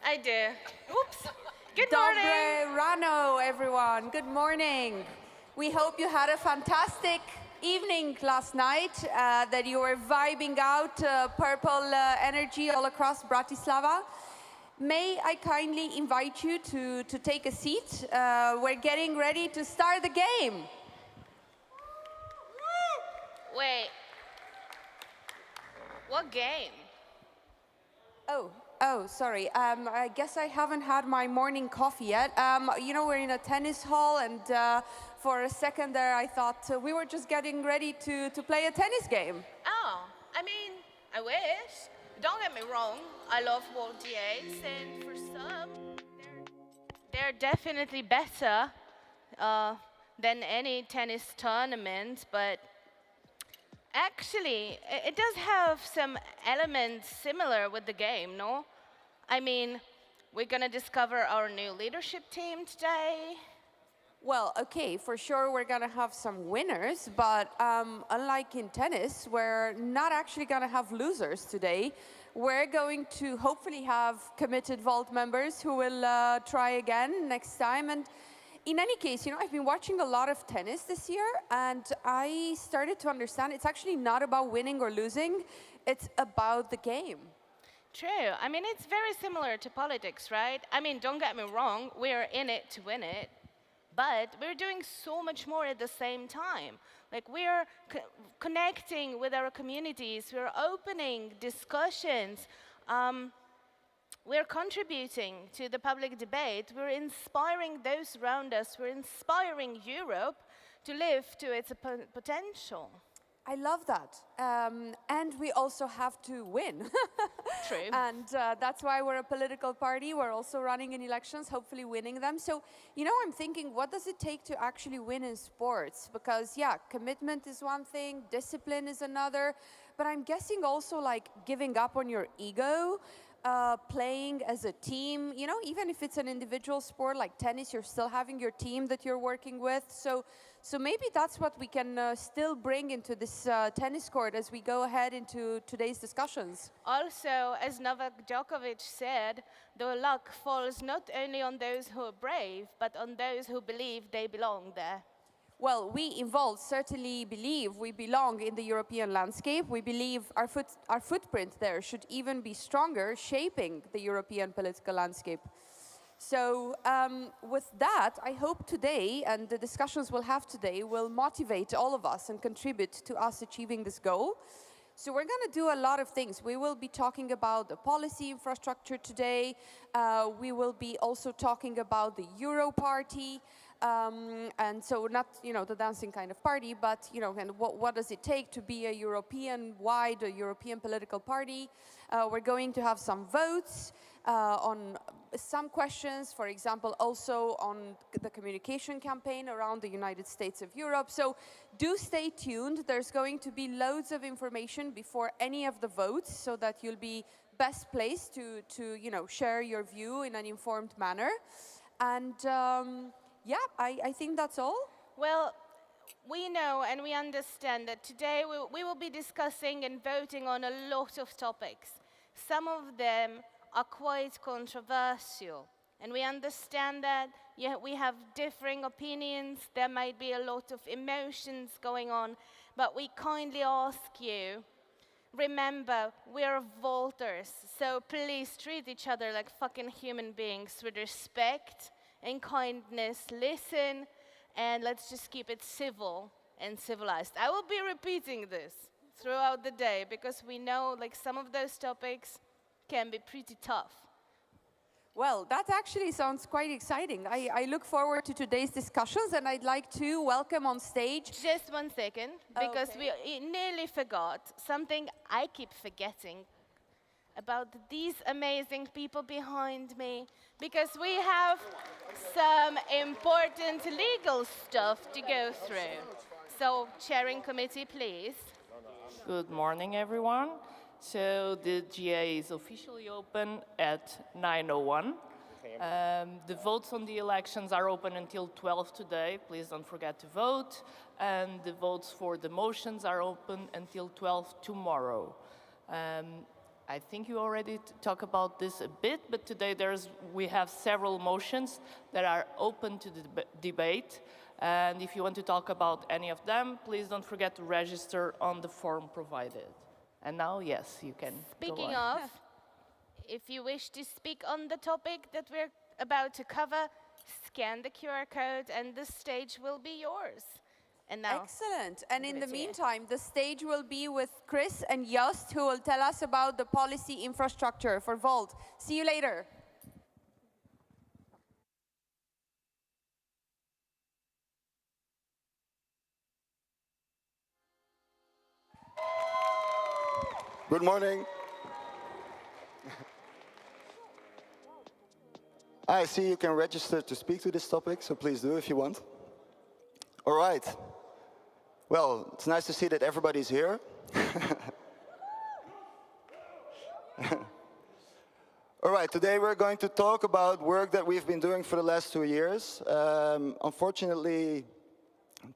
I do. Oops. Good morning. Dobre rano, everyone. Good morning. We hope you had a fantastic evening last night, that you were vibing out purple energy all across Bratislava. May I kindly invite you to take a seat? We're getting ready to start the game. Wait. What game? Oh, sorry. I guess I haven't had my morning coffee yet. We're in a tennis hall, and for a second there, I thought we were just getting ready to play a tennis game. Oh, I mean, I wish. Don't get me wrong. I love World D8s, and for some, they're definitely better than any tennis tournament, but actually, it does have some elements similar with the game, no? I mean, we're gonna discover our new leadership team today. Well, okay, for sure we're gonna have some winners, but unlike in tennis, we're not actually gonna have losers today. We're going to hopefully have committed vault members who will try again next time. And in any case, I've been watching a lot of tennis this year, and I started to understand it's actually not about winning or losing, it's about the game. True. I mean, it's very similar to politics, right? I mean, don't get me wrong, we're in it to win it, but we're doing so much more at the same time. Like, we're connecting with our communities, we're opening discussions, we're contributing to the public debate, we're inspiring those around us, we're inspiring Europe to live to its potential. I love that. And we also have to win. True. And that's why we're a political party. We're also running in elections, hopefully winning them. So, I'm thinking, what does it take to actually win in sports? Because, yeah, commitment is one thing, discipline is another. But I'm guessing also like giving up on your ego, playing as a team, even if it's an individual sport like tennis, you're still having your team that you're working with. So maybe that's what we can still bring into this tennis court as we go ahead into today's discussions. Also, as Novak Djokovic said, the luck falls not only on those who are brave, but on those who believe they belong there. Well, we in Volt certainly believe we belong in the European landscape. We believe our footprint there should even be stronger, shaping the European political landscape. So with that, I hope today, and the discussions we'll have today, will motivate all of us and contribute to us achieving this goal. So we're going to do a lot of things. We will be talking about the policy infrastructure today. We will be also talking about the Euro Party. And so not, the dancing kind of party, but, and what does it take to be a European-wide, a European political party? We're going to have some votes on some questions, for example, also on the communication campaign around the United States of Europe. So do stay tuned. There's going to be loads of information before any of the votes so that you'll be best placed to share your view in an informed manner. And yeah, I think that's all. Well, we know and we understand that today we will be discussing and voting on a lot of topics. Some of them are quite controversial, and we understand that we have differing opinions, there might be a lot of emotions going on, but we kindly ask you, remember, we're Volters, so please treat each other like fucking human beings with respect and kindness, listen, and let's just keep it civil and civilized. I will be repeating this throughout the day because we know like some of those topics can be pretty tough. Well, that actually sounds quite exciting. I look forward to today's discussions, and I'd like to welcome on stage... Just 1 second, because we nearly forgot something I keep forgetting about these amazing people behind me, because we have some important legal stuff to go through. So, chairing committee, please. Good morning, everyone. So the GA is officially open at 9:01. The votes on the elections are open until 12 today. Please don't forget to vote. And the votes for the motions are open until 12 tomorrow. I think you already talked about this a bit, but today we have several motions that are open to the debate. And if you want to talk about any of them, please don't forget to register on the form provided. And now, yes, you can Speaking go on. of, if you wish to speak on the topic that we're about to cover, scan the QR code and the stage will be yours. And now, Excellent. And in the Brigitte. meantime, the stage will be with Chris and Just, who will tell us about the policy infrastructure for Volt. See you later. Good morning. I see you can register to speak to this topic, so please do if you want. All right. Well, it's nice to see that everybody's here. All right, today we're going to talk about work that we've been doing for the last 2 years. Unfortunately,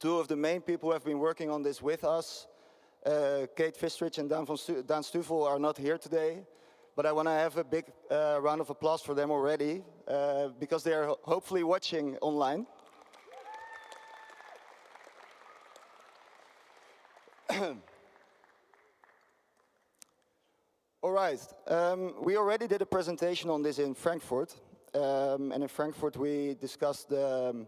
two of the main people who have been working on this with us, Kate Fistrich and Dan Stuvel, are not here today. But I want to have a big round of applause for them already, because they are hopefully watching online. All right, we already did a presentation on this in Frankfurt. And in Frankfurt we discussed the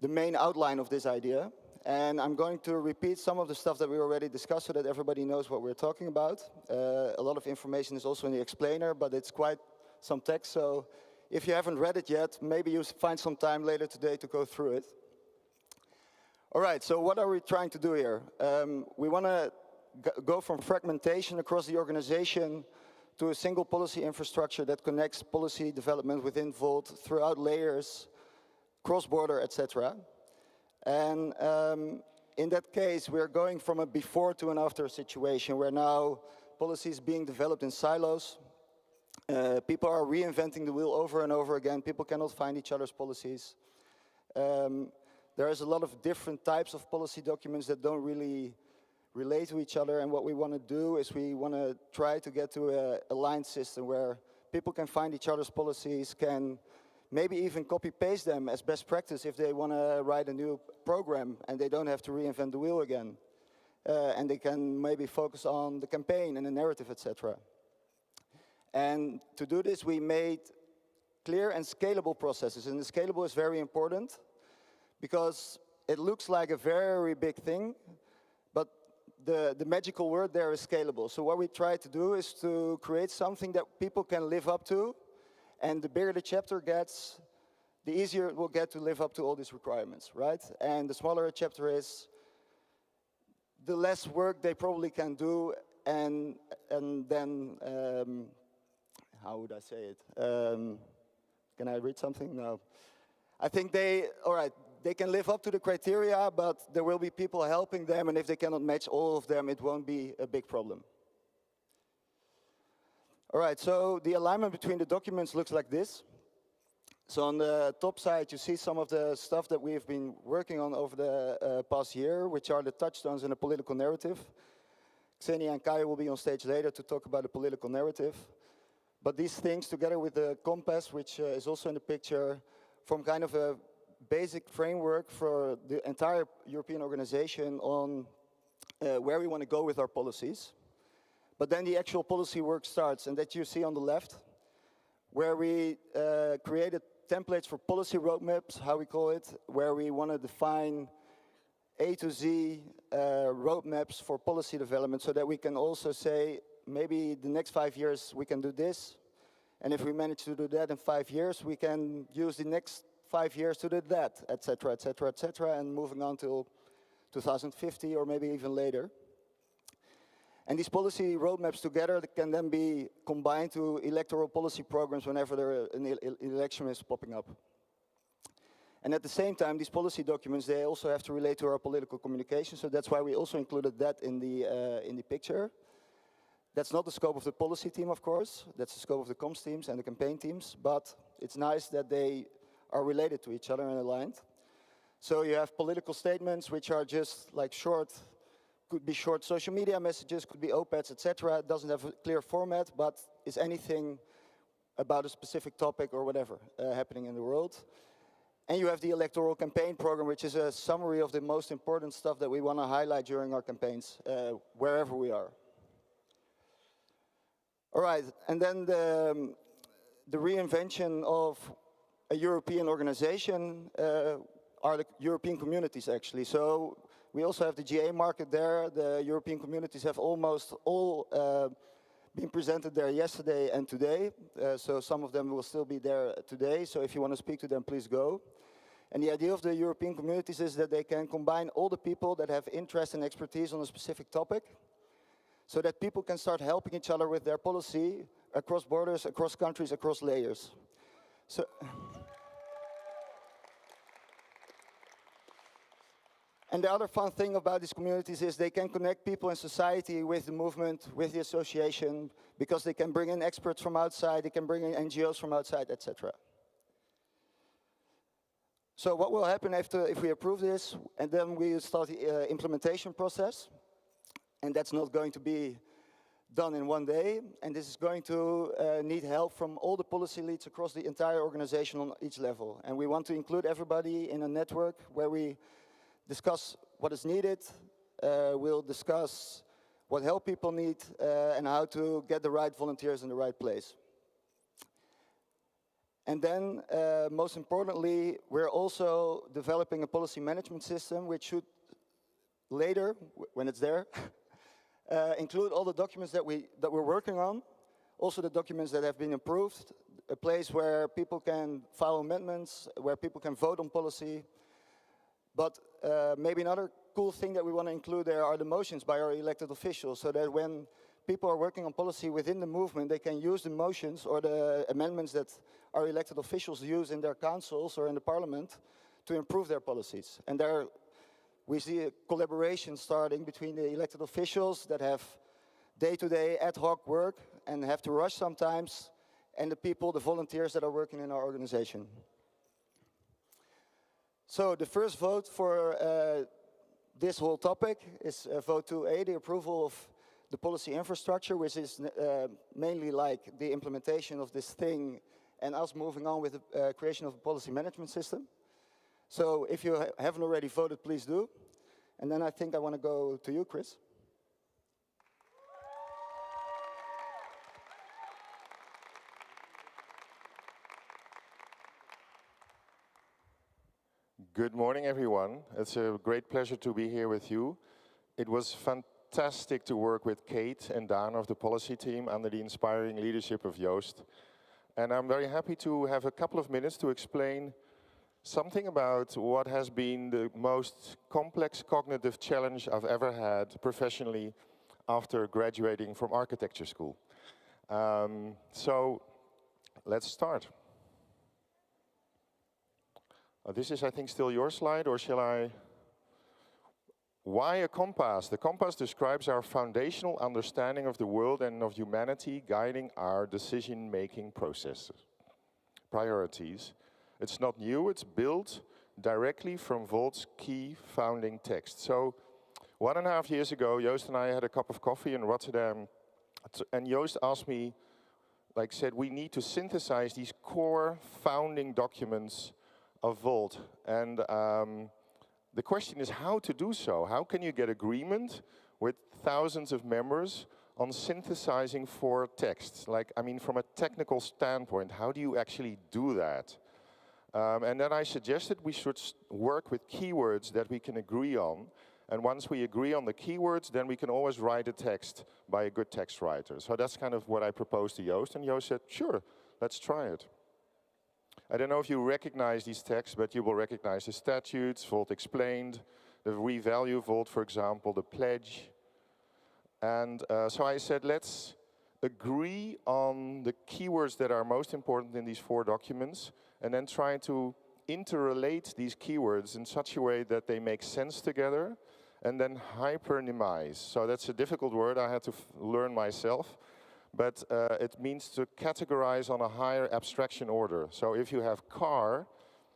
main outline of this idea. And I'm going to repeat some of the stuff that we already discussed so that everybody knows what we're talking about. A lot of information is also in the explainer, but it's quite some text. So if you haven't read it yet, maybe you find some time later today to go through it. All right, so what are we trying to do here? We want to go from fragmentation across the organization to a single policy infrastructure that connects policy development within Volt throughout layers, cross-border, etc. And in that case, we're going from a before to an after situation where now policy is being developed in silos. People are reinventing the wheel over and over again. People cannot find each other's policies. There is a lot of different types of policy documents that don't really relate to each other. And what we want to do is we want to try to get to a aligned system where people can find each other's policies, can maybe even copy-paste them as best practice if they want to write a new program and they don't have to reinvent the wheel again. And they can maybe focus on the campaign and the narrative, etc. And to do this, we made clear and scalable processes. And the scalable is very important because it looks like a very big thing, but the magical word there is scalable. So what we try to do is to create something that people can live up to. And the bigger the chapter gets, the easier it will get to live up to all these requirements, right? And the smaller a chapter is, the less work they probably can do, and then, how would I say it? Can I read something? No. I think they can live up to the criteria, but there will be people helping them, and if they cannot match all of them, it won't be a big problem. All right, so the alignment between the documents looks like this. So on the top side, you see some of the stuff that we've been working on over the past year, which are the touchstones in the political narrative. Xenia and Kaya will be on stage later to talk about the political narrative. But these things, together with the compass, which is also in the picture, form kind of a basic framework for the entire European organization on where we want to go with our policies. But then the actual policy work starts, and that you see on the left, where we created templates for policy roadmaps, how we call it, where we want to define A to Z roadmaps for policy development so that we can also say, maybe the next 5 years we can do this, and if we manage to do that in 5 years, we can use the next 5 years to do that, etc., etc., etc., and moving on till 2050 or maybe even later. And these policy roadmaps together can then be combined to electoral policy programs whenever an election is popping up. And at the same time, these policy documents, they also have to relate to our political communication, so that's why we also included that in the picture. That's not the scope of the policy team, of course. That's the scope of the comms teams and the campaign teams, but it's nice that they are related to each other and aligned. So you have political statements, which are just like short Could be short social media messages, could be OPEDs, etc. It doesn't have a clear format, but is anything about a specific topic or whatever happening in the world. And you have the electoral campaign program, which is a summary of the most important stuff that we want to highlight during our campaigns, wherever we are. All right, and then the reinvention of a European organization are the European communities, actually. So we also have the GA market there. The European communities have almost all been presented there yesterday and today. So some of them will still be there today. So if you want to speak to them, please go. And the idea of the European communities is that they can combine all the people that have interest and expertise on a specific topic, so that people can start helping each other with their policy across borders, across countries, across layers. So. And the other fun thing about these communities is they can connect people in society with the movement, with the association, because they can bring in experts from outside, they can bring in NGOs from outside, etc. So what will happen if we approve this, and then we start the implementation process, and that's not going to be done in one day, and this is going to need help from all the policy leads across the entire organization on each level. And we want to include everybody in a network where we discuss what is needed, we'll discuss what help people need, and how to get the right volunteers in the right place. And then, most importantly, we're also developing a policy management system which should later, when it's there, include all the documents that we're working on, also the documents that have been approved, a place where people can file amendments, where people can vote on policy. But maybe another cool thing that we want to include there are the motions by our elected officials, so that when people are working on policy within the movement, they can use the motions or the amendments that our elected officials use in their councils or in the parliament to improve their policies. And there we see a collaboration starting between the elected officials that have day-to-day ad hoc work and have to rush sometimes, and the people, the volunteers that are working in our organization. So the first vote for this whole topic is vote 2A, the approval of the policy infrastructure, which is mainly like the implementation of this thing and us moving on with the creation of a policy management system. So if you haven't already voted, please do. And then I think I want to go to you, Chris. Good morning, everyone. It's a great pleasure to be here with you. It was fantastic to work with Kate and Daan of the policy team under the inspiring leadership of Joost. And I'm very happy to have a couple of minutes to explain something about what has been the most complex cognitive challenge I've ever had professionally after graduating from architecture school. So let's start. This is, I think, still your slide, or shall I? Why a compass? The compass describes our foundational understanding of the world and of humanity, guiding our decision-making processes. Priorities. It's not new, it's built directly from Volt's key founding text. So 1.5 years ago, Joost and I had a cup of coffee in Rotterdam, and Joost asked me, said, we need to synthesize these core founding documents of Volt. And the question is how to do so. How can you get agreement with thousands of members on synthesizing 4 texts? From a technical standpoint, how do you actually do that? And then I suggested we should work with keywords that we can agree on. And once we agree on the keywords, then we can always write a text by a good text writer. So that's kind of what I proposed to Joost. And Joost said, sure, let's try it. I don't know if you recognize these texts, but you will recognize the statutes, Volt explained, the revalue Volt, for example, the pledge. And so I said, let's agree on the keywords that are most important in these 4 documents, and then try to interrelate these keywords in such a way that they make sense together, and then hypernymize. So that's a difficult word I had to learn myself. But it means to categorize on a higher abstraction order. So if you have car,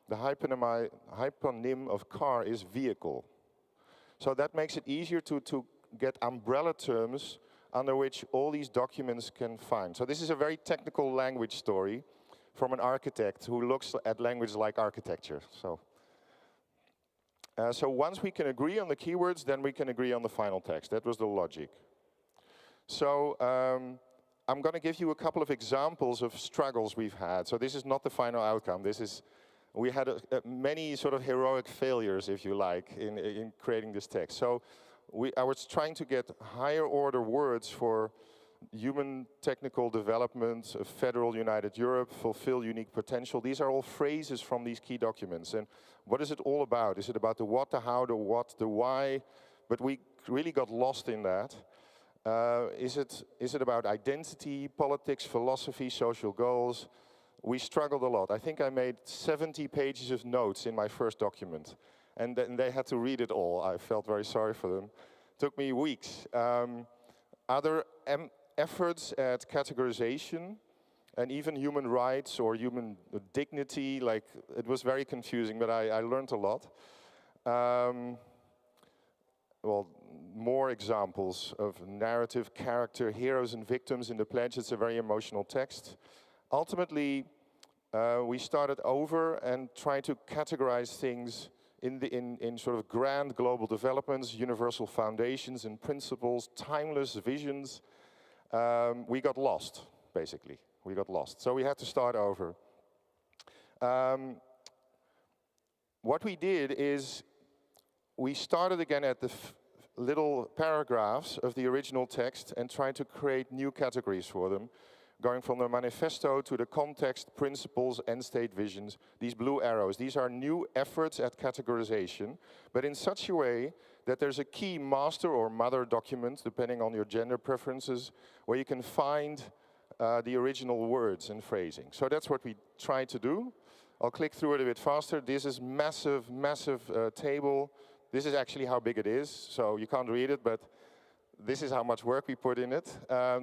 the hyponym of car is vehicle. So that makes it easier to get umbrella terms under which all these documents can find. So this is a very technical language story from an architect who looks at language like architecture. So once we can agree on the keywords, then we can agree on the final text. That was the logic. So I'm going to give you a couple of examples of struggles we've had. So this is not the final outcome. We had many sort of heroic failures, if you like, in creating this text. So I was trying to get higher order words for human technical development, a federal united Europe, fulfill unique potential. These are all phrases from these key documents. And what is it all about? Is it about the what, the how, the what, the why? But we really got lost in that. Is it about identity, politics, philosophy, social goals? We struggled a lot. I think I made 70 pages of notes in my first document. And then they had to read it all. I felt very sorry for them. It took me weeks. Other efforts at categorization and even human rights or human dignity, like it was very confusing, but I learned a lot. Well, more examples of narrative, character, heroes and victims in the pledge. It's a very emotional text. Ultimately, we started over and tried to categorize things in sort of grand global developments, universal foundations and principles, timeless visions. We got lost, basically. We got lost. So we had to start over. What we did is we started again at the little paragraphs of the original text and tried to create new categories for them, going from the manifesto to the context, principles, end state visions. These blue arrows, these are new efforts at categorization, but in such a way that there's a key master or mother document, depending on your gender preferences, where you can find the original words and phrasing. So that's what we tried to do. I'll click through it a bit faster. This is massive, massive table. This is actually how big it is, so you can't read it, but this is how much work we put in it.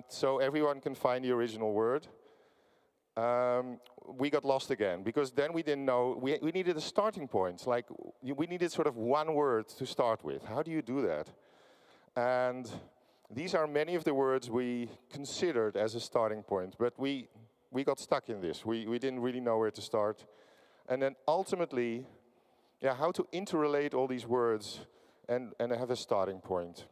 So everyone can find the original word. We got lost again, because then we didn't know, we needed a starting point. Like, we needed sort of one word to start with. How do you do that? And these are many of the words we considered as a starting point, but we got stuck in this. We didn't really know where to start. And then ultimately, yeah, how to interrelate all these words and have a starting point.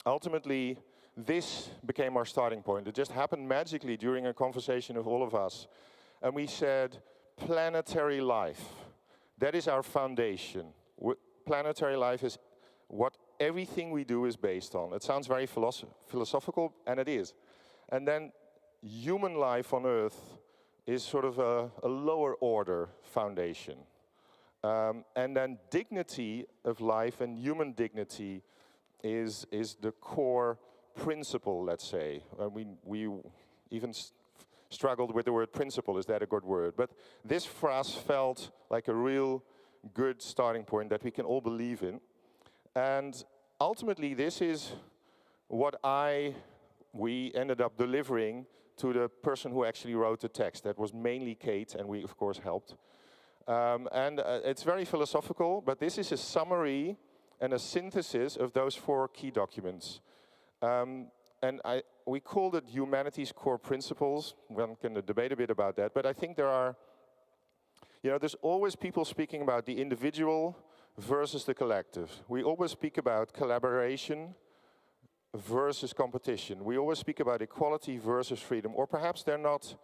Ultimately, this became our starting point. It just happened magically during a conversation of all of us. And we said, planetary life. That is our foundation. Planetary life is what everything we do is based on. It sounds very philosophical, and it is. And then human life on Earth is sort of a lower order foundation. And then dignity of life and human dignity is the core principle, let's say. We even struggled with the word principle. Is that a good word? But this for us felt like a real good starting point that we can all believe in. And ultimately, this is what we ended up delivering to the person who actually wrote the text. That was mainly Kate, and we, of course, helped. It's very philosophical, but this is a summary and a synthesis of those 4 key documents. We called it Humanity's Core Principles. One can debate a bit about that, but I think there's always people speaking about the individual versus the collective. We always speak about collaboration versus competition. We always speak about equality versus freedom, or perhaps they're not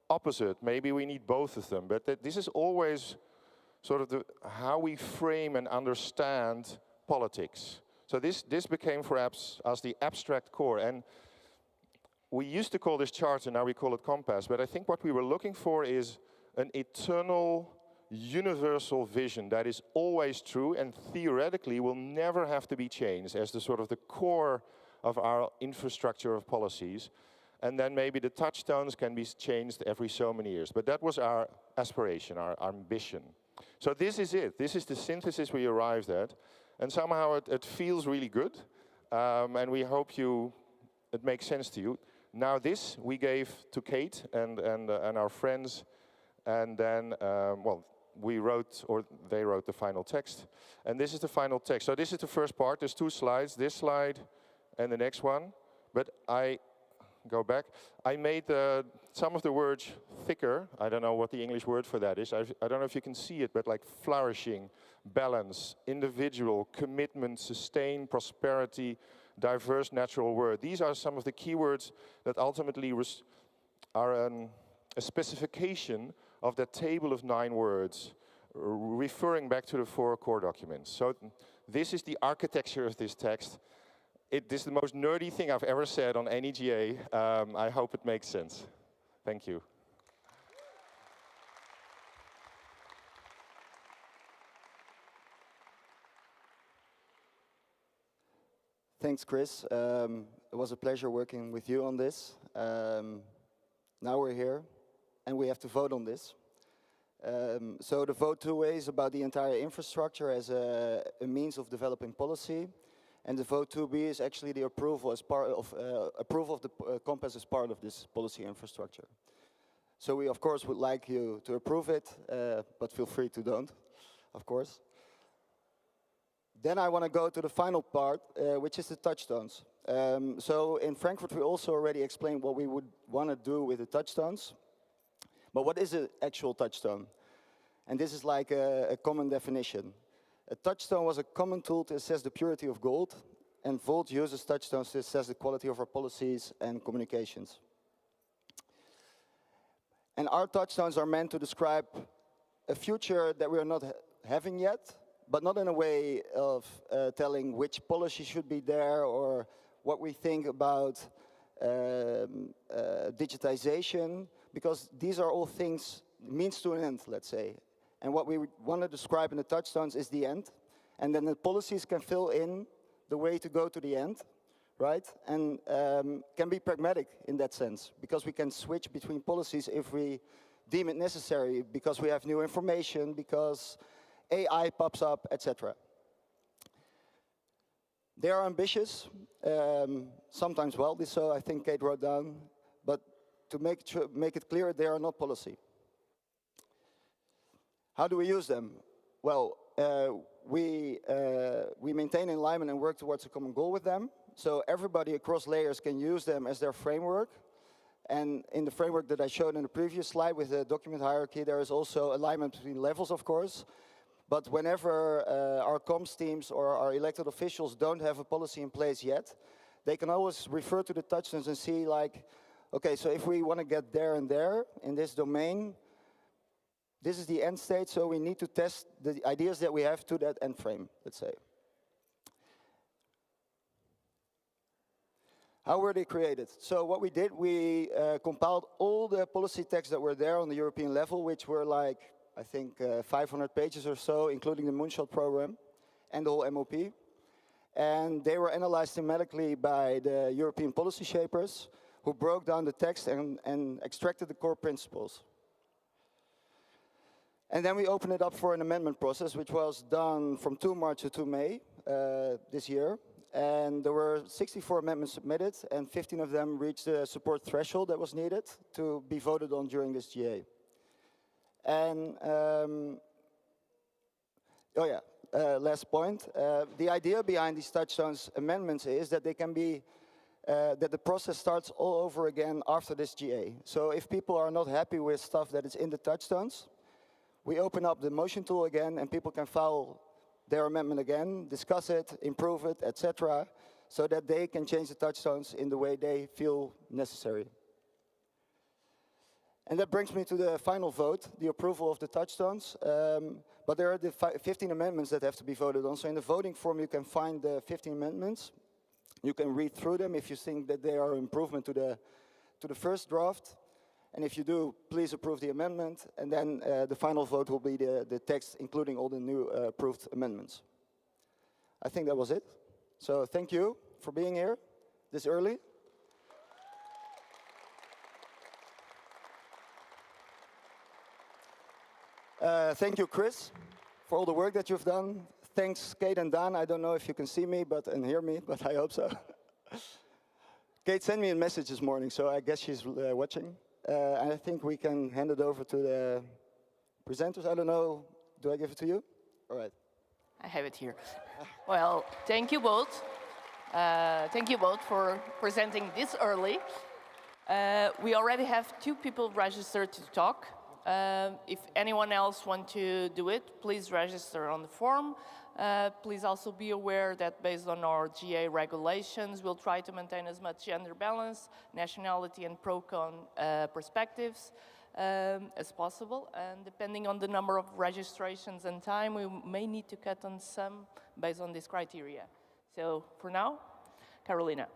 opposite. Maybe we need both of them, but this is always sort of how we frame and understand politics. So this became perhaps as the abstract core, and we used to call this charter, now we call it compass, but I think what we were looking for is an eternal, universal vision that is always true and theoretically will never have to be changed as the sort of the core of our infrastructure of policies. And then maybe the touchstones can be changed every so many years. But that was our aspiration, our ambition. So this is it. This is the synthesis we arrived at. And somehow it feels really good. And we hope it makes sense to you. Now this we gave to Kate and our friends. And then, we wrote, or they wrote the final text. And this is the final text. So this is the first part. There's 2 slides, this slide and the next one. But I go back. I made some of the words thicker. I don't know what the English word for that is. I don't know if you can see it, but like flourishing, balance, individual, commitment, sustain, prosperity, diverse natural world. These are some of the keywords that ultimately are a specification of that table of 9 words, referring back to the 4 core documents. So this is the architecture of this text. This is the most nerdy thing I've ever said on any GA. I hope it makes sense. Thank you. Thanks, Chris. It was a pleasure working with you on this. Now we're here, and we have to vote on this. So the vote 2A is about the entire infrastructure as a means of developing policy. And the vote 2B is actually the approval as part of the compass as part of this policy infrastructure. So we, of course, would like you to approve it, but feel free to don't, of course. Then I want to go to the final part, which is the touchstones. So in Frankfurt, we also already explained what we would want to do with the touchstones. But what is an actual touchstone? And this is like a common definition. A touchstone was a common tool to assess the purity of gold, and Volt uses touchstones to assess the quality of our policies and communications. And our touchstones are meant to describe a future that we are not having yet, but not in a way of telling which policy should be there or what we think about digitization, because these are all things, means to an end, let's say. And what we want to describe in the touchstones is the end. And then the policies can fill in the way to go to the end, right? And can be pragmatic in that sense, because we can switch between policies if we deem it necessary, because we have new information, because AI pops up, etc. They are ambitious, sometimes wildly so, I think Kate wrote down, but to make it clear, they are not policy. How do we use them? Well, we maintain alignment and work towards a common goal with them. So everybody across layers can use them as their framework. And in the framework that I showed in the previous slide with the document hierarchy, there is also alignment between levels, of course. But whenever our comms teams or our elected officials don't have a policy in place yet, they can always refer to the touchstones and see like, okay, so if we want to get there and there in this domain, this is the end state, so we need to test the ideas that we have to that end frame, let's say. How were they created? So what we did, we compiled all the policy texts that were there on the European level, which were like, I think, 500 pages or so, including the Moonshot program and the whole MOP. And they were analyzed thematically by the European policy shapers, who broke down the text and extracted the core principles. And then we opened it up for an amendment process, which was done from 2 March to 2 May this year. And there were 64 amendments submitted, and 15 of them reached the support threshold that was needed to be voted on during this GA. And, last point. The idea behind these touchstones amendments is that they can be, that the process starts all over again after this GA. So if people are not happy with stuff that is in the touchstones, we open up the motion tool again, and people can file their amendment again, discuss it, improve it, etc., so that they can change the touchstones in the way they feel necessary. And that brings me to the final vote, the approval of the touchstones. But there are the 15 amendments that have to be voted on. So in the voting form, you can find the 15 amendments. You can read through them if you think that they are improvement to the first draft. And if you do, please approve the amendment. And then the final vote will be the text, including all the new approved amendments. I think that was it. So thank you for being here this early. Thank you, Chris, for all the work that you've done. Thanks, Kate and Dan. I don't know if you can see me and hear me, but I hope so. Kate sent me a message this morning, so I guess she's watching. And I think we can hand it over to Presenters, I don't know, do I give it to you? All right. I have it here. Well, thank you both. Thank you both for presenting this early. We already have 2 people registered to talk. If anyone else wants to do it, please register on the form. Please also be aware that based on our GA regulations, we'll try to maintain as much gender balance, nationality and pro-con perspectives as possible. And depending on the number of registrations and time, we may need to cut on some based on this criteria. So for now, Carolina.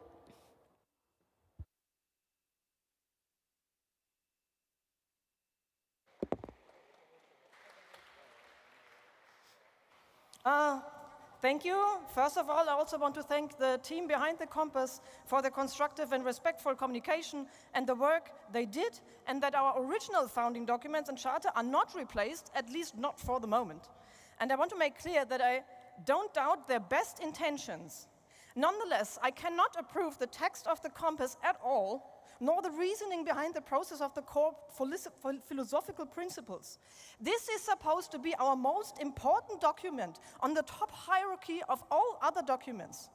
Thank you. First of all, I also want to thank the team behind the Compass for the constructive and respectful communication and the work they did, and that our original founding documents and charter are not replaced, at least not for the moment. And I want to make clear that I don't doubt their best intentions. Nonetheless, I cannot approve the text of the Compass at all, nor the reasoning behind the process of the core philosophical principles. This is supposed to be our most important document on the top hierarchy of all other documents.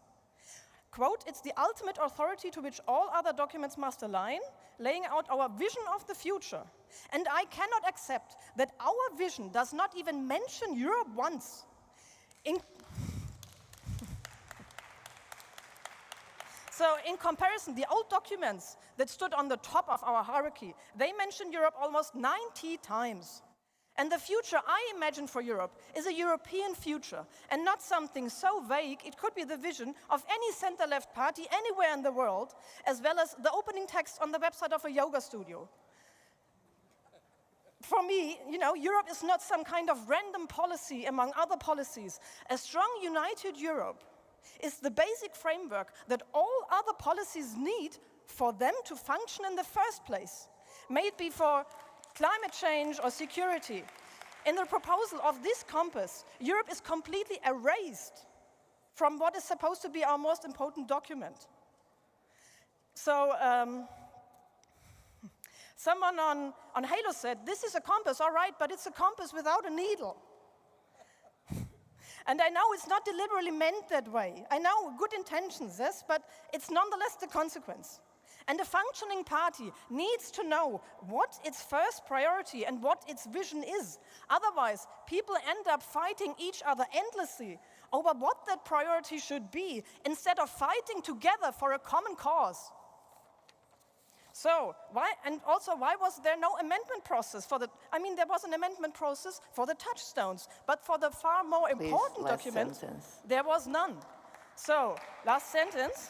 Quote, it's the ultimate authority to which all other documents must align, laying out our vision of the future. And I cannot accept that our vision does not even mention Europe once. So in comparison, the old documents that stood on the top of our hierarchy, they mention Europe almost 90 times. And the future I imagine for Europe is a European future, and not something so vague it could be the vision of any center-left party anywhere in the world, as well as the opening text on the website of a yoga studio. For me, Europe is not some kind of random policy among other policies. A strong, united Europe is the basic framework that all other policies need for them to function in the first place. May it be for climate change or security. In the proposal of this compass, Europe is completely erased from what is supposed to be our most important document. So, someone on Halo said, this is a compass, all right, but it's a compass without a needle. And I know it's not deliberately meant that way. I know good intentions, yes, but it's nonetheless the consequence. And a functioning party needs to know what its first priority and what its vision is. Otherwise, people end up fighting each other endlessly over what that priority should be, instead of fighting together for a common cause. So, why was there no amendment process for there was an amendment process for the touchstones, but for the far more important documents, there was none. So, last sentence,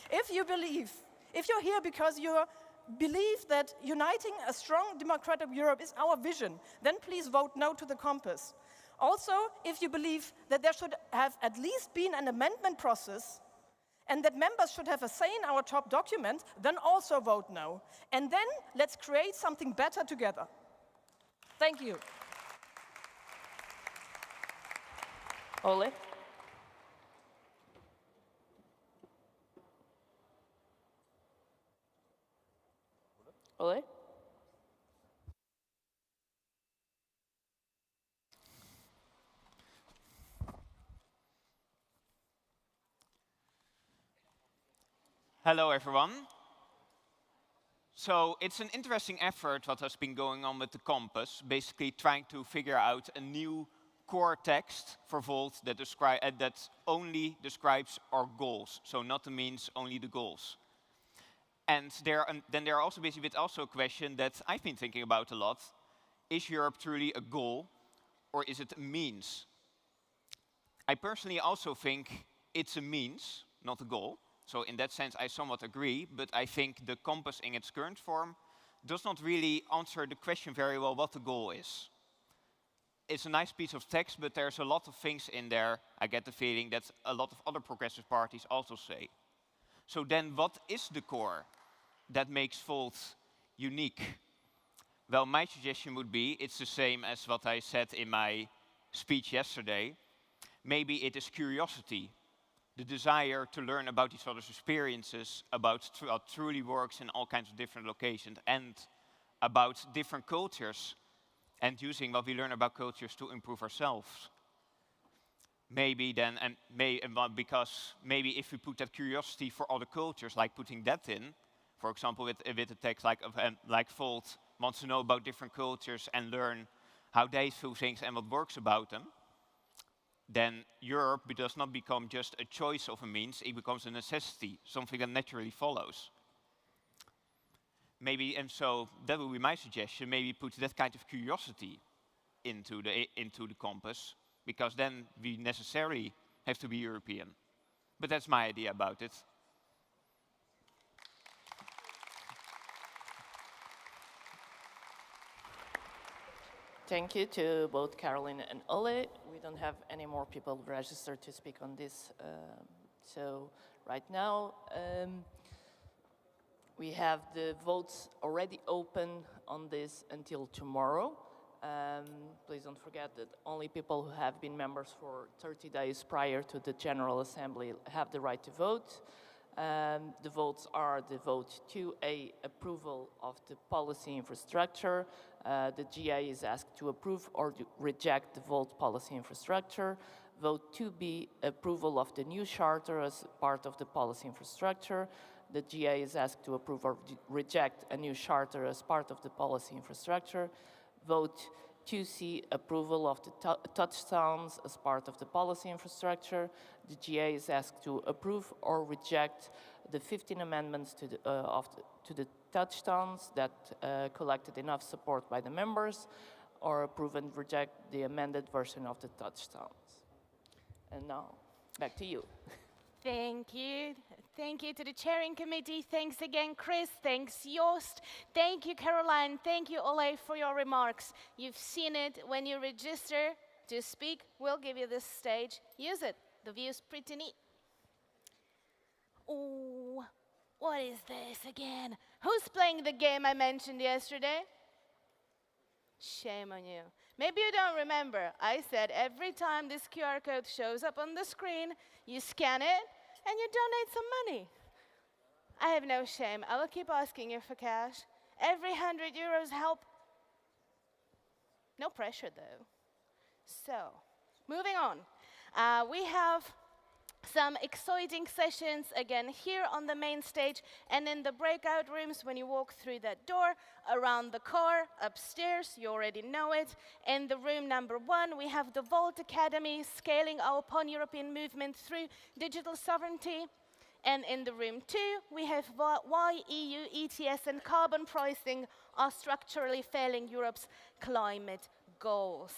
if you're here because you believe that uniting a strong democratic Europe is our vision, then please vote no to the compass. Also, if you believe that there should have at least been an amendment process, and that members should have a say in our top document, then also vote no. And then let's create something better together. Thank you. Ole? Ole? Hello, everyone. So it's an interesting effort what has been going on with the compass, basically trying to figure out a new core text for Volt that only describes our goals. So not the means, only the goals. And then there are also basically also a question that I've been thinking about a lot. Is Europe truly a goal, or is it a means? I personally also think it's a means, not a goal. So in that sense, I somewhat agree, but I think the compass in its current form does not really answer the question very well what the goal is. It's a nice piece of text, but there's a lot of things in there, I get the feeling, that a lot of other progressive parties also say. So then what is the core that makes Volt unique? Well, my suggestion would be, it's the same as what I said in my speech yesterday. Maybe it is curiosity. The desire to learn about each other's experiences, about what truly works in all kinds of different locations, and about different cultures and using what we learn about cultures to improve ourselves. Maybe then, because maybe if we put that curiosity for other cultures, like putting that in, for example, with a text like Volt wants to know about different cultures and learn how they do things and what works about them, then Europe does not become just a choice of a means, it becomes a necessity, something that naturally follows. Maybe, and so that would be my suggestion, maybe put that kind of curiosity into the compass, because then we necessarily have to be European. But that's my idea about it. Thank you to both Caroline and Ole. We don't have any more people registered to speak on this. So right now, we have the votes already open on this until tomorrow. Please don't forget that only people who have been members for 30 days prior to the General Assembly have the right to vote. The votes are the vote 2A, approval of the policy infrastructure. The GA is asked to approve or to reject the Volt policy infrastructure. Vote 2B, approval of the new charter as part of the policy infrastructure. The GA is asked to approve or reject a new charter as part of the policy infrastructure. Vote 2C, approval of the touchdowns as part of the policy infrastructure. The GA is asked to approve or reject the 15 amendments to the touchdowns that collected enough support by the members, or approve and reject the amended version of the touchdowns. And now, back to you. Thank you. Thank you to the chairing committee. Thanks again, Chris. Thanks, Joost. Thank you, Caroline. Thank you, Ole, for your remarks. You've seen it. When you register to speak, we'll give you this stage. Use it. The view is pretty neat. Oh, what is this again? Who's playing the game I mentioned yesterday? Shame on you. Maybe you don't remember. I said every time this QR code shows up on the screen, you scan it and you donate some money. I have no shame. I will keep asking you for cash. Every 100 euros help. No pressure though. So, moving on. We have some exciting sessions again here on the main stage and in the breakout rooms when you walk through that door, around the car, upstairs, you already know it. In the room number 1, we have the Volt Academy, scaling our pan-European movement through digital sovereignty. And in the room 2, we have why EU ETS and carbon pricing are structurally failing Europe's climate goals.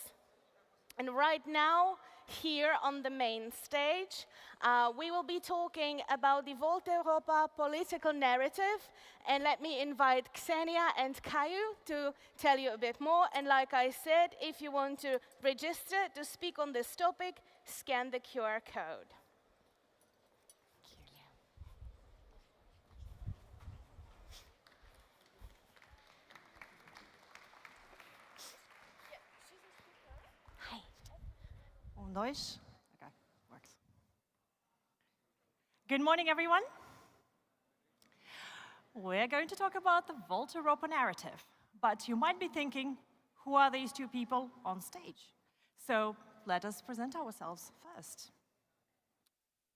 And right now, here on the main stage, we will be talking about the Volt Europa political narrative. And let me invite Xenia and Caio to tell you a bit more. And like I said, if you want to register to speak on this topic, scan the QR code. Noise? Okay, works. Good morning, everyone. We're going to talk about the Volt Europa narrative. But you might be thinking, who are these two people on stage? So let us present ourselves first.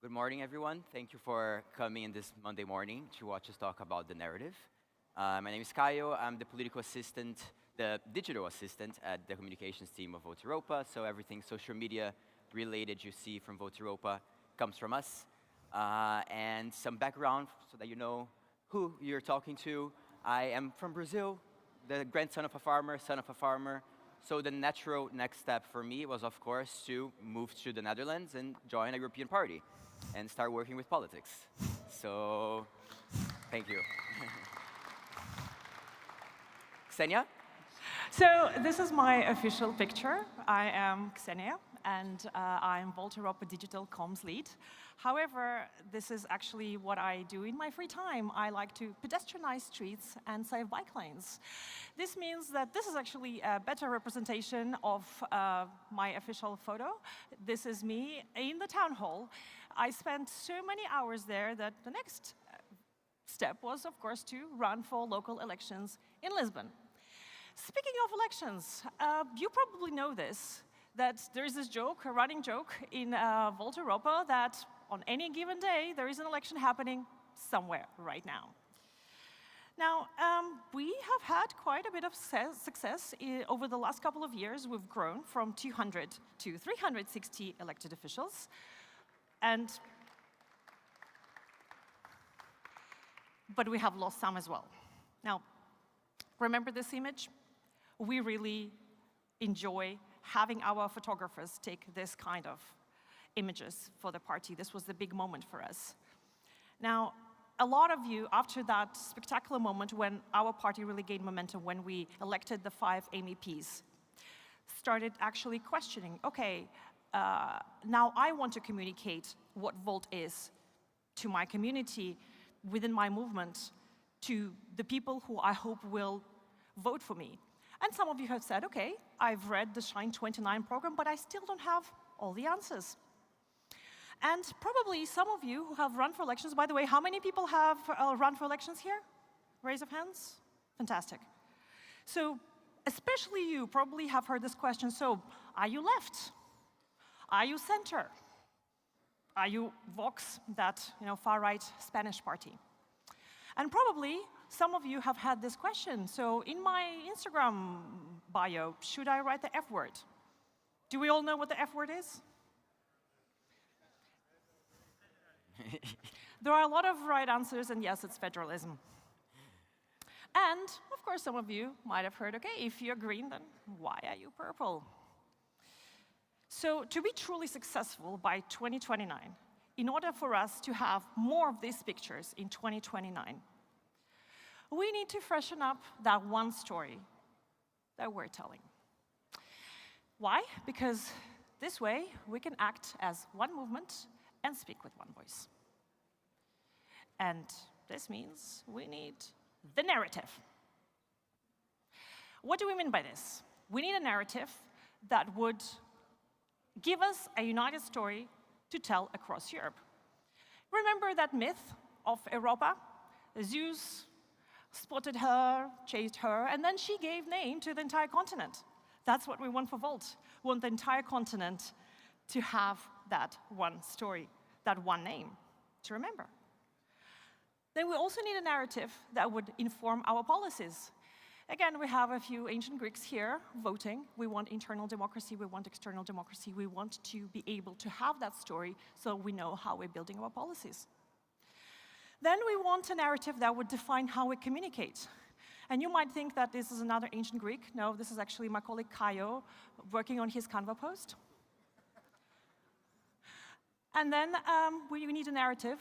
Good morning, everyone. Thank you for coming in this Monday morning to watch us talk about the narrative. My name is Caio. I'm the political assistant, the digital assistant at the communications team of Volt Europa. So everything social media related you see from Volt Europa comes from us. And some background so that you know who you're talking to. I am from Brazil, the grandson of a farmer, son of a farmer. So the natural next step for me was, of course, to move to the Netherlands and join a European party and start working with politics. So, thank you. Xenia? So this is my official picture. I am Xenia, and I'm Volt Europa Digital Comms Lead. However, this is actually what I do in my free time. I like to pedestrianize streets and save bike lanes. This means that this is actually a better representation of my official photo. This is me in the town hall. I spent so many hours there that the next step was, of course, to run for local elections in Lisbon. Speaking of elections, you probably know this, that there is this joke, a running joke in Volt Europa, that on any given day, there is an election happening somewhere right now. Now, we have had quite a bit of success over the last couple of years. We've grown from 200 to 360 elected officials. But we have lost some as well. Now, remember this image? We really enjoy having our photographers take this kind of images for the party. This was the big moment for us. Now, a lot of you, after that spectacular moment when our party really gained momentum, when we elected the 5 MEPs, started actually questioning, okay, now I want to communicate what Volt is to my community, within my movement, to the people who I hope will vote for me. And some of you have said, okay, I've read the Shine 29 program, but I still don't have all the answers. And probably some of you who have run for elections, by the way, how many people have run for elections here? Raise of hands. Fantastic. So especially you probably have heard this question, so are you left? Are you center? Are you Vox, that far-right Spanish party? And probably some of you have had this question, so in my Instagram bio, should I write the F word? Do we all know what the F word is? There are a lot of right answers, and yes, it's federalism. And, of course, some of you might have heard, okay, if you're green, then why are you purple? So, to be truly successful by 2029, in order for us to have more of these pictures in 2029, we need to freshen up that one story that we're telling. Why? Because this way, we can act as one movement and speak with one voice. And this means we need the narrative. What do we mean by this? We need a narrative that would give us a united story to tell across Europe. Remember that myth of Europa? Zeus spotted her, chased her, and then she gave name to the entire continent. That's what we want for Volt. We want the entire continent to have that one story, that one name to remember. Then we also need a narrative that would inform our policies. Again, we have a few ancient Greeks here voting. We want internal democracy, we want external democracy. We want to be able to have that story so we know how we're building our policies. Then we want a narrative that would define how we communicate. And you might think that this is another ancient Greek. No, this is actually my colleague Kaio working on his Canva post. And then we need a narrative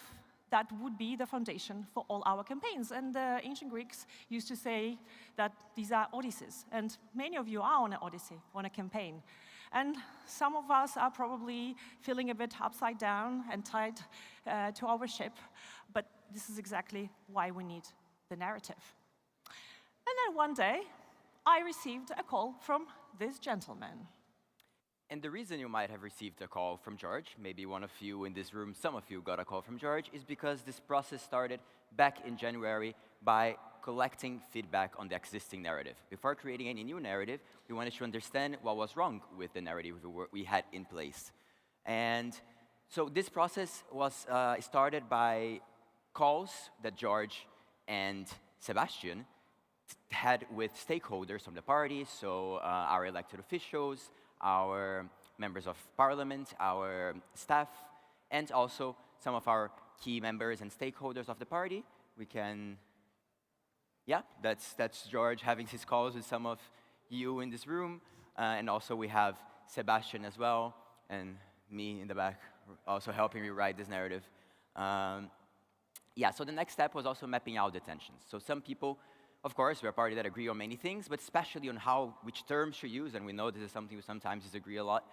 that would be the foundation for all our campaigns. And the ancient Greeks used to say that these are odysseys. And many of you are on an odyssey, on a campaign. And some of us are probably feeling a bit upside down and tied to our ship. But this is exactly why we need the narrative. And then one day, I received a call from this gentleman. And the reason you might have received a call from George, maybe one of you in this room, some of you got a call from George, is because this process started back in January by collecting feedback on the existing narrative. Before creating any new narrative, we wanted to understand what was wrong with the narrative we had in place. And so this process was started by calls that George and Sebastian had with stakeholders from the party, so our elected officials, our members of parliament, our staff, and also some of our key members and stakeholders of the party. We can, yeah, that's George having his calls with some of you in this room, and also we have Sebastian as well, and me in the back, also helping me write this narrative. Yeah, so the next step was also mapping out the tensions. So some people, of course, we're a party that agree on many things, but especially on which terms to use, and we know this is something we sometimes disagree a lot,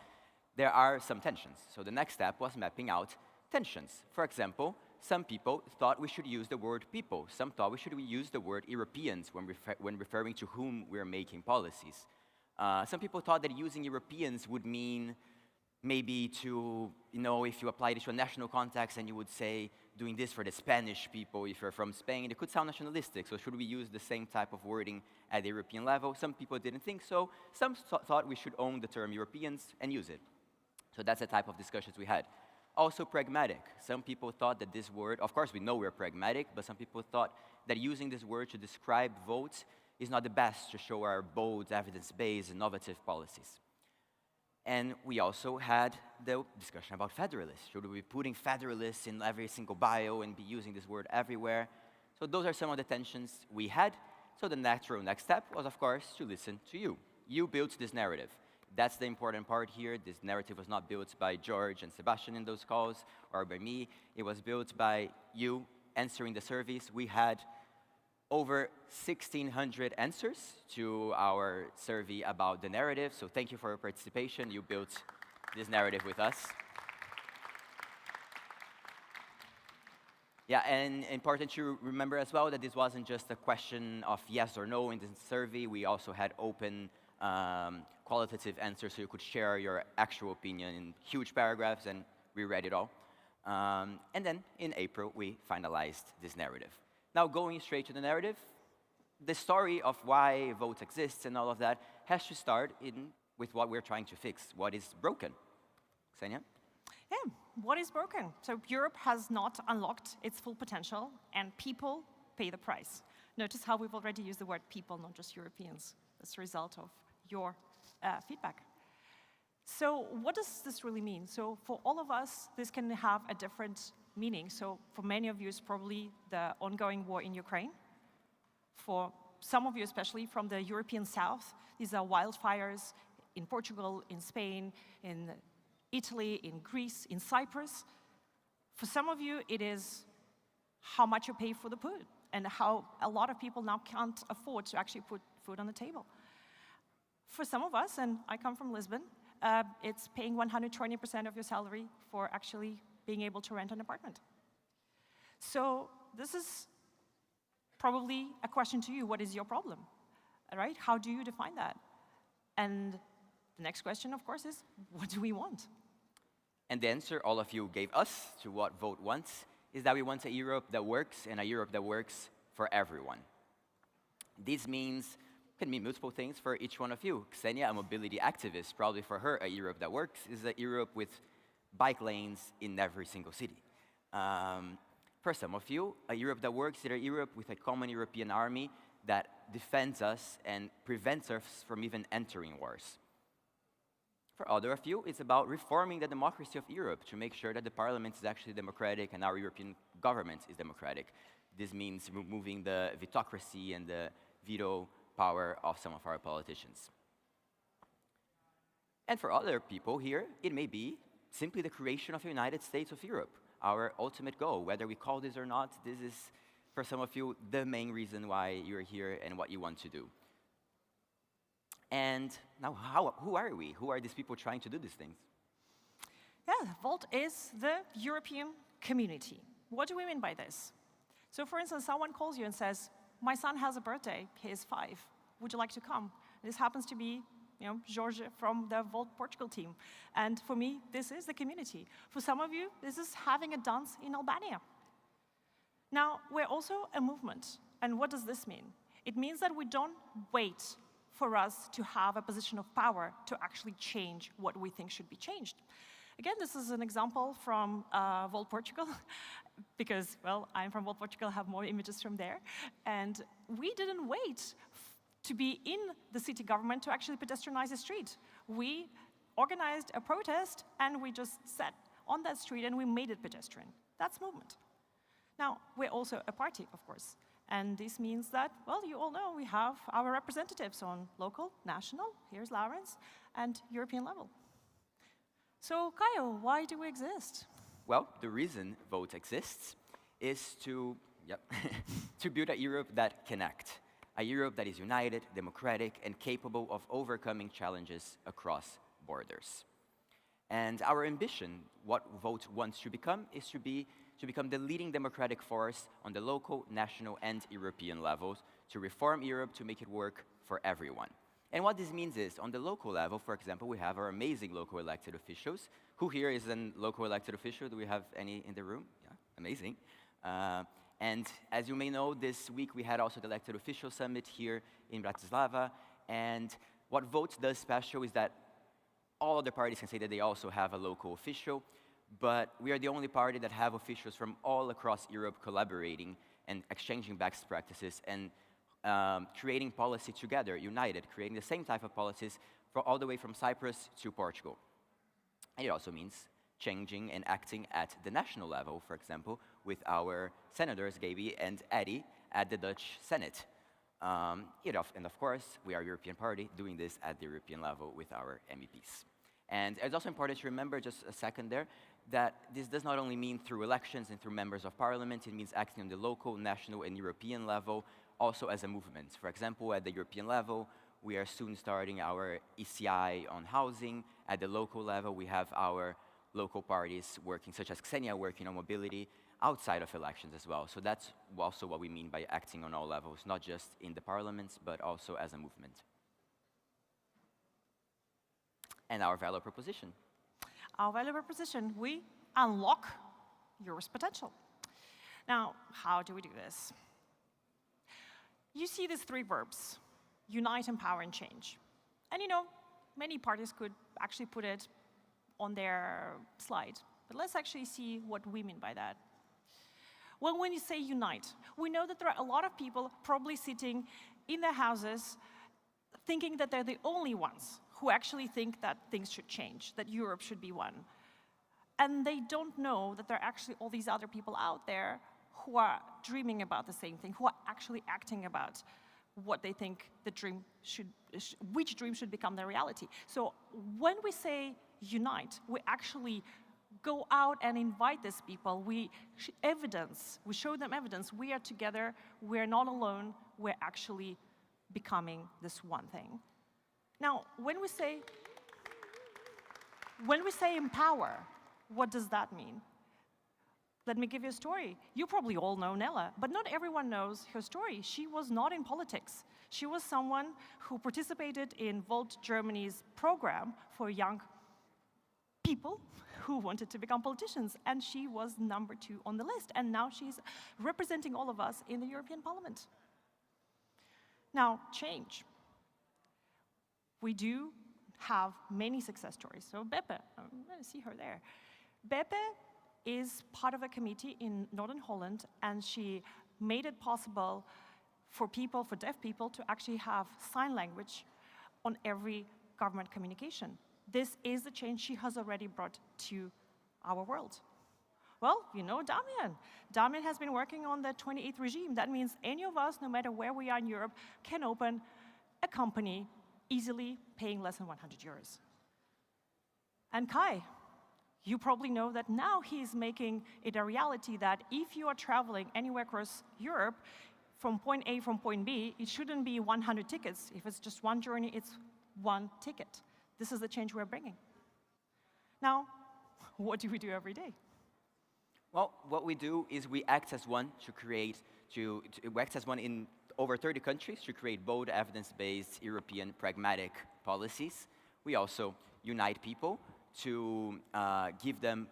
there are some tensions. So the next step was mapping out tensions. For example, some people thought we should use the word people. Some thought we should use the word Europeans when referring to whom we're making policies. Some people thought that using Europeans would mean maybe to, if you applied it to a national context and you would say doing this for the Spanish people if you're from Spain? It could sound nationalistic, so should we use the same type of wording at the European level? Some people didn't think so. Some thought we should own the term Europeans and use it. So that's the type of discussions we had. Also pragmatic. Some people thought that this word, of course we know we're pragmatic, but some people thought that using this word to describe votes is not the best to show our bold, evidence-based, innovative policies. And we also had the discussion about federalists. Should we be putting federalists in every single bio and be using this word everywhere? So those are some of the tensions we had. So the natural next step was, of course, to listen to you. You built this narrative. That's the important part here. This narrative was not built by George and Sebastian in those calls or by me. It was built by you answering the surveys. We had over 1,600 answers to our survey about the narrative. So thank you for your participation. You built this narrative with us. Yeah, and important to remember as well that this wasn't just a question of yes or no in the survey. We also had open qualitative answers so you could share your actual opinion in huge paragraphs, and we read it all. And then in April, we finalized this narrative. Now, going straight to the narrative, the story of why vote exists and all of that has to start with what we're trying to fix, what is broken. Xenia? Yeah, what is broken? So Europe has not unlocked its full potential, and people pay the price. Notice how we've already used the word people, not just Europeans. That's a result of your feedback. So what does this really mean? So for all of us, this can have a different meaning. So for many of you, it's probably the ongoing war in Ukraine. For some of you, especially from the European South, these are wildfires in Portugal, in Spain, in Italy, in Greece, in Cyprus. For some of you, it is how much you pay for the food and how a lot of people now can't afford to actually put food on the table. For some of us, and I come from Lisbon, it's paying 120% of your salary for actually being able to rent an apartment. So this is probably a question to you. What is your problem? Right? How do you define that? And the next question, of course, is what do we want? And the answer all of you gave us to what Vote wants is that we want a Europe that works and a Europe that works for everyone. This can mean multiple things for each one of you. Xenia, a mobility activist, probably for her, a Europe that works is a Europe with bike lanes in every single city. For some of you, a Europe that works is a Europe with a common European army that defends us and prevents us from even entering wars. For other of you, it's about reforming the democracy of Europe to make sure that the parliament is actually democratic and our European government is democratic. This means removing the vetocracy and the veto power of some of our politicians. And for other people here, it may be simply the creation of a United States of Europe, our ultimate goal. Whether we call this or not, this is, for some of you, the main reason why you're here and what you want to do. And now, who are we? Who are these people trying to do these things? Yeah, Volt is the European community. What do we mean by this? So for instance, someone calls you and says, my son has a birthday, he is 5. Would you like to come? This happens to be Jorge from the Volt Portugal team. And for me, this is the community. For some of you, this is having a dance in Albania. Now, we're also a movement. And what does this mean? It means that we don't wait for us to have a position of power to actually change what we think should be changed. Again, this is an example from Volt Portugal, because, well, I'm from Volt Portugal, have more images from there. And we didn't wait to be in the city government to actually pedestrianize the street. We organized a protest, and we just sat on that street, and we made it pedestrian. That's movement. Now, we're also a party, of course. And this means that, well, you all know we have our representatives on local, national, here's Lawrence, and European level. So, Caio, why do we exist? Well, the reason Vote exists is to build a Europe that connects. A Europe that is united, democratic, and capable of overcoming challenges across borders. And our ambition, what Vote wants to become, is to become the leading democratic force on the local, national, and European levels to reform Europe to make it work for everyone. And what this means is, on the local level, for example, we have our amazing local elected officials. Who here is a local elected official? Do we have any in the room? Yeah. amazing. And as you may know, this week we had also the elected official summit here in Bratislava. And what Vote does special is that all other parties can say that they also have a local official, but we are the only party that have officials from all across Europe collaborating and exchanging best practices and creating policy together, united, creating the same type of policies for all the way from Cyprus to Portugal. And it also means changing and acting at the national level, for example, with our senators, Gaby and Eddie, at the Dutch Senate. And of course, we are a European party doing this at the European level with our MEPs. And it's also important to remember, just a second there, that this does not only mean through elections and through members of parliament, it means acting on the local, national, and European level, also as a movement. For example, at the European level, we are soon starting our ECI on housing. At the local level, we have our local parties working, such as Xenia, working on mobility outside of elections as well. So that's also what we mean by acting on all levels, not just in the parliaments, but also as a movement. And our value proposition. Our value proposition, we unlock Europe's potential. Now, how do we do this? You see these three verbs, unite, empower, and change. And you know, many parties could actually put it on their slide. But let's actually see what we mean by that. Well, when you say unite, we know that there are a lot of people probably sitting in their houses thinking that they're the only ones who actually think that things should change, that Europe should be one. And they don't know that there are actually all these other people out there who are dreaming about the same thing, who are actually acting about what they think the dream should, which dream should become their reality. So when we say unite, we actually go out and invite these people. We show them evidence. We are together, we're not alone, we're actually becoming this one thing. Now, when we say empower, what does that mean? Let me give you a story. You probably all know Nella, but not everyone knows her story. She was not in politics. She was someone who participated in Volt Germany's program for young people who wanted to become politicians, and she was number 2 on the list, and now she's representing all of us in the European Parliament. Now, change. We do have many success stories. So Beppe, I'm going to see her there. Beppe is part of a committee in Northern Holland, and she made it possible for people, for deaf people, to actually have sign language on every government communication. This is the change she has already brought to our world. Well, you know Damian. Damian has been working on the 28th regime. That means any of us, no matter where we are in Europe, can open a company easily, paying less than 100 euros. And Kai, you probably know that now he's making it a reality that if you are traveling anywhere across Europe, from point A from point B, it shouldn't be 100 tickets. If it's just one journey, it's one ticket. This is the change we're bringing. Now, what do we do every day? Well, what we do is we act as one we act as one in over 30 countries to create bold, evidence-based, European, pragmatic policies. We also unite people to give them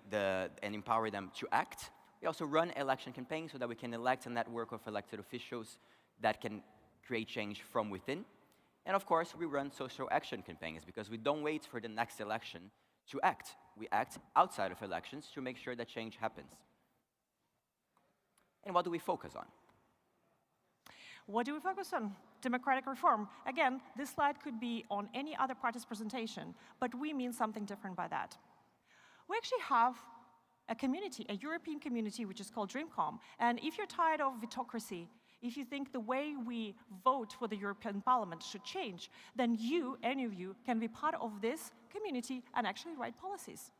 and empower them to act. We also run election campaigns so that we can elect a network of elected officials that can create change from within. And of course, we run social action campaigns because we don't wait for the next election to act. We act outside of elections to make sure that change happens. And what do we focus on? What do we focus on? Democratic reform. Again, this slide could be on any other party's presentation, but we mean something different by that. We actually have a community, a European community, which is called DreamCom. And if you're tired of vitocracy, if you think the way we vote for the European Parliament should change, then you, any of you, can be part of this community and actually write policies.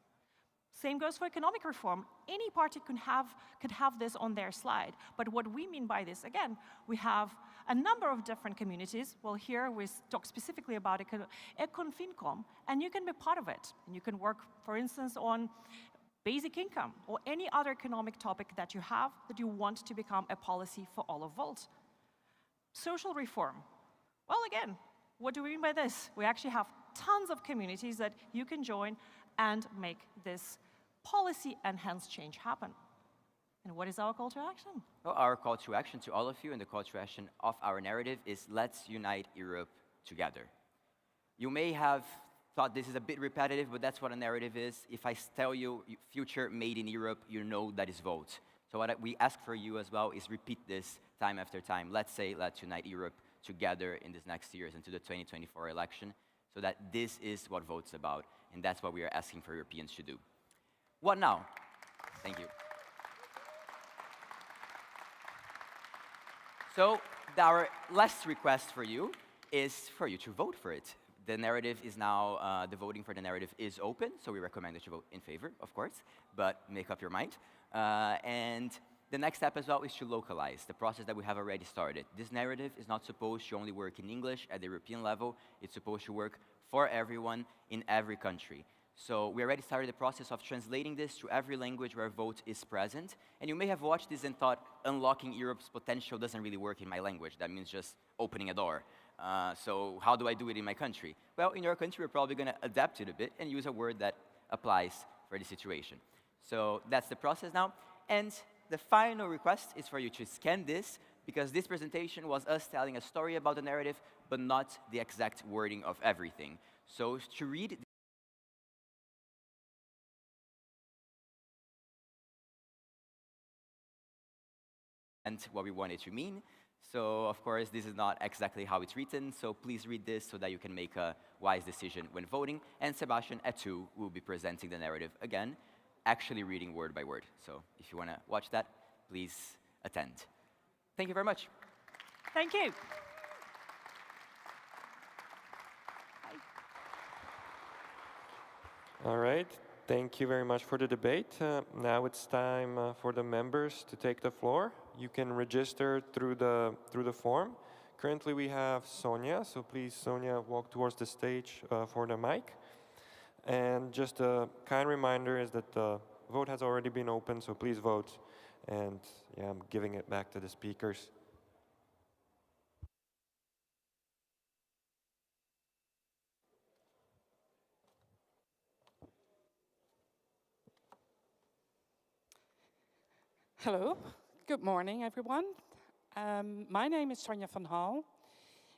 Same goes for economic reform. Any party could have this on their slide. But what we mean by this, again, we have a number of different communities. Well, here we talk specifically about Econ-FinCom, and you can be part of it. And you can work, for instance, on basic income or any other economic topic that you have that you want to become a policy for all of Volt. Social reform. Well, again, what do we mean by this? We actually have tons of communities that you can join and make this policy-enhanced change happen. And what is our call to action? Well, our call to action to all of you and the call to action of our narrative is let's unite Europe together. You may have thought this is a bit repetitive, but that's what a narrative is. If I tell you future made in Europe, you know that is vote. So what we ask for you as well is repeat this time after time. Let's say, let's unite Europe together in this next years into the 2024 election, so that this is what vote's about, and that's what we are asking for Europeans to do. What now? Thank you. So our last request for you is for you to vote for it. The narrative is now, the voting for the narrative is open, so we recommend that you vote in favor, of course, but make up your mind. And the next step as well is to localize, the process that we have already started. This narrative is not supposed to only work in English at the European level, it's supposed to work for everyone in every country. So we already started the process of translating this to every language where vote is present. And you may have watched this and thought, unlocking Europe's potential doesn't really work in my language. That means just opening a door. So how do I do it in my country? Well, in your country, we're probably going to adapt it a bit and use a word that applies for the situation. So that's the process now. And the final request is for you to scan this, because this presentation was us telling a story about the narrative, but not the exact wording of everything. So to read and what we want it to mean. So, of course, this is not exactly how it's written, so please read this so that you can make a wise decision when voting. And Sebastian, at 2, will be presenting the narrative again, actually reading word by word. So if you want to watch that, please attend. Thank you very much. Thank you. All right. Thank you very much for the debate. Now it's time for the members to take the floor. You can register through the form. Currently we have Sonia, so please, Sonia, walk towards the stage for the mic. And just a kind reminder is that the vote has already been opened, so please vote. And yeah, I'm giving it back to the speakers. Hello, good morning, everyone. My name is Sonja van Hal,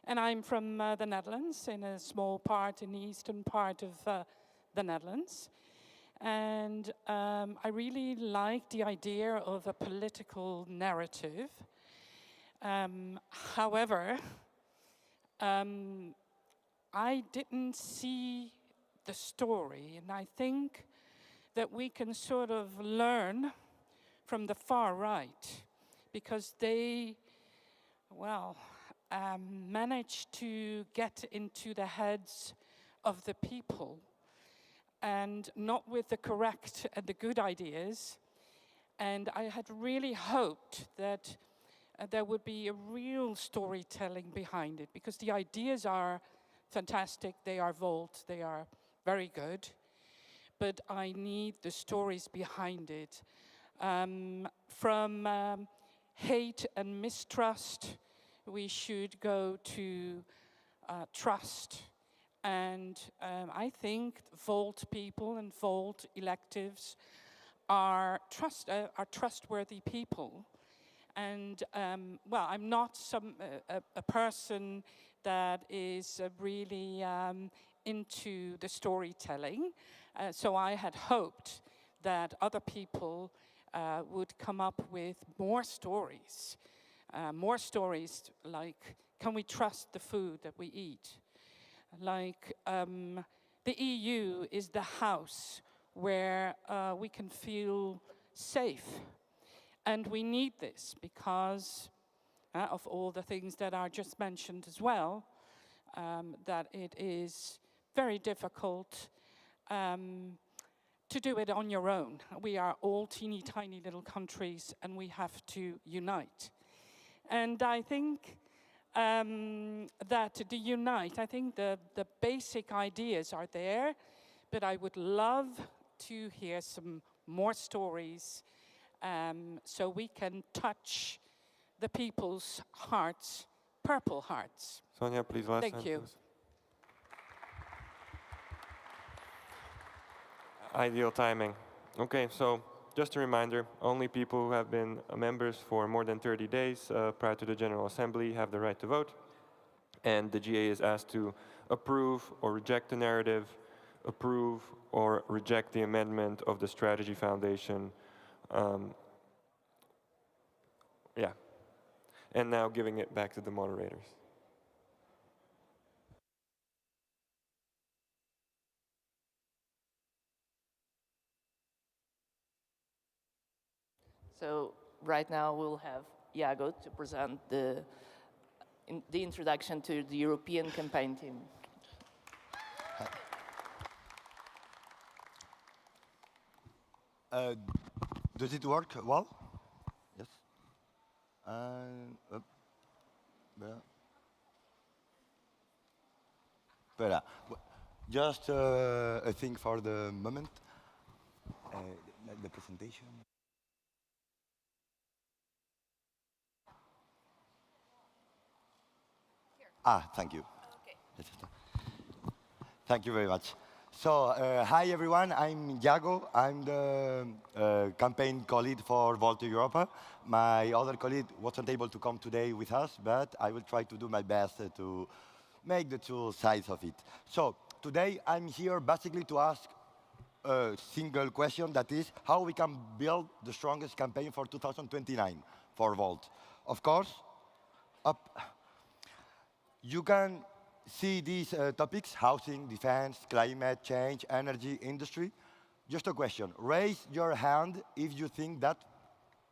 and I'm from the Netherlands, in a small part in the eastern part of the Netherlands. And I really like the idea of a political narrative. However, I didn't see the story, and I think that we can sort of learn from the far right, because they, well, managed to get into the heads of the people, and not with the correct and the good ideas. And I had really hoped that there would be a real storytelling behind it, because the ideas are fantastic, they are bold, they are very good, but I need the stories behind it. From hate and mistrust, we should go to trust. And I think Volt people and Volt electives are trustworthy people. And well, I'm not a person that is really into the storytelling. So I had hoped that other people would come up with more stories like, can we trust the food that we eat? Like, the EU is the house where we can feel safe. And we need this because of all the things that are just mentioned as well, that it is very difficult to do it on your own. We are all teeny tiny little countries and we have to unite. And I think that to unite, I think the basic ideas are there, but I would love to hear some more stories so we can touch the people's hearts, purple hearts. Sonia, please, last Thank you. sentence. Ideal timing. Okay, so just a reminder, only people who have been members for more than 30 days prior to the General Assembly have the right to vote. And the GA is asked to approve or reject the narrative, approve or reject the amendment of the Strategy Foundation. Yeah. And now giving it back to the moderators. So right now we'll have Iago to present the introduction to the European campaign team. Does it work well? Yes. Voilà. Just a thing for the moment. The presentation. Thank you. Okay. Thank you very much. So, hi everyone, I'm Iago. I'm the campaign co-lead for Volta Europa. My other colleague wasn't able to come today with us, but I will try to do my best to make the two sides of it. So, today I'm here basically to ask a single question, that is, how we can build the strongest campaign for 2029 for Volt. Of course, you can see these topics: housing, defense, climate change, energy, industry. Just a question. Raise your hand if you think that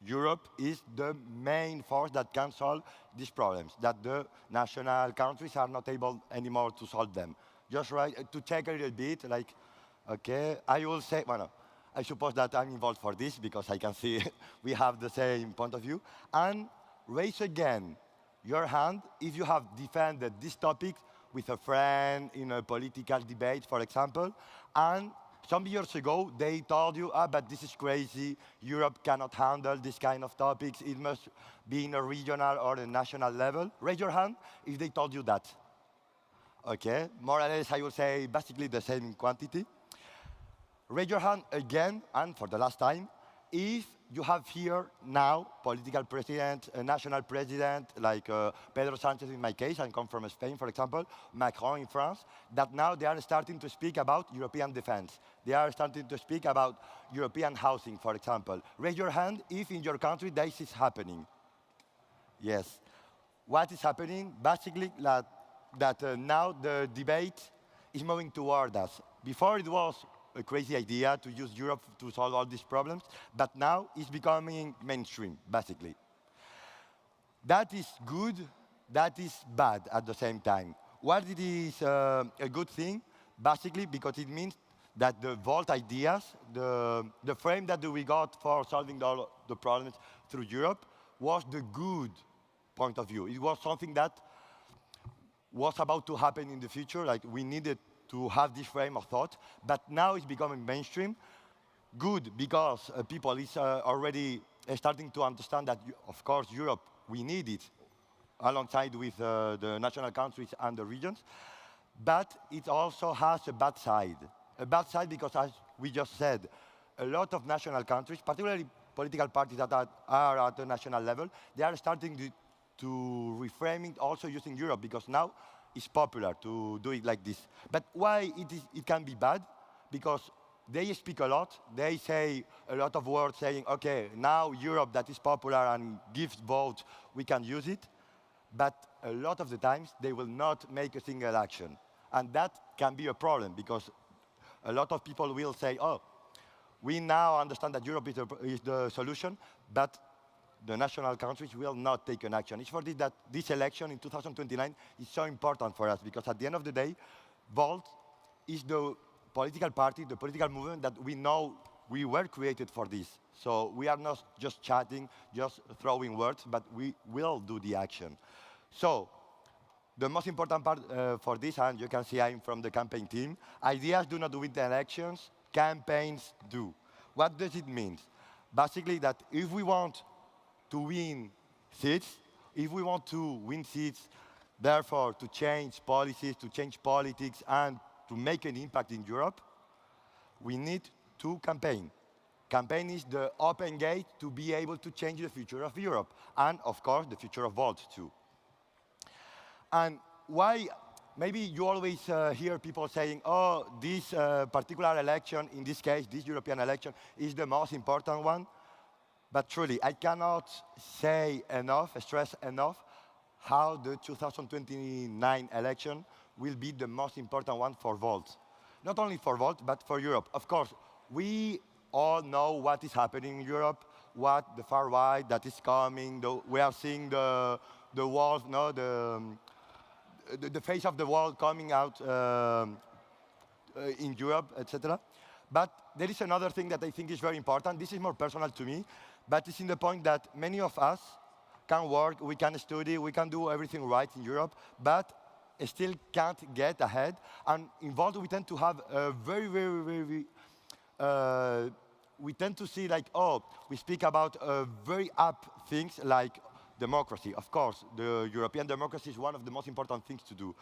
Europe is the main force that can solve these problems, that the national countries are not able anymore to solve them. Just to check a little bit, like, okay, I will say, well, no, I suppose that I'm involved for this because I can see we have the same point of view. And raise again your hand if you have defended this topic with a friend in a political debate, for example, and some years ago they told you, but this is crazy, Europe cannot handle this kind of topics, it must be in a regional or a national level. Raise your hand if they told you that. Okay, more or less I will say basically the same in quantity. Raise your hand again, and for the last time, if you have here now political president, a national president, like Pedro Sanchez in my case, I come from Spain, for example, Macron in France, that now they are starting to speak about European defense. They are starting to speak about European housing, for example. Raise your hand if in your country this is happening. Yes. What is happening? Basically, that now the debate is moving toward us. Before it was a crazy idea to use Europe to solve all these problems, but now it's becoming mainstream, basically. That is good, that is bad at the same time. What it is a good thing? Basically, because it means that the Volt ideas, the frame that we got for solving all the problems through Europe, was the good point of view. It was something that was about to happen in the future, like we needed to have this frame of thought, but now it's becoming mainstream. Good, because people is already starting to understand that, of course, Europe, we need it, alongside with the national countries and the regions. But it also has a bad side. A bad side because, as we just said, a lot of national countries, particularly political parties that are at the national level, they are starting to reframe it also using Europe, because now it's popular to do it like this. But why it can be bad? Because they speak a lot, they say a lot of words saying, okay, now Europe that is popular and gives votes, we can use it. But a lot of the times, they will not make a single action. And that can be a problem, because a lot of people will say, oh, we now understand that Europe is the solution, but the national countries will not take an action. It's for this that this election in 2029 is so important for us, because at the end of the day, Volt is the political party, the political movement that we know we were created for this. So we are not just chatting, just throwing words, but we will do the action. So the most important part for this, and you can see I'm from the campaign team, ideas do not win the elections, campaigns do. What does it mean? Basically that if we want to win seats, if we want to win seats, therefore to change policies, to change politics, and to make an impact in Europe, we need to campaign. Campaign is the open gate to be able to change the future of Europe, and of course, the future of Volt too. And why, maybe you always hear people saying, oh, this particular election, in this case, this European election, is the most important one. But truly, I cannot say enough, stress enough, how the 2029 election will be the most important one for Volt. Not only for Volt, but for Europe. Of course, we all know what is happening in Europe, what the far right that is coming. We are seeing the walls, no, the face of the wall coming out in Europe, etc. But there is another thing that I think is very important. This is more personal to me, but it's in the point that many of us can work, we can study, we can do everything right in Europe, but still can't get ahead. And in Volt, we tend to have a very, we tend to see like, oh, we speak about very up things like democracy. Of course, the European democracy is one of the most important things to do.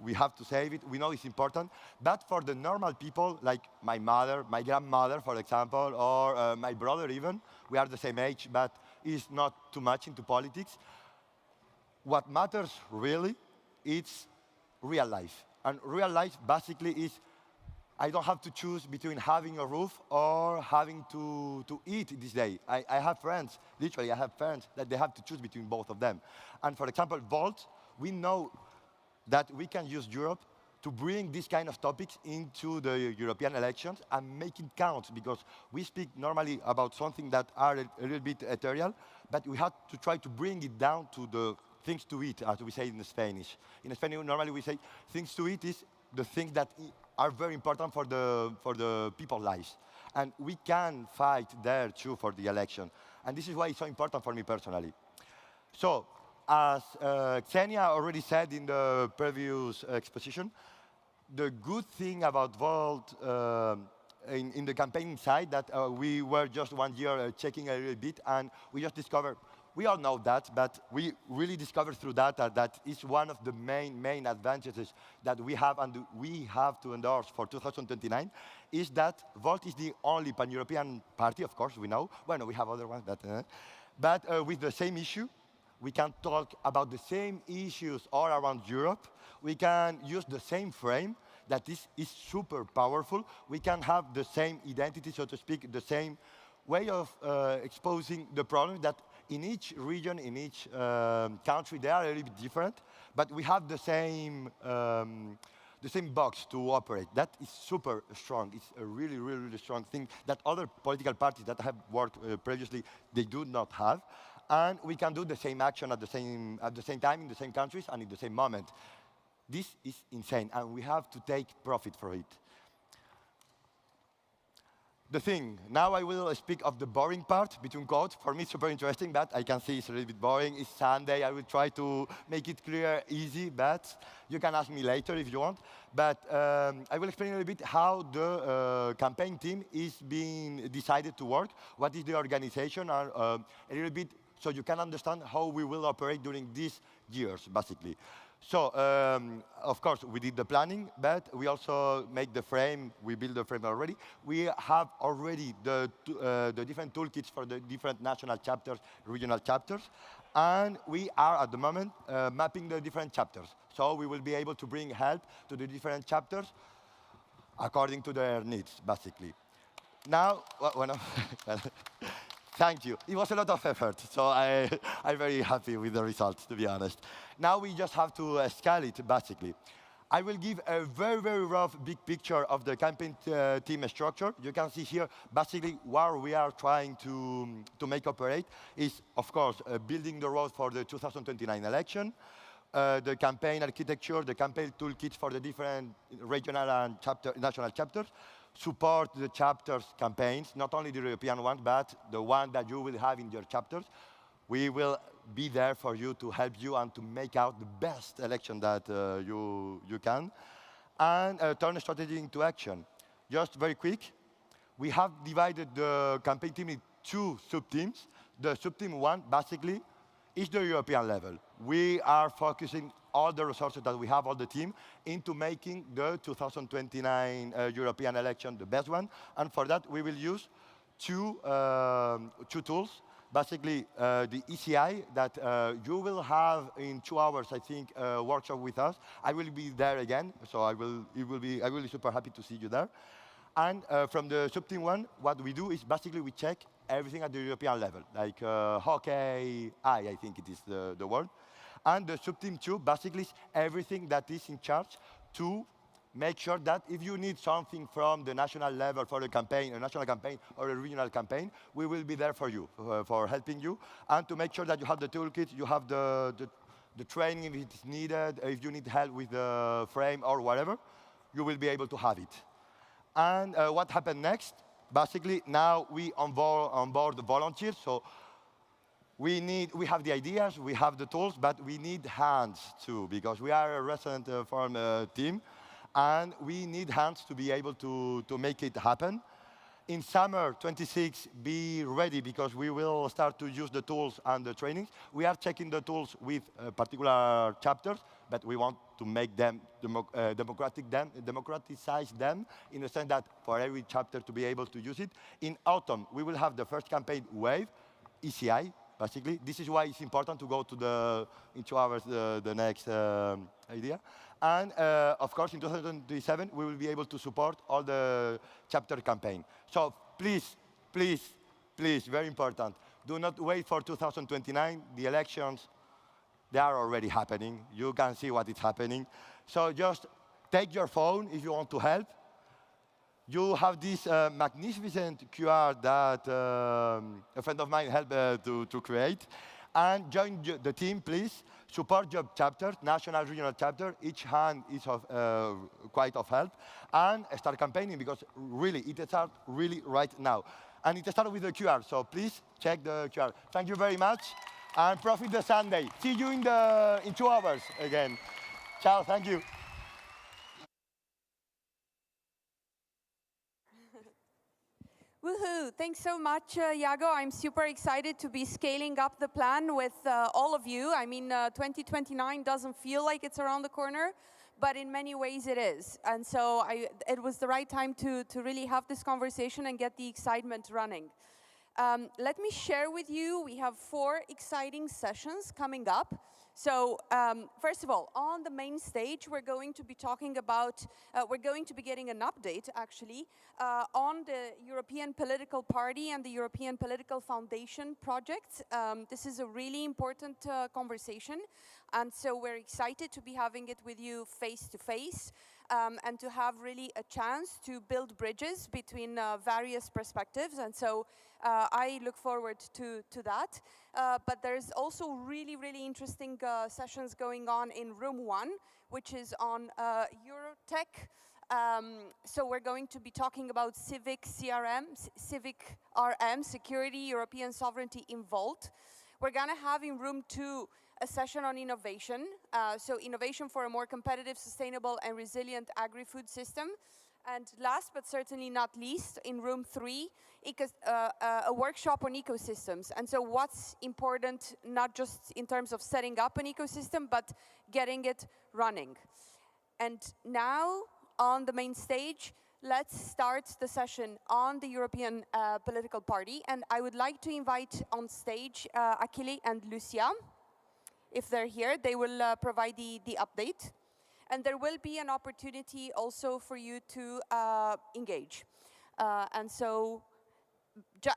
We have to save it. We know it's important. But for the normal people, like my mother, my grandmother, for example, or my brother even, we are the same age, but he's not too much into politics. What matters really is real life. And real life basically is I don't have to choose between having a roof or having to eat this day. I have friends, literally I have friends that they have to choose between both of them. And for example, Volt, we know that we can use Europe to bring these kind of topics into the European elections and make it count, because we speak normally about something that are a little bit ethereal, but we have to try to bring it down to the things to eat, as we say in Spanish. In Spanish, normally we say things to eat is the things that are very important for the people's lives. And we can fight there too for the election. And this is why it's so important for me personally. So, as Xenia already said in the previous exposition, the good thing about Volt in the campaign side that we were just 1 year checking a little bit, and we just discovered, we all know that, but we really discovered through data that is one of the main advantages that we have and we have to endorse for 2029, is that Volt is the only pan-European party, of course, we know. Well, no, we have other ones, but with the same issue. We can talk about the same issues all around Europe. We can use the same frame that is super powerful. We can have the same identity, so to speak, the same way of exposing the problem that in each region, in each country, they are a little bit different, but we have the same box to operate. That is super strong. It's a really strong thing that other political parties that have worked previously, they do not have. And we can do the same action at the same time, in the same countries, and in the same moment. This is insane, and we have to take profit for it. The thing, now I will speak of the boring part, between quotes. For me, it's super interesting, but I can see it's a little bit boring. It's Sunday. I will try to make it clear, easy, but you can ask me later if you want. But I will explain a little bit how the campaign team is being decided to work, what is the organization, and a little bit so you can understand how we will operate during these years, basically. So, of course, we did the planning, but we also make the frame. We built the frame already. We have already the different toolkits for the different national chapters, regional chapters, and we are, at the moment, mapping the different chapters. So we will be able to bring help to the different chapters according to their needs, basically. Now, thank you. It was a lot of effort, so I'm very happy with the results, to be honest. Now we just have to scale it, basically. I will give a very rough big picture of the campaign team structure. You can see here, basically, what we are trying to make operate is, of course, building the road for the 2029 election, the campaign architecture, the campaign toolkits for the different regional and national chapters, support the chapters' campaigns, not only the European ones, but the one that you will have in your chapters. We will be there for you to help you and to make out the best election that you can. And turn strategy into action. Just very quick, we have divided the campaign team in 2 sub-teams. The sub-team 1, basically, is the European level. We are focusing all the resources that we have, all the team, into making the 2029 European election the best one. And for that, we will use two tools. Basically, the ECI that you will have in 2 hours, I think, workshop with us. I will be there again, so I will be super happy to see you there. And from the sub-team one, what we do is basically we check everything at the European level, like hockey, I think it is the word. And the sub-team two basically is everything that is in charge to make sure that if you need something from the national level for a campaign, a national campaign or a regional campaign, we will be there for you, for helping you, and to make sure that you have the toolkit, you have the training if it is needed, if you need help with the frame or whatever, you will be able to have it. And what happened next? Basically, now we onboard the volunteers, so we have the ideas, we have the tools, but we need hands too, because we are a recent farm team, and we need hands to be able to make it happen. In summer 26, be ready, because we will start to use the tools and the trainings. We are checking the tools with particular chapters, but we want to make them, democratize them, in the sense that for every chapter to be able to use it. In autumn, we will have the first campaign wave, ECI, basically. This is why it's important to go to in 2 hours, the next idea. And of course, in 2027, we will be able to support all the chapter campaign. So please, please, please, very important, do not wait for 2029. The elections, they are already happening. You can see what is happening. So just take your phone if you want to help. You have this magnificent QR that a friend of mine helped to create. And join the team, please. Support your chapters, national, regional chapter. Each hand is quite of help. And start campaigning, because really, it starts really right now. And it starts with the QR, so please check the QR. Thank you very much, and profit the Sunday. See you in 2 hours again. Ciao, thank you. Woohoo! Thanks so much, Iago. I'm super excited to be scaling up the plan with all of you. I mean, 2029 doesn't feel like it's around the corner, but in many ways it is. And so it was the right time to really have this conversation and get the excitement running. Let me share with you, we have 4 exciting sessions coming up. So first of all, on the main stage, we're going to be talking about, we're going to be getting an update, actually, on the European Political Party and the European Political Foundation project. This is a really important conversation, and so we're excited to be having it with you face to face. And to have really a chance to build bridges between various perspectives. And so I look forward to that. But there's also really, really interesting sessions going on in room 1, which is on Eurotech. So we're going to be talking about civic RM, security, European sovereignty in Vault. We're going to have in room 2 a session on innovation, so innovation for a more competitive, sustainable, and resilient agri-food system. And last but certainly not least, in room 3, a workshop on ecosystems. And so what's important, not just in terms of setting up an ecosystem, but getting it running. And now, on the main stage, let's start the session on the European Political Party. And I would like to invite on stage Achille and Lucia. If they're here, they will provide the update. And there will be an opportunity also for you to engage. And so,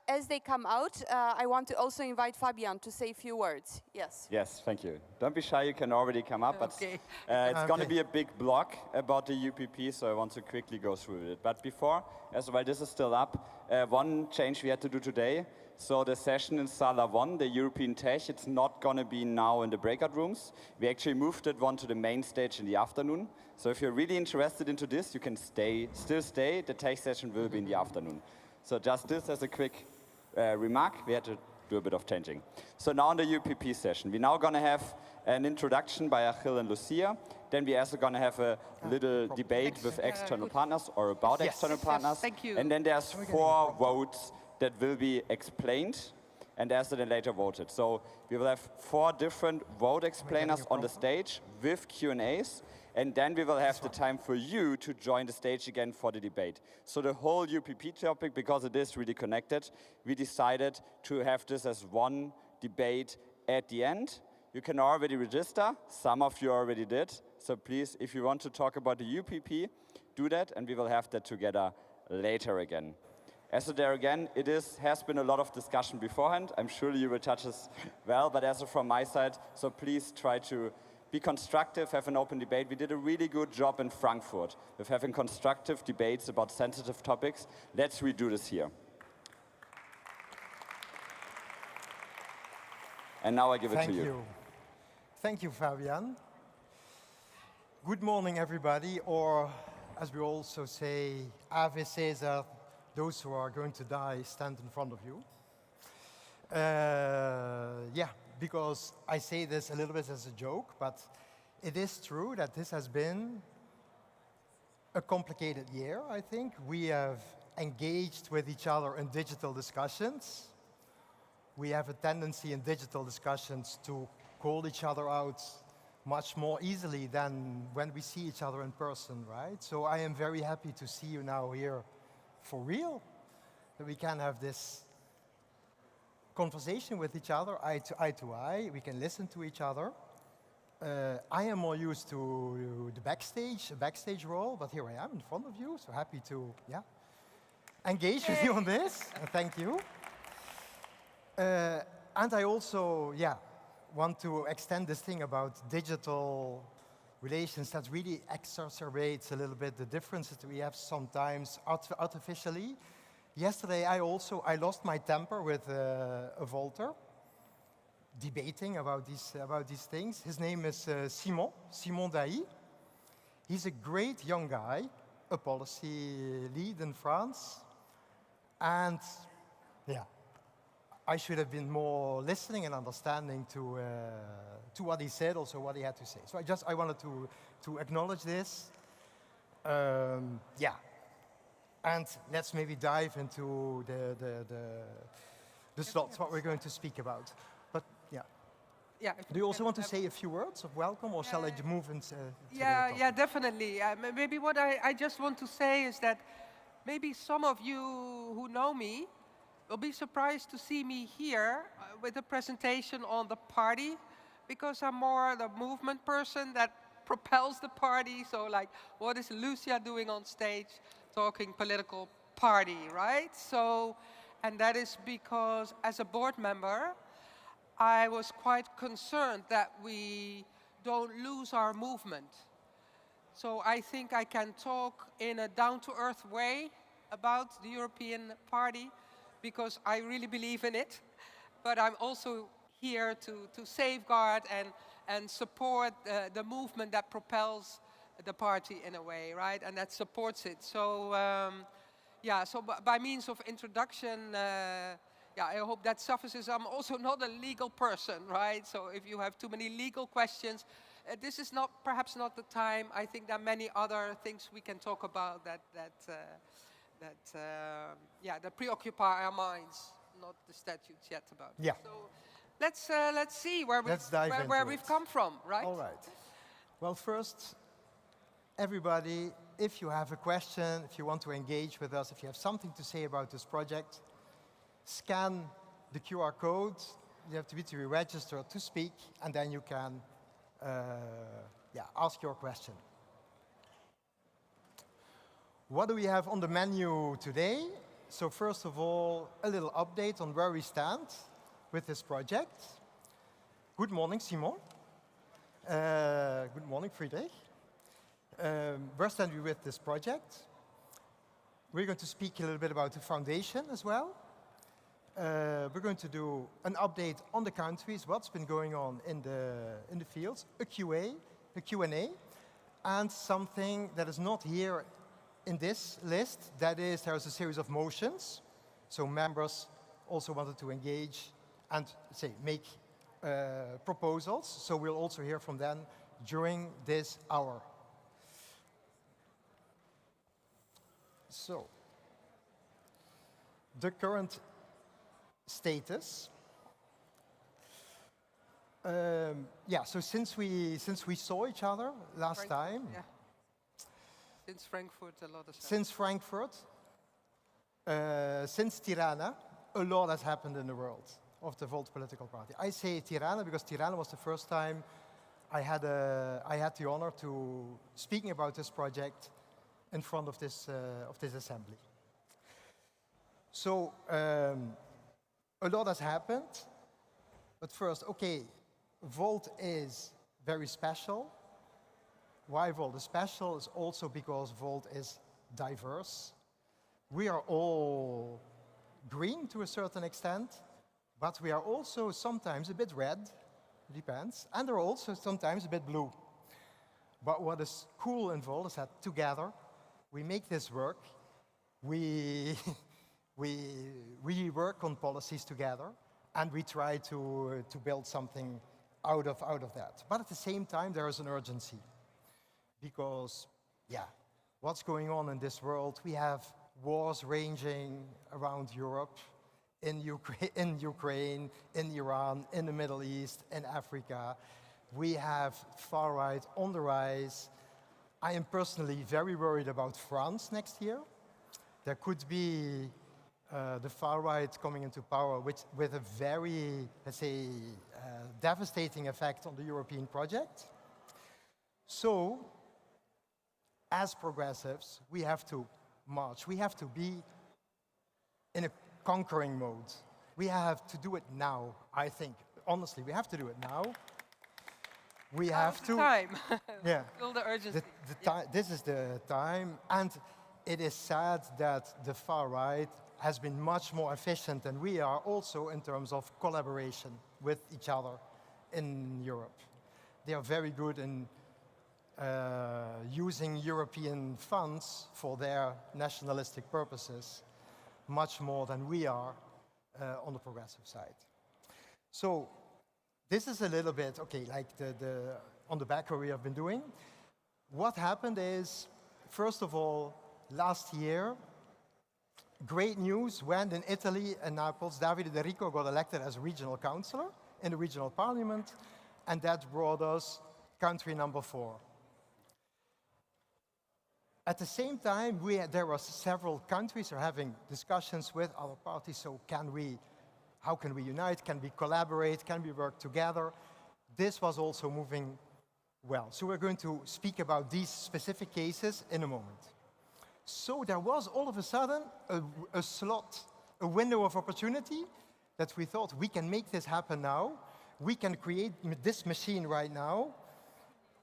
as they come out, I want to also invite Fabian to say a few words. Yes. Yes, thank you. Don't be shy, you can already come up, but it's going to be a big block about the UPP, so I want to quickly go through it. But before, as well, this is still up, one change we had to do today. So the session in Sala 1, the European Tech, it's not going to be now in the breakout rooms. We actually moved that one to the main stage in the afternoon. So if you're really interested into this, you can still stay. The tech session will be in the afternoon. So just this as a quick remark, we had to do a bit of changing. So now in the UPP session, we're now going to have an introduction by Achille and Lucia. Then we're also going to have a little debate with external partners or about external partners. Thank you. And then there's 4 votes that will be explained. and as then later voted. So we will have 4 different vote explainers on the stage with Q&As, and then we will have the time for you to join the stage again for the debate. So the whole UPP topic, because it is really connected, we decided to have this as one debate at the end. You can already register. Some of you already did. So please, if you want to talk about the UPP, do that, and we will have that together later again. As there again, has been a lot of discussion beforehand. I'm sure you will touch as well, but also from my side, so please try to be constructive, have an open debate. We did a really good job in Frankfurt with having constructive debates about sensitive topics. Let's redo this here. And now I give it to you. Thank you, Fabian. Good morning, everybody, or as we also say, Ave Caesar, those who are going to die stand in front of you. Yeah, because I say this a little bit as a joke, but it is true that this has been a complicated year, I think. We have engaged with each other in digital discussions. We have a tendency in digital discussions to call each other out much more easily than when we see each other in person, right? So I am very happy to see you now here for real, that we can have this conversation with each other, eye to eye. We can listen to each other. I am more used to the backstage role, but here I am in front of you, so happy to engage with you on this. Thank you. And I also, want to extend this thing about digital relations that really exacerbates a little bit the differences that we have sometimes artificially. Yesterday, I lost my temper with a Volter, debating about these things. His name is Simon Dailly. He's a great young guy, a policy lead in France, and I should have been more listening and understanding to what he said, also what he had to say. So I wanted to acknowledge this. And let's maybe dive into the slots, what we're going to speak about. But do you also want to say a few words of welcome, or shall I move into yeah, definitely. Maybe what I just want to say is that maybe some of you who know me will be surprised to see me here with a presentation on the party, because I'm more the movement person that propels the party. So like, what is Lucia doing on stage talking political party, right? So, and that is because as a board member, I was quite concerned that we don't lose our movement. So I think I can talk in a down-to-earth way about the European Party, because I really believe in it, but I'm also here to safeguard and support the movement that propels the party in a way, right? And that supports it. So, so by means of introduction, I hope that suffices. I'm also not a legal person, right? So if you have too many legal questions, this is perhaps not the time. I think there are many other things we can talk about that preoccupy our minds, not the statutes yet about it. Yeah. So let's see where we've come from, right? All right. Well, first, everybody, if you have a question, if you want to engage with us, if you have something to say about this project, scan the QR code. You have to be registered to speak, and then you can ask your question. What do we have on the menu today? So first of all, a little update on where we stand with this project. Good morning, Simon. Good morning, Friedrich. Where stand we with this project? We're going to speak a little bit about the foundation as well. We're going to do an update on the countries, what's been going on in the fields, a Q&A, and something that is not here in this list, that is, there's a series of motions. So members also wanted to engage and make proposals. So we'll also hear from them during this hour. So, the current status. Yeah, so since we saw each other last time, Yeah. Since Frankfurt, a lot has happened. since Frankfurt, since Tirana, a lot has happened in the world of the Volt political party. I say Tirana because Tirana was the first time I had the honor to speaking about this project in front of this assembly. So a lot has happened, but first, okay, Volt is very special. Why Volt is special is also because Volt is diverse. We are all green to a certain extent, but we are also sometimes a bit red, depends, and they're also sometimes a bit blue. But what is cool in Volt is that together we make this work. We work on policies together, and we try to build something out of that. But at the same time, there is an urgency. Because, yeah, what's going on in this world? We have wars ranging around Europe, in Ukraine, in Iran, in the Middle East, in Africa. We have far right on the rise. I am personally very worried about France next year. There could be the far right coming into power with a very, let's say, devastating effect on the European project. So, as progressives, we have to march. We have to be in a conquering mode. We have to do it now, I think. Honestly, we have to do it now. We have to. Time. Yeah. Feel the urgency. This is the time, and it is sad that the far right has been much more efficient than we are, also in terms of collaboration with each other in Europe. They are very good in using European funds for their nationalistic purposes, much more than we are on the progressive side. So this is a little bit, okay, like on the back where we have been doing. What happened is, first of all, last year, great news when in Italy and Naples, Davide De Rico got elected as regional councillor in the regional parliament, and that brought us country number 4. At the same time, there were several countries who are having discussions with other parties, so how can we unite, can we collaborate, can we work together? This was also moving well. So we're going to speak about these specific cases in a moment. So there was all of a sudden a slot, a window of opportunity that we thought we can make this happen now. We can create this machine right now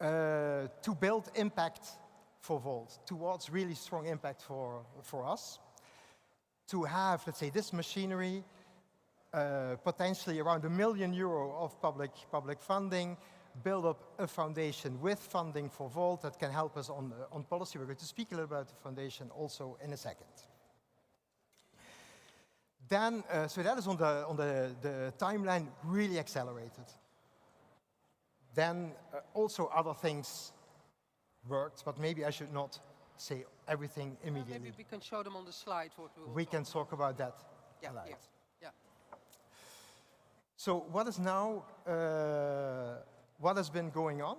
to build impact for Volt, towards really strong impact for us. To have, let's say, this machinery, potentially around €1 million of public funding, build up a foundation with funding for Volt that can help us on policy. We're going to speak a little about the foundation also in a second. Then, so that is on the timeline really accelerated. Then also other things worked, but maybe I should not say everything immediately. Maybe we can show them on the slide. We can talk about that. Yeah, yeah. Yeah. So what is now, what has been going on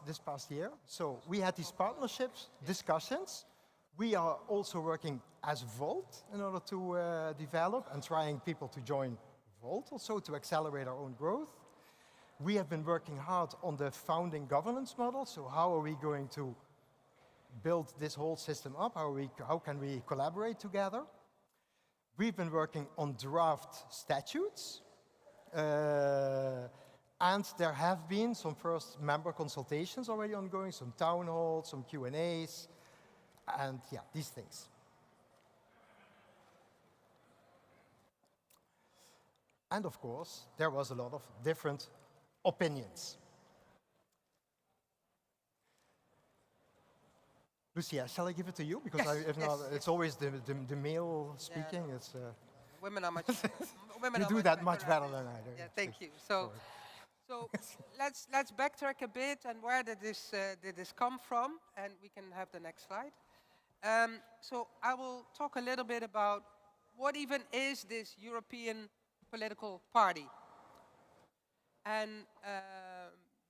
this past year? So we had these partnerships, discussions. We are also working as Volt in order to develop and trying people to join Volt also to accelerate our own growth. We have been working hard on the founding governance model. So how are we going to build this whole system up? How can we collaborate together? We've been working on draft statutes. And there have been some first member consultations already ongoing, some town halls, some Q&As, and yeah, these things. And of course, there was a lot of different opinions. Lucia, shall I give it to you? Because Yes, if not, yes. it's always the male speaking. Yeah, no. It's, women are much. you do that much better than I do. Yeah, thank you. So let's backtrack a bit and where did this come from? And we can have the next slide. So I will talk a little bit about what even is this European political party. And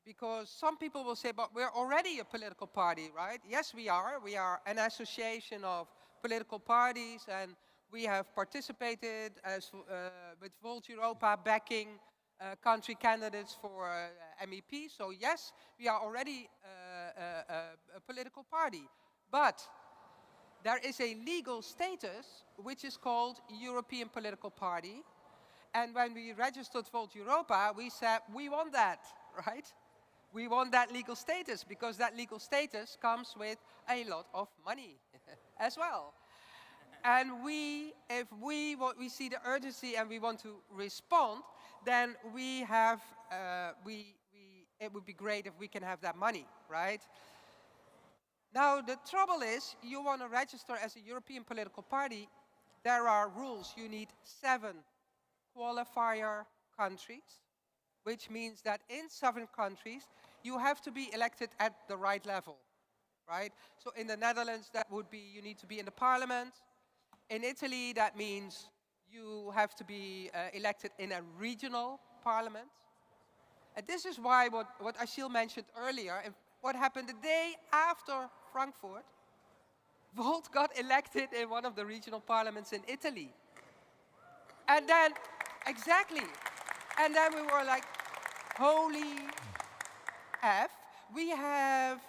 because some people will say, but we're already a political party, right? Yes, we are. We are an association of political parties, and we have participated as, with Volt Europa backing country candidates for MEP. So yes, we are already a political party. But there is a legal status which is called European Political Party. And when we registered Volt Europa, we said we want that, right? We want that legal status because that legal status comes with a lot of money as well. And if we see the urgency and we want to respond, then we have, it would be great if we can have that money, right? Now, the trouble is, you want to register as a European political party, there are rules. You need 7 qualifier countries, which means that in 7 countries, you have to be elected at the right level, right? So in the Netherlands, that would be, you need to be in the parliament. In Italy, that means you have to be elected in a regional parliament. And this is why what Achille mentioned earlier, what happened the day after Frankfurt, Volt got elected in one of the regional parliaments in Italy. And then, exactly. And then we were like, holy F, we have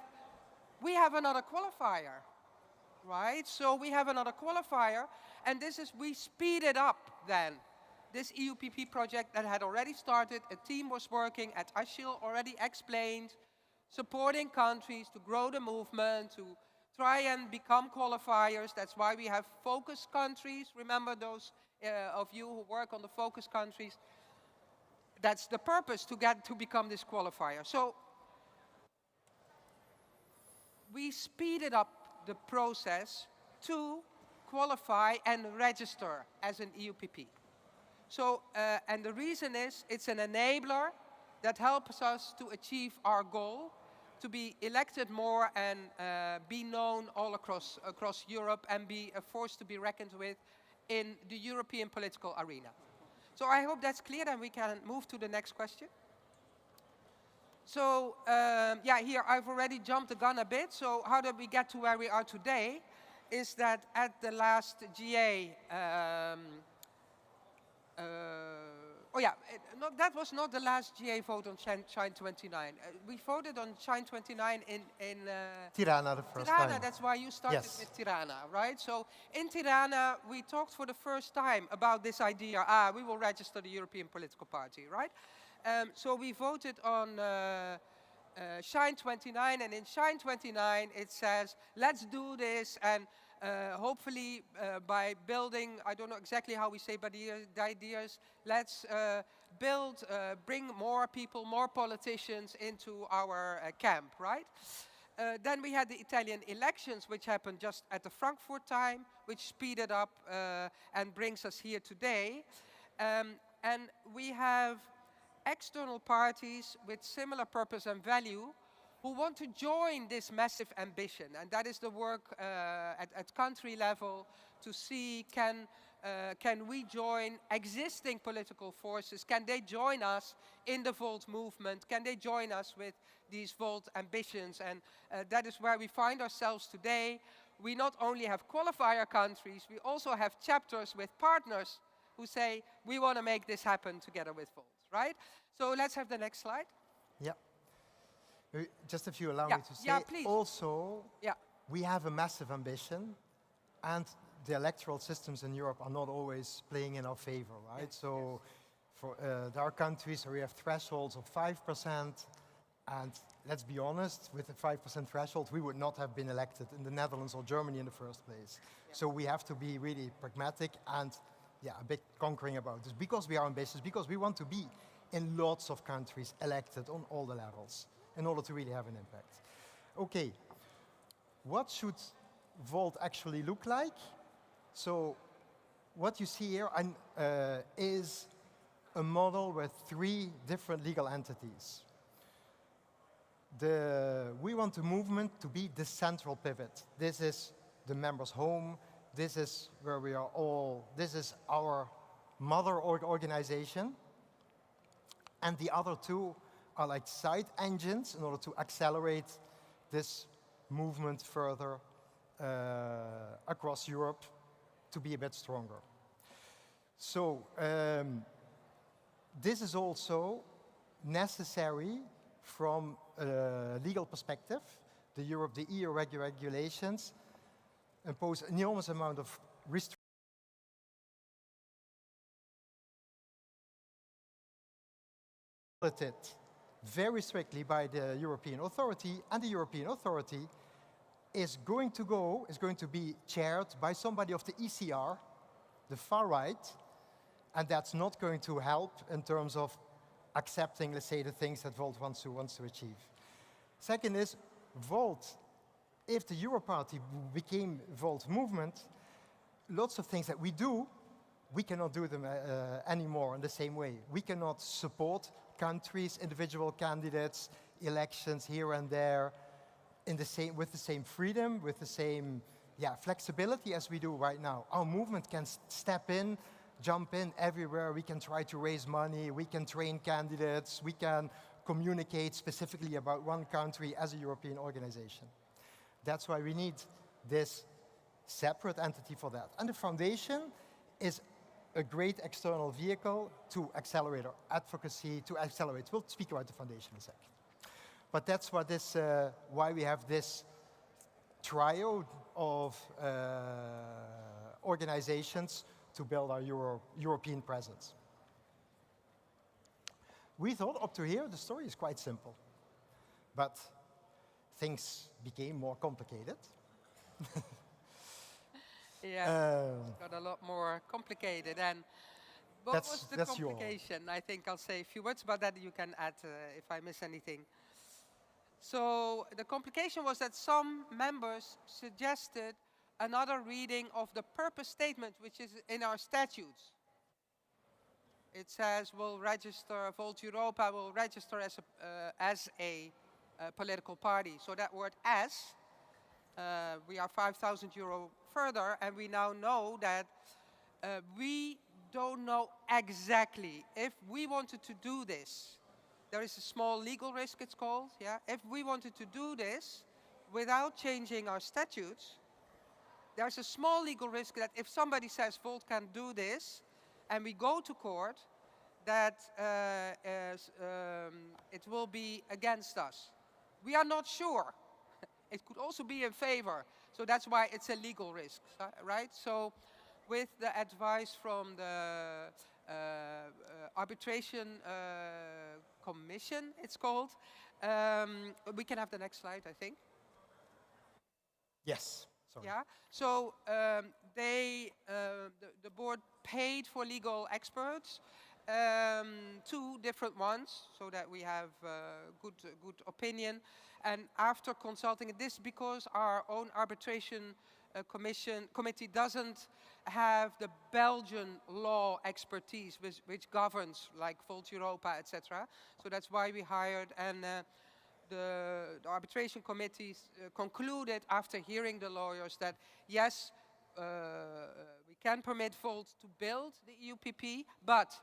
another qualifier, right? So we have another qualifier, and this is, we speeded up then. This EUPP project that had already started, a team was working, as Achille already explained, supporting countries to grow the movement, to try and become qualifiers. That's why we have focus countries. Remember those of you who work on the focus countries? That's the purpose, to become this qualifier. So we speeded up the process to qualify and register as an EUPP. So, and the reason is, it's an enabler that helps us to achieve our goal, to be elected more and be known all across Europe and be a force to be reckoned with in the European political arena. So I hope that's clear, and we can move to the next question. So, yeah, here I've already jumped the gun a bit. So how did we get to where we are today? Is that at the last GA, that was not the last GA vote on Shine 29. We voted on Shine 29 in Tirana the first Tirana, time. that's why you started Yes. with Tirana, right? So in Tirana, we talked for the first time about this idea, we will register the European political party, right? So we voted on Shine 29, and in Shine 29 it says, let's do this, and hopefully by building, I don't know exactly how we say, but the ideas, let's bring more people, more politicians into our camp, right? Then we had the Italian elections, which happened just at the Frankfurt time, which speeded up and brings us here today. And we have external parties with similar purpose and value who want to join this massive ambition. And that is the work at country level to see, can we join existing political forces? Can they join us in the Volt movement? Can they join us with these Volt ambitions? And that is where we find ourselves today. We not only have qualifier countries, we also have chapters with partners who say, we want to make this happen together with Volt, right? So let's have the next slide. Yeah. Just if you allow me to say, please. also, we have a massive ambition, and the electoral systems in Europe are not always playing in our favor, right? So for there are countries where we have thresholds of 5%, and let's be honest, with the 5% threshold, we would not have been elected in the Netherlands or Germany in the first place. So we have to be really pragmatic and a bit conquering about this, because we are ambitious, because we want to be in lots of countries elected on all the levels in order to really have an impact. Okay, what should Volt actually look like? So what you see here is a model with 3 different legal entities. We want the movement to be the central pivot. This is the members' home. This is where we are all. This is our mother organization. And the other two are like side engines in order to accelerate this movement further across Europe to be a bit stronger. So this is also necessary from a legal perspective. The EU regulations impose an enormous amount of restrictions very strictly by the European Authority, and the European Authority is going to be chaired by somebody of the ECR, the far right, and that's not going to help in terms of accepting, let's say, the things that Volt wants to achieve. Second is, Volt, if the Euro Party became Volt movement, lots of things that we do, we cannot do them anymore in the same way. We cannot support countries, individual candidates, elections here and there with the same freedom, with the same flexibility as we do right now. Our movement can step in, jump in everywhere. We can try to raise money. We can train candidates. We can communicate specifically about one country as a European organization. That's why we need this separate entity for that. And the foundation is a great external vehicle to accelerate our advocacy, to accelerate. We'll speak about the foundation in a second. But that's what this, why we have this trio of organizations to build our European presence. We thought up to here the story is quite simple, but things became more complicated. Yeah, it got a lot more complicated. And what was the complication? I think I'll say a few words about that. You can add if I miss anything. So the complication was that some members suggested another reading of the purpose statement, which is in our statutes. It says we'll register, Volt Europa will register as a political party. So that word as, we are 5,000 euro further, and we now know that we don't know exactly if we wanted to do this. There is a small legal risk, it's called. Yeah? If we wanted to do this without changing our statutes, there's a small legal risk that if somebody says Volt can do this, and we go to court, that it will be against us. We are not sure. It could also be in favor. So that's why it's a legal risk, right? So with the advice from the arbitration commission, it's called, we can have the next slide, I think. Yes. Sorry. Yeah. So the board paid for legal experts, 2 different ones, so that we have good opinion. And after consulting this, because our own arbitration committee doesn't have the Belgian law expertise which governs like Volt Europa, etc. So that's why we hired, and the arbitration committee concluded after hearing the lawyers that yes, we can permit Volt to build the EUPP, but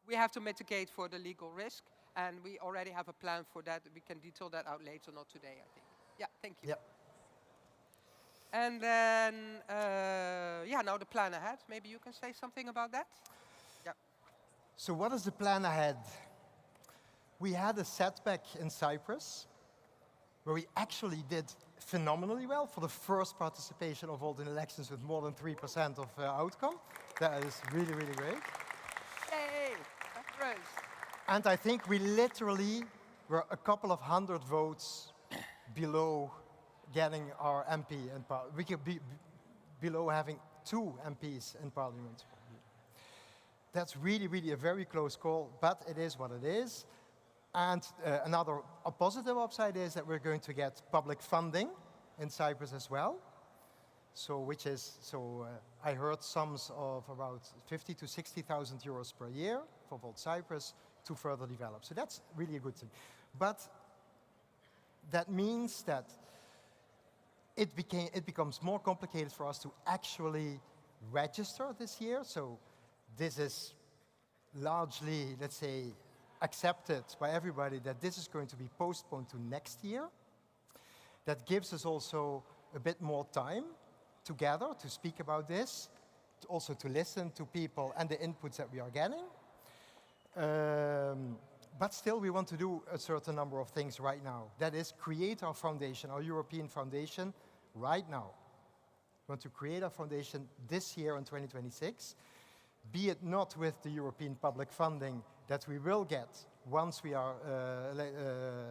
we have to mitigate for the legal risk, and we already have a plan for that. We can detail that out later, not today, I think. Yeah, thank you. Yep. And then, now the plan ahead. Maybe you can say something about that? Yeah. So what is the plan ahead? We had a setback in Cyprus, where we actually did phenomenally well for the first participation of Volt in elections with more than 3% of outcome. That is really, really great. Yay! And I think we literally were a couple of hundred votes below getting our MP in parliament. We could be below having 2 MPs in parliament. That's really, really a very close call, but it is what it is. And a positive upside is that we're going to get public funding in Cyprus as well. So I heard sums of about 50 to 60,000 euros per year for Volt Cyprus to further develop. So that's really a good thing. But that means that it becomes more complicated for us to actually register this year. So this is largely, let's say, accepted by everybody that this is going to be postponed to next year. That gives us also a bit more time together to speak about this, also to listen to people and the inputs that we are getting. But still, we want to do a certain number of things right now. That is, create our foundation, our European foundation, right now. We want to create our foundation this year in 2026, be it not with the European public funding that we will get once we are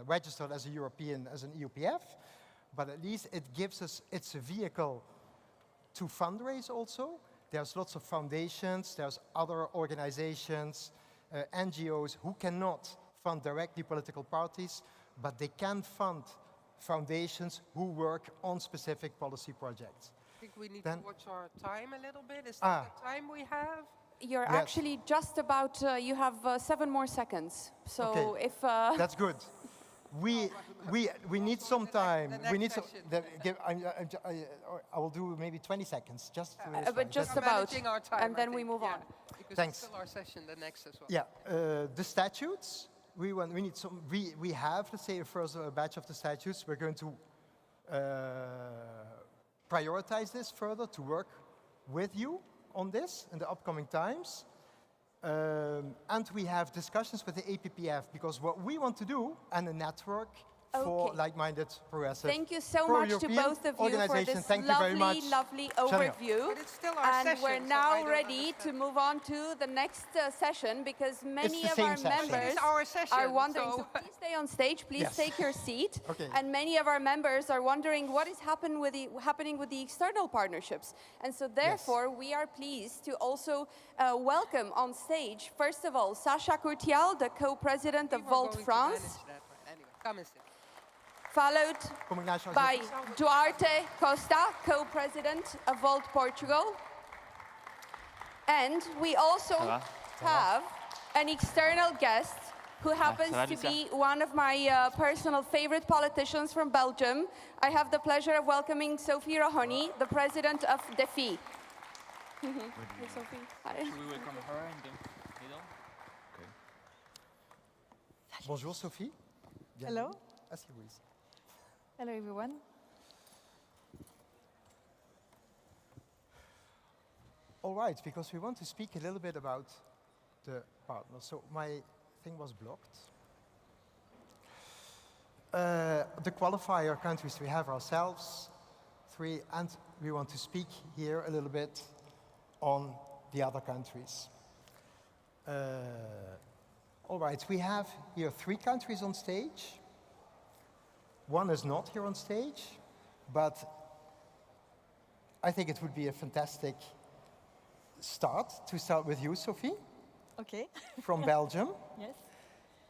registered as a European, as an EUPF, but at least it gives us, it's a vehicle to fundraise also. There's lots of foundations, there's other organizations, NGOs who cannot fund directly political parties, but they can fund foundations who work on specific policy projects. I think we need to watch our time a little bit. Is that the time we have? You're actually just about, you have 7 more seconds. So okay. if... That's good. We need some time. We need some. I will do maybe 20 seconds, just. But just about, and then we move on. Because Thanks. it's still our session, the next as well. Yeah, the statutes. We need some. We have, let's say, a first batch of the statutes. We're going to prioritize this further to work with you on this in the upcoming times. And we have discussions with the APPF, because what we want to do, and a network for like-minded, progressive, thank you so much to both of you for this lovely overview. But it's still our and session, we're so now ready to move on to the next session, because many of our members are wondering, so please stay on stage, please take your seat. And many of our members are wondering what is happening with the external partnerships. And so therefore, we are pleased to also welcome on stage, first of all, Sacha Courtial, the co-president of Volt France. Come and sit. Followed by Duarte Costa, co-president of Volt Portugal. And we also have an external guest who happens to be one of my personal favorite politicians from Belgium. I have the pleasure of welcoming Sophie Rahoni, the president of DEFI. Hey, Sophie. Should we welcome her in the middle? Bonjour, Sophie. Hello. Asseyez-vous. Hello, everyone. All right, because we want to speak a little bit about the partners. So my thing was blocked. The qualifier countries we have ourselves, 3, and we want to speak here a little bit on the other countries. All right, we have here 3 countries on stage. One is not here on stage, but I think it would be a fantastic start to start with you, Sophie. Okay. From Belgium. Yes.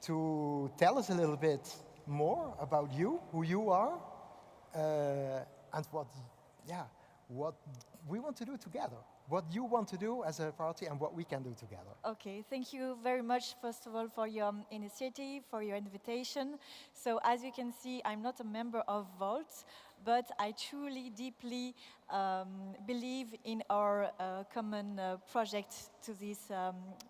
To tell us a little bit more about you, who you are, and what we want to do together. What you want to do as a party and what we can do together. Okay, thank you very much, first of all, for your initiative, for your invitation. So as you can see, I'm not a member of Volt, but I truly, deeply believe in our common project to this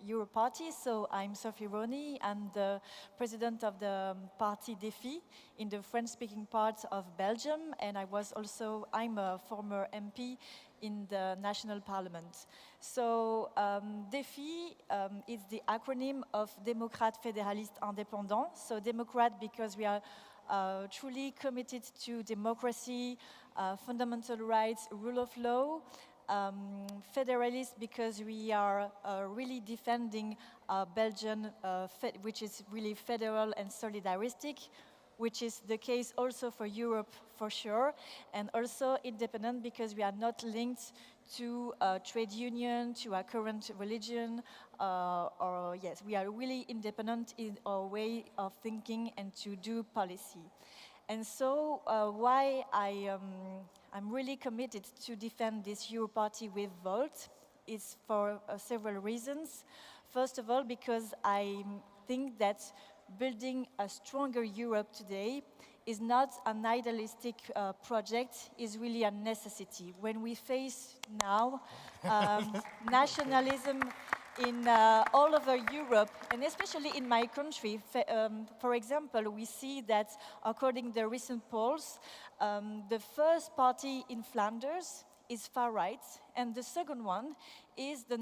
Euro party. So I'm Sophie Rahoni, I'm the president of the party DEFI in the French-speaking part of Belgium, and I'm a former MP in the national parliament. So DEFI is the acronym of Démocrate Fédéraliste Indépendant. So Democrat because we are truly committed to democracy, fundamental rights, rule of law. Federalist because we are really defending Belgium, which is really federal and solidaristic, which is the case also for Europe for sure, and also independent because we are not linked to a trade union, to our current religion, we are really independent in our way of thinking and to do policy. And so why I'm really committed to defend this Euro party with Volt is for several reasons. First of all, because I think that building a stronger Europe today is not an idealistic project, is really a necessity. When we face now nationalism in all over Europe, and especially in my country. For example, we see that according to the recent polls, the first party in Flanders is far right, and the second one is the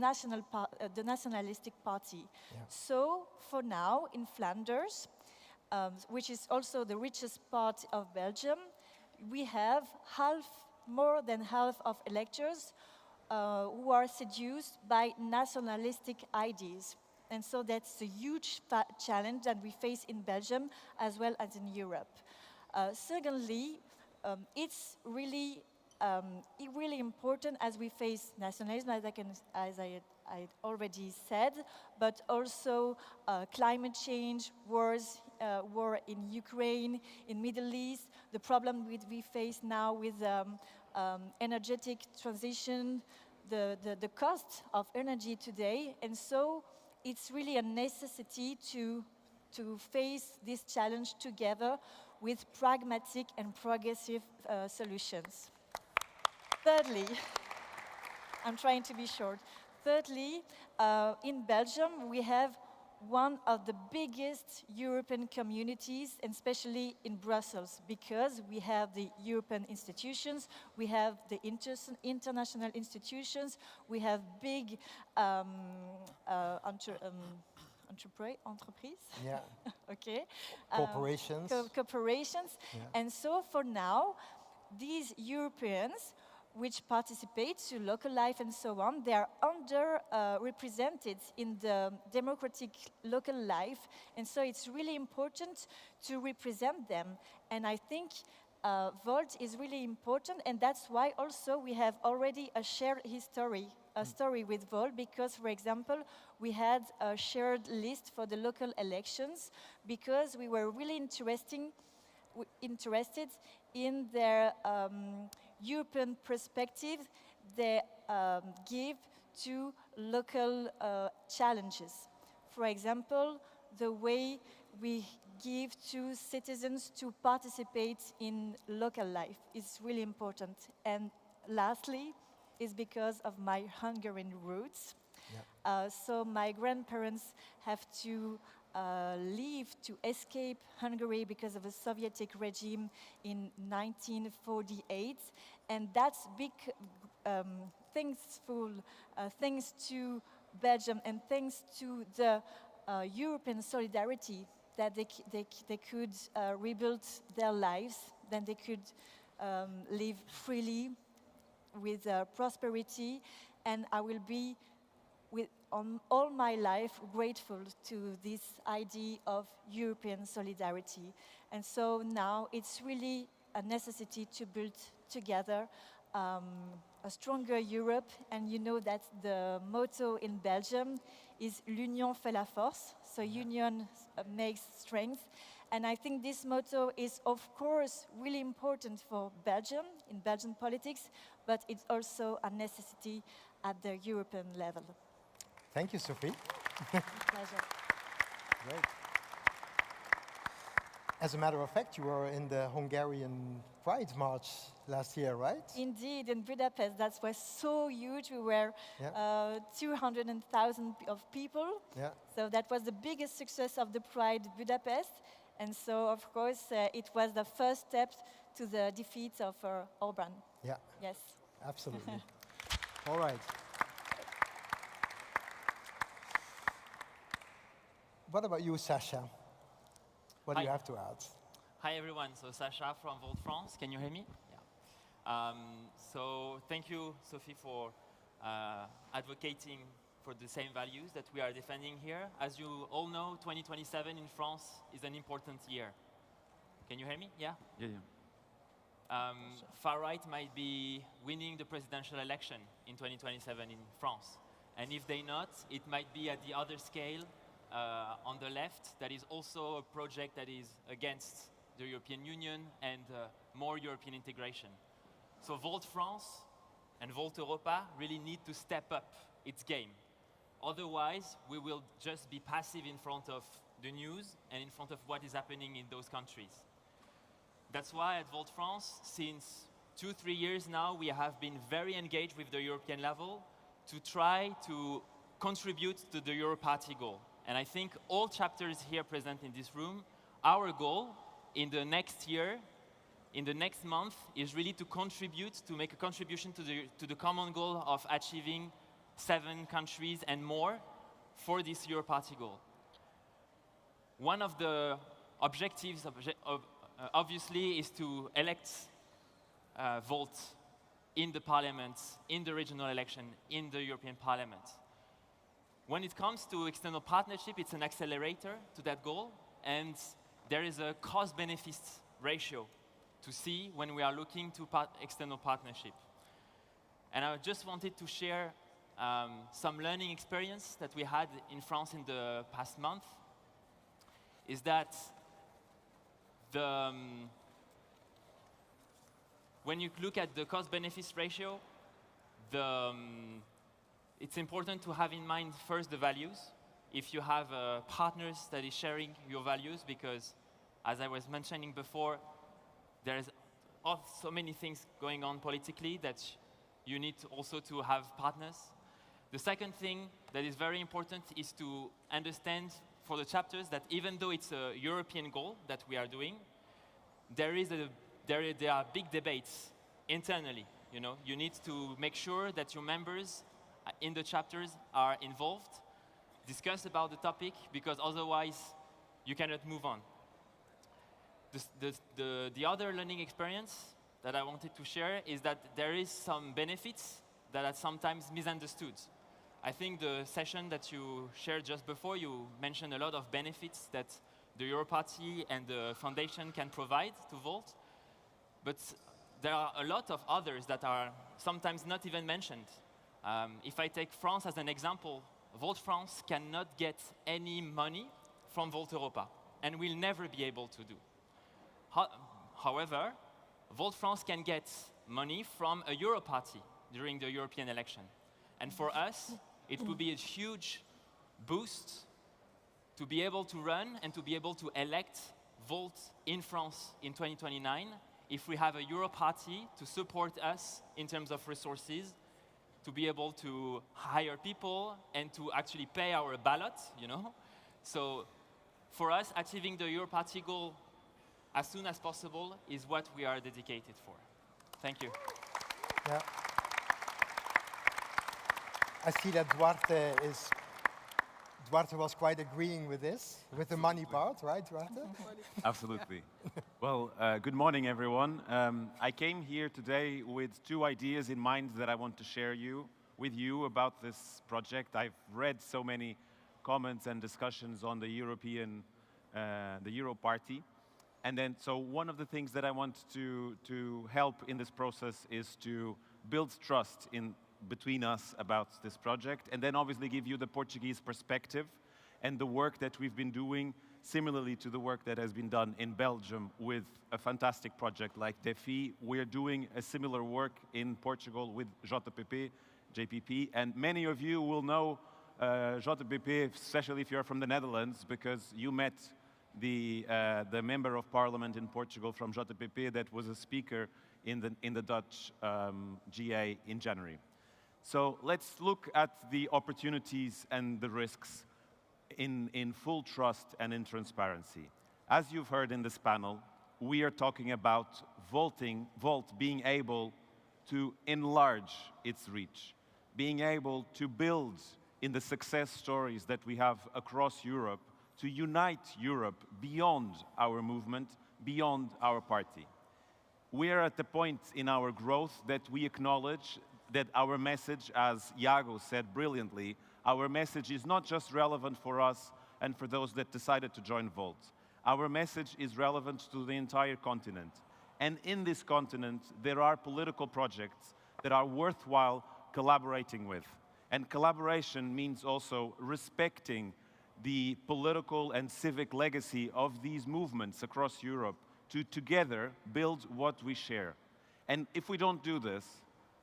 the nationalistic party. Yeah. So for now, in Flanders, which is also the richest part of Belgium, we have more than half of electors who are seduced by nationalistic ideas. And so that's a huge challenge that we face in Belgium as well as in Europe. Secondly, it's really important as we face nationalism, as I already said, but also climate change, war in Ukraine, in Middle East, the problem we face now with energetic transition, the cost of energy today, and so it's really a necessity to face this challenge together with pragmatic and progressive solutions. Thirdly, I'm trying to be short. Thirdly, in Belgium, we have one of the biggest European communities, and especially in Brussels, because we have the European institutions, we have the international institutions, we have big entreprise. Yeah. Okay. Corporations. Corporations. Yeah. And so for now, these Europeans which participate to local life and so on, they are underrepresented in the democratic local life, and so it's really important to represent them. And I think Volt is really important, and that's why also we have already a shared story with Volt, because, for example, we had a shared list for the local elections because we were really interested in their European perspective they give to local challenges. For example, the way we give to citizens to participate in local life is really important. And lastly, is because of my Hungarian roots. Yeah. So my grandparents have to leave to escape Hungary because of a Soviet regime in 1948, and that's big thanks to Belgium and thanks to the European solidarity that they could rebuild their lives, then they could live freely with prosperity, and I will be all my life grateful to this idea of European solidarity. And so now it's really a necessity to build together a stronger Europe. And you know that the motto in Belgium is "L'union fait la force," so union makes strength. And I think this motto is, of course, really important for Belgium, in Belgian politics, but it's also a necessity at the European level. Thank you, Sophie. Pleasure. Great. As a matter of fact, you were in the Hungarian Pride March last year, right? Indeed, in Budapest, that was so huge. We were 200,000 of people. Yeah. So that was the biggest success of the Pride Budapest. And so, of course, it was the first step to the defeat of Orban. Yeah. Yes. Absolutely. All right. What about you, Sasha? What do you have to add? Hi everyone, so Sasha from Volt France. Can you hear me? Yeah. So thank you, Sophie, for advocating for the same values that we are defending here. As you all know, 2027 in France is an important year. Can you hear me? Yeah? Yeah. Far right might be winning the presidential election in 2027 in France. And if they not, it might be at the other scale on the left, that is also a project that is against the European Union and more European integration. So Volt France and Volt Europa really need to step up its game. Otherwise, we will just be passive in front of the news and in front of what is happening in those countries. That's why at Volt France, since 2-3 years now, we have been very engaged with the European level to try to contribute to the Euro Party goal. And I think all chapters here present in this room, our goal in the next year, in the next month, is really to contribute, to make a contribution to the common goal of achieving 7 countries and more for this Euro Party goal. One of the objectives, obviously, is to elect Volt in the parliament, in the regional election, in the European Parliament. When it comes to external partnership, it's an accelerator to that goal, and there is a cost-benefit ratio to see when we are looking to external partnership. And I just wanted to share some learning experience that we had in France in the past month, is that when you look at the cost-benefit ratio, it's important to have in mind first the values. If you have partners that is sharing your values, because as I was mentioning before, there's so many things going on politically that you need also to have partners. The second thing that is very important is to understand for the chapters that even though it's a European goal that we are doing, there are big debates internally. You know, you need to make sure that your members in the chapters are involved, discuss about the topic, because otherwise you cannot move on. The other learning experience that I wanted to share is that there is some benefits that are sometimes misunderstood. I think the session that you shared just before, you mentioned a lot of benefits that the Euro Party and the foundation can provide to Volt, but there are a lot of others that are sometimes not even mentioned. If I take France as an example, Volt France cannot get any money from Volt Europa, and will never be able to do. However, Volt France can get money from a Euro Party during the European election. And for us, it would be a huge boost to be able to run and to be able to elect Volt in France in 2029 if we have a Euro Party to support us in terms of resources, to be able to hire people and to actually pay our ballot, you know. So for us, achieving the Euro Party goal as soon as possible is what we are dedicated for. Thank you. Yeah. I see that Duarte was quite agreeing with this, with the money part, right, Duarte? Absolutely. Well, good morning, everyone. I came here today with 2 ideas in mind that I want to share with you about this project. I've read so many comments and discussions on the Euro Party. And then, so one of the things that I want to help in this process is to build trust between us about this project, and then obviously give you the Portuguese perspective and the work that we've been doing, similarly to the work that has been done in Belgium with a fantastic project like DEFI. We're doing a similar work in Portugal with JPP, and many of you will know JPP, especially if you're from the Netherlands, because you met the member of parliament in Portugal from JPP that was a speaker in the Dutch GA in January. So let's look at the opportunities and the risks in full trust and in transparency. As you've heard in this panel, we are talking about Volt being able to enlarge its reach, being able to build in the success stories that we have across Europe, to unite Europe beyond our movement, beyond our party. We are at the point in our growth that we acknowledge that our message, as Iago said brilliantly, our message is not just relevant for us and for those that decided to join Volt. Our message is relevant to the entire continent. And in this continent, there are political projects that are worthwhile collaborating with. And collaboration means also respecting the political and civic legacy of these movements across Europe to together build what we share. And if we don't do this,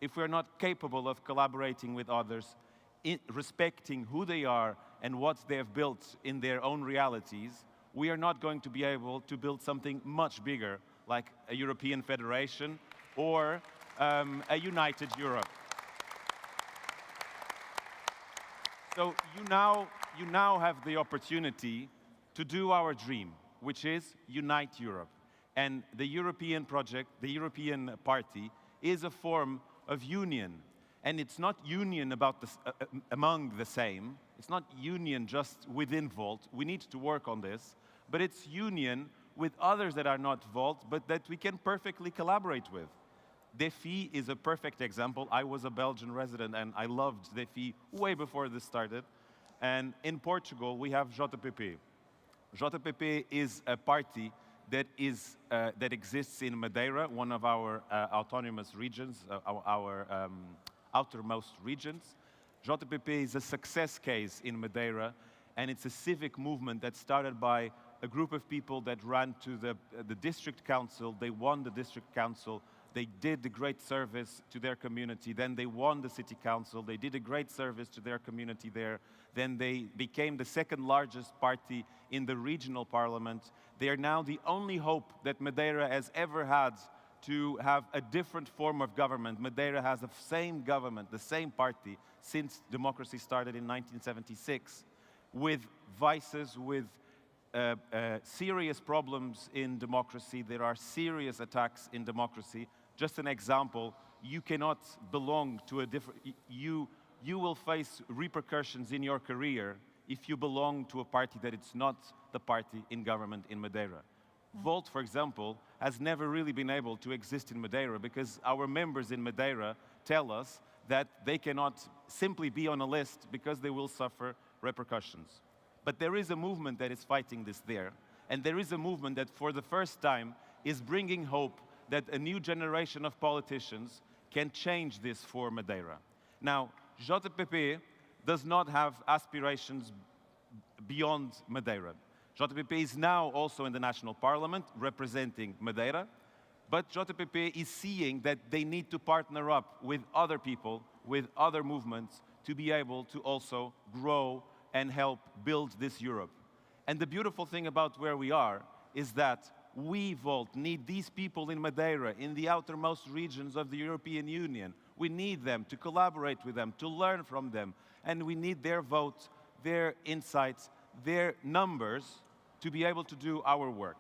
if we're not capable of collaborating with others, respecting who they are and what they have built in their own realities, we are not going to be able to build something much bigger, like a European Federation or a united Europe. So you now have the opportunity to do our dream, which is unite Europe. And the European project, the European Party, is a form of union. And it's not union about among the same. It's not union just within Volt. We need to work on this. But it's union with others that are not Volt, but that we can perfectly collaborate with. DEFI is a perfect example. I was a Belgian resident and I loved DEFI way before this started. And in Portugal, we have JPP. JPP is a party that exists in Madeira, one of our autonomous regions, our outermost regions. JPP is a success case in Madeira, and it's a civic movement that started by a group of people that ran to the district council. They won the district council. They did a great service to their community. Then they won the city council. They did a great service to their community there. Then they became the second largest party in the regional parliament. They are now the only hope that Madeira has ever had to have a different form of government. Madeira has the same government, the same party, since democracy started in 1976, with vices, with serious problems in democracy. There are serious attacks in democracy. Just an example, you cannot belong to a different... You will face repercussions in your career if you belong to a party that it's not the party in government in Madeira. Volt, for example, has never really been able to exist in Madeira because our members in Madeira tell us that they cannot simply be on a list because they will suffer repercussions. But there is a movement that is fighting this there, and there is a movement that for the first time is bringing hope that a new generation of politicians can change this for Madeira. Now, JPP does not have aspirations beyond Madeira. JPP is now also in the national parliament representing Madeira, but JPP is seeing that they need to partner up with other people, with other movements, to be able to also grow and help build this Europe. And the beautiful thing about where we are is that we, Volt, need these people in Madeira, in the outermost regions of the European Union. We need them to collaborate with them, to learn from them. And we need their votes, their insights, their numbers to be able to do our work.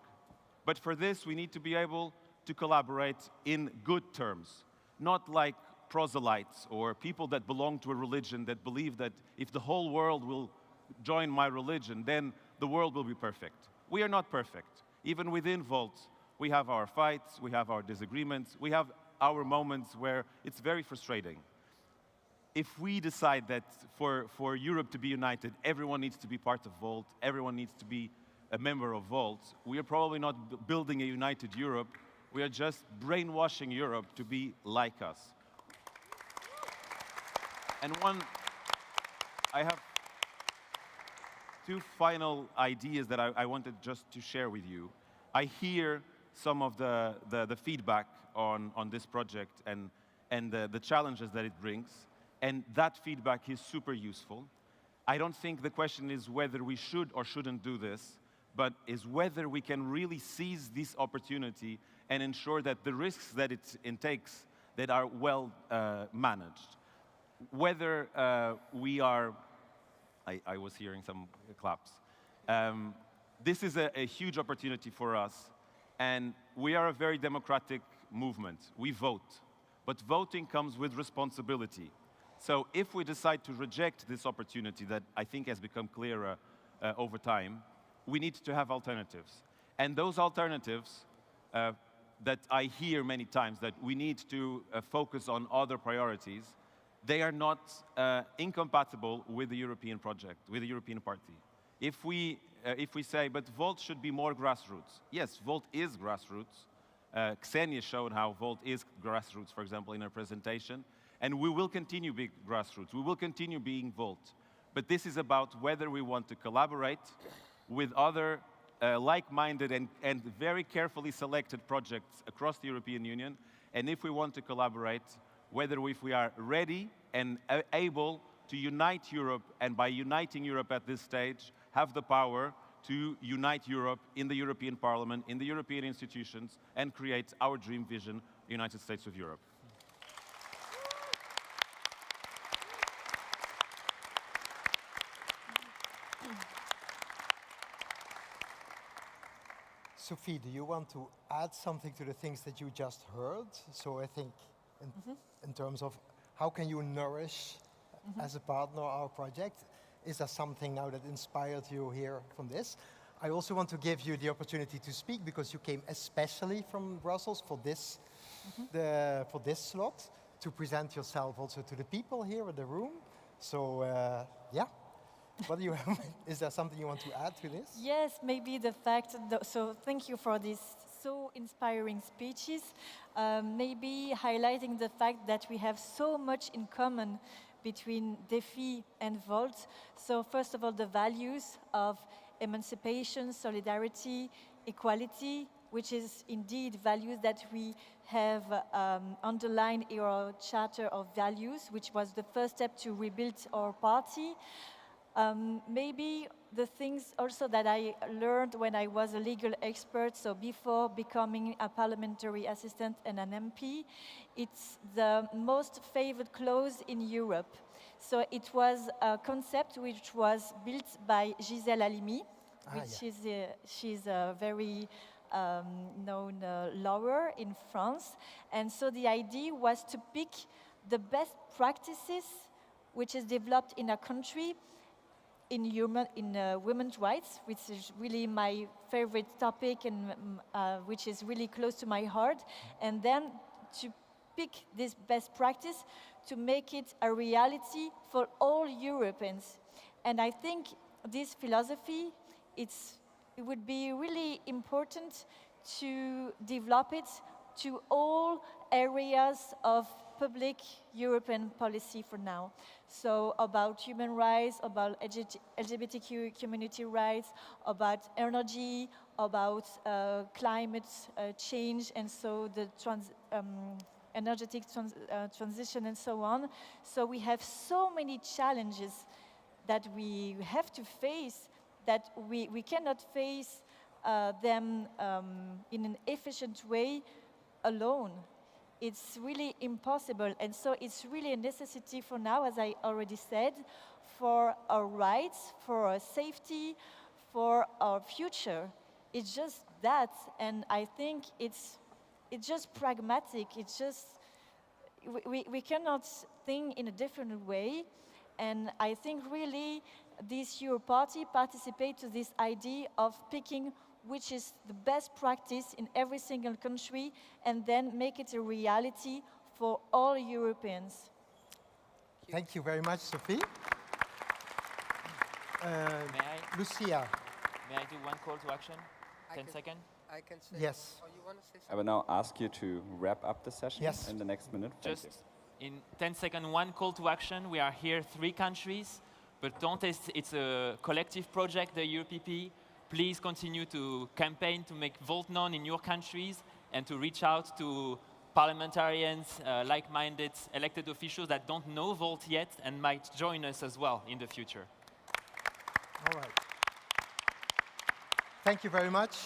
But for this, we need to be able to collaborate in good terms, not like proselytes or people that belong to a religion that believe that if the whole world will join my religion, then the world will be perfect. We are not perfect. Even within Volt, we have our fights, we have our disagreements, we have our moments where it's very frustrating. If we decide that for Europe to be united, everyone needs to be part of Volt, everyone needs to be a member of Volt, we are probably not building a united Europe, we are just brainwashing Europe to be like us. And I have two final ideas that I wanted just to share with you. I hear some of the feedback on this project and the challenges that it brings, and that feedback is super useful. I don't think the question is whether we should or shouldn't do this, but is whether we can really seize this opportunity and ensure that the risks that it takes that are well managed. Whether we are... I was hearing some claps. This is a huge opportunity for us, and we are a very democratic movement. We vote, but voting comes with responsibility. So if we decide to reject this opportunity that I think has become clearer over time, we need to have alternatives. And those alternatives that I hear many times, that we need to focus on other priorities, they are not incompatible with the European project, with the European party. If we say, but Volt should be more grassroots. Yes, Volt is grassroots. Ksenia showed how Volt is grassroots, for example, in her presentation. And we will continue being grassroots. We will continue being Volt. But this is about whether we want to collaborate with other like-minded and very carefully selected projects across the European Union. And if we want to collaborate, if we are ready and able to unite Europe, and by uniting Europe at this stage, have the power to unite Europe in the European Parliament, in the European institutions, and create our dream vision, the United States of Europe. Sophie, do you want to add something to the things that you just heard? So I think in terms of how can you nourish as a partner our project? Is there something now that inspired you here from this? I also want to give you the opportunity to speak because you came especially from Brussels for this, for this slot, to present yourself also to the people here in the room. So yeah, what do you have? Is there something you want to add to this? Yes, maybe the fact, so thank you for these so inspiring speeches. Maybe highlighting the fact that we have so much in common between DEFI and Volt. So first of all, the values of emancipation, solidarity, equality, which is indeed values that we have underlined in our Charter of Values, which was the first step to rebuild our party. Maybe the things also that I learned when I was a legal expert, so before becoming a parliamentary assistant and an MP, it's the most favored clause in Europe. So it was a concept which was built by Gisèle Halimi, which is she's a very known lawyer in France. And so the idea was to pick the best practices which is developed in a country in women's rights, which is really my favorite topic and which is really close to my heart, and then to pick this best practice to make it a reality for all Europeans. And I think this philosophy, it would be really important to develop it to all areas of public European policy for now. So about human rights, about LGBTQ community rights, about energy, about climate change, and so the energetic transition and so on. So we have so many challenges that we have to face that we cannot face them in an efficient way alone. It's really impossible. And so it's really a necessity for now, as I already said, for our rights, for our safety, for our future. It's just that. And I think it's just pragmatic. It's just, we cannot think in a different way. And I think really this Euro Party participates to this idea of picking which is the best practice in every single country, and then make it a reality for all Europeans. Thank you very much, Sophie. Lucia. May I do one call to action? 10 seconds? I can say. Yes. Oh, you want to say something? I will now ask you to wrap up the session in the next minute. Just in 10 seconds, one call to action. We are here 3 countries, but don't it's a collective project, the EuroPP. Please continue to campaign to make Volt known in your countries and to reach out to parliamentarians, like-minded elected officials that don't know Volt yet and might join us as well in the future. All right. Thank you very much,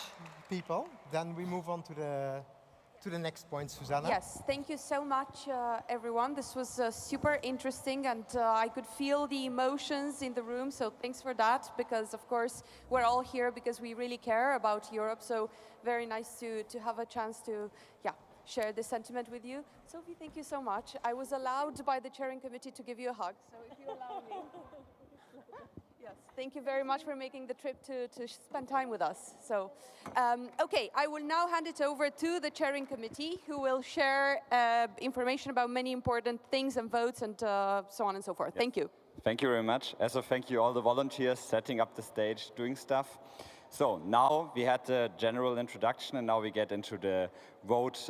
people. Then we move on to the next point, Susanna. Yes, thank you so much, everyone. This was super interesting, and I could feel the emotions in the room, so thanks for that, because, of course, we're all here because we really care about Europe, so very nice to have a chance to, share this sentiment with you. Sophie, thank you so much. I was allowed by the chairing committee to give you a hug, so if you allow me. Yes, thank you very much for making the trip to spend time with us. So, okay, I will now hand it over to the chairing committee, who will share information about many important things and votes and so on and so forth. Yes. Thank you. Thank you very much. Also, thank you all the volunteers setting up the stage, doing stuff. So now we had the general introduction, and now we get into the vote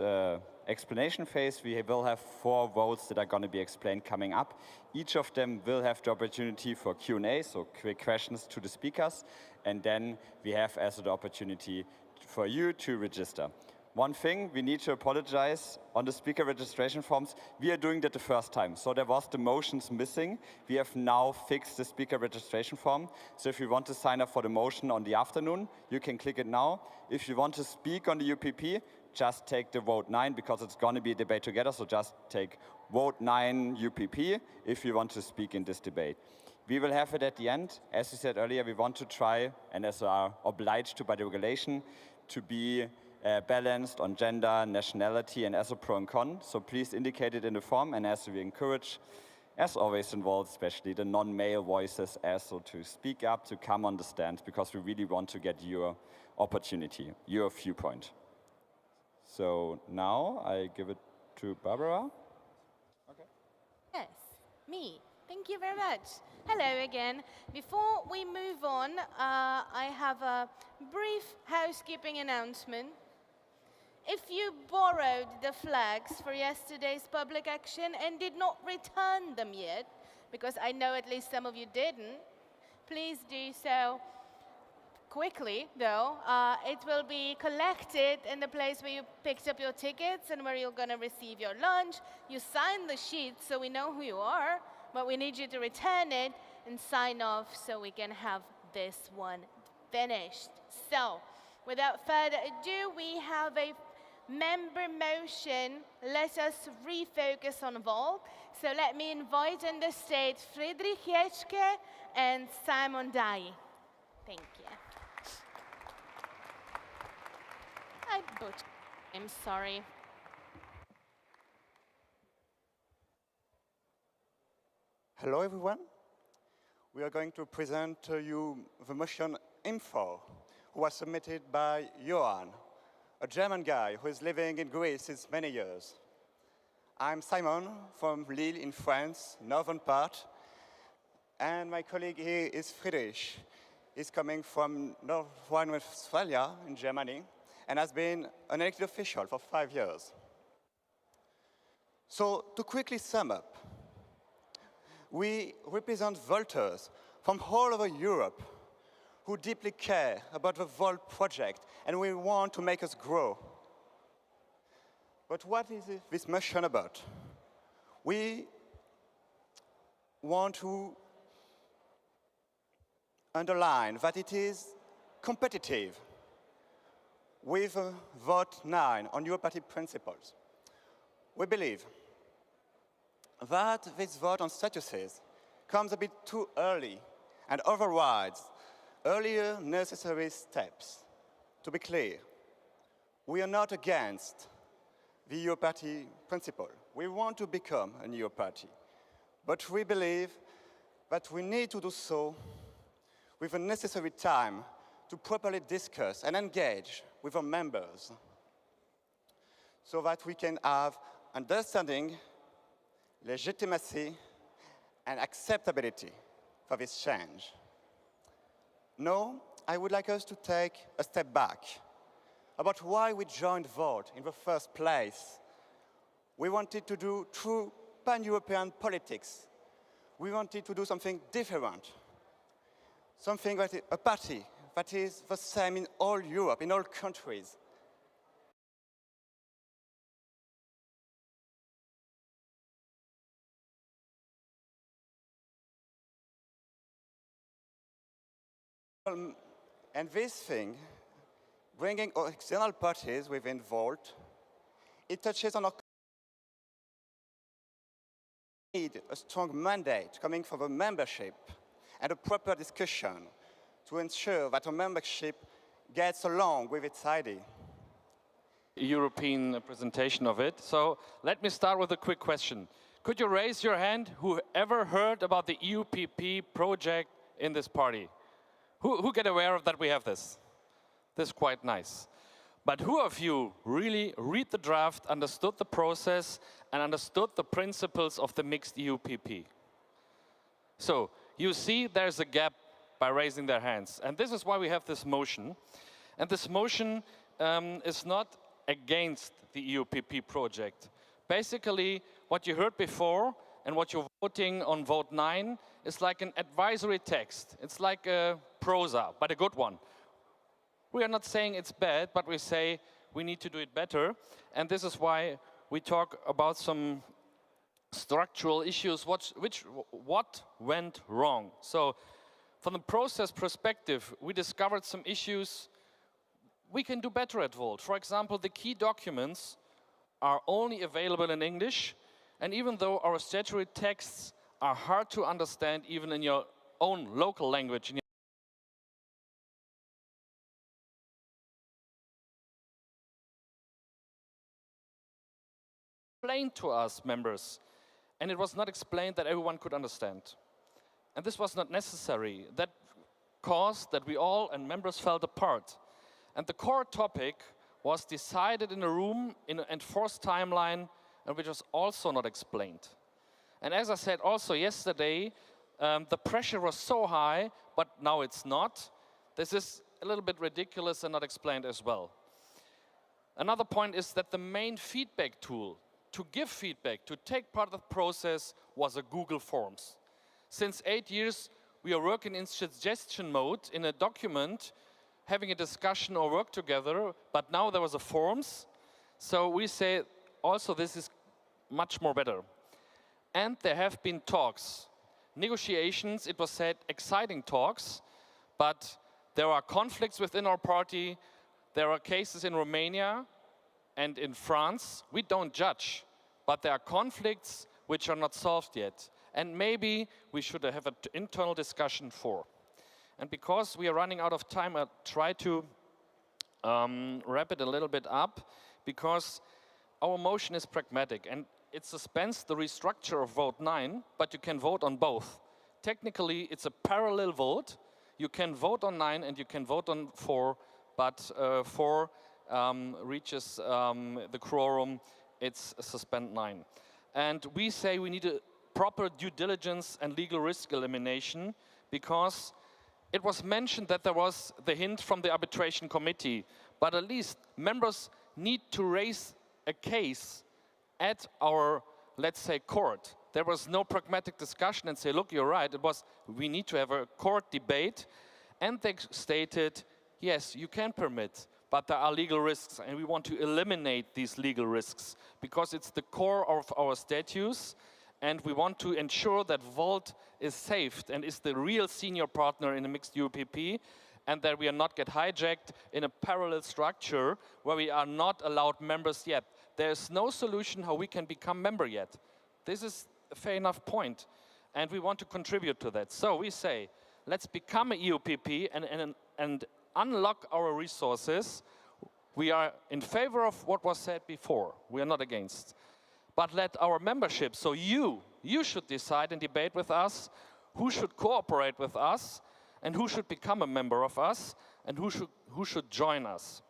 explanation phase. We will have 4 votes that are going to be explained coming up. Each of them will have the opportunity for Q&A, so quick questions to the speakers. And then we have also the opportunity for you to register. One thing, we need to apologize on the speaker registration forms. We are doing that the first time. So there was the motions missing. We have now fixed the speaker registration form. So if you want to sign up for the motion on the afternoon, you can click it now. If you want to speak on the UPP, just take the vote 9, because it's going to be a debate together. So just take vote 9 UPP if you want to speak in this debate. We will have it at the end. As we said earlier, we want to try, and as are obliged to by the regulation, to be balanced on gender, nationality, and as a pro and con. So please indicate it in the form, and as we encourage, as always involved, especially the non-male voices, also to speak up, to come on the stand, because we really want to get your opportunity, your viewpoint. So now I give it to Barbara. Yes, me. Thank you very much. Hello again. Before we move on, I have a brief housekeeping announcement. If you borrowed the flags for yesterday's public action and did not return them yet, because I know at least some of you didn't, please do so quickly, though. It will be collected in the place where you picked up your tickets and where you're going to receive your lunch. You sign the sheet so we know who you are, but we need you to return it and sign off so we can have this one finished. So, without further ado, we have a member motion. Let us refocus on Volt. So let me invite on the stage Friedrich Jeschke and Simon Dai. Thank you. I'm sorry. Hello, everyone. We are going to present to you the motion Info, who was submitted by Johan, a German guy who is living in Greece since many years. I'm Simon from Lille in France, northern part, and my colleague here is Friedrich. He's coming from North Rhine-Westphalia in Germany and has been an elected official for 5 years. So to quickly sum up, we represent Volters from all over Europe who deeply care about the Volt project and we want to make us grow. But what is this motion about? We want to underline that it is competitive with Vote 9 on your party principles. We believe that this vote on statuses comes a bit too early and overrides earlier necessary steps. To be clear, we are not against the EU party principle. We want to become an EU party, but we believe that we need to do so with the necessary time to properly discuss and engage with our members so that we can have understanding, legitimacy, and acceptability for this change. Now, I would like us to take a step back about why we joined Volt in the first place. We wanted to do true pan-European politics. We wanted to do something different, something that a party that is the same in all Europe, in all countries. And this thing, bringing external parties within Volt, it touches on our need a strong mandate coming from the membership and a proper discussion to ensure that our membership gets along with its idea. European presentation of it. So let me start with a quick question. Could you raise your hand who ever heard about the EUPP project in this party? Who get aware of that we have this? This is quite nice. But who of you really read the draft, understood the process, and understood the principles of the mixed EUPP? So you see there's a gap by raising their hands. And this is why we have this motion. And this motion is not against the EUPP project. Basically, what you heard before and what you're voting on Vote 9 is like an advisory text. It's like a prosa, but a good one. We are not saying it's bad, but we say we need to do it better. And this is why we talk about some structural issues, what went wrong. So from the process perspective, we discovered some issues we can do better at Volt. For example, the key documents are only available in English, and even though our statutory texts are hard to understand even in your own local language, explained to us, members. And it was not explained that everyone could understand. And this was not necessary. That caused that we all and members felt apart. And the core topic was decided in a room in an enforced timeline, and which was also not explained. And as I said also yesterday, the pressure was so high, but now it's not. This is a little bit ridiculous and not explained as well. Another point is that the main feedback tool to give feedback, to take part of the process, was a Google Forms. Since 8 years, we are working in suggestion mode in a document, having a discussion or work together, but now there was a forms. So we say also this is much more better. And there have been talks, negotiations, it was said exciting talks, but there are conflicts within our party. There are cases in Romania and in France. We don't judge, but there are conflicts which are not solved yet. And maybe we should have an internal discussion for. And because we are running out of time, I'll try to wrap it a little bit up, because our motion is pragmatic and it suspends the restructure of vote 9, but you can vote on both. Technically, it's a parallel vote. You can vote on 9 and you can vote on 4, but 4 reaches the quorum, it's suspend 9. And we say we need a proper due diligence and legal risk elimination, because it was mentioned that there was the hint from the arbitration committee, but at least members need to raise a case at our, let's say, court. There was no pragmatic discussion and say, look, you're right. It was, we need to have a court debate. And they stated, yes, you can permit, but there are legal risks, and we want to eliminate these legal risks because it's the core of our statutes, and we want to ensure that Volt is saved and is the real senior partner in a mixed UPP, and that we are not get hijacked in a parallel structure where we are not allowed members yet. There's no solution how we can become member yet. This is a fair enough point, and we want to contribute to that. So we say, let's become a EUPP and unlock our resources. We are in favor of what was said before. We are not against. But let our membership, so you should decide and debate with us who should cooperate with us and who should become a member of us and who should join us.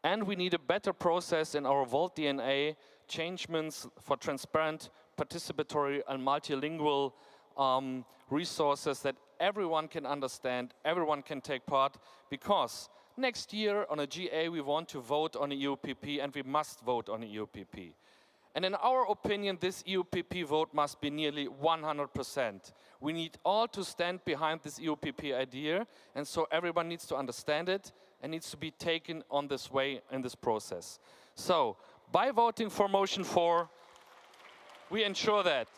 And we need a better process in our Volt DNA, changements for transparent, participatory and multilingual resources that everyone can understand, everyone can take part, because next year on a GA we want to vote on a EUPP, and we must vote on a EUPP. And in our opinion, this EUPP vote must be nearly 100%. We need all to stand behind this EUPP idea, and so everyone needs to understand it and needs to be taken on this way in this process. So, by voting for motion 4, we ensure that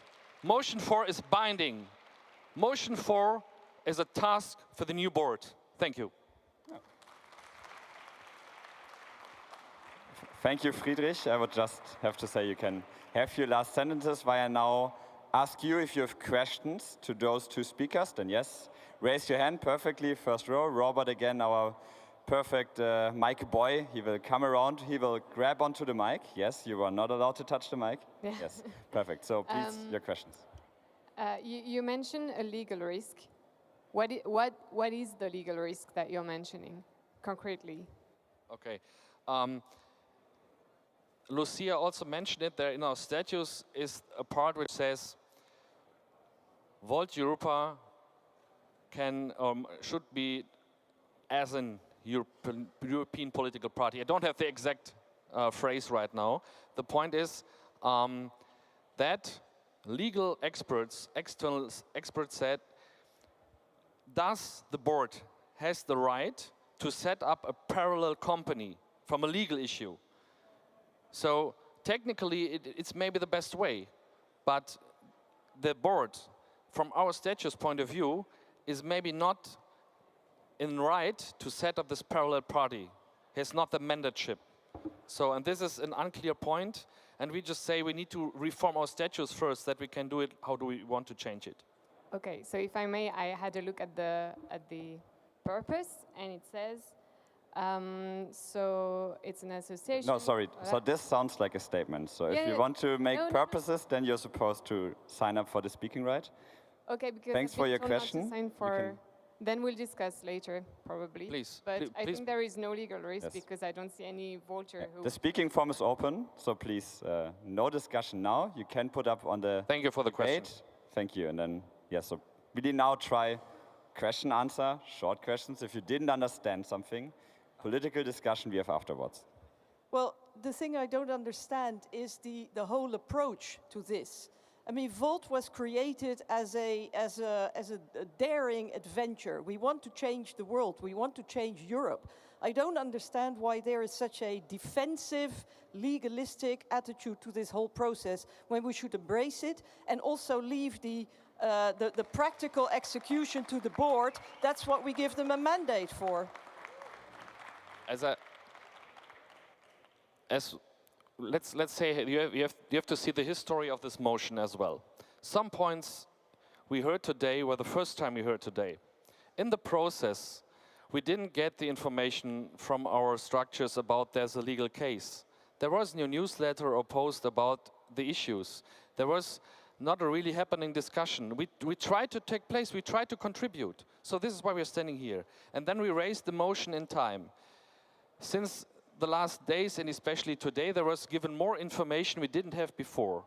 motion 4 is binding. Motion 4 is a task for the new board. Thank you. Thank you, Friedrich. I would just have to say you can have your last sentences while I now ask you if you have questions to those two speakers. Then yes, raise your hand perfectly, first row. Robert again, our perfect mic boy. He will come around, he will grab onto the mic. Yes, you are not allowed to touch the mic. Yeah. Yes, perfect. So please, your questions. You mentioned a legal risk. What is the legal risk that you're mentioning concretely? Okay. Lucia also mentioned it there in our statutes is a part which says Volt Europa can should be as an European political party. I don't have the exact phrase right now. The point is that legal experts, external experts said, does the board has the right to set up a parallel company from a legal issue? So technically, it's maybe the best way, but the board, from our statutes point of view, is maybe not in right to set up this parallel party. He has not the mandateship. So, and this is an unclear point, and we just say we need to reform our statutes first, that we can do it. How do we want to change it? Okay, so if I may, I had a look at the purpose, and it says So it's an association. No, sorry. So this sounds like a statement. So Yeah, if you yeah. want to make No, no. purposes, then you're supposed to sign up for the speaking right. Okay, because Thanks I've for been your told not to question. sign You for. can- Then we'll discuss later, probably. Please, But I please. think there is no legal risk Yes. because I don't see any vulture who. The speaking form is open, so please, no discussion now. You can put up on the Thank you for the debate. question. Thank you. And then, yeah, so really now try question, answer, short questions. If you didn't understand something, political discussion we have afterwards. Well, the thing I don't understand is the whole approach to this. I mean, Volt was created as a daring adventure. We want to change the world. We want to change Europe. I don't understand why there is such a defensive, legalistic attitude to this whole process when we should embrace it and also leave the practical execution to the board. That's what we give them a mandate for. Let's say you have to see the history of this motion as well. Some points we heard today were the first time we heard today. In the process, we didn't get the information from our structures about there's a legal case. There was no newsletter or post about the issues. There was not a really happening discussion. We tried to take place, we tried to contribute. So this is why we're standing here. And then we raised the motion in time. Since the last days, and especially today, there was given more information we didn't have before.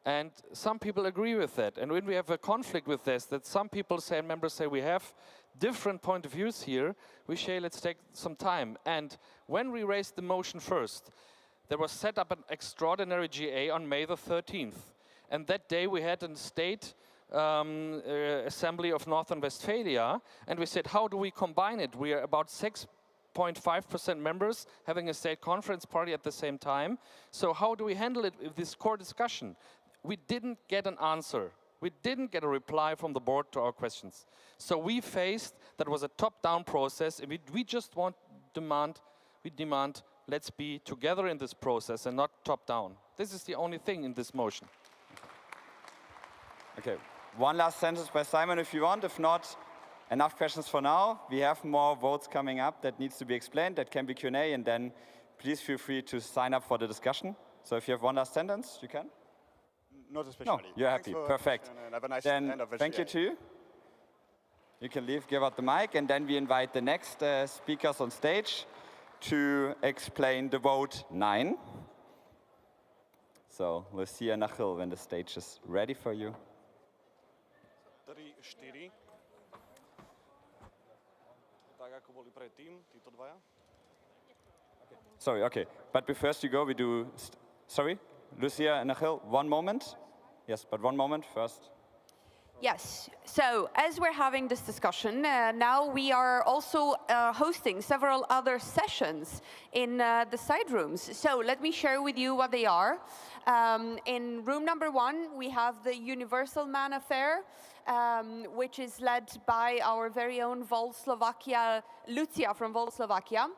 And some people agree with that. And when we have a conflict with this, that some people say, members say, we have different point of views here, we say, let's take some time. And when we raised the motion first, there was set up an extraordinary GA on May the 13th. And that day we had a state assembly of Northern Westphalia, and we said, how do we combine it? We are about 6.5% members having a state conference party at the same time. So how do we handle it with this core discussion? We didn't get an answer. We didn't get a reply from the board to our questions. So we faced, that was a top-down process, and we just demand, let's be together in this process and not top-down. This is the only thing in this motion. Okay, one last sentence by Simon if you want. If not, enough questions for now. We have more votes coming up that needs to be explained. That can be Q&A, and then please feel free to sign up for the discussion. So if you have one last sentence, you can. Not especially. No, you're happy. Perfect. And have a nice Then end of the thank you GA. to you. You can leave, give out the mic, and then we invite the next speakers on stage to explain the vote 9. So Lucia Nachil, when the stage is ready for you. 3, 4. Tak ako boli predtým, títo dvaja. Sorry, okay. But before you go, we do... sorry, Lucia Nachil, one moment. Yes, but one moment first. Yes, so as we're having this discussion, now we are also hosting several other sessions in the side rooms. So let me share with you what they are. In room number 1, we have the Universal Man Affair, which is led by our very own Volt Slovakia, Lucia from Volt Slovakia.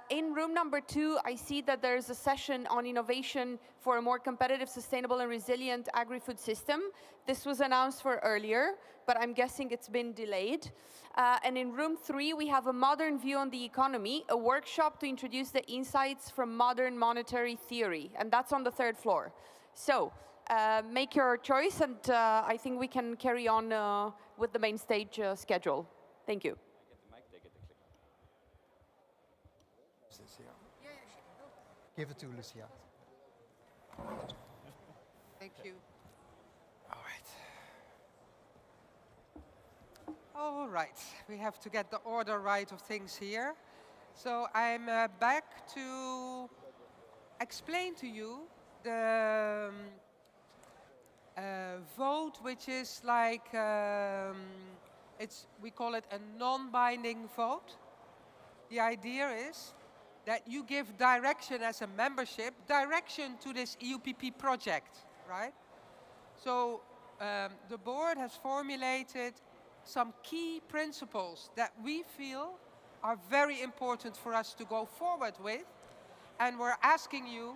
In room number 2, I see that there's a session on innovation for a more competitive, sustainable, and resilient agri-food system. This was announced for earlier, but I'm guessing it's been delayed. And in room 3, we have a modern view on the economy, a workshop to introduce the insights from modern monetary theory, and that's on the 3rd floor. So make your choice, and I think we can carry on with the main stage schedule. Thank you. Give it to Lucia. Thank you. All right, we have to get the order right of things here. So I'm back to explain to you the vote, which is like, we call it a non-binding vote. The idea is that you give direction as a membership, direction to this EUPP project, right? So the board has formulated some key principles that we feel are very important for us to go forward with. And we're asking you,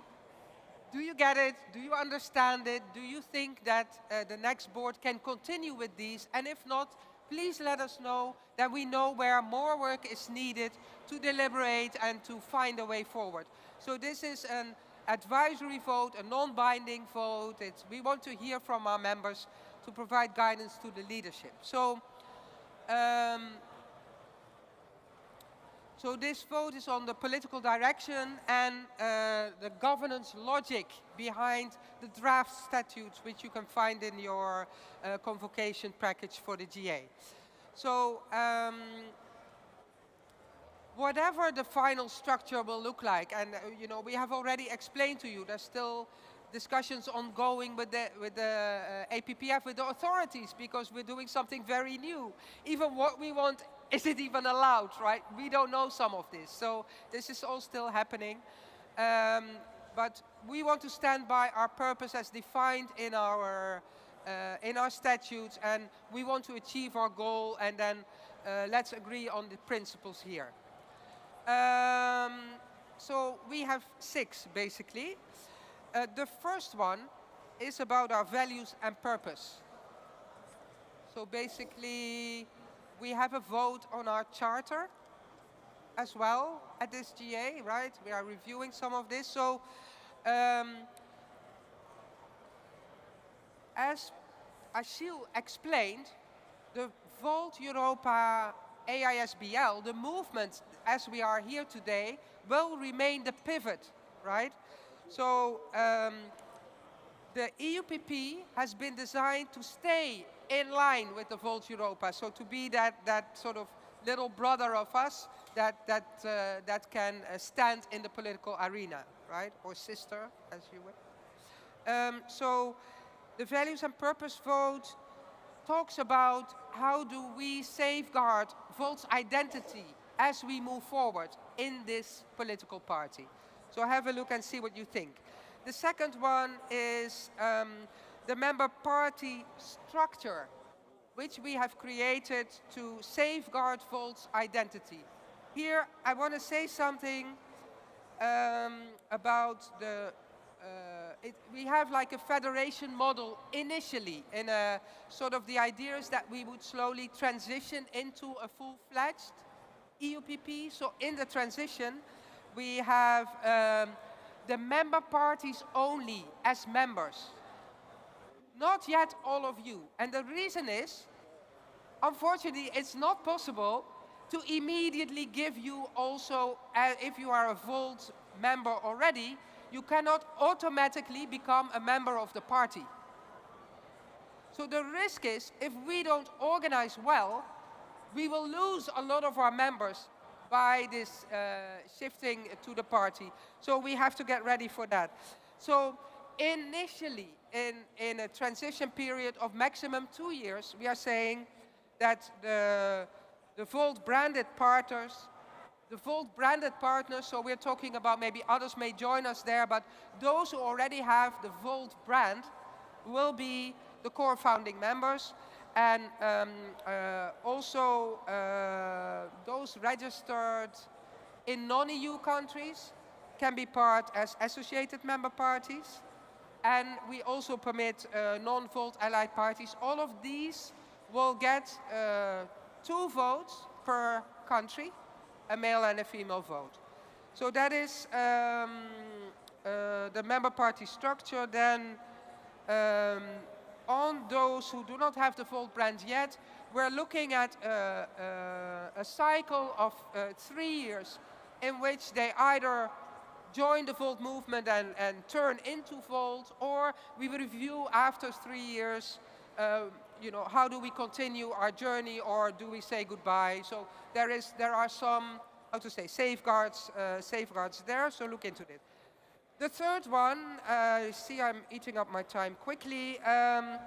do you get it? Do you understand it? Do you think that the next board can continue with these? And if not, please let us know that we know where more work is needed to deliberate and to find a way forward. So this is an advisory vote, a non-binding vote. We want to hear from our members to provide guidance to the leadership. So this vote is on the political direction and the governance logic behind the draft statutes, which you can find in your convocation package for the GA. So whatever the final structure will look like, and we have already explained to you, there's still discussions ongoing with the APPF, with the authorities, because we're doing something very new. Even what we want, is it even allowed, right? We don't know some of this. So this is all still happening. But we want to stand by our purpose as defined in our statutes, and we want to achieve our goal, and then let's agree on the principles here. So we have 6, basically. The first one is about our values and purpose. So basically, we have a vote on our charter as well at this GA, right? We are reviewing some of this. So as Achille explained, the Volt Europa AISBL, the movement as we are here today, will remain the pivot, right? So the EUPP has been designed to stay in line with the Volt Europa, so to be that sort of little brother of us that can stand in the political arena, right? Or sister, as you will. So the values and purpose vote talks about how do we safeguard Volt's identity as we move forward in this political party. So have a look and see what you think. The second one is the member party structure, which we have created to safeguard Volt's identity. Here, I want to say something about we have like a federation model initially, in a sort of the idea is that we would slowly transition into a full-fledged EUPP. So in the transition, we have the member parties only as members. Not yet all of you. And the reason is, unfortunately, it's not possible to immediately give you also, if you are a Volt member already, you cannot automatically become a member of the party. So the risk is, if we don't organize well, we will lose a lot of our members by this shifting to the party. So we have to get ready for that. So initially, in a transition period of maximum 2 years, we are saying that the Volt branded partners, so we're talking about, maybe others may join us there, but those who already have the Volt brand will be the core founding members, and also those registered in non-EU countries can be part as associated member parties, and we also permit non-Volt allied parties. All of these will get 2 votes per country, a male and a female vote. So that is the member party structure. Then on those who do not have the Volt brand yet, we're looking at a cycle of 3 years in which they either join the Volt movement and turn into Volt, or we review after 3 years, how do we continue our journey, or do we say goodbye? So there are some, how to say, safeguards there, so look into it. The third one, see I'm eating up my time quickly. I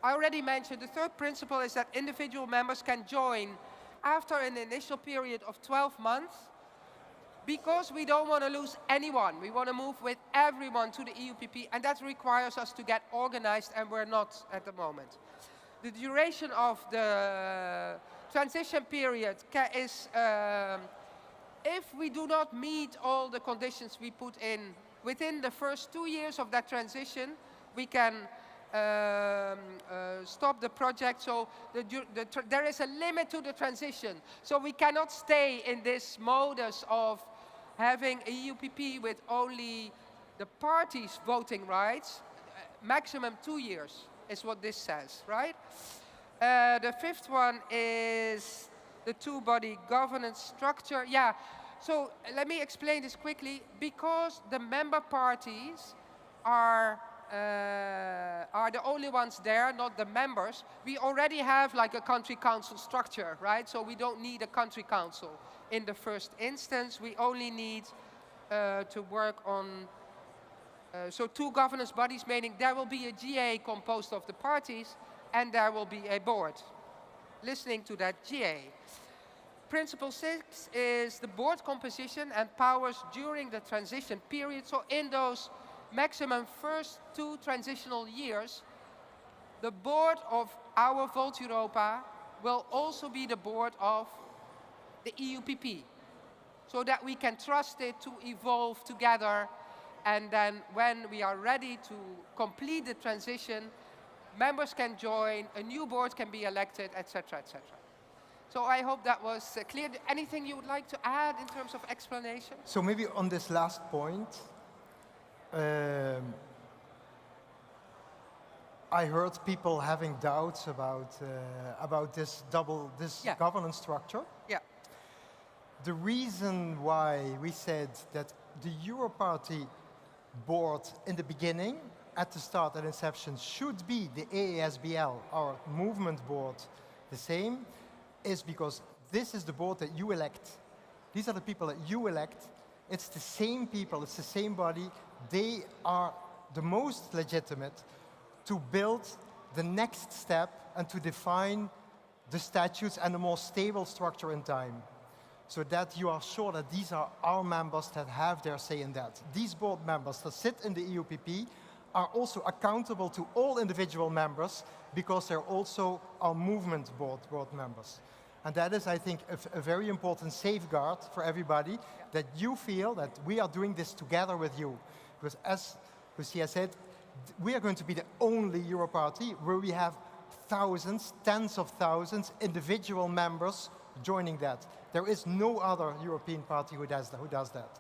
already mentioned the third principle is that individual members can join after an initial period of 12 months, because we don't want to lose anyone. We want to move with everyone to the EUPP, and that requires us to get organized, and we're not at the moment. The duration of the transition period is, if we do not meet all the conditions we put in within the first 2 years of that transition, we can stop the project. So there is a limit to the transition. So we cannot stay in this modus of having a EUPP with only the parties' voting rights. Maximum 2 years is what this says, right? The fifth one is the two-body governance structure. Yeah, so let me explain this quickly. Because the member parties are the only ones there, not the members, we already have like a country council structure, right? So we don't need a country council. In the first instance, we only need to work on so 2 governance bodies, meaning there will be a GA composed of the parties and there will be a board listening to that GA. Principle 6 is the board composition and powers during the transition period. So in those maximum first 2 transitional years, the board of our Volt Europa will also be the board of the EUPP, so that we can trust it to evolve together. And then when we are ready to complete the transition, members can join, a new board can be elected, etc., etc. So I hope that was clear. Anything you would like to add in terms of explanation? So maybe on this last point, I heard people having doubts about this governance structure. Yeah. The reason why we said that the Europarty board in the beginning, at the start and inception, should be the AASBL, our movement board, the same, is because this is the board that you elect. These are the people that you elect. It's the same people, it's the same body. They are the most legitimate to build the next step and to define the statutes and a more stable structure in time, so that you are sure that these are our members that have their say in that. These board members that sit in the EUPP are also accountable to all individual members because they're also our movement board members. And that is, I think, a very important safeguard for everybody, that you feel that we are doing this together with you. Because as Lucia said, we are going to be the only Europarty where we have thousands, tens of thousands, individual members joining that. There is no other European party who does that.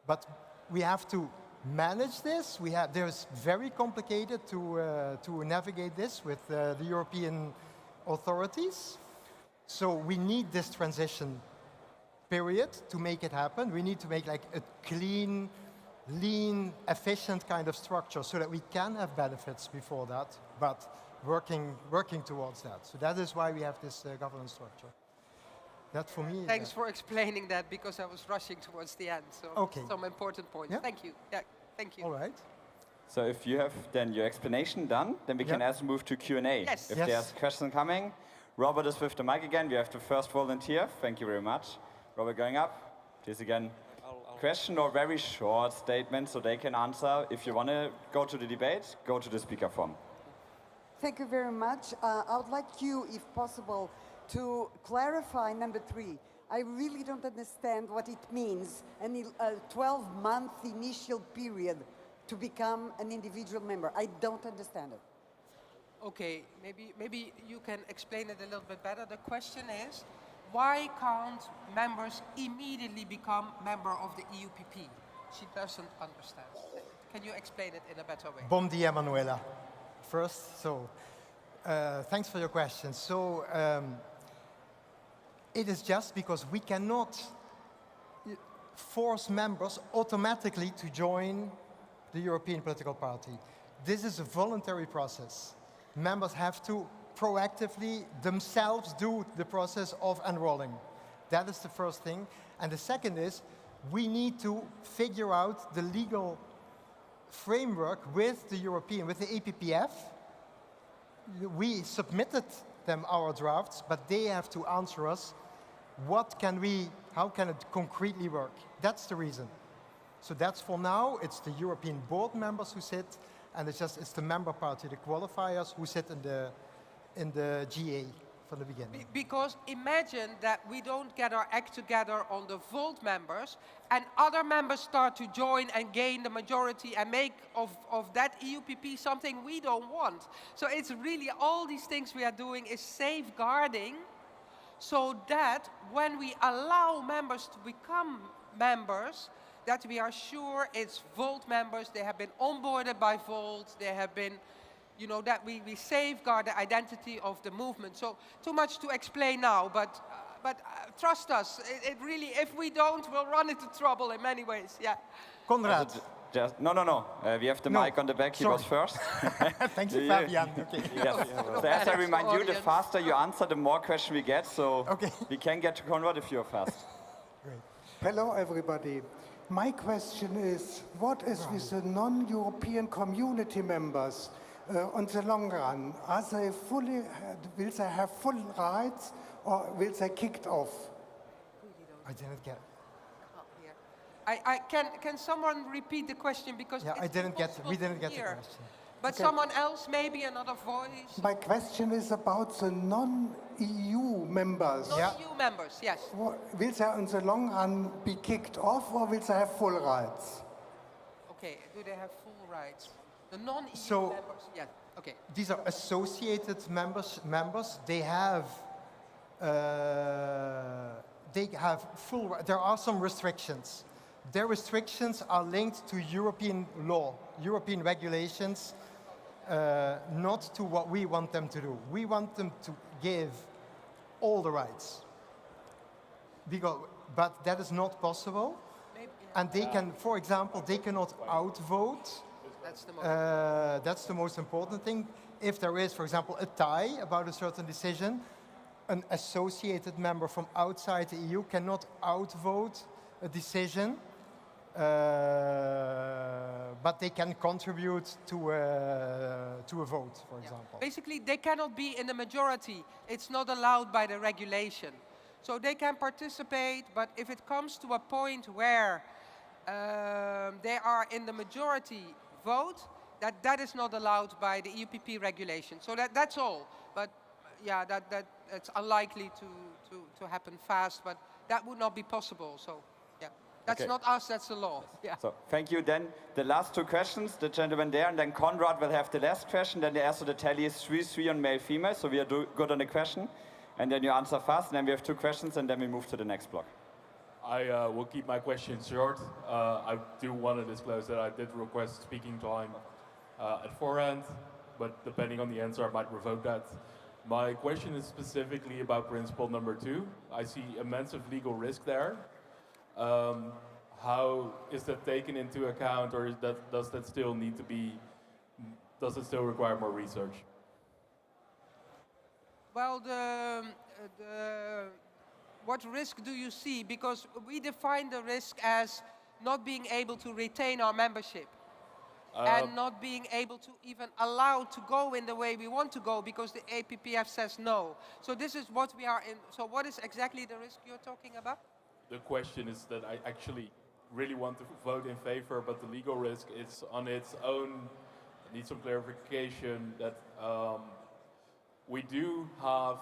But we have to manage this. There's very complicated to navigate this with the European authorities. So we need this transition period to make it happen. We need to make like a clean, lean, efficient kind of structure so that we can have benefits before that, but working towards that. So that is why we have this governance structure. That for me. Thanks for explaining that, because I was rushing towards the end. So okay. Some important points. Yeah. Thank you. Yeah, thank you. All right. So if you have then your explanation done, then we can also move to Q&A. Yes. If there's a question coming, Robert is with the mic again. We have the first volunteer. Thank you very much. Robert going up. Please again. Question or very short statement so they can answer. If you want to go to the debate, go to the speaker form. Thank you very much. I would like you, if possible, to clarify number 3. I really don't understand what it means, a 12-month initial period to become an individual member. I don't understand it. Okay, maybe you can explain it a little bit better. The question is, why can't members immediately become member of the EUPP? She doesn't understand. Can you explain it in a better way? Bom dia, Manuela. First, thanks for your question. So, it is just because we cannot force members automatically to join the European political party. This is a voluntary process. Members have to proactively themselves do the process of enrolling. That is the first thing. And the second is, we need to figure out the legal framework with the APPF. We submitted them our drafts, but they have to answer us, how can it concretely work? That's the reason. So that's for now, it's the European board members who sit, and it's the member party, the qualifiers, who sit in the GA from the beginning. Because imagine that we don't get our act together on the Volt members, and other members start to join and gain the majority and make of that EUPP something we don't want. So it's really all these things we are doing is safeguarding, so that when we allow members to become members, that we are sure it's Volt members, they have been onboarded by Volt, they have been, you know, that we safeguard the identity of the movement. So too much to explain now, but trust us, it really, if we don't, we'll run into trouble in many ways, yeah. Konrad. No. We have the mic on the back. He was first. Thank you, Fabian. Okay. Yes. So as I remind you, the faster you answer, the more questions we get. So we can get to Konrad if you're fast. Great. Hello, everybody. My question is, what is with the non-European community members on the long run? Are they fully, will they have full rights, or will they kicked off? I didn't get it. Can someone repeat the question, because we didn't get the question. But someone else, maybe another voice. My question is about the non-EU members. Non-EU members, yes. Will they in the long run be kicked off, or will they have full rights? Okay, do they have full rights? The non-EU So, members, yeah, okay. These are associated members. They have full. There are some restrictions. Their restrictions are linked to European law, European regulations, not to what we want them to do. We want them to give all the rights. But that is not possible. And they can, for example, they cannot outvote. That's the most important thing. If there is, for example, a tie about a certain decision, an associated member from outside the EU cannot outvote a decision, but they can contribute to a vote, for example. Basically, they cannot be in the majority. It's not allowed by the regulation. So they can participate, but if it comes to a point where they are in the majority vote, that is not allowed by the EUPP regulation. So that's all. But yeah, it's unlikely to happen fast, but that would not be possible. So yeah, that's not us, that's the law. Yeah. So thank you. Then the last two questions, the gentleman there, and then Konrad will have the last question. Then the answer the tally is 3-3 on male-female, so we are good on the question. And then you answer fast, and then we have two questions, and then we move to the next block. I will keep my questions short. I do want to disclose that I did request speaking time at forehand, but depending on the answer, I might revoke that. My question is specifically about principle number 2. I see immense legal risk there. How is that taken into account, or does that still need to be? Does it still require more research? Well, what risk do you see? Because we define the risk as not being able to retain our membership and not being able to even allow to go in the way we want to go because the APPF says no. So this is what we are in. So what is exactly the risk you're talking about? The question is that I actually really want to vote in favor, but the legal risk is on its own. I need some clarification that we do have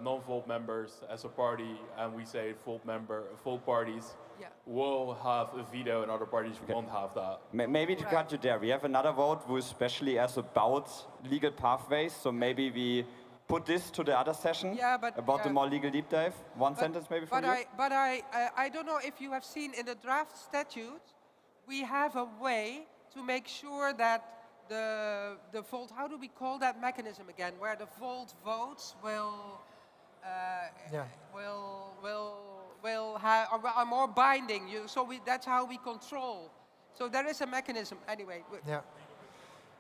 non-Volt members as a party, and we say Volt parties will have a veto, and other parties won't have that. Maybe to cut you there, we have another vote who especially as about legal pathways, so maybe we put this to the other session about the more legal deep dive. One sentence maybe from you. But I don't know if you have seen in the draft statute, we have a way to make sure that the Volt, how do we call that mechanism again, where the Volt votes are more binding. So that's how we control. So there is a mechanism anyway. Yeah.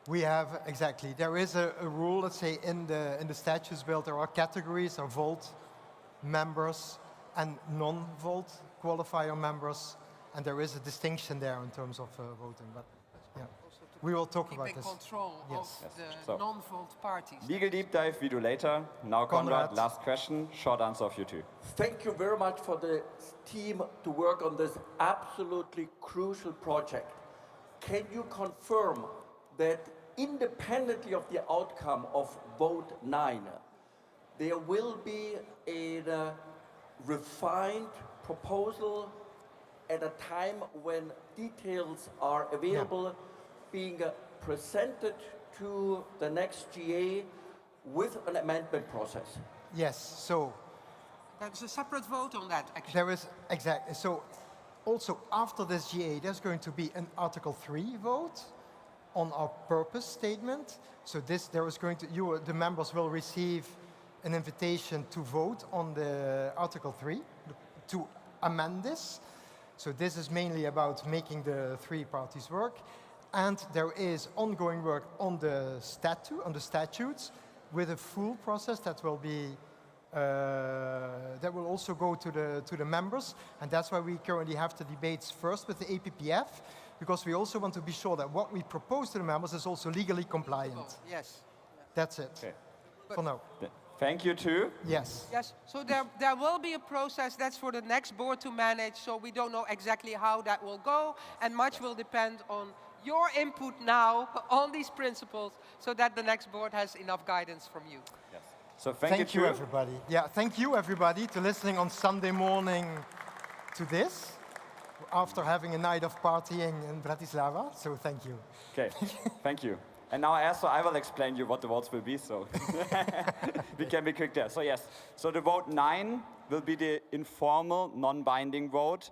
We have, exactly. There is a rule, let's say, in the statutes built, there are categories of Volt members and non-Volt qualifier members, and there is a distinction there in terms of voting. But yeah, we will talk about this. Control of the non-Volt parties. Legal deep dive we do later. Now, Konrad, last question. Short answer of you two. Thank you very much for the team to work on this absolutely crucial project. Can you confirm that independently of the outcome of vote 9, there will be a refined proposal at a time when details are available, being presented to the next GA with an amendment process. Yes, so There's a separate vote on that, actually. there is, exactly. So also after this GA, there's going to be an Article 3 vote on our purpose statement. So this, there is going to, the members will receive an invitation to vote on the Article 3 to amend this. So this is mainly about making the three parties work. And there is ongoing work on the statutes with a full process that will be that will also go to the members, and that's why we currently have the debates first with the APPF, because we also want to be sure that what we propose to the members is also legally compliant. Yes. That's it. Okay. For now. Thank you too. Yes. Yes, so there will be a process that's for the next board to manage, so we don't know exactly how that will go, and much will depend on your input now on these principles, so that the next board has enough guidance from you. Yes. So thank you too. Everybody. Yeah, thank you everybody to listening on Sunday morning to this, after having a night of partying in Bratislava, so thank you. Okay, thank you. And now I will explain you what the votes will be, so we can be quick there. So yes, so the vote 9 will be the informal, non-binding vote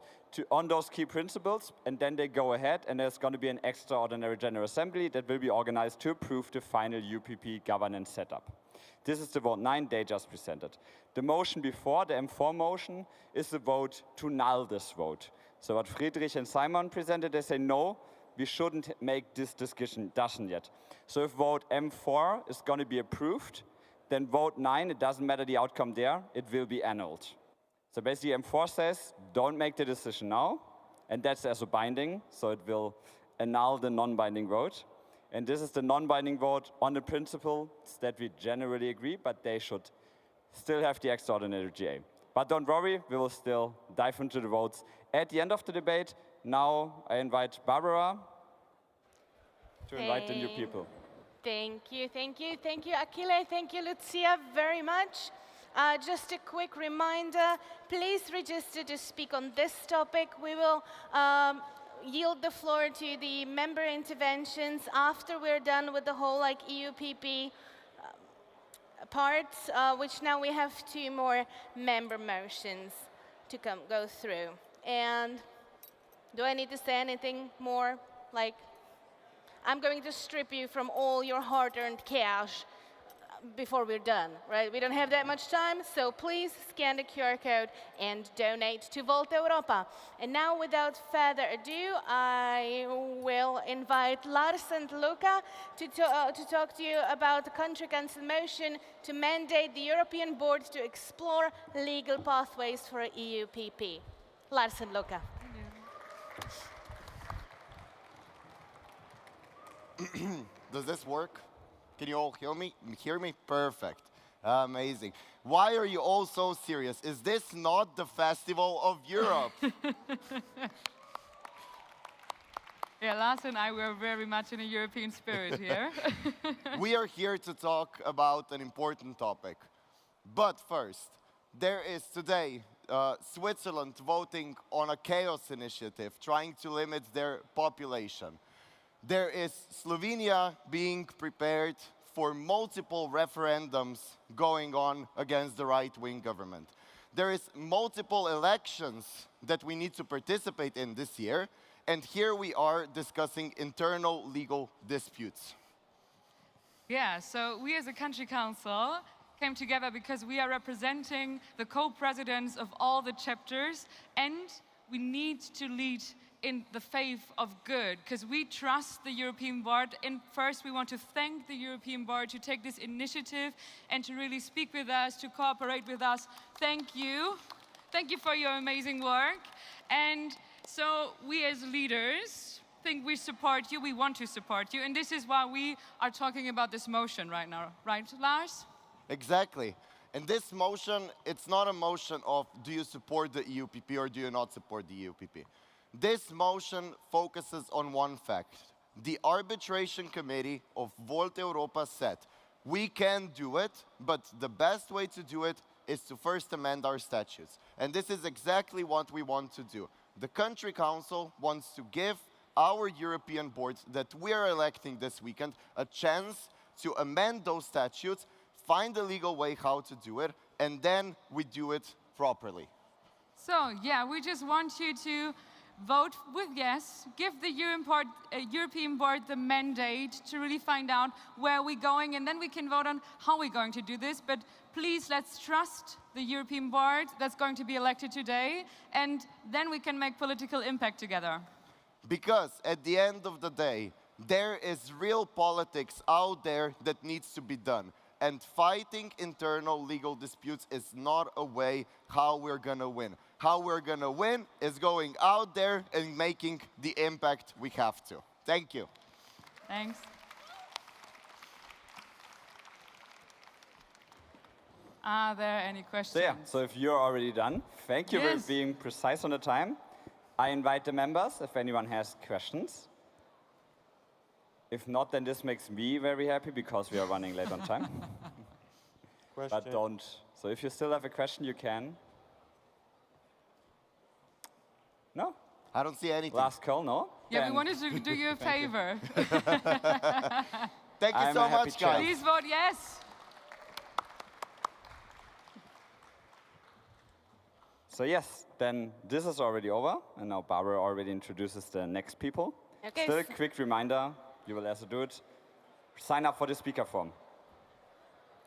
on those key principles, and then they go ahead, and there's going to be an extraordinary General Assembly that will be organized to approve the final UPP governance setup. This is the vote 9 they just presented. The motion before, the M4 motion, is the vote to null this vote. So what Friedrich and Simon presented, they say no, we shouldn't make this discussion yet. So if vote M4 is going to be approved, then vote 9, it doesn't matter the outcome there, it will be annulled. So basically M4 says, don't make the decision now, and that's also binding, so it will annul the non-binding vote. And this is the non-binding vote on the principles that we generally agree, but they should still have the extraordinary GA. But don't worry, we will still dive into the votes at the end of the debate. Now I invite Barbara to invite the new people. Thank you, thank you, thank you, Achille, thank you, Lucia, very much. Just a quick reminder, please register to speak on this topic. We will yield the floor to the member interventions after we're done with the whole EUPP parts, which now we have 2 more member motions to go through. And do I need to say anything more? I'm going to strip you from all your hard-earned cash before we're done, right? We don't have that much time, so please scan the QR code and donate to Volta Europa. And now, without further ado, I will invite Lars and Luca to talk to you about the country council motion to mandate the European Board to explore legal pathways for EUPP. Lars and Luca. Does this work? Can you all hear me? Perfect. Amazing. Why are you all so serious? Is this not the Festival of Europe? Yeah, Lars and I were very much in a European spirit here. We are here to talk about an important topic. But first, there is today Switzerland voting on a chaos initiative trying to limit their population. There is Slovenia being prepared for multiple referendums going on against the right-wing government. There is multiple elections that we need to participate in this year, and here we are discussing internal legal disputes. Yeah, so we as a country council came together because we are representing the co-presidents of all the chapters, and we need to lead in the faith of good, because we trust the European Board. And first, we want to thank the European Board to take this initiative and to really speak with us, to cooperate with us. Thank you. Thank you for your amazing work. And so we as leaders think we support you, we want to support you, and this is why we are talking about this motion right now. Right, Lars? Exactly. And this motion, it's not a motion of do you support the EUPP or do you not support the EUPP. This motion focuses on one fact. The arbitration committee of Volta Europa said We can do it, but the best way to do it is to first amend our statutes. And this is exactly what we want to do. The Country Council wants to give our European boards that we are electing this weekend a chance to amend those statutes, find a legal way how to do it, and then we do it properly. So, yeah, we just want you to vote with yes, give the European board the mandate to really find out where we're going, and then we can vote on how we're going to do this. But please, let's trust the European board that's going to be elected today, and then we can make political impact together. Because at the end of the day, there is real politics out there that needs to be done. And fighting internal legal disputes is not a way how we're gonna win. How we're gonna win is going out there and making the impact we have to. Thank you. Thanks. Are there any questions? So yeah, so if you're already done, thank you for being precise on the time. I invite the members if anyone has questions. If not, then this makes me very happy because we are running late on time. But don't. So if you still have a question, you can. No? I don't see anything. Last call, no? Yeah, Then we wanted to do you a favor. Thank you so much, guys. Please vote yes. So yes, then this is already over, and now Barbara already introduces the next people. Okay, Still a quick reminder, you will also do it. Sign up for the speaker form.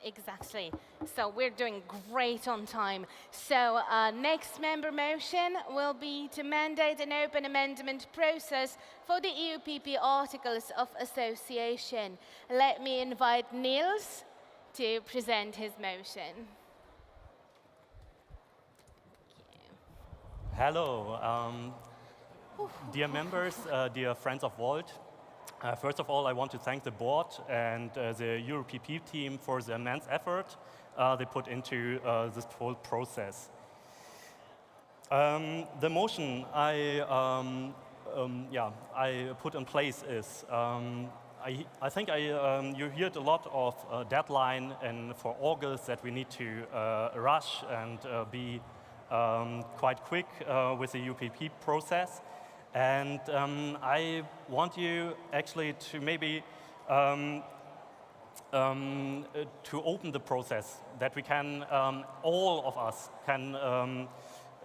Exactly. So we're doing great on time. So next member motion will be to mandate an open amendment process for the EUPP Articles of Association. Let me invite Niels to present his motion. Hello, dear members, dear friends of Volt. First of all, I want to thank the board and the EuroPP team for the immense effort they put into this whole process. The motion I put in place is, I think you heard a lot of deadline and for August that we need to rush and be quite quick with the UPP process. And I want you actually to maybe to open the process, that we can, all of us can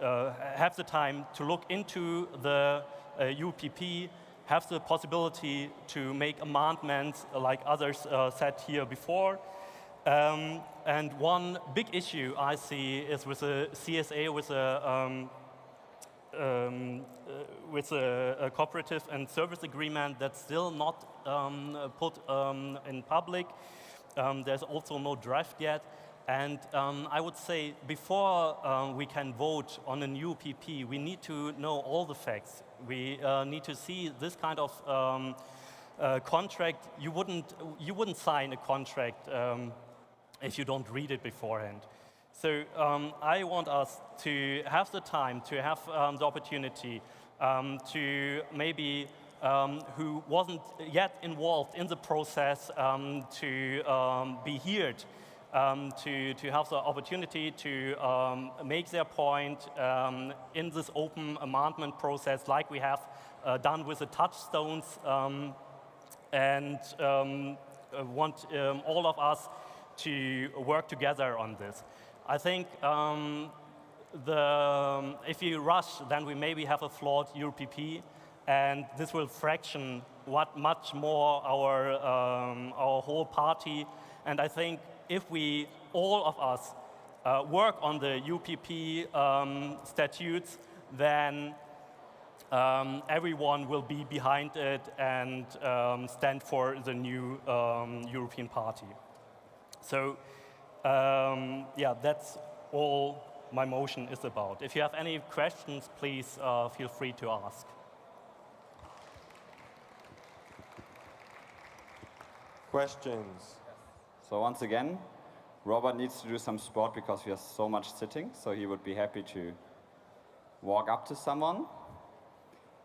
have the time to look into the UPP, have the possibility to make amendments like others said here before. And one big issue I see is with the CSA, with a cooperative and service agreement that's still not put in public. There's also no draft yet. And I would say before we can vote on a new PP, we need to know all the facts. We need to see this kind of contract. You wouldn't sign a contract if you don't read it beforehand. So I want us to have the time, to have the opportunity to maybe, who wasn't yet involved in the process, to be heard, to have the opportunity to make their point in this open amendment process like we have done with the touchstones, and want all of us to work together on this. I think if you rush, then we maybe have a flawed EuroPP, and this will fraction much more our whole party. And I think if we, all of us, work on the UPP statutes, then everyone will be behind it and stand for the new European Party. So, yeah, that's all my motion is about. If you have any questions, please feel free to ask. Questions? So once again, Robert needs to do some sport because we have so much sitting, so he would be happy to walk up to someone.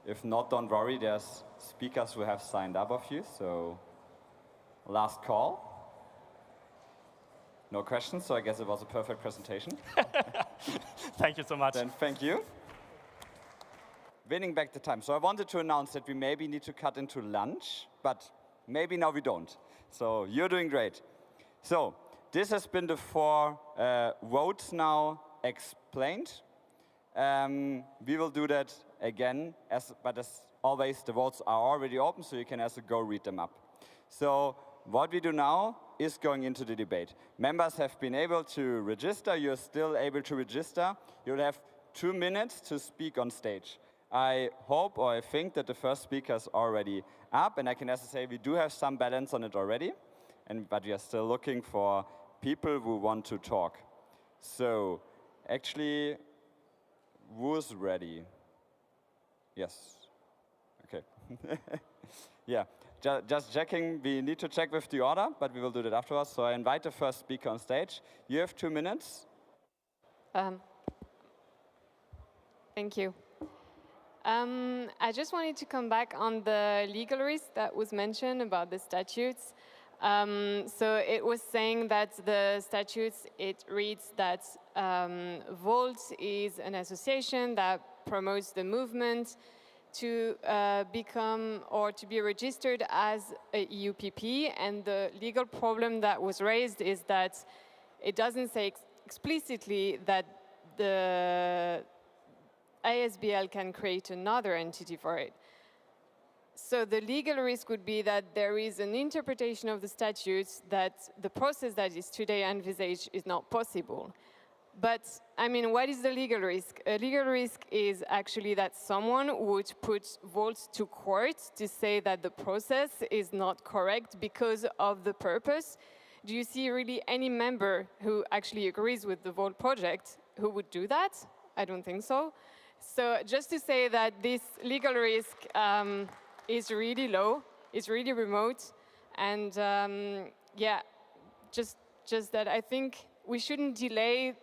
If not, don't worry, there's speakers who have signed up of you, so last call. No questions, so I guess it was a perfect presentation. Thank you so much. Then thank you. Winning back the time. So I wanted to announce that we maybe need to cut into lunch, but maybe now we don't. So you're doing great. So this has been the 4 votes now explained. We will do that again, but as always, the votes are already open, so you can also go read them up. So what we do now is going into the debate. Members have been able to register. You're still able to register. You'll have 2 minutes to speak on stage. I hope or I think that the first speaker is already up, and I can also say we do have some balance on it already, but we are still looking for people who want to talk. So actually, who's ready? Yes. Okay. Yeah. Just checking, we need to check with the order, but we will do that afterwards. So I invite the first speaker on stage. You have 2 minutes. Thank you. I just wanted to come back on the legal risk that was mentioned about the statutes. So it was saying that the statutes, it reads that Volt is an association that promotes the movement to become or to be registered as a EUPP, and the legal problem that was raised is that it doesn't say explicitly that the ASBL can create another entity for it. So the legal risk would be that there is an interpretation of the statutes that the process that is today envisaged is not possible. But, I mean, what is the legal risk? A legal risk is actually that someone would put Volt to court to say that the process is not correct because of the purpose. Do you see really any member who actually agrees with the Volt project who would do that? I don't think so. So just to say that this legal risk is really low, is really remote, and yeah, just that I think we shouldn't delay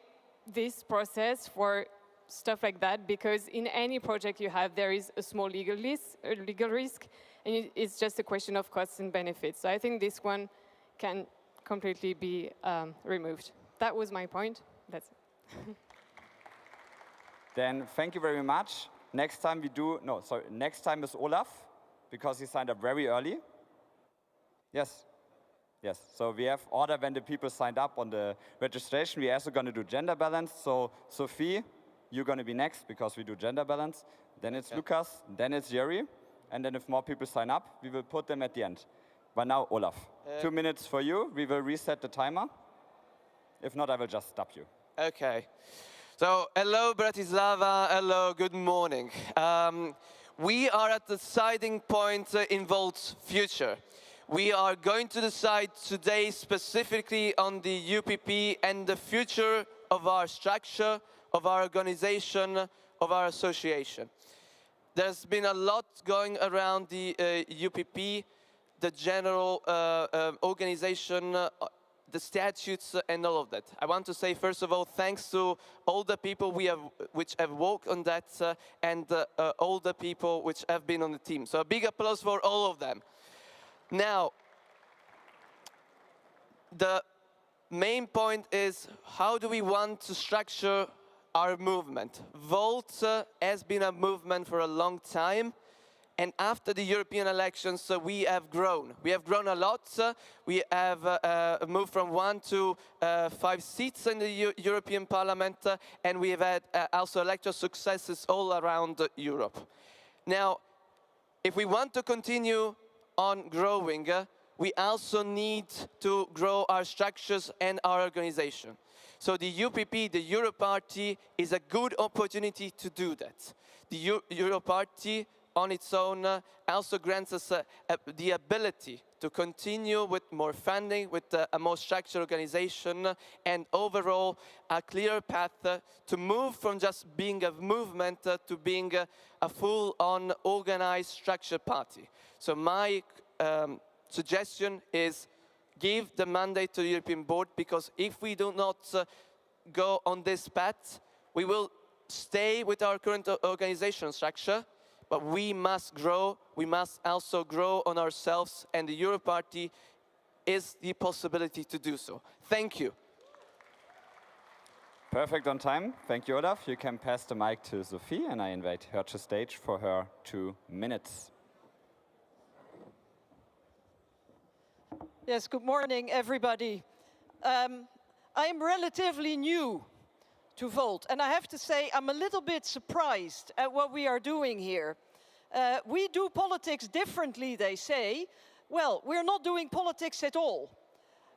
this process for stuff like that, because in any project you have, there is a small legal risk, and it's just a question of costs and benefits. So I think this one can completely be removed. That was my point. That's it. Then thank you very much. Next time we do, no, sorry, next time is Olaf, because he signed up very early. Yes. Yes, so we have order when the people signed up on the registration. We're also going to do gender balance. So Sophie, you're going to be next because we do gender balance. Then it's Lukas, then it's Yuri. And then if more people sign up, we will put them at the end. But now, Olaf, 2 minutes for you. We will reset the timer. If not, I will just stop you. Okay. So hello, Bratislava. Hello, good morning. We are at the deciding point in Volt's future. We are going to decide today specifically on the UPP and the future of our structure, of our organization, of our association. There's been a lot going around the UPP, the general organization, the statutes, and all of that. I want to say, first of all, thanks to all the people which have worked on that and all the people which have been on the team. So a big applause for all of them. Now, the main point is, how do we want to structure our movement? Volt has been a movement for a long time, and after the European elections, we have grown. We have grown a lot. We have moved from 1 to 5 seats in the European Parliament, and we have had also electoral successes all around Europe. Now, if we want to continue on growing, we also need to grow our structures and our organization. So the UPP, the Euro Party, is a good opportunity to do that. The Euro Party on its own also grants us the ability to continue with more funding, with a more structured organization, and overall a clear path to move from just being a movement to being a full-on organized structured party. So my suggestion is give the mandate to the European Board, because if we do not go on this path, we will stay with our current organizational structure, but we must grow. We must also grow on ourselves, and the Euro Party is the possibility to do so. Thank you. Perfect on time. Thank you, Olaf. You can pass the mic to Sophie, and I invite her to stage for her 2 minutes. Yes, good morning, everybody. I'm relatively new to Volt, and I have to say I'm a little bit surprised at what we are doing here. We do politics differently, they say. Well, we're not doing politics at all.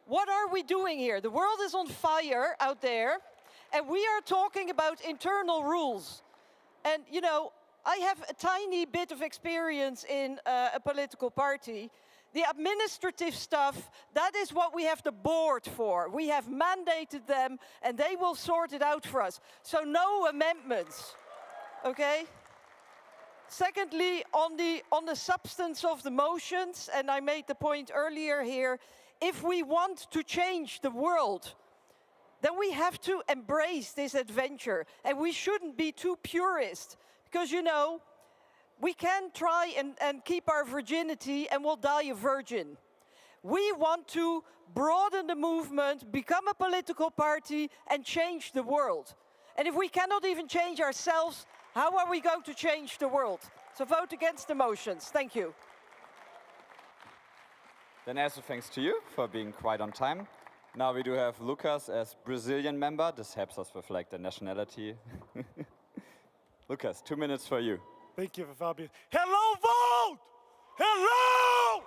What are we doing here? The world is on fire out there, and we are talking about internal rules. And, you know, I have a tiny bit of experience in a political party. The administrative stuff, that is what we have the board for. We have mandated them, and they will sort it out for us. So no amendments, okay? Secondly, on the substance of the motions, and I made the point earlier here, if we want to change the world, then we have to embrace this adventure, and we shouldn't be too purist, because, you know, we can try and keep our virginity and we'll die a virgin. We want to broaden the movement, become a political party, and change the world. And if we cannot even change ourselves, how are we going to change the world? So vote against the motions. Thank you. Then also thanks to you for being quite on time. Now we do have Lucas as Brazilian member. This helps us with like the nationality. Lucas, 2 minutes for you. Thank you, Fabio. Hello, Vote! Hello!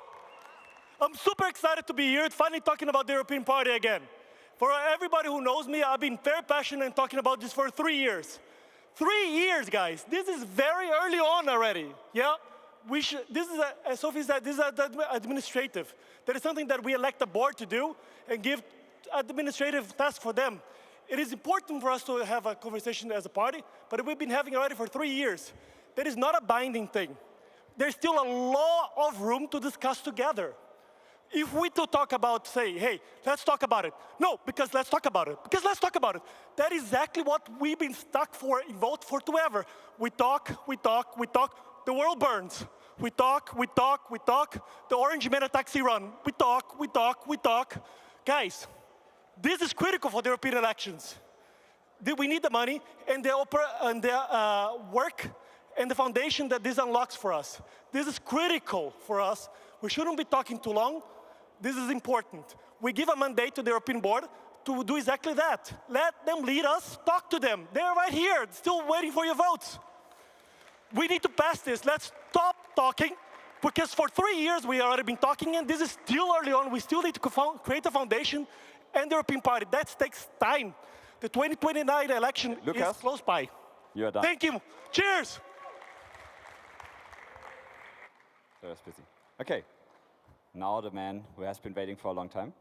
I'm super excited to be here, finally talking about the European Party again. For everybody who knows me, I've been very passionate in talking about this for 3 years. 3 years, guys. This is very early on already. Yeah? This is, as Sophie said, this is administrative. That is something that we elect the board to do and give administrative tasks for them. It is important for us to have a conversation as a party, but we've been having already for 3 years. That is not a binding thing. There's still a lot of room to discuss together. If we to talk about, say, hey, let's talk about it. No, because let's talk about it. Because let's talk about it. That is exactly what we've been stuck for in Vote for forever. We talk, we talk, we talk. The world burns. We talk, we talk, we talk. The orange man attacks Iran. We talk, we talk, we talk. Guys, this is critical for the European elections. We need the money and the work and the foundation that this unlocks for us. This is critical for us. We shouldn't be talking too long. This is important. We give a mandate to the European board to do exactly that. Let them lead us, talk to them. They're right here, still waiting for your votes. We need to pass this. Let's stop talking, because for 3 years we already been talking, and this is still early on. We still need to create a foundation and the European Party. That takes time. The 2029 election is close by. You're done. Thank you. Cheers. So it's busy. Okay. Now the man who has been waiting for a long time.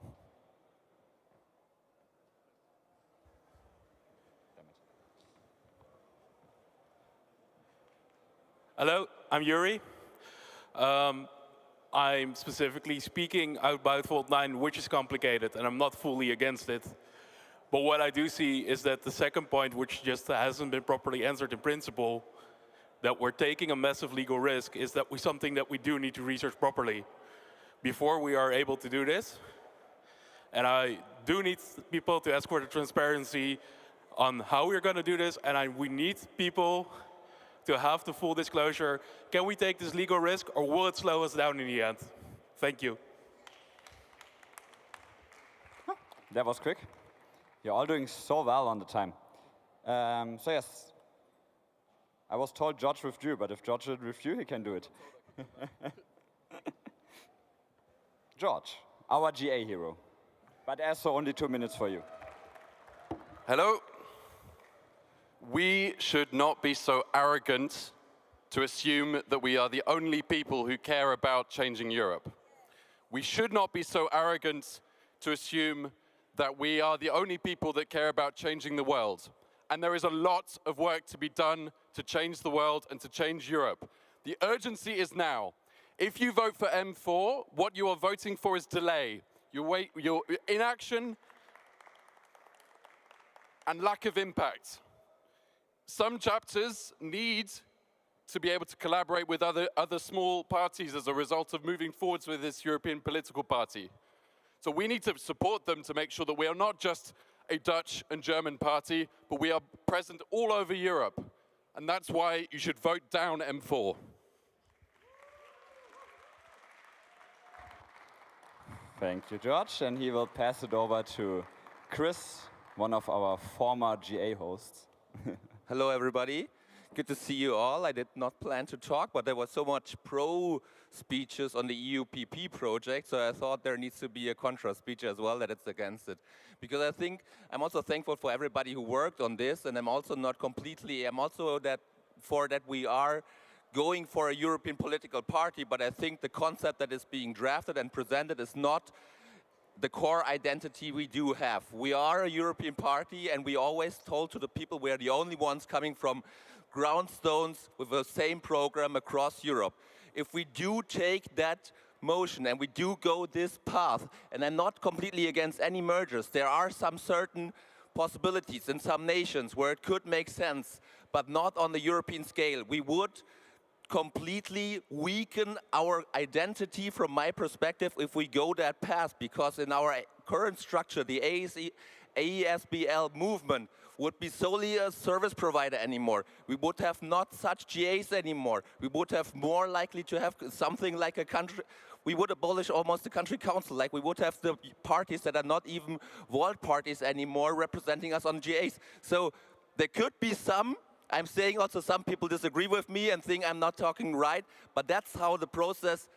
Hello, I'm Yuri. I'm specifically speaking about Volt 9, which is complicated, and I'm not fully against it. But what I do see is that the second point, which just hasn't been properly answered in principle, that we're taking a massive legal risk, is that something that we do need to research properly before we are able to do this. And I do need people to ask for the transparency on how we're going to do this, and we need people to have the full disclosure. Can we take this legal risk, or will it slow us down in the end? Thank you. That was quick. You're all doing so well on the time. So yes, I was told George withdrew, but if George withdrew, he can do it. George, our GA hero. But also only 2 minutes for you. Hello. We should not be so arrogant to assume that we are the only people who care about changing Europe. We should not be so arrogant to assume that we are the only people that care about changing the world. And there is a lot of work to be done to change the world and to change Europe. The urgency is now. If you vote for M4, what you are voting for is delay. Your inaction and lack of impact. Some chapters need to be able to collaborate with other small parties as a result of moving forwards with this European political party. So we need to support them to make sure that we are not just a Dutch and German party, but we are present all over Europe. And that's why you should vote down M4. Thank you, George. And he will pass it over to Chris, one of our former GA hosts. Hello, everybody. Good to see you all. I did not plan to talk, but there was so much pro speeches on the EUPP project, so I thought there needs to be a contra speech as well that it's against it. Because I think I'm also thankful for everybody who worked on this, and I'm also for that we are going for a European political party, but I think the concept that is being drafted and presented is not the core identity we do have. We are a European party, and we always told to the people we are the only ones coming from groundstones with the same program across Europe. If we do take that motion and we do go this path, and I'm not completely against any mergers, there are some certain possibilities in some nations where it could make sense, but not on the European scale. We would completely weaken our identity from my perspective if we go that path, because in our current structure, the AESBL movement would be solely a service provider anymore. We would have not such GAs anymore. We would have more likely to have something like a country. We would abolish almost the country council, like we would have the parties that are not even vault parties anymore representing us on GAs. So there could be some, I'm saying also some people disagree with me and think I'm not talking right, but that's how the process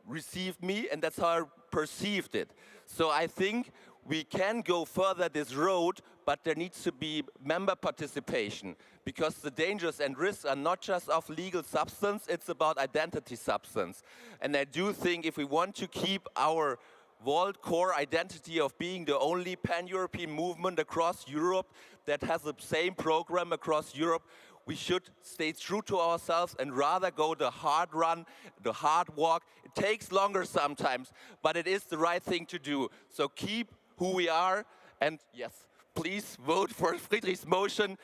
received me and that's how I perceived it. So I think we can go further this road, but there needs to be member participation, because the dangers and risks are not just of legal substance, it's about identity substance. And I do think if we want to keep our vault core identity of being the only pan-European movement across Europe that has the same program across Europe, we should stay true to ourselves and rather go the hard run, the hard walk. It takes longer sometimes, but it is the right thing to do. So keep who we are, and yes, please vote for Friedrich's motion,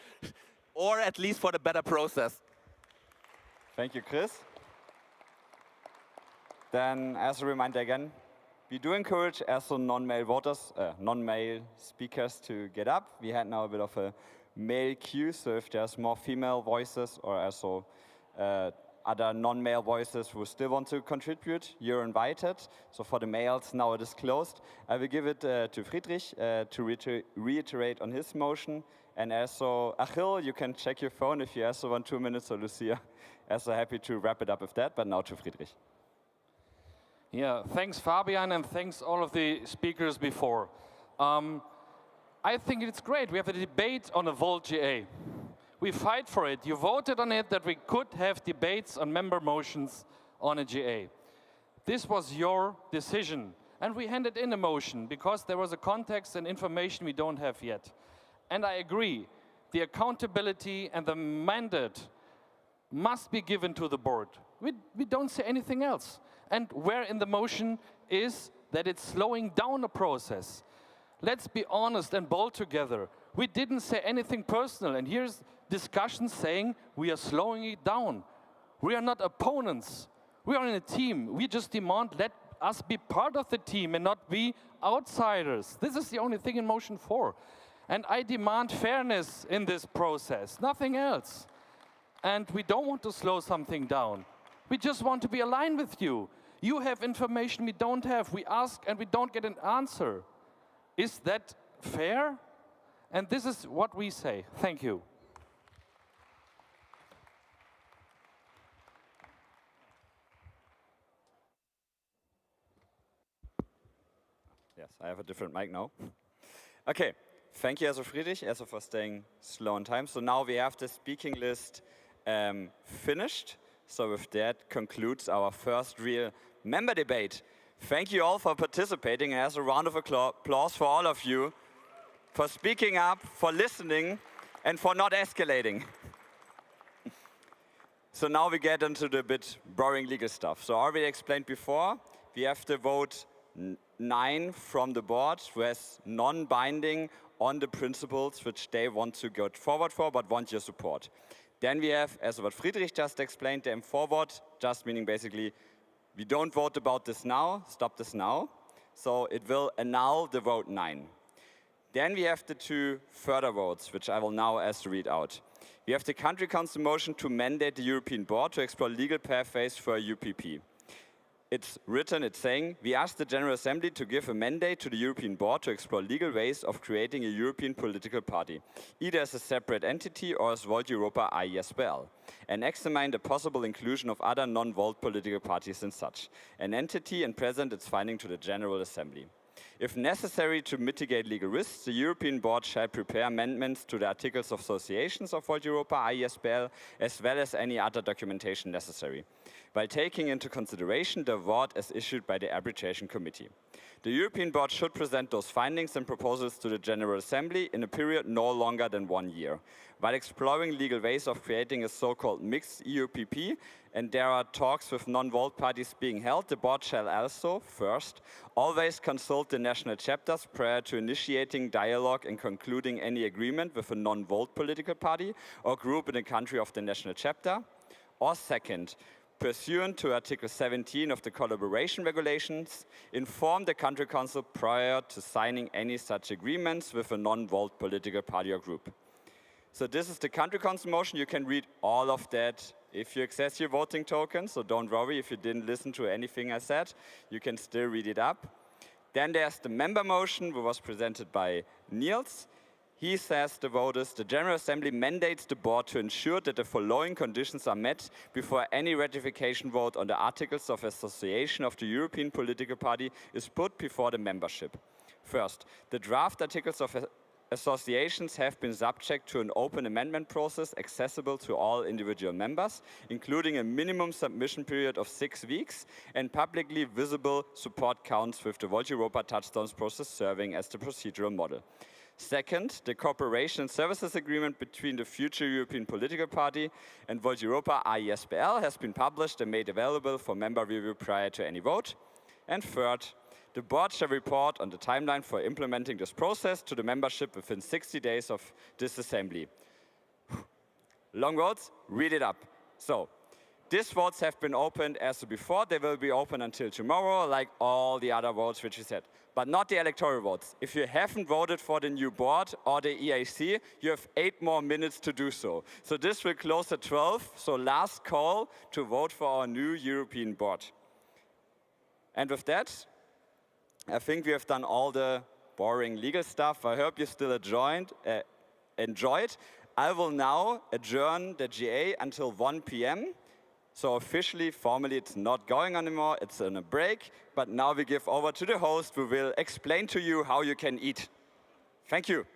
or at least for the better process. Thank you, Chris. Then, as a reminder again, we do encourage also non-male voters, non-male speakers to get up. We had now a bit of a male queue, so if there's more female voices or also other non-male voices who still want to contribute, you're invited. So for the males, now it is closed. I will give it to Friedrich to reiterate on his motion. And also, Achil, you can check your phone if you also want 2 minutes, so Lucia, also happy to wrap it up with that, but now to Friedrich. Yeah, thanks Fabian, and thanks all of the speakers before. I think it's great. We have a debate on a Volt GA. We fight for it. You voted on it that we could have debates on member motions on a GA. This was your decision, and we handed in a motion because there was a context and information we don't have yet. And I agree, the accountability and the mandate must be given to the board. We don't say anything else. And where in the motion is that it's slowing down the process. Let's be honest and bold together. We didn't say anything personal, and here's discussion saying we are slowing it down. We are not opponents. We are in a team. We just demand let us be part of the team and not be outsiders. This is the only thing in motion 4. And I demand fairness in this process, nothing else. And we don't want to slow something down. We just want to be aligned with you. You have information we don't have. We ask and we don't get an answer. Is that fair? And this is what we say. Thank you. Yes, I have a different mic now. Okay, thank you, Friedrich, for staying slow on time. So now we have the speaking list finished. So with that concludes our first real member debate. Thank you all for participating, and as a round of applause for all of you for speaking up, for listening, and for not escalating. So now we get into the bit boring legal stuff. So already explained before, we have to vote 9 from the board who has non-binding on the principles which they want to go forward for, but want your support. Then we have, as what Friedrich just explained, the forward, just meaning basically, we don't vote about this now, stop this now. So it will annul the vote 9. Then we have the two further votes, which I will now ask to read out. We have the Country Council motion to mandate the European Board to explore legal pathways for a UPP. It's written, it's saying, we ask the General Assembly to give a mandate to the European Board to explore legal ways of creating a European political party, either as a separate entity or as Volt Europa ISBL, and examine the possible inclusion of other non-Volt political parties in such an entity and present its finding to the General Assembly. If necessary to mitigate legal risks, the European Board shall prepare amendments to the Articles of Associations of Volt Europa ISBL, as well as any other documentation necessary, while taking into consideration the award as issued by the Arbitration Committee. The European Board should present those findings and proposals to the General Assembly in a period no longer than 1 year. While exploring legal ways of creating a so-called mixed EUPP, and there are talks with non-Volt parties being held, the Board shall also, first, always consult the national chapters prior to initiating dialogue and concluding any agreement with a non-Volt political party or group in a country of the national chapter. Or second, pursuant to Article 17 of the Collaboration Regulations, inform the Country Council prior to signing any such agreements with a non-Volt political party or group. So this is the Country Council motion. You can read all of that if you access your voting token, so don't worry if you didn't listen to anything I said. You can still read it up. Then there's the member motion, which was presented by Niels. He says the voters, the General Assembly mandates the Board to ensure that the following conditions are met before any ratification vote on the Articles of Association of the European Political Party is put before the membership. First, the draft Articles of Associations have been subject to an open amendment process accessible to all individual members, including a minimum submission period of 6 weeks and publicly visible support counts with the Volt Europa Touchstones process serving as the procedural model. Second, the cooperation and services agreement between the future European Political Party and Volt Europa ISBL has been published and made available for member review prior to any vote. And third, the Board shall report on the timeline for implementing this process to the membership within 60 days of this assembly. Long votes, read it up. So, these votes have been opened as before. They will be open until tomorrow, like all the other votes which we said. But not the electoral votes. If you haven't voted for the new board or the EAC, you have 8 more minutes to do so. So this will close at 12, so last call to vote for our new European board. And with that, I think we have done all the boring legal stuff. I hope you still enjoyed. I will now adjourn the GA until 1 p.m. So officially, formally, it's not going anymore. It's on a break. But now we give over to the host who will explain to you how you can eat. Thank you.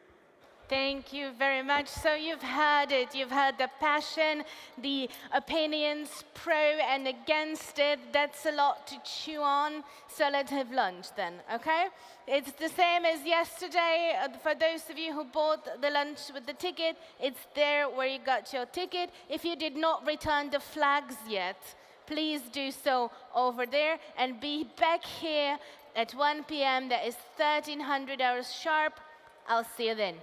Thank you very much. So you've heard it. You've heard the passion, the opinions, pro and against it. That's a lot to chew on. So let's have lunch then, okay? It's the same as yesterday. For those of you who bought the lunch with the ticket, it's there where you got your ticket. If you did not return the flags yet, please do so over there and be back here at 1 p.m. That is 1300 hours sharp. I'll see you then.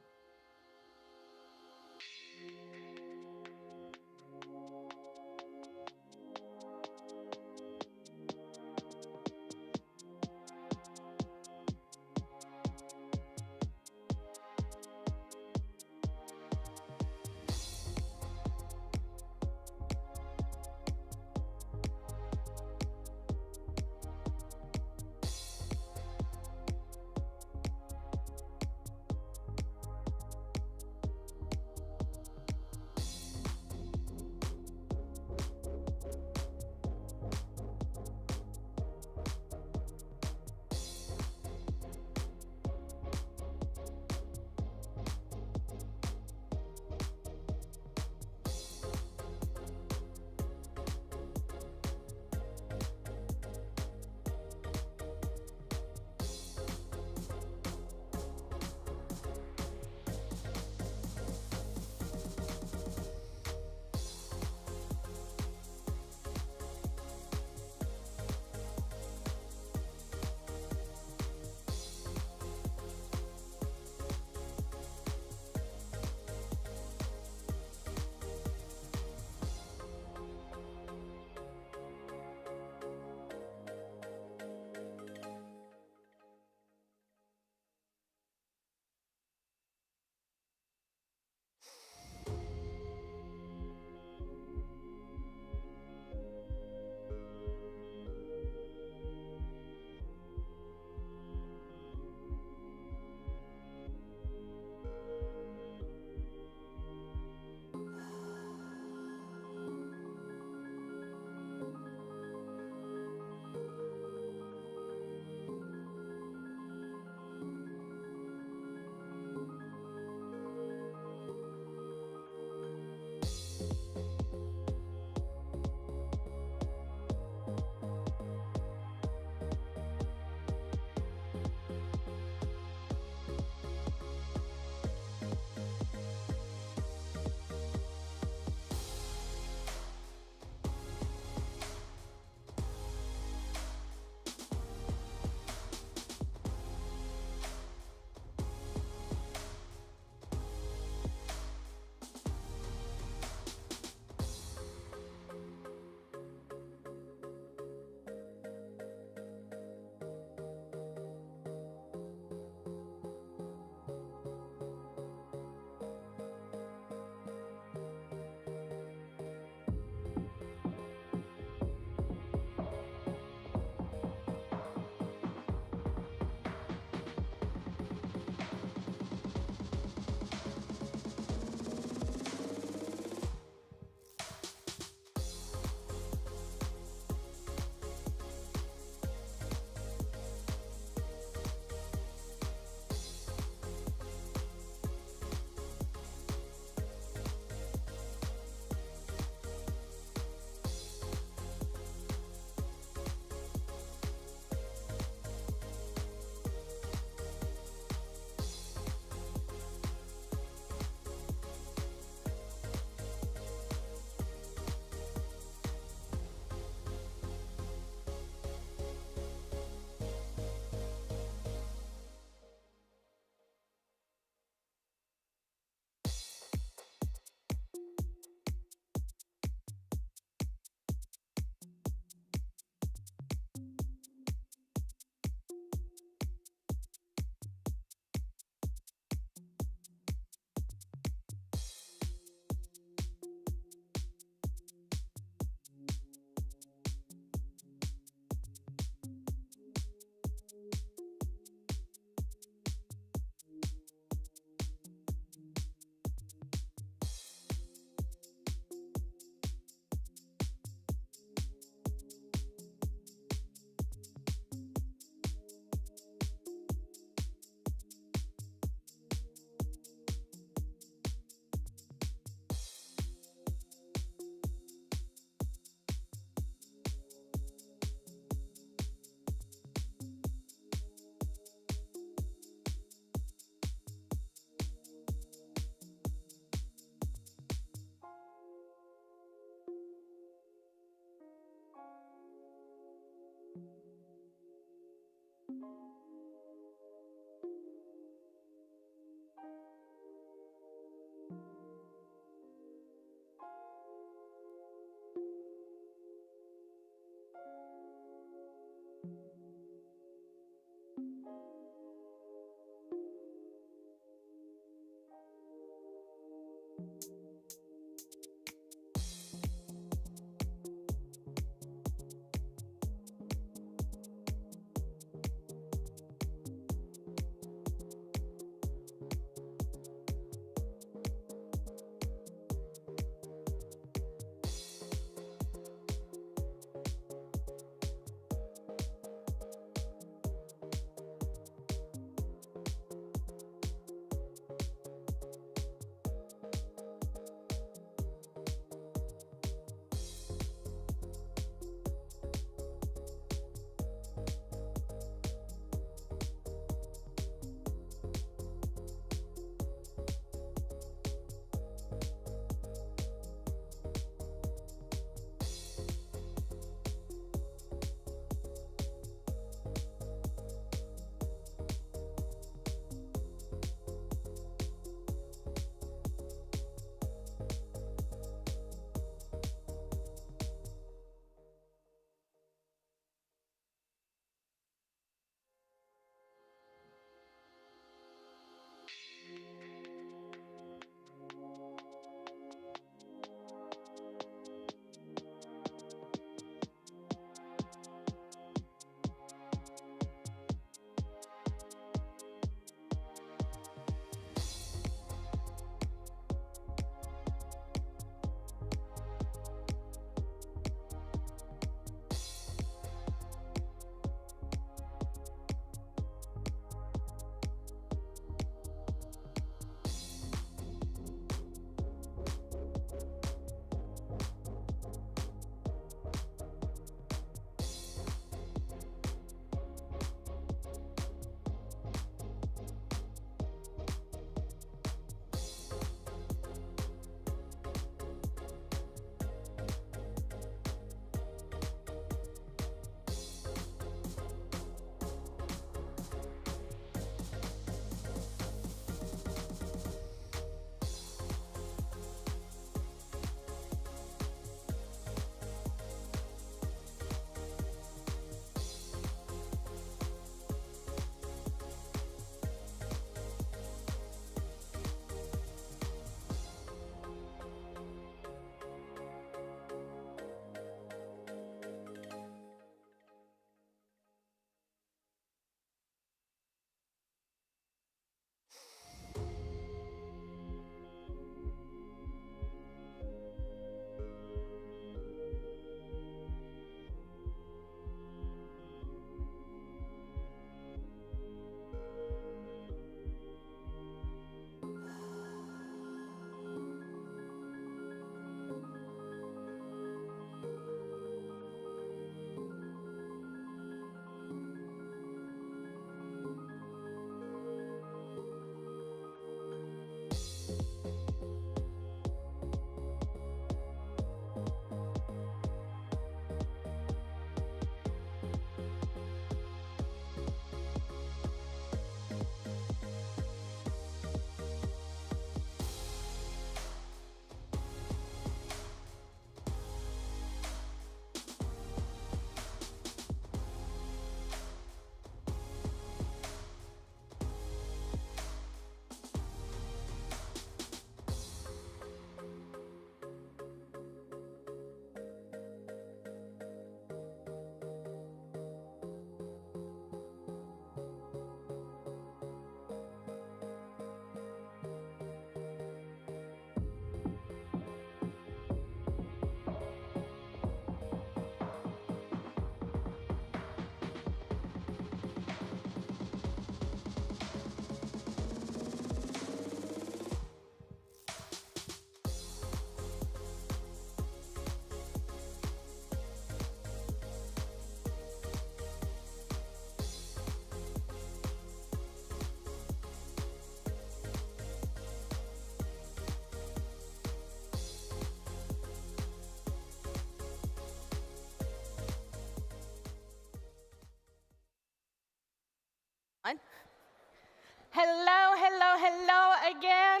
Hello, hello, hello again.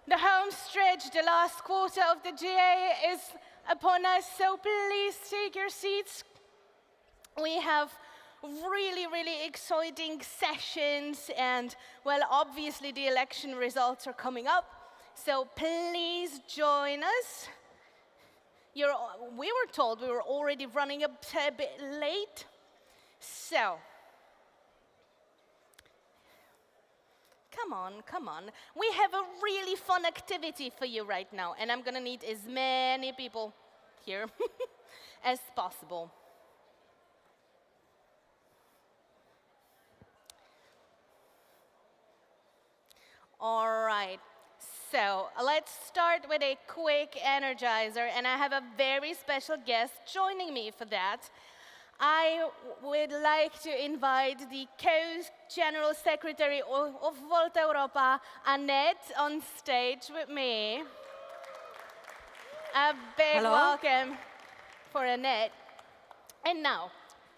The home stretch, the last quarter of the GA is upon us, so please take your seats. We have really, really exciting sessions and, well, obviously the election results are coming up. So please join us. We were told we were already running a bit late. So, come on. We have a really fun activity for you right now, and I'm gonna need as many people here as possible. All right, so let's start with a quick energizer, and I have a very special guest joining me for that. I would like to invite the co-general secretary of Volta Europa, Annette, on stage with me. A big welcome for Annette. And now,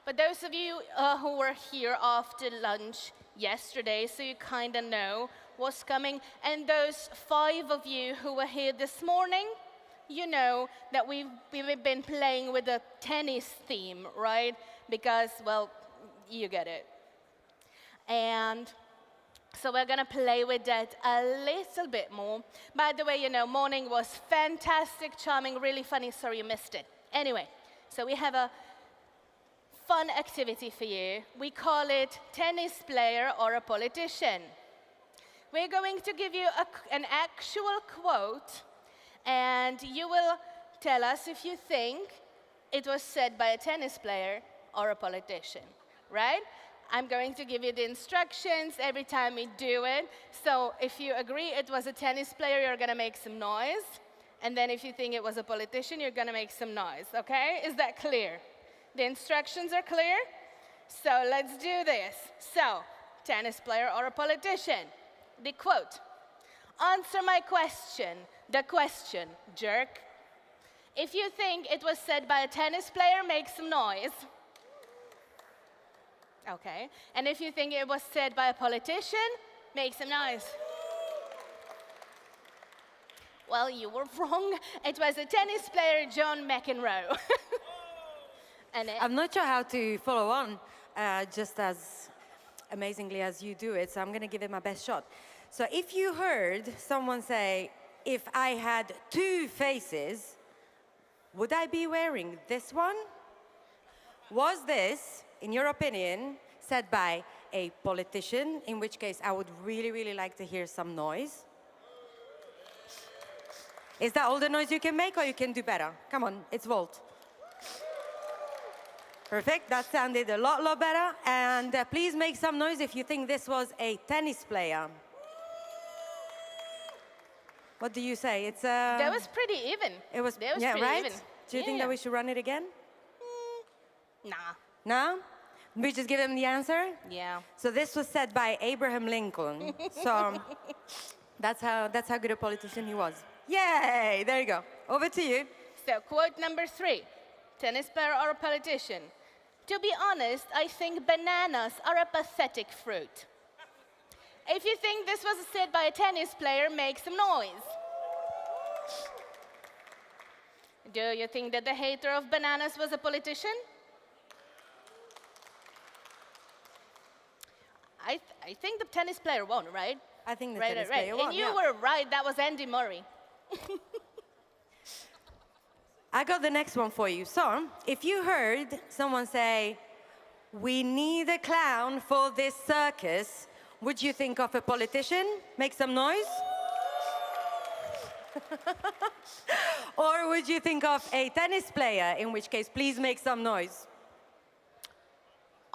for those of you who were here after lunch yesterday, so you kind of know what's coming, and those 5 of you who were here this morning, you know that we've been playing with a tennis theme, right? Because, well, you get it. And so we're gonna play with that a little bit more. By the way, you know, morning was fantastic, charming, really funny. Sorry you missed it. Anyway, so we have a fun activity for you. We call it tennis player or a politician. We're going to give you an actual quote, and you will tell us if you think it was said by a tennis player or a politician, right? I'm going to give you the instructions every time we do it. So if you agree it was a tennis player, you're going to make some noise. And then if you think it was a politician, you're going to make some noise, okay? Is that clear? The instructions are clear? So let's do this. So, tennis player or a politician? The quote. Answer my question. The question, jerk. If you think it was said by a tennis player, make some noise. Okay. And if you think it was said by a politician, make some noise. Well, you were wrong. It was a tennis player, John McEnroe. I'm not sure how to follow on just as amazingly as you do it, so I'm going to give it my best shot. So if you heard someone say, if I had 2 faces, would I be wearing this one? Was this, in your opinion, said by a politician, in which case I would really, really like to hear some noise? Is that all the noise you can make, or you can do better? Come on, it's Volt. Perfect, that sounded a lot better. And please make some noise if you think this was a tennis player. What do you say? It's That was pretty even. It was, that was yeah, pretty right? even. Do you think that we should run it again? Nah. No? We just give them the answer? Yeah. So this was said by Abraham Lincoln. So that's how good a politician he was. Yay! There you go. Over to you. So quote number 3. Tennis player or a politician? To be honest, I think bananas are a pathetic fruit. If you think this was said by a tennis player, make some noise. Do you think that the hater of bananas was a politician? I think the tennis player won, right? I think the right, tennis right. player won, And you yeah. were right, that was Andy Murray. I got the next one for you. So, if you heard someone say, we need a clown for this circus, would you think of a politician? Make some noise. Or would you think of a tennis player, in which case, please make some noise?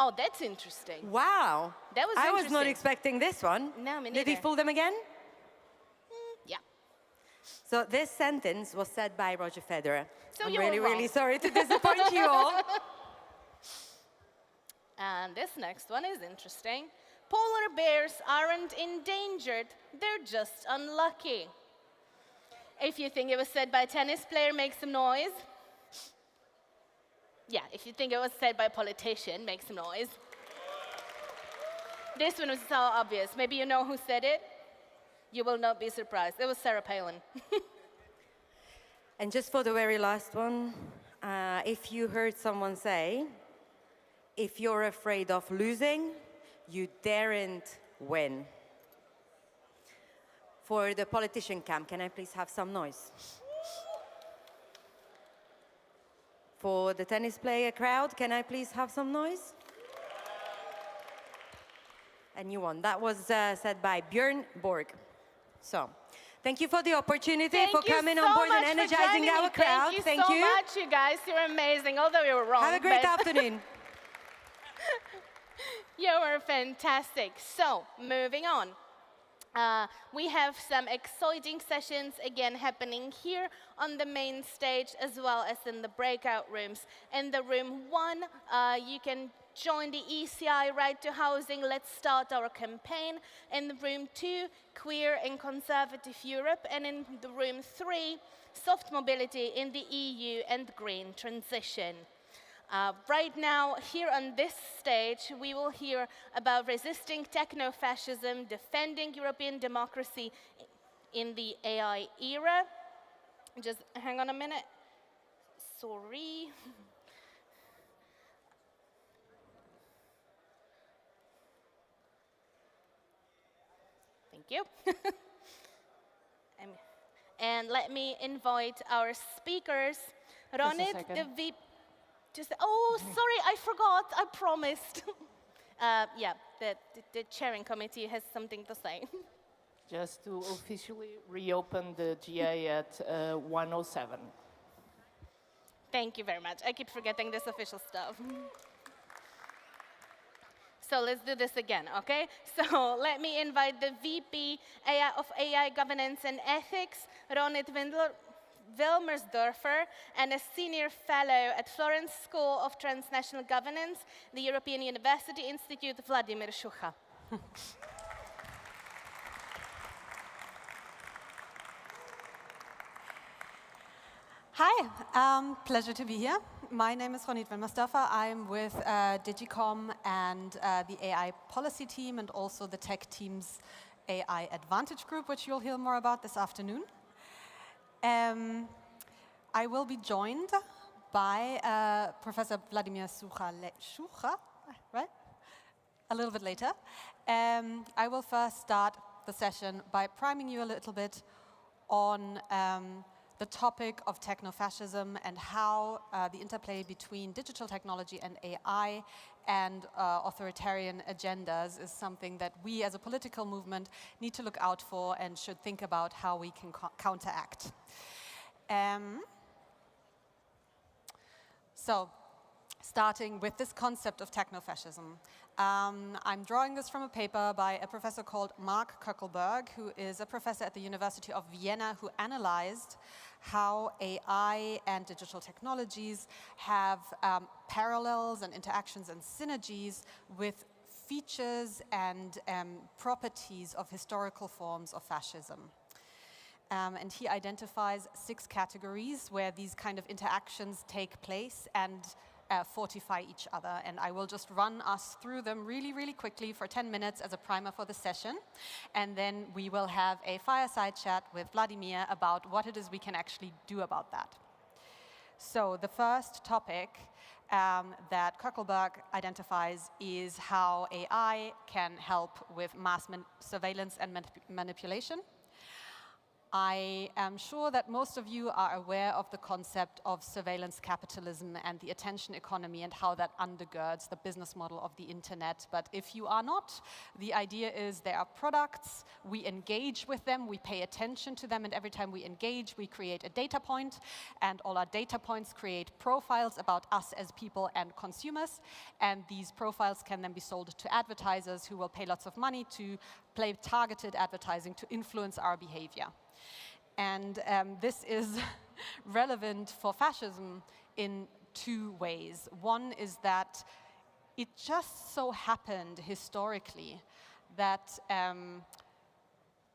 Oh, that's interesting. Wow. That was I interesting. was not expecting this one. No, me Did he neither. fool them again? Yeah. So this sentence was said by Roger Federer. So I'm you really, were wrong. really sorry to disappoint you all. And this next one is interesting. Polar bears aren't endangered, they're just unlucky. If you think it was said by a tennis player, make some noise. Yeah, if you think it was said by a politician, make some noise. This one was so obvious. Maybe you know who said it? You will not be surprised. It was Sarah Palin. And just for the very last one, if you heard someone say, if you're afraid of losing, you daren't win. For the politician camp, can I please have some noise? For the tennis player crowd, can I please have some noise? A new one. That was said by Björn Borg. So, thank you for the opportunity, for coming on board and energizing our crowd. Thank you so much, you guys. You're amazing, although you were wrong. Have a great afternoon. You were fantastic. So, moving on. We have some exciting sessions again happening here on the main stage as well as in the breakout rooms. In the room 1, you can join the ECI Right to Housing, Let's Start Our Campaign. In the room 2, Queer and Conservative Europe. And in the room 3, Soft Mobility in the EU and Green Transition. Right now, here on this stage, we will hear about resisting techno-fascism, defending European democracy in the AI era. Just hang on a minute. Sorry. Thank you. And let me invite our speakers. Ronit, the VP. Oh, sorry, I forgot. I promised. Yeah, the chairing committee has something to say. Just to officially reopen the GA at 1:07. Thank you very much. I keep forgetting this official stuff. So let's do this again, okay? So let me invite the VP of AI Governance and Ethics, Ronit Wilmersdorfer, and a senior fellow at Florence School of Transnational Governance, the European University Institute, Vladimir Šucha. Hi, pleasure to be here. My name is Ronit Wilmersdorfer. I'm with Digicom and the AI policy team and also the tech team's AI Advantage Group, which you'll hear more about this afternoon. I will be joined by Professor Vladimir Šucha, right? A little bit later. I will first start the session by priming you a little bit on the topic of techno-fascism and how the interplay between digital technology and AI and authoritarian agendas is something that we as a political movement need to look out for and should think about how we can counteract. So, starting with this concept of techno-fascism. I'm drawing this from a paper by a professor called Mark Köckelberg, who is a professor at the University of Vienna, who analyzed how AI and digital technologies have parallels and interactions and synergies with features and properties of historical forms of fascism. And he identifies 6 categories where these kind of interactions take place and fortify each other. And I will just run us through them really, really quickly for 10 minutes as a primer for the session. And then we will have a fireside chat with Vladimir about what it is we can actually do about that. So the first topic that Köckelberg identifies is how AI can help with mass surveillance and manipulation. I am sure that most of you are aware of the concept of surveillance capitalism and the attention economy and how that undergirds the business model of the internet. But if you are not, the idea is there are products, we engage with them, we pay attention to them, and every time we engage, we create a data point, and all our data points create profiles about us as people and consumers, and these profiles can then be sold to advertisers who will pay lots of money to play targeted advertising to influence our behavior. And this is relevant for fascism in 2 ways. One is that it just so happened historically that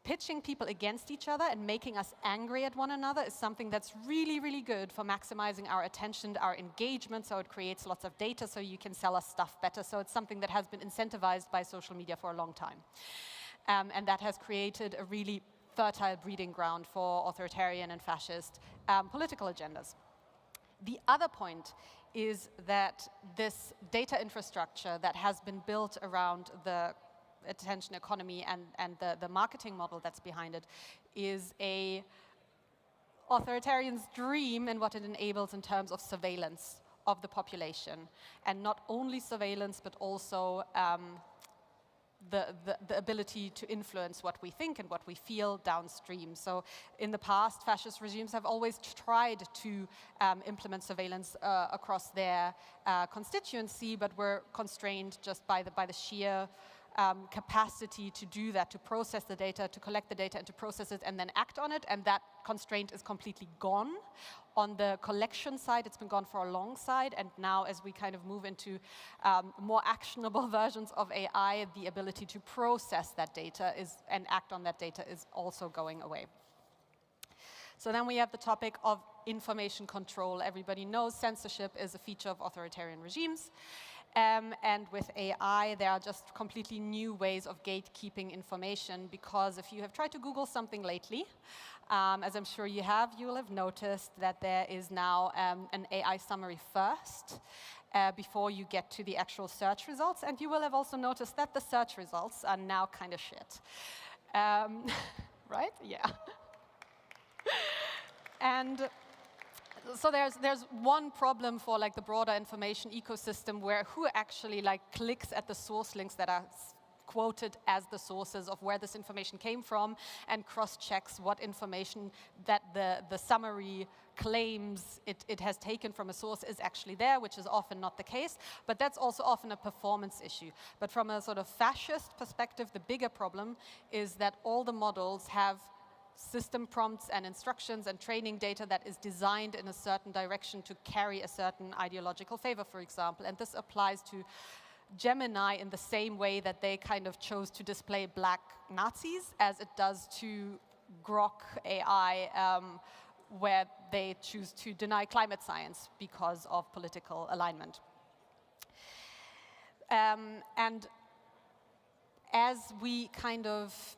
pitching people against each other and making us angry at one another is something that's really, really good for maximizing our attention, our engagement, so it creates lots of data so you can sell us stuff better. So it's something that has been incentivized by social media for a long time. And that has created a really fertile breeding ground for authoritarian and fascist political agendas. The other point is that this data infrastructure that has been built around the attention economy and the marketing model that's behind it is a authoritarian's dream in what it enables in terms of surveillance of the population. And not only surveillance, but also the ability to influence what we think and what we feel downstream. So in the past, fascist regimes have always tried to implement surveillance across their constituency, but were constrained just by the sheer capacity to do that, to process the data, to collect the data and to process it and then act on it, and that constraint is completely gone. On the collection side, it's been gone for a long side, and now as we kind of move into more actionable versions of AI, the ability to process that data and act on that data is also going away. So then we have the topic of information control. Everybody knows censorship is a feature of authoritarian regimes. And with AI, there are just completely new ways of gatekeeping information, because if you have tried to Google something lately, as I'm sure you will have noticed that there is now an AI summary first before you get to the actual search results. And you will have also noticed that the search results are now kind of shit. Right? Yeah. And so there's one problem for like the broader information ecosystem, where who actually like clicks at the source links that are quoted as the sources of where this information came from and cross-checks what information that the summary claims it has taken from a source is actually there, which is often not the case. But that's also often a performance issue. But from a sort of fascist perspective, the bigger problem is that all the models have system prompts and instructions and training data that is designed in a certain direction to carry a certain ideological favor, for example. And this applies to Gemini in the same way that they kind of chose to display black Nazis, as it does to Grok AI, where they choose to deny climate science because of political alignment. And as we kind of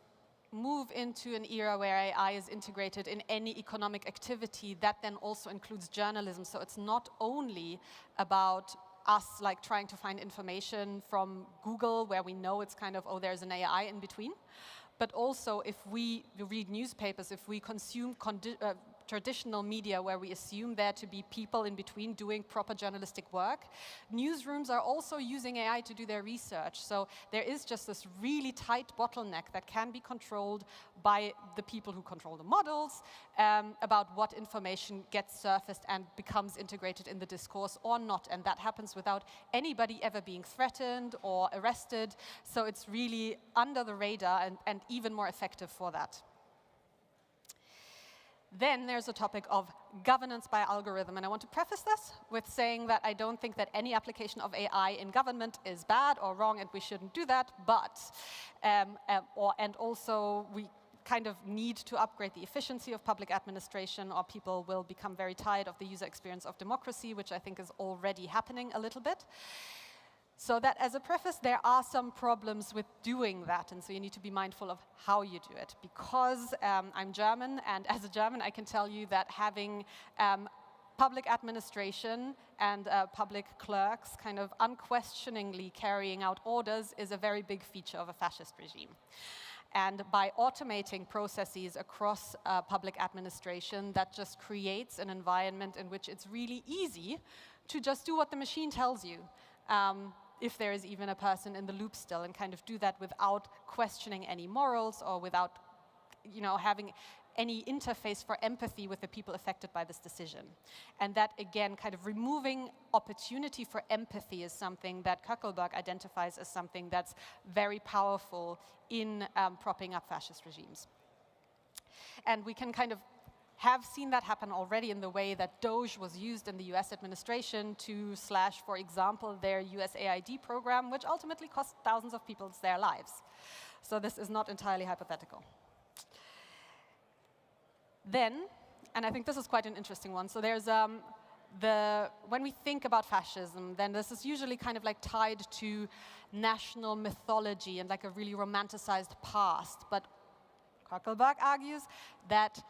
move into an era where AI is integrated in any economic activity, that then also includes journalism. So it's not only about us like trying to find information from Google, where we know it's kind of, oh, there's an AI in between. But also if we read newspapers, if we consume traditional media where we assume there to be people in between doing proper journalistic work, newsrooms are also using AI to do their research. So there is just this really tight bottleneck that can be controlled by the people who control the models about what information gets surfaced and becomes integrated in the discourse or not. And that happens without anybody ever being threatened or arrested. So it's really under the radar and even more effective for that. Then there's a topic of governance by algorithm. And I want to preface this with saying that I don't think that any application of AI in government is bad or wrong, and we shouldn't do that. But, and also we kind of need to upgrade the efficiency of public administration, or people will become very tired of the user experience of democracy, which I think is already happening a little bit. So that as a preface, there are some problems with doing that, and so you need to be mindful of how you do it. Because I'm German, and as a German, I can tell you that having public administration and public clerks kind of unquestioningly carrying out orders is a very big feature of a fascist regime. And by automating processes across public administration, that just creates an environment in which it's really easy to just do what the machine tells you. If there is even a person in the loop still, and kind of do that without questioning any morals or without, having any interface for empathy with the people affected by this decision. And that, again, kind of removing opportunity for empathy is something that Kuckelberg identifies as something that's very powerful in propping up fascist regimes. And we can kind of have seen that happen already in the way that Doge was used in the US administration to slash, for example, their USAID program, which ultimately cost thousands of people their lives. So this is not entirely hypothetical. Then, and I think this is quite an interesting one, so there's when we think about fascism, then this is usually kind of like tied to national mythology and like a really romanticized past. But Kuckelberg argues that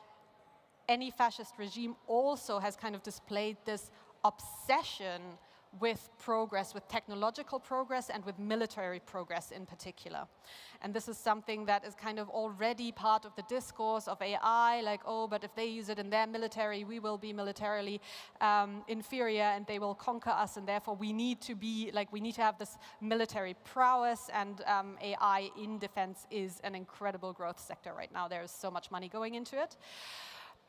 any fascist regime also has kind of displayed this obsession with progress, with technological progress and with military progress in particular. And this is something that is kind of already part of the discourse of AI, like, oh, but if they use it in their military, we will be militarily inferior and they will conquer us, and therefore we need to be, like, we need to have this military prowess, and AI in defense is an incredible growth sector right now. There is so much money going into it.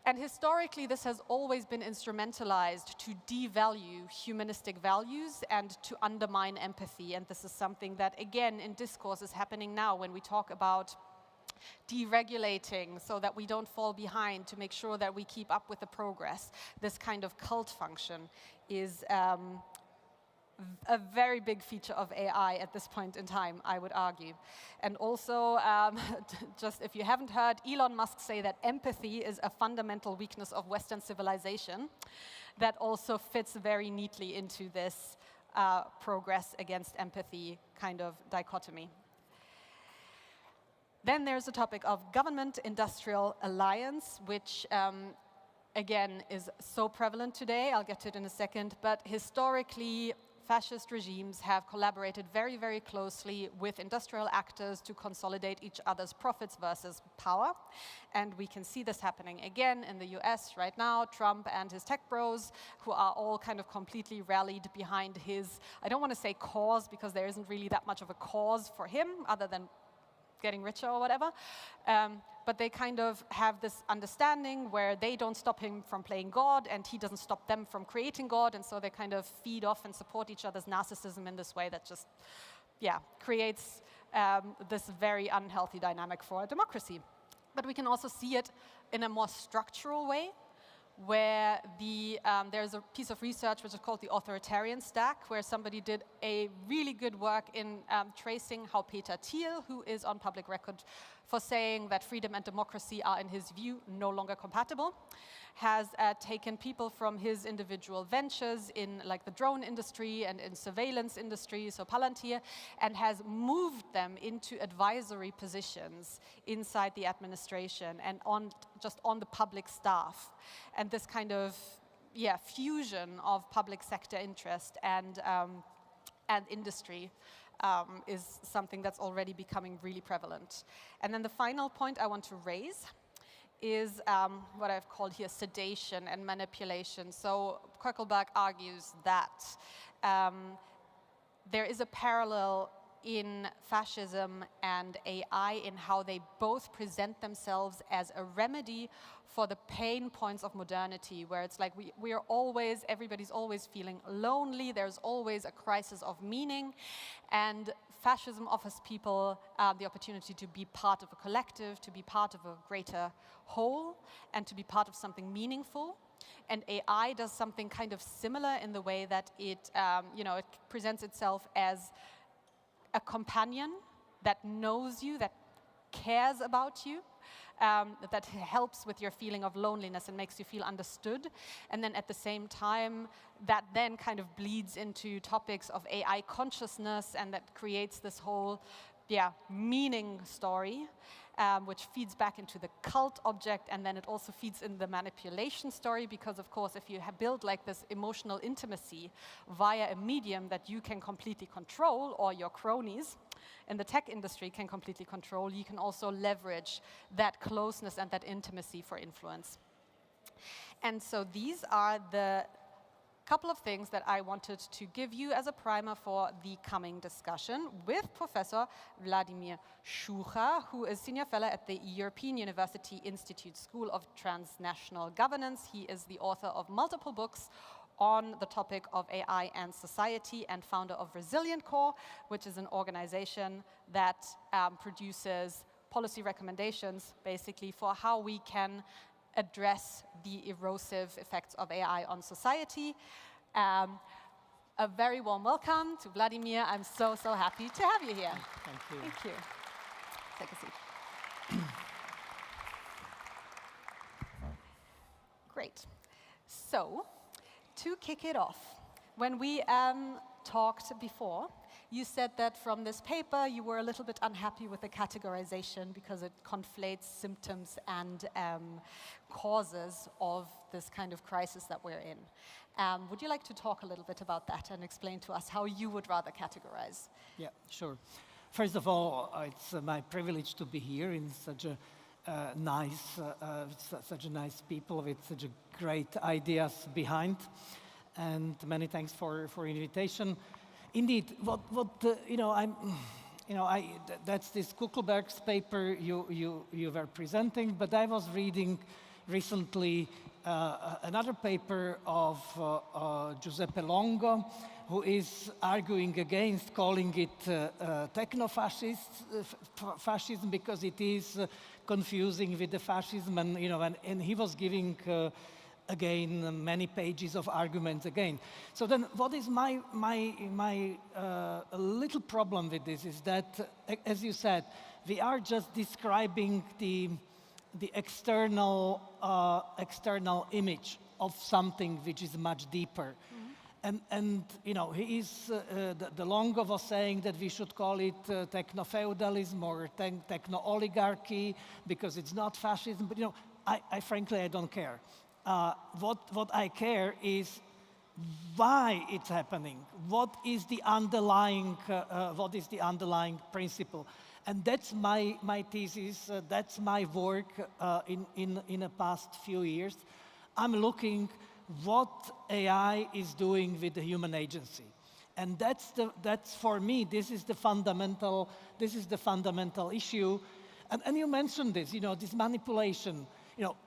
And historically, this has always been instrumentalized to devalue humanistic values and to undermine empathy. And this is something that, again, in discourse is happening now when we talk about deregulating so that we don't fall behind, to make sure that we keep up with the progress. This kind of cult function is a very big feature of AI at this point in time, I would argue. And also, just if you haven't heard, Elon Musk say that empathy is a fundamental weakness of Western civilization. That also fits very neatly into this progress against empathy kind of dichotomy. Then there's the topic of government-industrial alliance, which again is so prevalent today. I'll get to it in a second, but historically, fascist regimes have collaborated very, very closely with industrial actors to consolidate each other's profits versus power. And we can see this happening again in the US right now. Trump and his tech bros, who are all kind of completely rallied behind his, I don't want to say cause, because there isn't really that much of a cause for him other than getting richer or whatever. But they kind of have this understanding where they don't stop him from playing God and he doesn't stop them from creating God, and so they kind of feed off and support each other's narcissism in this way that just, yeah, creates this very unhealthy dynamic for a democracy. But we can also see it in a more structural way, where there's a piece of research which is called the authoritarian stack, where somebody did a really good work in tracing how Peter Thiel, who is on public record for saying that freedom and democracy are, in his view, no longer compatible, has taken people from his individual ventures in like the drone industry and in surveillance industry, so Palantir, and has moved them into advisory positions inside the administration and just on the public staff. And this kind of fusion of public sector interest and industry is something that's already becoming really prevalent. And then the final point I want to raise is what I've called here sedation and manipulation. So Kuckelberg argues that there is a parallel in fascism and AI in how they both present themselves as a remedy for the pain points of modernity, where it's like we are always, everybody's always feeling lonely, there's always a crisis of meaning, and fascism offers people the opportunity to be part of a collective, to be part of a greater whole, and to be part of something meaningful. And AI does something kind of similar in the way that it, it presents itself as a companion that knows you, that cares about you, that helps with your feeling of loneliness and makes you feel understood. And then at the same time, that then kind of bleeds into topics of AI consciousness, and that creates this whole meaning story, which feeds back into the cult object, and then it also feeds in the manipulation story, because of course if you build like this emotional intimacy via a medium that you can completely control, or your cronies in the tech industry can completely control, you can also leverage that closeness and that intimacy for influence. And so these are the couple of things that I wanted to give you as a primer for the coming discussion with Professor Vladimir Schucha, who is Senior Fellow at the European University Institute School of Transnational Governance. He is the author of multiple books on the topic of AI and society, and founder of Resilient Core, which is an organization that produces policy recommendations basically for how we can address the erosive effects of AI on society. A very warm welcome to Vladimir. I'm so, so happy to have you here. Thank you. Thank you. Take a seat. Great. So, to kick it off, when we talked before, You said that from this paper you were a little bit unhappy with the categorization because it conflates symptoms and causes of this kind of crisis that we're in. Would you like to talk a little bit about that and explain to us how you would rather categorize? Yeah, sure. First of all, it's my privilege to be here in such a such a nice people with such a great ideas behind, and many thanks for invitation. Indeed, that's this Kuckelberg's paper you were presenting, but I was reading recently another paper of Giuseppe Longo, who is arguing against calling it techno-fascism because it is confusing with the fascism, and he was giving again many pages of arguments again. So then, what is my little problem with this is that, as you said, we are just describing the external image of something which is much deeper. And he is, the Longo was saying that we should call it techno-feudalism or techno-oligarchy because it's not fascism, but I frankly, I don't care. What I care is why it's happening. What is the underlying principle? And that's my thesis, that's my work in the past few years. I'm looking what AI is doing with the human agency. And that's for me, this is the fundamental issue. And you mentioned this, this manipulation.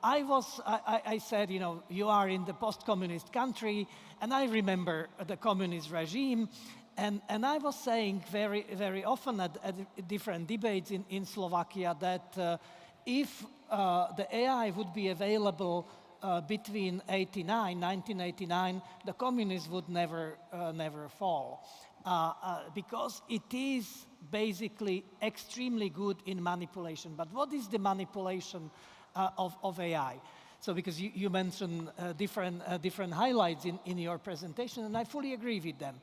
I said, you are in the post-communist country, and I remember the communist regime, and I was saying very, very often at different debates in Slovakia that if the AI would be available between 1989, the communists would never fall, because it is basically extremely good in manipulation. But what is the manipulation of AI? So because you mentioned different highlights in your presentation, and I fully agree with them.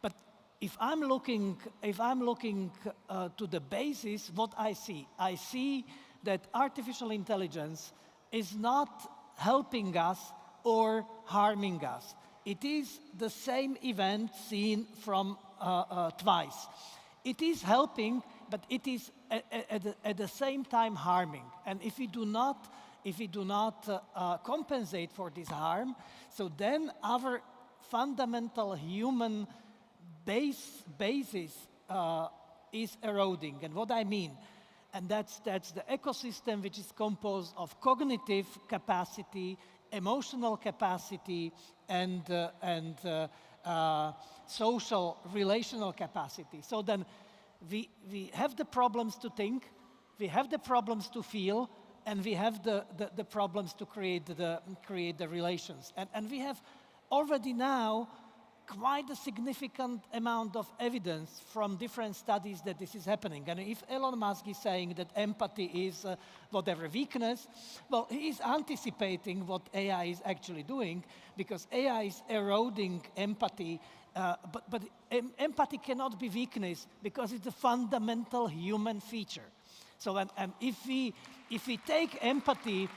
But if I'm looking to the basis, what I see that artificial intelligence is not helping us or harming us. It is the same event seen from twice. It is helping, but it is at the same time harming. And if we do not compensate for this harm, so then our fundamental human basis is eroding. And what I mean, and that's the ecosystem which is composed of cognitive capacity, emotional capacity, and social, relational capacity. So then we have the problems to think, we have the problems to feel, and we have the problems to create the relations. And we have already now quite a significant amount of evidence from different studies that this is happening. And if Elon Musk is saying that empathy is whatever weakness, well, he is anticipating what AI is actually doing, because AI is eroding empathy, but empathy cannot be weakness because it's a fundamental human feature. So and if we take empathy,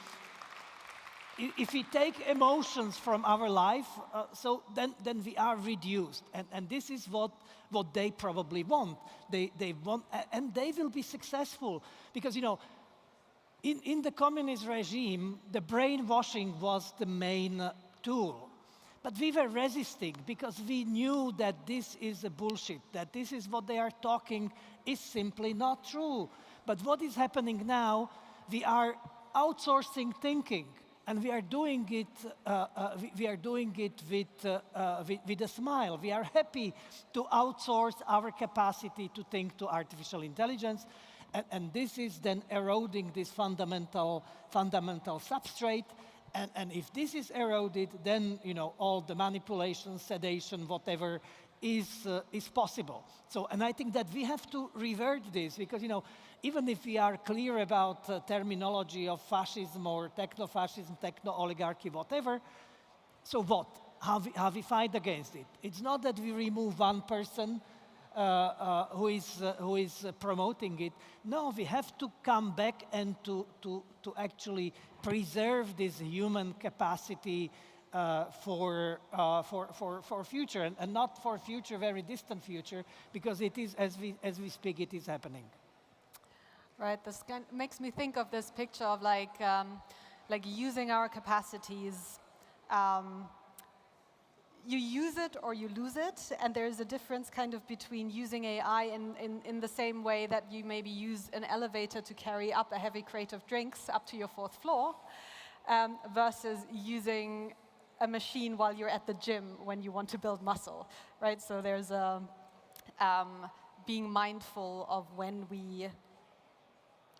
if we take emotions from our life, so then we are reduced, and this is what they probably want. They want, and they will be successful, because in the communist regime, the brainwashing was the main tool. But we were resisting because we knew that this is a bullshit, that this is what they are talking is simply not true. But what is happening now, we are outsourcing thinking. And we are doing it. With a smile. We are happy to outsource our capacity to think to artificial intelligence, and this is then eroding this fundamental substrate. And if this is eroded, then all the manipulation, sedation, whatever is possible. So, and I think that we have to revert this, because even if we are clear about terminology of fascism or techno-fascism, techno-oligarchy, whatever, so what? How we fight against it? It's not that we remove one person who is promoting it. No, we have to come back and to actually preserve this human capacity for future, and not for future, very distant future, because it is, as we speak, it is happening. Right, this makes me think of this picture of like using our capacities. You use it or you lose it, and there's a difference kind of between using AI in the same way that you maybe use an elevator to carry up a heavy crate of drinks up to your 4th floor, versus using a machine while you're at the gym when you want to build muscle, right? So there's being mindful of when we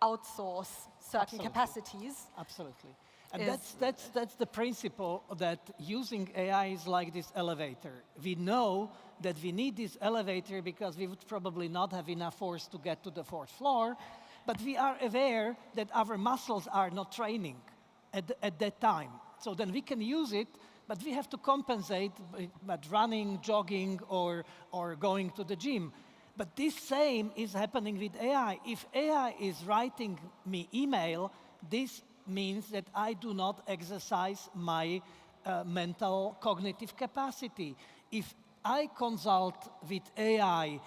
outsource certain capacities. Absolutely. And that's the principle, that using AI is like this elevator. We know that we need this elevator because we would probably not have enough force to get to the 4th floor, but we are aware that our muscles are not training at that time. So then we can use it, but we have to compensate by running, jogging, or going to the gym. But this same is happening with AI. If AI is writing me email, this means that I do not exercise my mental cognitive capacity. If I consult with AI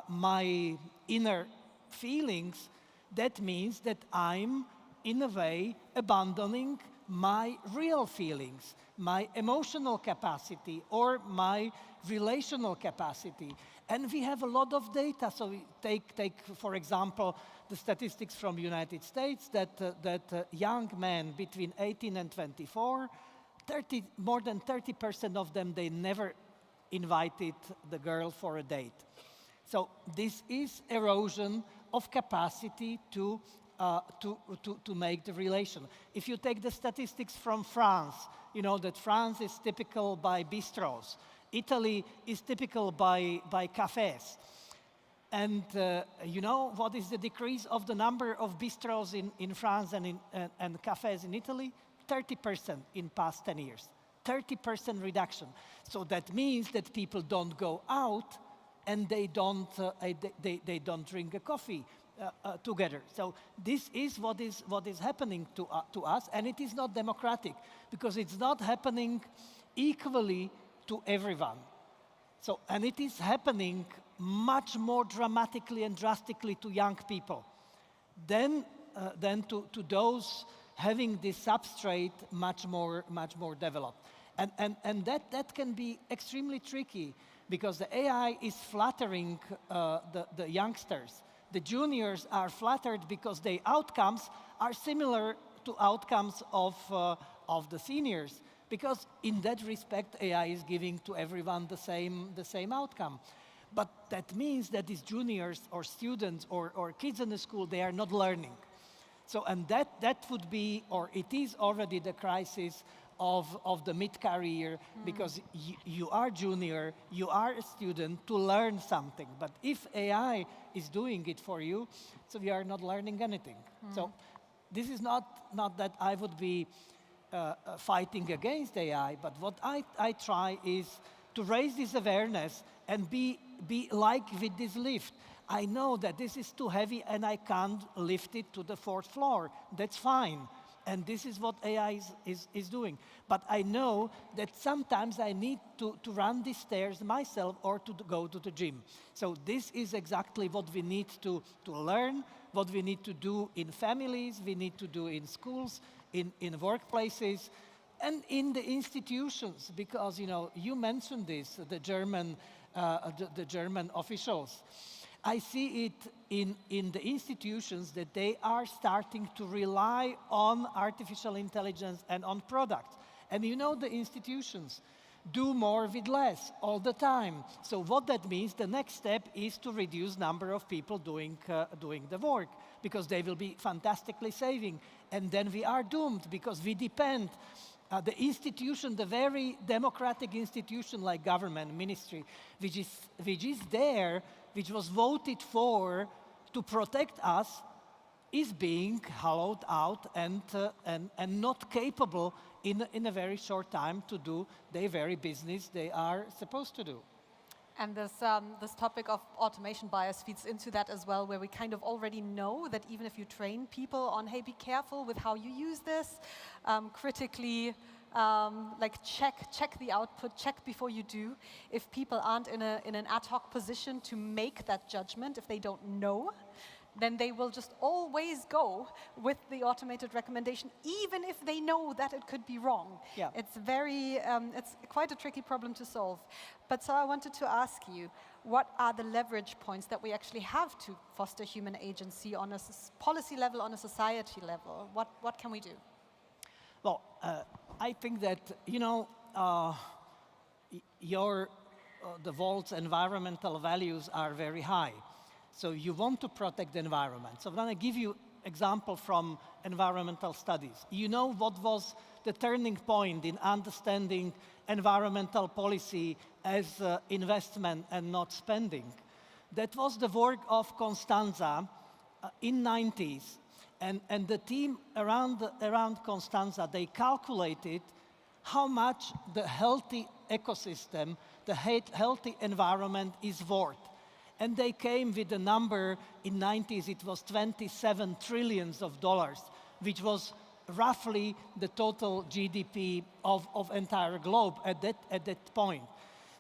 my inner feelings, that means that I'm, in a way, abandoning my real feelings, my emotional capacity, or my relational capacity. And we have a lot of data. So we take for example, the statistics from the United States that young men between 18 and 24, more than 30% of them, they never invited the girl for a date. So this is erosion of capacity to make the relation. If you take the statistics from France, you know that France is typical by bistros. Italy is typical by cafes. And you know what is the decrease of the number of bistros in France and cafes in Italy? 30% in past 10 years. 30% reduction. So that means that people don't go out and they don't drink a coffee together. So this is what is happening to us, and it is not democratic because it's not happening equally to everyone. So, and it is happening much more dramatically and drastically to young people than to those having this substrate much more developed. And that can be extremely tricky because the AI is flattering the youngsters. The juniors are flattered because their outcomes are similar to outcomes of the seniors, because in that respect, AI is giving to everyone the same outcome. But that means that these juniors or students or kids in the school, they are not learning. So, and that would be, or it is already the crisis of the mid-career, because you are junior, you are a student to learn something. But if AI is doing it for you, so you are not learning anything. So this is not that I would be fighting against AI, but what I try is to raise this awareness and be like with this lift. I know that this is too heavy and I can't lift it to the 4th floor. That's fine. And this is what AI is doing. But I know that sometimes I need to run these stairs myself or to go to the gym. So this is exactly what we need to learn, what we need to do in families, we need to do in schools, in workplaces, and in the institutions. Because, you know, you mentioned this, the German officials. I see it in the institutions that they are starting to rely on artificial intelligence and on products. And you know, the institutions do more with less all the time. So what that means, the next step is to reduce number of people doing the work, because they will be fantastically saving. And then we are doomed, because we depend the institution, the very democratic institution like government, ministry, which is there, which was voted for to protect us, is being hollowed out and not capable in a very short time to do the very business they are supposed to do. And this topic of automation bias feeds into that as well, where we kind of already know that even if you train people on, hey, be careful with how you use this, critically, like check the output, check before you do. If people aren't in an ad hoc position to make that judgment, if they don't know, then they will just always go with the automated recommendation, even if they know that it could be wrong. Yeah. It's it's quite a tricky problem to solve. But so I wanted to ask you, what are the leverage points that we actually have to foster human agency on a policy level, on a society level? What can we do? Well, I think that, you know, the Volt's environmental values are very high. So you want to protect the environment. So I'm going to give you example from environmental studies. You know what was the turning point in understanding environmental policy as investment and not spending? That was the work of Constanza in 90s. And the team around Constanza, they calculated how much the healthy ecosystem, the healthy environment is worth. And they came with a number in 90s, it was $27 trillion, which was roughly the total GDP of entire globe at that point.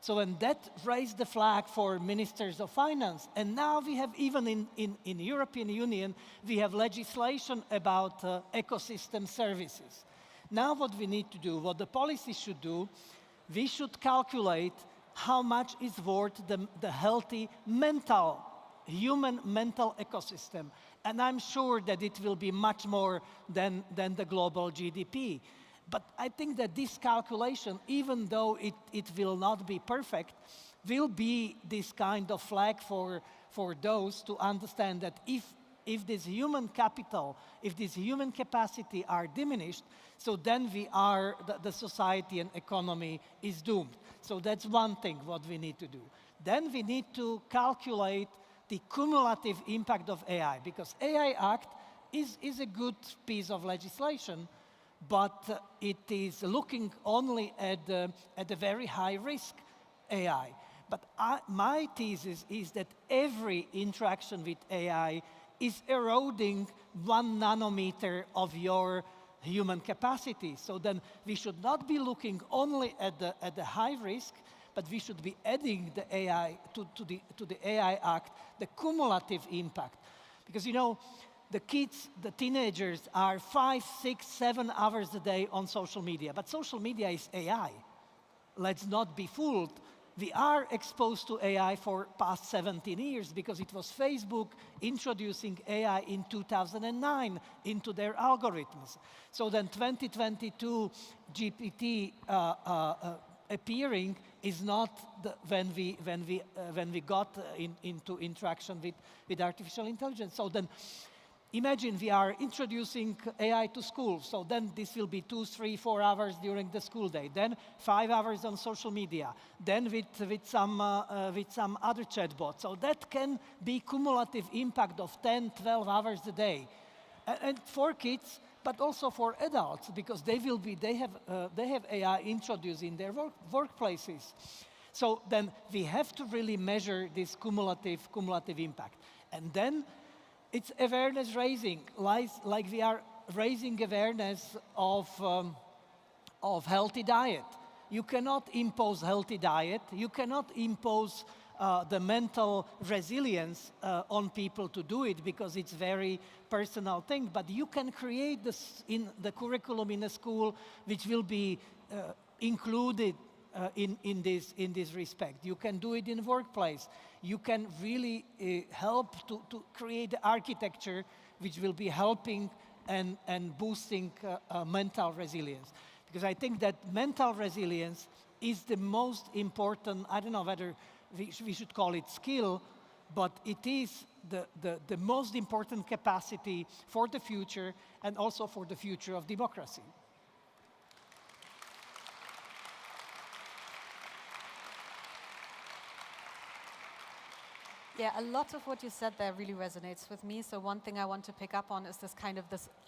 So and that raised the flag for ministers of finance. And now we have, even in European Union, we have legislation about ecosystem services. Now what we need to do, what the policy should do, we should calculate how much is worth the healthy human mental ecosystem. And I'm sure that it will be much more than the global GDP. But I think that this calculation, even though it will not be perfect, will be this kind of flag for those to understand that if this human capital, if this human capacity are diminished, so then the society and economy is doomed. So that's one thing what we need to do. Then we need to calculate the cumulative impact of AI, because AI Act is a good piece of legislation, but it is looking only at the very high risk AI. But my thesis is that every interaction with AI is eroding 1 nanometer of your human capacity. So then we should not be looking only at the high risk, but we should be adding the AI to the AI Act, the cumulative impact. Because, you know, the kids, the teenagers are 5, 6, 7 hours a day on social media. But social media is AI. Let's not be fooled. We are exposed to AI for past 17 years because it was Facebook introducing AI in 2009 into their algorithms. So then 2022 GPT appearing is not when we got into interaction with artificial intelligence. So then imagine we are introducing AI to school. So then this will be 2, 3, 4 hours during the school day. Then 5 hours on social media. Then with some other chatbots. So that can be cumulative impact of 10, 12 hours a day, and for kids, but also for adults, because they have AI introduced in their workplaces. So then we have to really measure this cumulative impact, and then it's awareness raising, like we are raising awareness of healthy diet. You cannot impose healthy diet. You cannot impose the mental resilience on people to do it because it's very personal thing. But you can create this in the curriculum in a school, which will be included in this respect. You can do it in the workplace. You can really help to create the architecture which will be helping and boosting mental resilience. Because I think that mental resilience is the most important, I don't know whether we should call it skill, but it is the most important capacity for the future and also for the future of democracy. Yeah, a lot of what you said there really resonates with me. So one thing I want to pick up on is this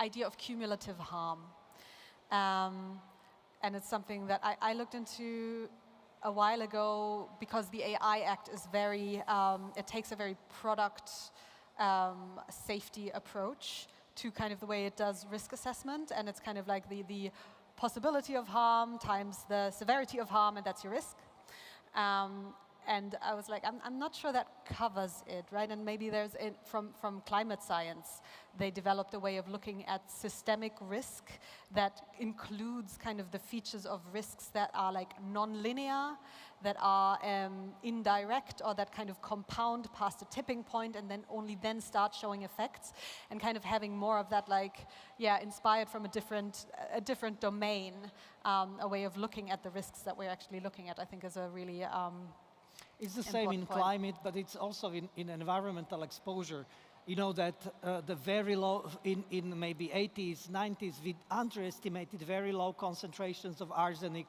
idea of cumulative harm. And it's something that I looked into a while ago, because the AI Act is very, it takes a very product safety approach to kind of the way it does risk assessment, and it's kind of like the possibility of harm times the severity of harm, and that's your risk. And I was like, I'm not sure that covers it, right? And maybe there's, from climate science, they developed a way of looking at systemic risk that includes kind of the features of risks that are like non-linear, that are indirect, or that kind of compound past a tipping point and then only then start showing effects, and kind of having more of that, like, yeah, inspired from a different domain, a way of looking at the risks that we're actually looking at, I think is a really it's the same in climate, but it's also in environmental exposure. You know that the very low, in maybe 80s, 90s, we underestimated very low concentrations of arsenic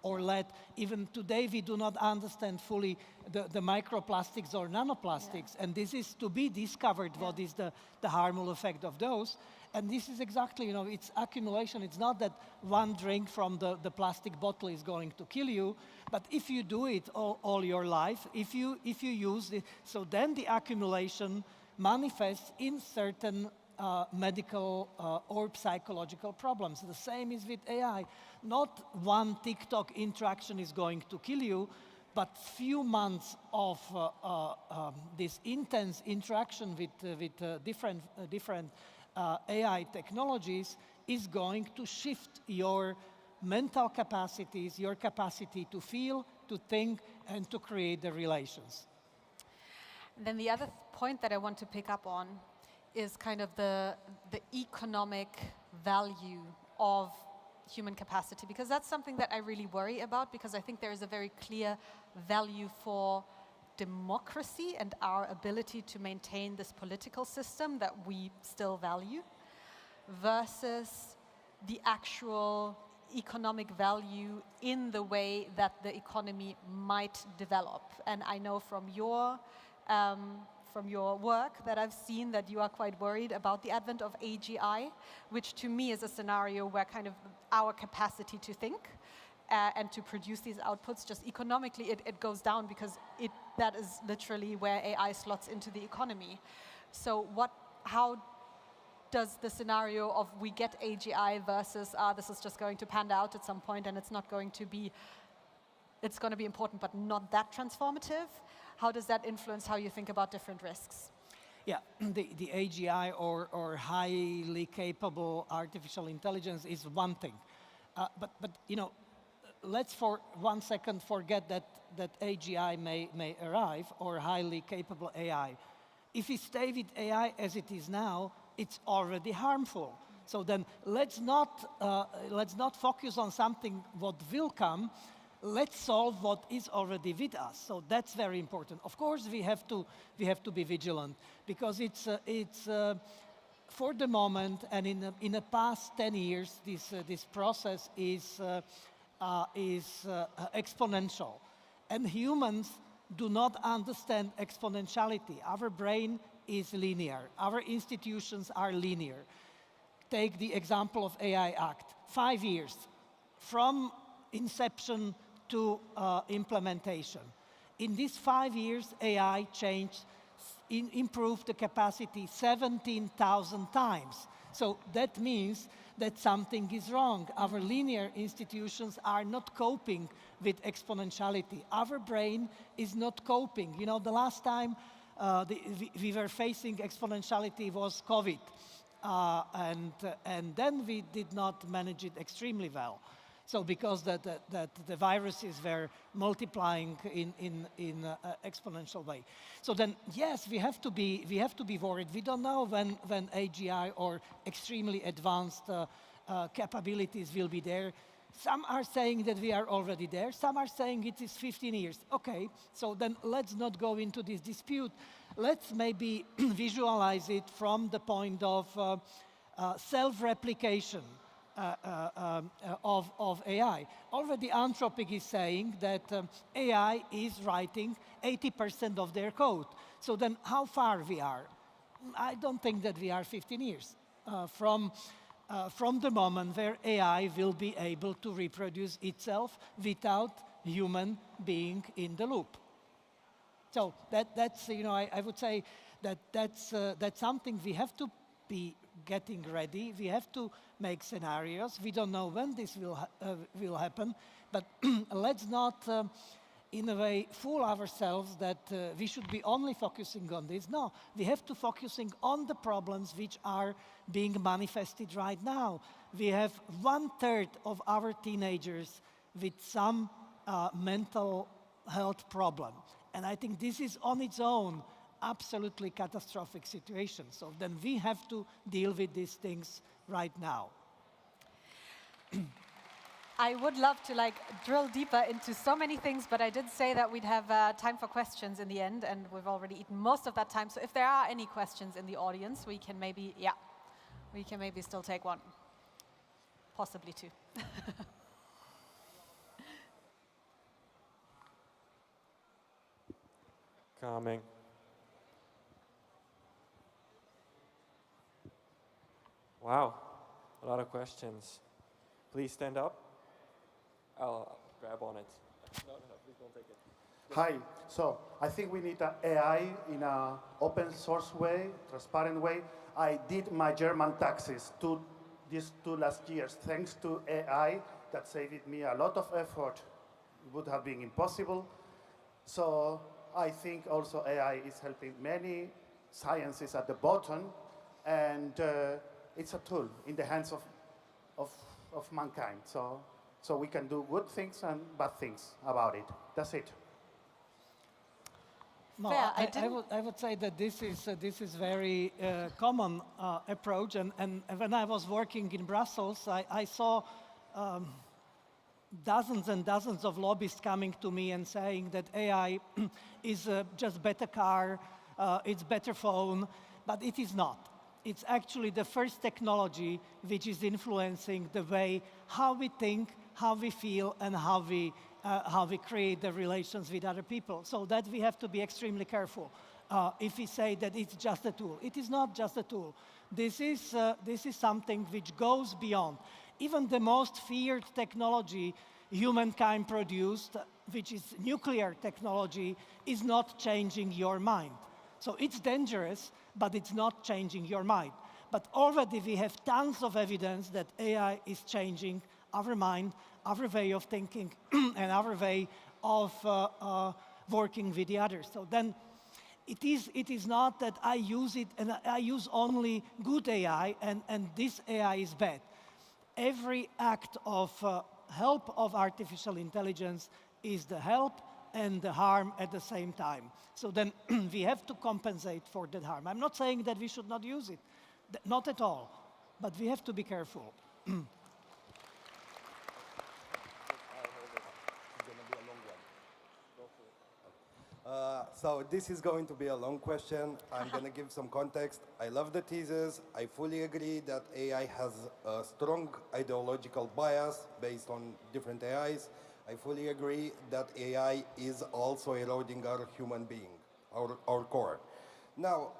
or lead. Even today, we do not understand fully the microplastics or nanoplastics, and this is to be discovered, what is the harmful effect of those. And this is exactly, you know, it's accumulation. It's not that one drink from the plastic bottle is going to kill you, but if you do it all your life, if you use it, so then the accumulation manifests in certain medical or psychological problems. The same is with AI. Not one TikTok interaction is going to kill you, but few months of this intense interaction with different AI technologies is going to shift your mental capacities, your capacity to feel, to think, and to create the relations. And then the other point that I want to pick up on is kind of the economic value of human capacity, because that's something that I really worry about, because I think there is a very clear value for democracy and our ability to maintain this political system that we still value, versus the actual economic value in the way that the economy might develop. And I know from your work that I've seen that you are quite worried about the advent of AGI, which to me is a scenario where kind of our capacity to think and to produce these outputs, just economically, it goes down, because that is literally where AI slots into the economy. So how does the scenario of we get AGI versus this is just going to pan out at some point and it's going to be important but not that transformative, how does that influence how you think about different risks? Yeah, the AGI or highly capable artificial intelligence is one thing. But you know, let's for 1 second forget that AGI may arrive, or highly capable AI. If we stay with AI as it is now, it's already harmful. So then let's not focus on something what will come. Let's solve what is already with us. So that's very important. Of course, we have to be vigilant, because it's for the moment, and in the past 10 years, this process is exponential, and humans do not understand exponentiality. Our brain is linear. Our institutions are linear. Take the example of AI Act. 5 years from inception to implementation. In these 5 years, AI improved the capacity 17,000 times. So that means that something is wrong. Our linear institutions are not coping with exponentiality. Our brain is not coping. You know, the last time we were facing exponentiality was COVID. And then we did not manage it extremely well. So because the viruses were multiplying in exponential way. So then, yes, we have to be worried. We don't know when AGI or extremely advanced capabilities will be there. Some are saying that we are already there. Some are saying it is 15 years. Okay, so then let's not go into this dispute. Let's maybe visualize it from the point of self-replication. Of AI. Already Anthropic is saying that AI is writing 80% of their code. So then how far we are? I don't think that we are 15 years from the moment where AI will be able to reproduce itself without human being in the loop. So that's, you know, I would say that's something we have to be getting ready. We have to make scenarios. We don't know when this will happen, but let's not, in a way, fool ourselves that we should be only focusing on this. No, we have to focusing on the problems which are being manifested right now. We have 1/3 of our teenagers with some mental health problem. And I think this is on its own absolutely catastrophic situation. So then we have to deal with these things right now. I would love to drill deeper into so many things, but I did say that we'd have time for questions in the end, and we've already eaten most of that time. So if there are any questions in the audience, we can maybe still take one, possibly two. Coming. Wow, a lot of questions. Please stand up. I'll grab on it. No, please don't take it. Hi, so I think we need AI in an open source way, transparent way. I did my German taxes these 2 last years thanks to AI that saved me a lot of effort. It would have been impossible. So I think also AI is helping many sciences at the bottom, and it's a tool in the hands of mankind. So we can do good things and bad things about it. That's it. No, I would say that this is very common approach. And when I was working in Brussels, I saw dozens and dozens of lobbyists coming to me and saying that AI is just better car, it's better phone, but it is not. It's actually the first technology which is influencing the way how we think, how we feel, and how we create the relations with other people. So that we have to be extremely careful if we say that it's just a tool. It is not just a tool. This is something which goes beyond. Even the most feared technology humankind produced, which is nuclear technology, is not changing your mind. So it's dangerous, but it's not changing your mind. But already we have tons of evidence that AI is changing our mind, our way of thinking, and our way of working with the others. So then it is not that I use it and I use only good AI and this AI is bad. Every act of help of artificial intelligence is the help and the harm at the same time. So then we have to compensate for that harm. I'm not saying that we should not use it, not at all, but we have to be careful. So this is going to be a long question. I'm going to give some context. I love the thesis. I fully agree that AI has a strong ideological bias based on different AIs. I fully agree that AI is also eroding our human being, our core. Now,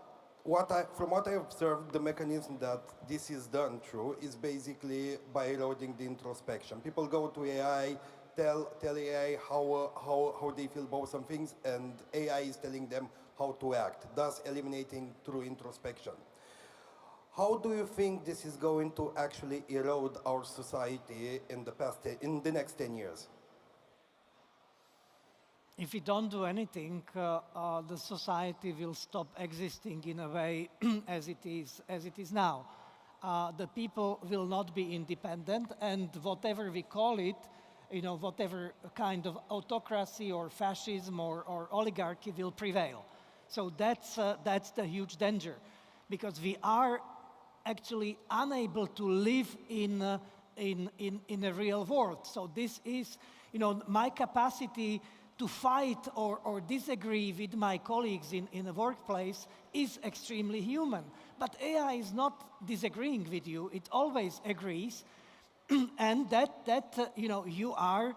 from what I observed, the mechanism that this is done through is basically by eroding the introspection. People go to AI, tell AI how they feel about some things, and AI is telling them how to act, thus eliminating true introspection. How do you think this is going to actually erode our society in the next 10 years? If we don't do anything, the society will stop existing in a way as it is now. The people will not be independent, and whatever we call it, whatever kind of autocracy or fascism or oligarchy will prevail. So that's the huge danger, because we are actually unable to live in a real world. So this is, my capacity to fight or disagree with my colleagues in the workplace is extremely human. But AI is not disagreeing with you, it always agrees. And that you are,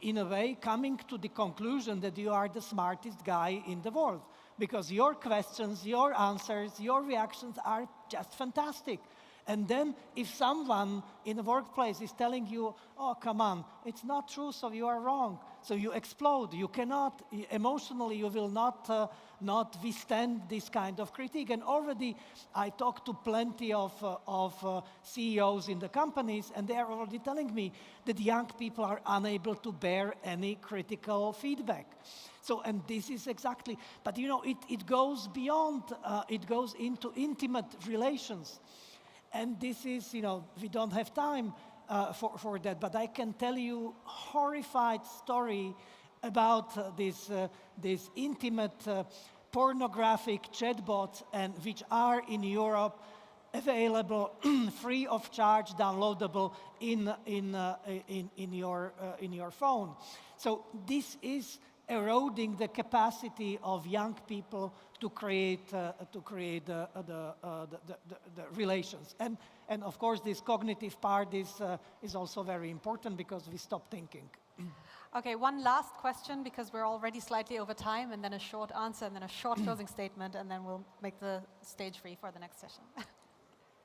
in a way, coming to the conclusion that you are the smartest guy in the world. Because your questions, your answers, your reactions are just fantastic. And then if someone in the workplace is telling you, oh, come on, it's not true, so you are wrong. So you explode. You cannot, emotionally, you will not withstand this kind of critique. And already I talked to plenty of CEOs in the companies, and they are already telling me that young people are unable to bear any critical feedback. So, and this is exactly, but you know, it goes beyond, it goes into intimate relations. And this is, you know, we don't have time for that, but I can tell you horrified story about this intimate pornographic chatbots, and which are in Europe available free of charge, downloadable in your phone. So this is eroding the capacity of young people to create the relations. And of course, this cognitive part is also very important because we stop thinking. Okay, one last question because we're already slightly over time, and then a short answer, and then a short closing statement, and then we'll make the stage free for the next session.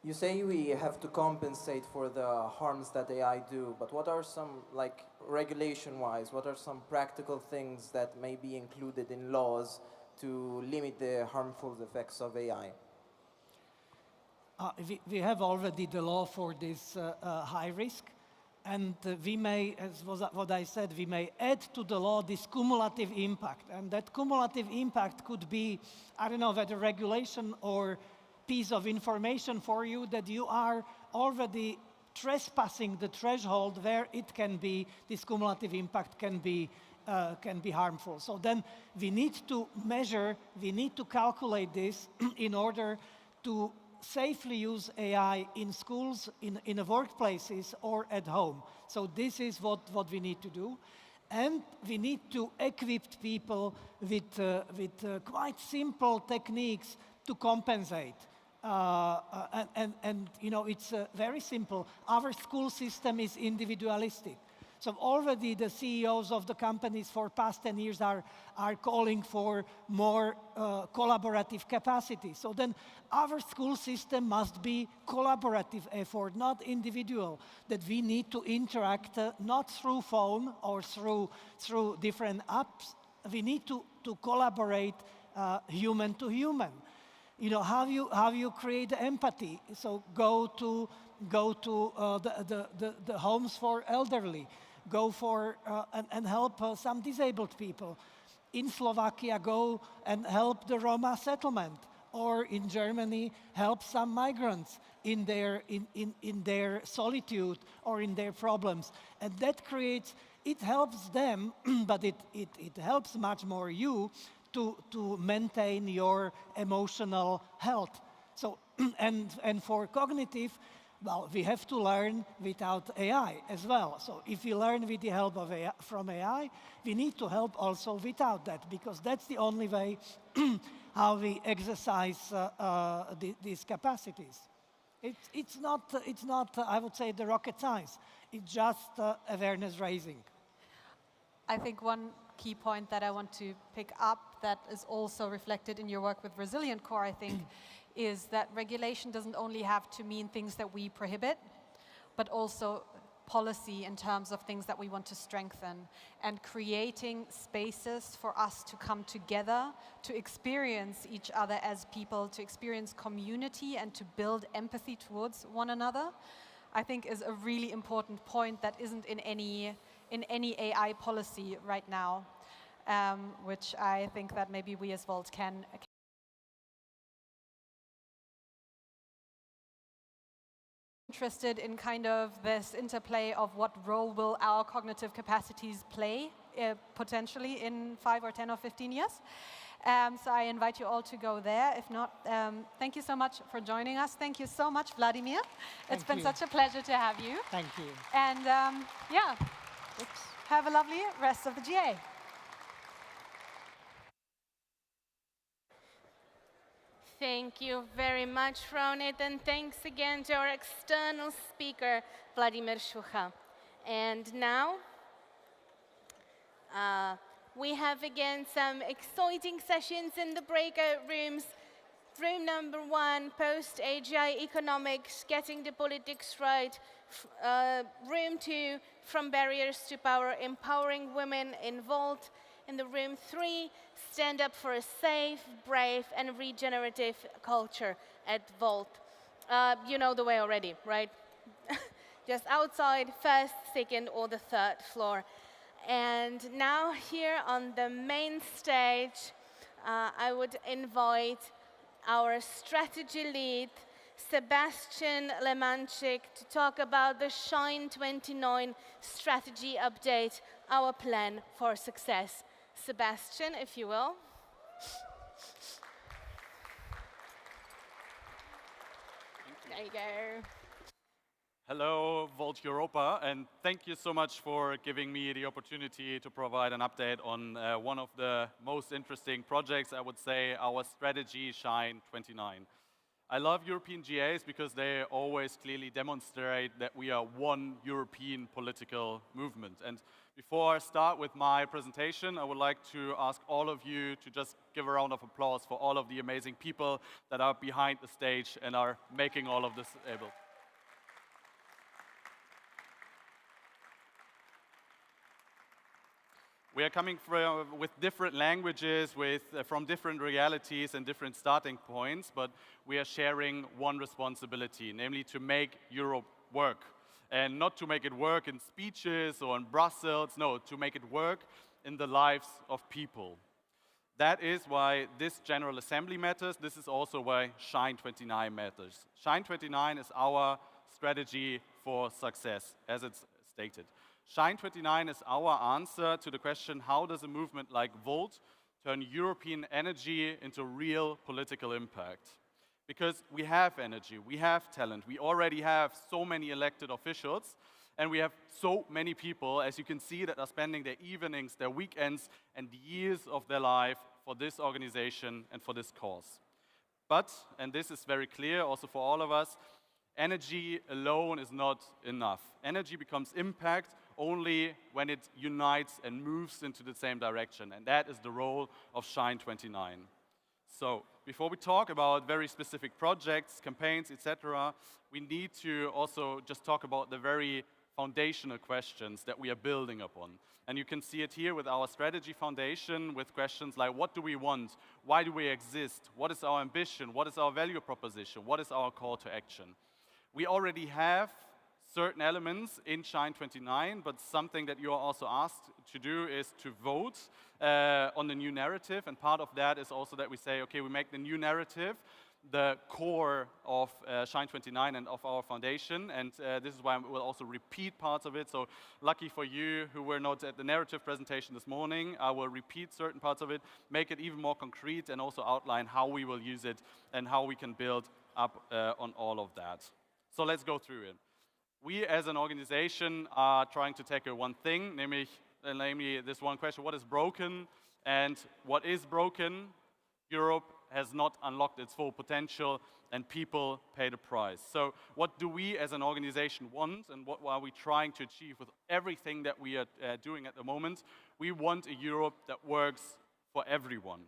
You say we have to compensate for the harms that AI do, but what are some, like regulation-wise, what are some practical things that may be included in laws to limit the harmful effects of AI? We have already the law for this high risk, and we may, as was what I said, we may add to the law this cumulative impact, and that cumulative impact could be, I don't know, whether regulation or piece of information for you that you are already trespassing the threshold where it can be, this cumulative impact can be harmful. So then we need to measure, we need to calculate this in order to safely use AI in schools, in the workplaces, or at home. So this is what we need to do. And we need to equip people with quite simple techniques to compensate. And you know, it's very simple. Our school system is individualistic. So already the CEOs of the companies for past 10 years are calling for more collaborative capacity. So then our school system must be collaborative effort, not individual. That we need to interact not through phone or through different apps. We need to collaborate human to human. You know, how you create empathy. So go to the homes for elderly, go for and help some disabled people. In Slovakia, go and help the Roma settlement, or in Germany, help some migrants in their solitude or in their problems. And that creates, it helps them, but it helps much more you to maintain your emotional health. So, and for cognitive, well, we have to learn without AI as well. So if we learn with the help of AI, from AI, we need to help also without that, because that's the only way how we exercise these capacities. It's not, I would say, the rocket science. It's just awareness raising. I think one key point that I want to pick up that is also reflected in your work with Resilient Core, I think, is that regulation doesn't only have to mean things that we prohibit, but also policy in terms of things that we want to strengthen, and creating spaces for us to come together, to experience each other as people, to experience community and to build empathy towards one another, I think is a really important point that isn't in any AI policy right now, which I think that maybe we as Volt can interested in kind of this interplay of what role will our cognitive capacities play potentially in 5 or 10 or 15 years. So I invite you all to go there. If not, thank you so much for joining us. Thank you so much, Vladimir. It's been such a pleasure to have you. Thank you. And yeah, have a lovely rest of the GA. Thank you very much, Ronit, and thanks again to our external speaker, Vladimir Šucha. And now, we have again some exciting sessions in the breakout rooms. Room number 1, post-AGI economics, getting the politics right. Room 2, from barriers to power, empowering women involved. In the room 3, stand up for a safe, brave, and regenerative culture at Volt. You know the way already, right? Just outside, first, second, or the third floor. And now here on the main stage, I would invite our strategy lead, Sebastian Lemanchik, to talk about the Shine 29 strategy update, our plan for success. Sebastian, if you will. There you go. Hello, Volt Europa, and thank you so much for giving me the opportunity to provide an update on one of the most interesting projects, I would say, our strategy, Shine 29. I love European GAs because they always clearly demonstrate that we are one European political movement. And before I start with my presentation, I would like to ask all of you to just give a round of applause for all of the amazing people that are behind the stage and are making all of this able. We are coming with different languages, from different realities and different starting points, but we are sharing one responsibility, namely to make Europe work. And not to make it work in speeches or in Brussels, no, to make it work in the lives of people. That is why this General Assembly matters. This is also why Shine 29 matters. Shine 29 is our strategy for success, as it's stated. Shine 29 is our answer to the question, how does a movement like Volt turn European energy into real political impact? Because we have energy, we have talent, we already have so many elected officials, and we have so many people, as you can see, that are spending their evenings, their weekends, and years of their life for this organization and for this cause. But, and this is very clear also for all of us, energy alone is not enough. Energy becomes impact only when it unites and moves into the same direction. And that is the role of Shine 29. So before we talk about very specific projects, campaigns, etc., we need to also just talk about the very foundational questions that we are building upon. And you can see it here with our strategy foundation with questions like, what do we want? Why do we exist? What is our ambition? What is our value proposition? What is our call to action? We already have certain elements in Shine 29, but something that you are also asked to do is to vote on the new narrative. And part of that is also that we say, okay, we make the new narrative the core of Shine 29 and of our foundation. And this is why we'll also repeat parts of it. So lucky for you who were not at the narrative presentation this morning, I will repeat certain parts of it, make it even more concrete, and also outline how we will use it and how we can build up on all of that. So let's go through it. We as an organization are trying to tackle one thing, namely this one question, what is broken? And what is broken? Europe has not unlocked its full potential and people pay the price. So what do we as an organization want and what are we trying to achieve with everything that we are doing at the moment? We want a Europe that works for everyone.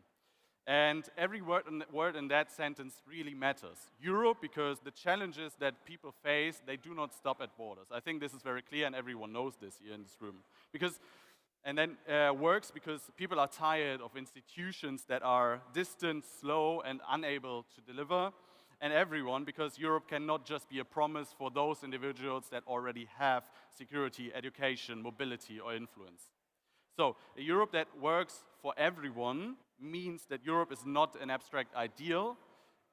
And every word in that sentence really matters. Europe, because the challenges that people face, they do not stop at borders. I think this is very clear and everyone knows this here in this room. And then works because people are tired of institutions that are distant, slow, and unable to deliver. And everyone, because Europe cannot just be a promise for those individuals that already have security, education, mobility, or influence. So a Europe that works for everyone means that Europe is not an abstract ideal.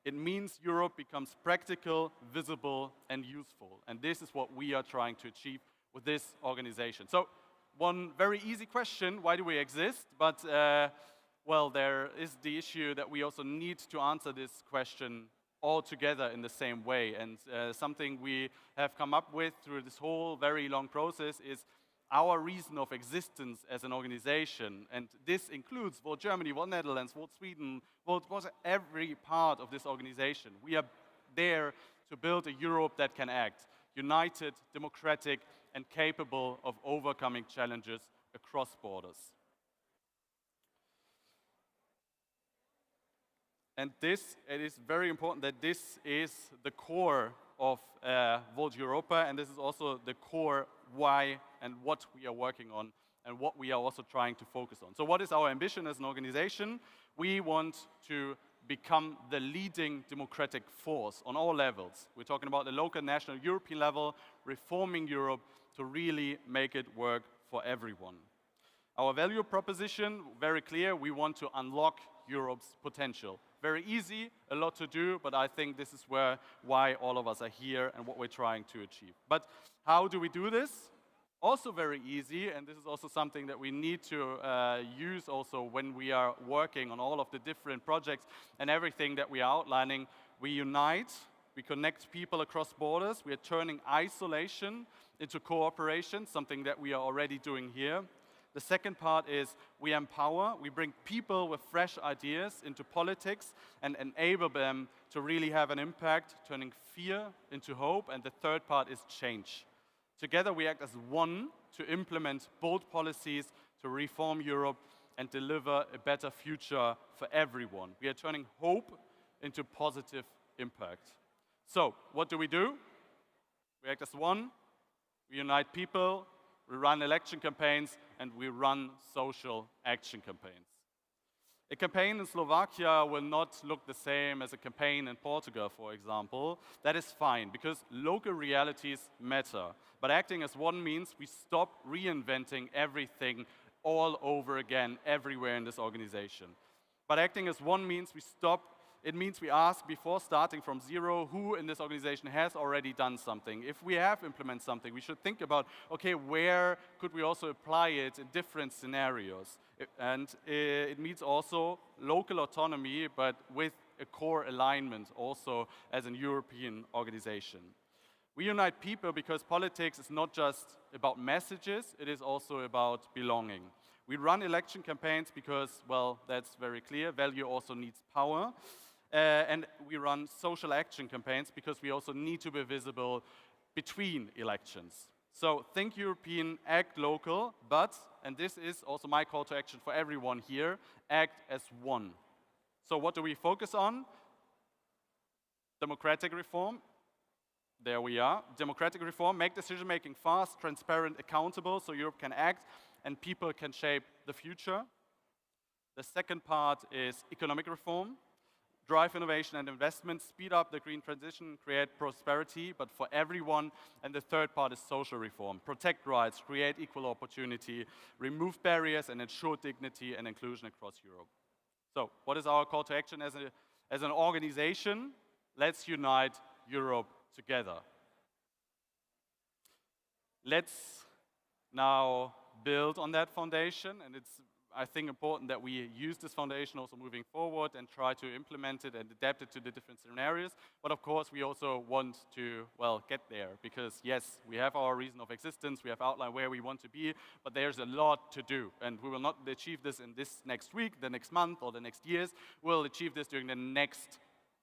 It means Europe becomes practical, visible, and useful. And this is what we are trying to achieve with this organization. So one very easy question, why do we exist? But, well, there is the issue that we also need to answer this question all together in the same way. And something we have come up with through this whole very long process is our reason of existence as an organization. And this includes Volt Germany, Volt Netherlands, Volt Sweden, Volt every part of this organization. We are there to build a Europe that can act, united, democratic, and capable of overcoming challenges across borders. And it is very important that this is the core of Volt Europa, and this is also the core why and what we are working on and what we are also trying to focus on. So what is our ambition as an organization? We want to become the leading democratic force on all levels. We're talking about the local, national, European level, reforming Europe to really make it work for everyone. Our value proposition, very clear, we want to unlock Europe's potential. Very easy, a lot to do, but I think this is why all of us are here and what we're trying to achieve. But how do we do this? Also very easy, and this is also something that we need to use also when we are working on all of the different projects and everything that we are outlining. We unite, we connect people across borders, we are turning isolation into cooperation, something that we are already doing here. The second part is we empower, we bring people with fresh ideas into politics and enable them to really have an impact, turning fear into hope. And the third part is change. Together we act as one to implement bold policies to reform Europe and deliver a better future for everyone. We are turning hope into positive impact. So, what do? We act as one, we unite people, we run election campaigns, and we run social action campaigns. A campaign in Slovakia will not look the same as a campaign in Portugal, for example. That is fine, because local realities matter. But acting as one means we stop reinventing everything all over again, everywhere in this organization. But acting as one means it means we ask before starting from zero who in this organization has already done something. If we have implemented something, we should think about, okay, where could we also apply it in different scenarios? And it means also local autonomy, but with a core alignment also as a European organization. We unite people because politics is not just about messages, it is also about belonging. We run election campaigns because, well, that's very clear, value also needs power. And we run social action campaigns because we also need to be visible between elections. So think European, act local, but, and this is also my call to action for everyone here, act as one. So what do we focus on? Democratic reform. There we are. Democratic reform, make decision-making fast, transparent, accountable, so Europe can act and people can shape the future. The second part is economic reform. Drive innovation and investment, speed up the green transition, create prosperity, but for everyone. And the third part is social reform. Protect rights, create equal opportunity, remove barriers, and ensure dignity and inclusion across Europe. So, what is our call to action as an organization? Let's unite Europe together. Let's now build on that foundation, and it's I think important that we use this foundation also moving forward and try to implement it and adapt it to the different scenarios. But of course, we also want to, well, get there because yes, we have our reason of existence, we have outlined where we want to be, but there's a lot to do. And we will not achieve this in this next week, the next month, or the next years. We'll achieve this during the next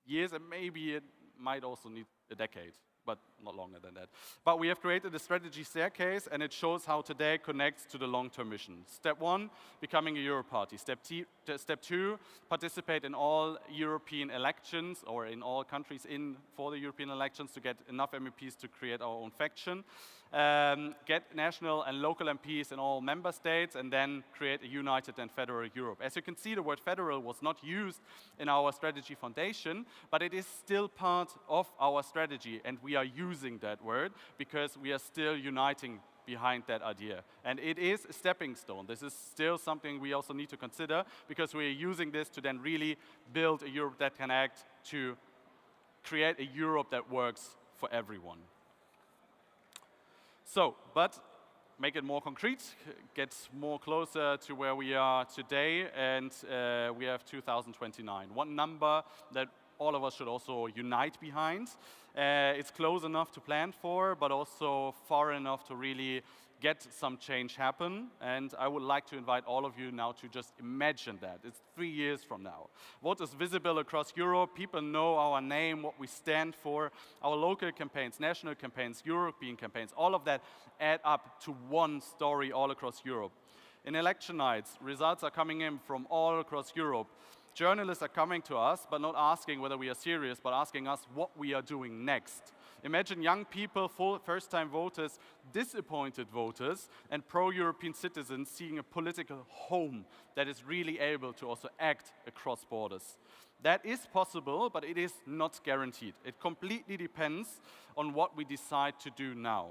years, and maybe it might also need a decade, but not longer than that. But we have created a strategy staircase, and it shows how today connects to the long-term mission. Step 1, becoming a Euro party. Step 2, participate in all European elections, or in all countries for the European elections to get enough MEPs to create our own faction. Get national and local MPs in all member states, and then create a united and federal Europe. As you can see, the word federal was not used in our strategy foundation, but it is still part of our strategy, and we are using that word because we are still uniting behind that idea. And it is a stepping stone. This is still something we also need to consider because we are using this to then really build a Europe that can act, to create a Europe that works for everyone. So, but make it more concrete, get more closer to where we are today, and we have 2029. One number that all of us should also unite behind. It's close enough to plan for, but also far enough to really get some change happen. And I would like to invite all of you now to just imagine that. It's 3 years from now. What is visible across Europe? People know our name, what we stand for. Our local campaigns, national campaigns, European campaigns, all of that add up to one story all across Europe. In election nights, results are coming in from all across Europe. journalists are coming to us, but not asking whether we are serious, but asking us what we are doing next. Imagine young people, first-time voters, disappointed voters, and pro-European citizens seeing a political home that is really able to also act across borders. That is possible, but it is not guaranteed. It completely depends on what we decide to do now.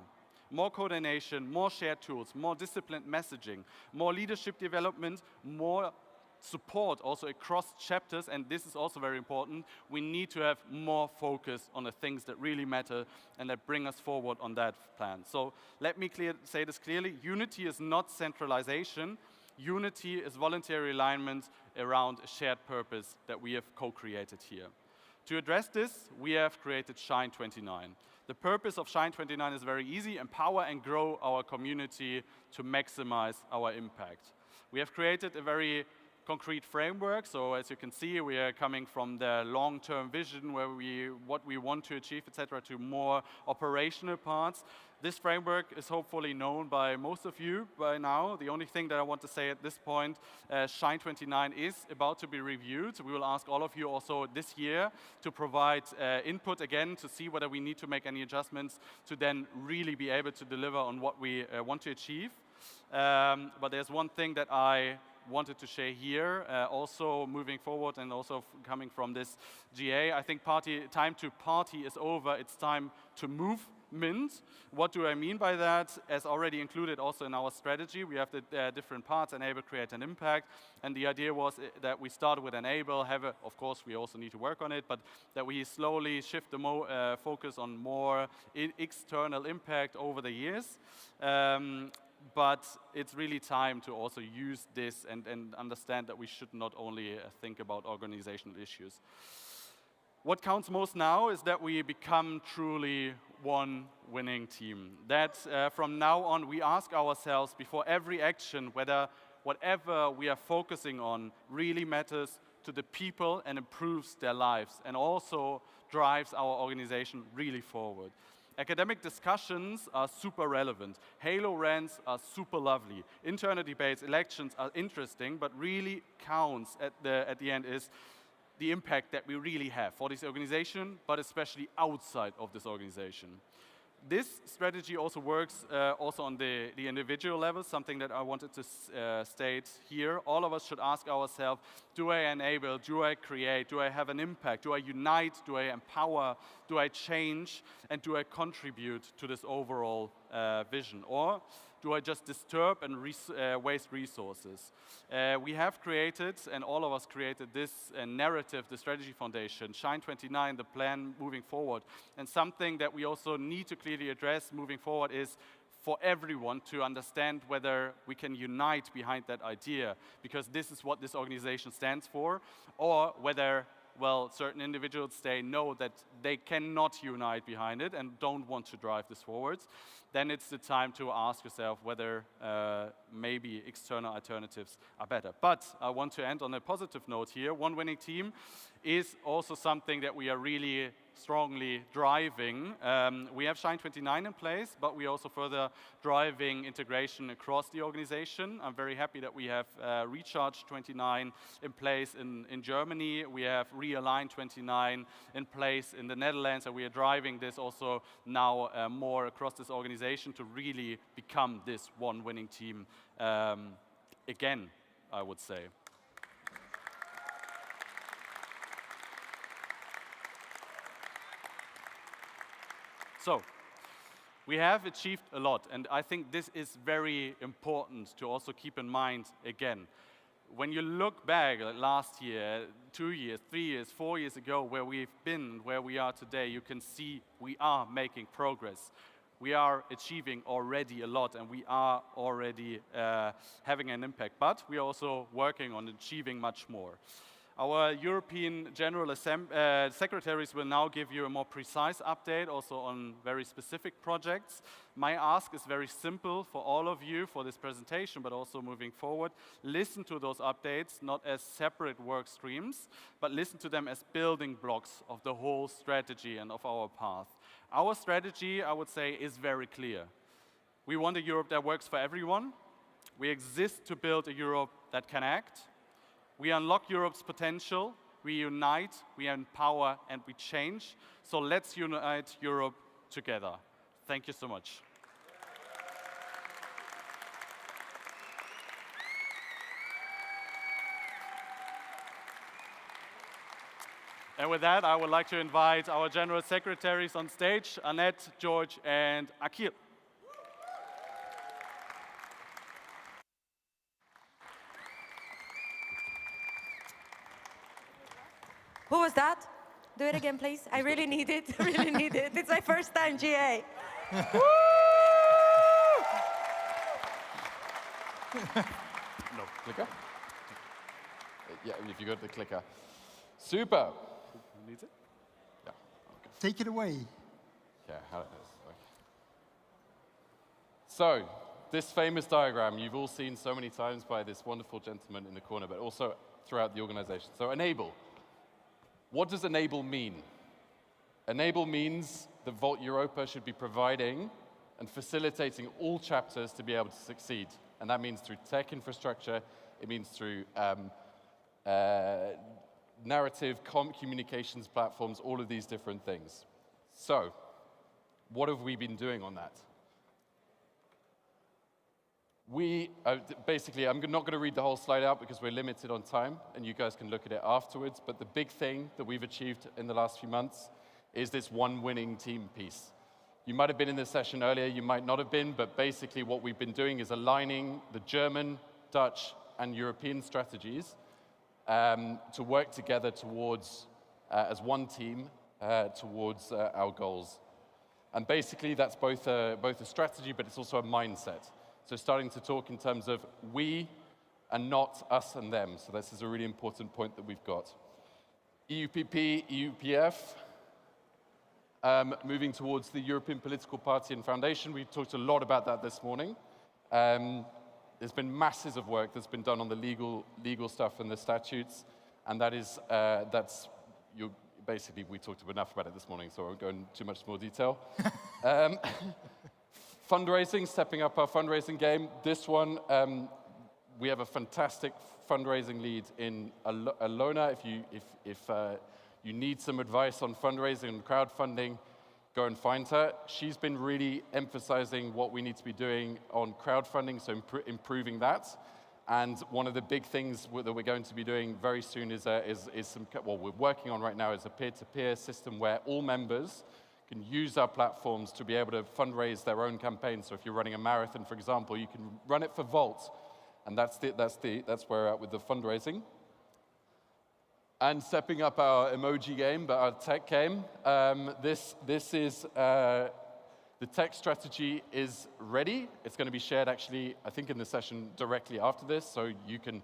More coordination, more shared tools, more disciplined messaging, more leadership development, more support also across chapters, and this is also very important. We need to have more focus on the things that really matter and that bring us forward on that plan. So let me say this clearly. Unity is not centralization. Unity is voluntary alignment around a shared purpose that we have co-created here. To address this, we have created Shine 29. The purpose of Shine 29 is very easy: empower and grow our community to maximize our impact. We have created a very concrete framework. So as you can see, we are coming from the long-term vision where what we want to achieve, etc., to more operational parts. This framework is hopefully known by most of you by now. The only thing that I want to say at this point, Shine 29 is about to be reviewed. We will ask all of you also this year to provide input again to see whether we need to make any adjustments to then really be able to deliver on what we want to achieve. But there's one thing that I wanted to share here, also moving forward and also coming from this GA. I think time to party is over. It's time to movement. What do I mean by that? As already included also in our strategy, we have the different parts: enable, create, and impact. And the idea was that we started with enable, of course we also need to work on it, but that we slowly shift the focus on more external impact over the years. But it's really time to also use this and understand that we should not only think about organizational issues. What counts most now is that we become truly one winning team. That from now on we ask ourselves before every action whether whatever we are focusing on really matters to the people and improves their lives and also drives our organization really forward. Academic discussions are super relevant. Halo rants are super lovely. Internal debates, elections are interesting, but really counts at the end is the impact that we really have for this organization, but especially outside of this organization. This strategy also works also on the individual level, something that I wanted to state here. All of us should ask ourselves, do I enable, do I create, do I have an impact, do I unite, do I empower, do I change, and do I contribute to this overall vision? Or do I just disturb and waste resources? We have created, and all of us created, this narrative, the strategy foundation, Shine 29, the plan moving forward. And something that we also need to clearly address moving forward is for everyone to understand whether we can unite behind that idea, because this is what this organization stands for, or whether, well, certain individuals know that they cannot unite behind it and don't want to drive this forwards. Then it's the time to ask yourself whether maybe external alternatives are better. But I want to end on a positive note here. One winning team is also something that we are really strongly driving. We have Shine 29 in place, but we also further driving integration across the organization. I'm very happy that we have Recharge 29 in place in Germany. We have Realign 29 in place in the Netherlands, and we are driving this also now more across this organization to really become this one winning team again, I would say. So, we have achieved a lot, and I think this is very important to also keep in mind again. When you look back at last year, 2 years, 3 years, 4 years ago, where we've been, where we are today, you can see we are making progress. We are achieving already a lot, and we are already having an impact, but we are also working on achieving much more. Our European General Secretaries will now give you a more precise update also on very specific projects. My ask is very simple for all of you for this presentation, but also moving forward. Listen to those updates, not as separate work streams, but listen to them as building blocks of the whole strategy and of our path. Our strategy, I would say, is very clear. We want a Europe that works for everyone. We exist to build a Europe that can act. We unlock Europe's potential, we unite, we empower, and we change. So let's unite Europe together. Thank you so much. And with that, I would like to invite our General Secretaries on stage, Annette, George, and Akil. Who was that? Do it again, please. I really need it. I really need it. It's my first time GA. No, clicker? Yeah, if you go to the clicker. Super. Who needs it? Yeah. Okay. Take it away. Yeah, how it is. Okay. So, this famous diagram you've all seen so many times by this wonderful gentleman in the corner, but also throughout the organization. So, enable. What does enable mean? Enable means that Vault Europa should be providing and facilitating all chapters to be able to succeed. And that means through tech infrastructure, it means through narrative, communications platforms, all of these different things. So, what have we been doing on that? We, basically, I'm not going to read the whole slide out because we're limited on time, and you guys can look at it afterwards, but the big thing that we've achieved in the last few months is this one winning team piece. You might have been in this session earlier, you might not have been, but basically what we've been doing is aligning the German, Dutch, and European strategies to work together towards, as one team, towards our goals. And basically that's both a strategy, but it's also a mindset. So starting to talk in terms of we and not us and them. So this is a really important point that we've got. EUPP, EUPF, moving towards the European Political Party and Foundation. We've talked a lot about that this morning. There's been masses of work that's been done on the legal stuff and the statutes, and that is, basically, we talked enough about it this morning, so I won't go into too much more detail. Fundraising, stepping up our fundraising game. This one, we have a fantastic fundraising lead in Alona. If you need some advice on fundraising and crowdfunding, go and find her. She's been really emphasizing what we need to be doing on crowdfunding, so improving that. And one of the big things that we're going to be doing very soon is what we're working on right now is a peer-to-peer system where all members can use our platforms to be able to fundraise their own campaigns. So if you're running a marathon, for example, you can run it for Vault. And that's where we're at with the fundraising. And stepping up our emoji game, but our tech game. This is, the tech strategy is ready. It's going to be shared actually, I think in the session directly after this, so you'll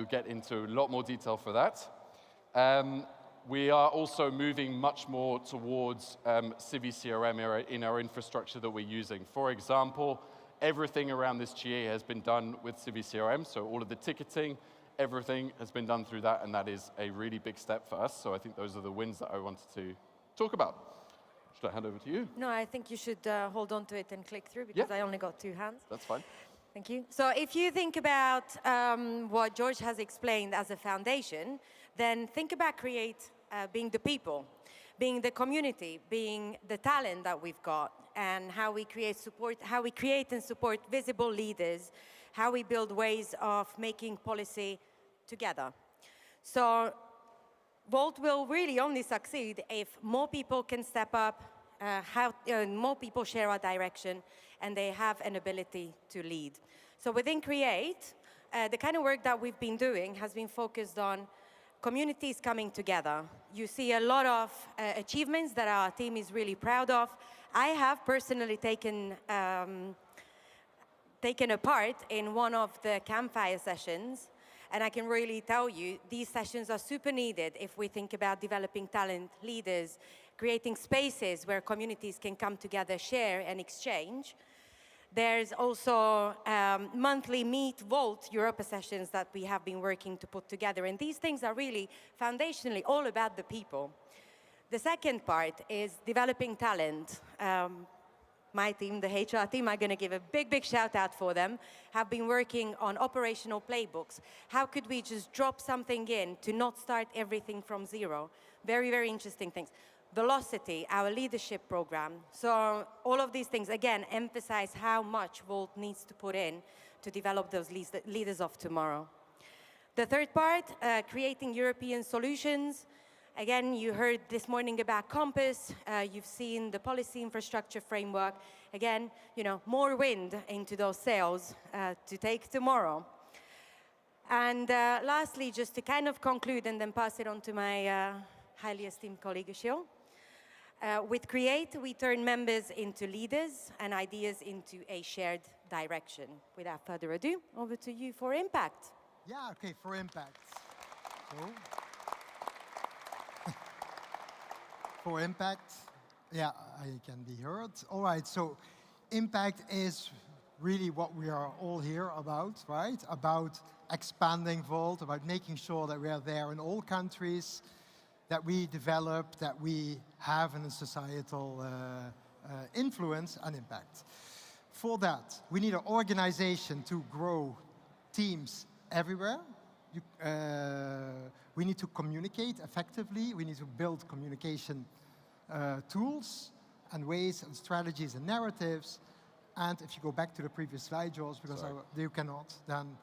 get into a lot more detail for that. We are also moving much more towards Civi CRM in our infrastructure that we're using. For example, everything around this GA has been done with Civi CRM, so all of the ticketing, everything has been done through that, and that is a really big step for us. So I think those are the wins that I wanted to talk about. Should I hand over to you? No, I think you should hold on to it and click through because I only got 2 hands. That's fine. Thank you. So if you think about what George has explained as a foundation, then think about being the people, being the community, being the talent that we've got, and how we create and support visible leaders, how we build ways of making policy together. So Vault will really only succeed if more people can step up, more people share our direction, and they have an ability to lead. So within Create, the kind of work that we've been doing has been focused on communities coming together. You see a lot of achievements that our team is really proud of. I have personally taken a part in one of the campfire sessions, and I can really tell you these sessions are super needed if we think about developing talent, leaders, creating spaces where communities can come together, share and exchange. There's also monthly Meet Vault Europa sessions that we have been working to put together, and these things are really foundationally all about the people. The second part is developing talent. my team, the HR team, I'm going to give a big, big shout out for them, have been working on operational playbooks. How could we just drop something in to not start everything from zero? Very, very interesting things. Velocity, our leadership program. So all of these things, again, emphasize how much Volt needs to put in to develop those leaders of tomorrow. The third part, creating European solutions. Again, you heard this morning about Compass. You've seen the policy infrastructure framework. Again, more wind into those sails to take tomorrow. And lastly, just to kind of conclude and then pass it on to my highly esteemed colleague, Gilles. With Create, we turn members into leaders and ideas into a shared direction. Without further ado, over to you for Impact. Yeah, okay, for Impact. So, for Impact, yeah, I can be heard. All right, so Impact is really what we are all here about, right? About expanding Volt, about making sure that we are there in all countries, that we develop, that we have a societal influence and impact. For that, we need an organization to grow teams everywhere. We need to communicate effectively. We need to build communication tools and ways and strategies and narratives. And if you go back to the previous slide, Jules, because you cannot, then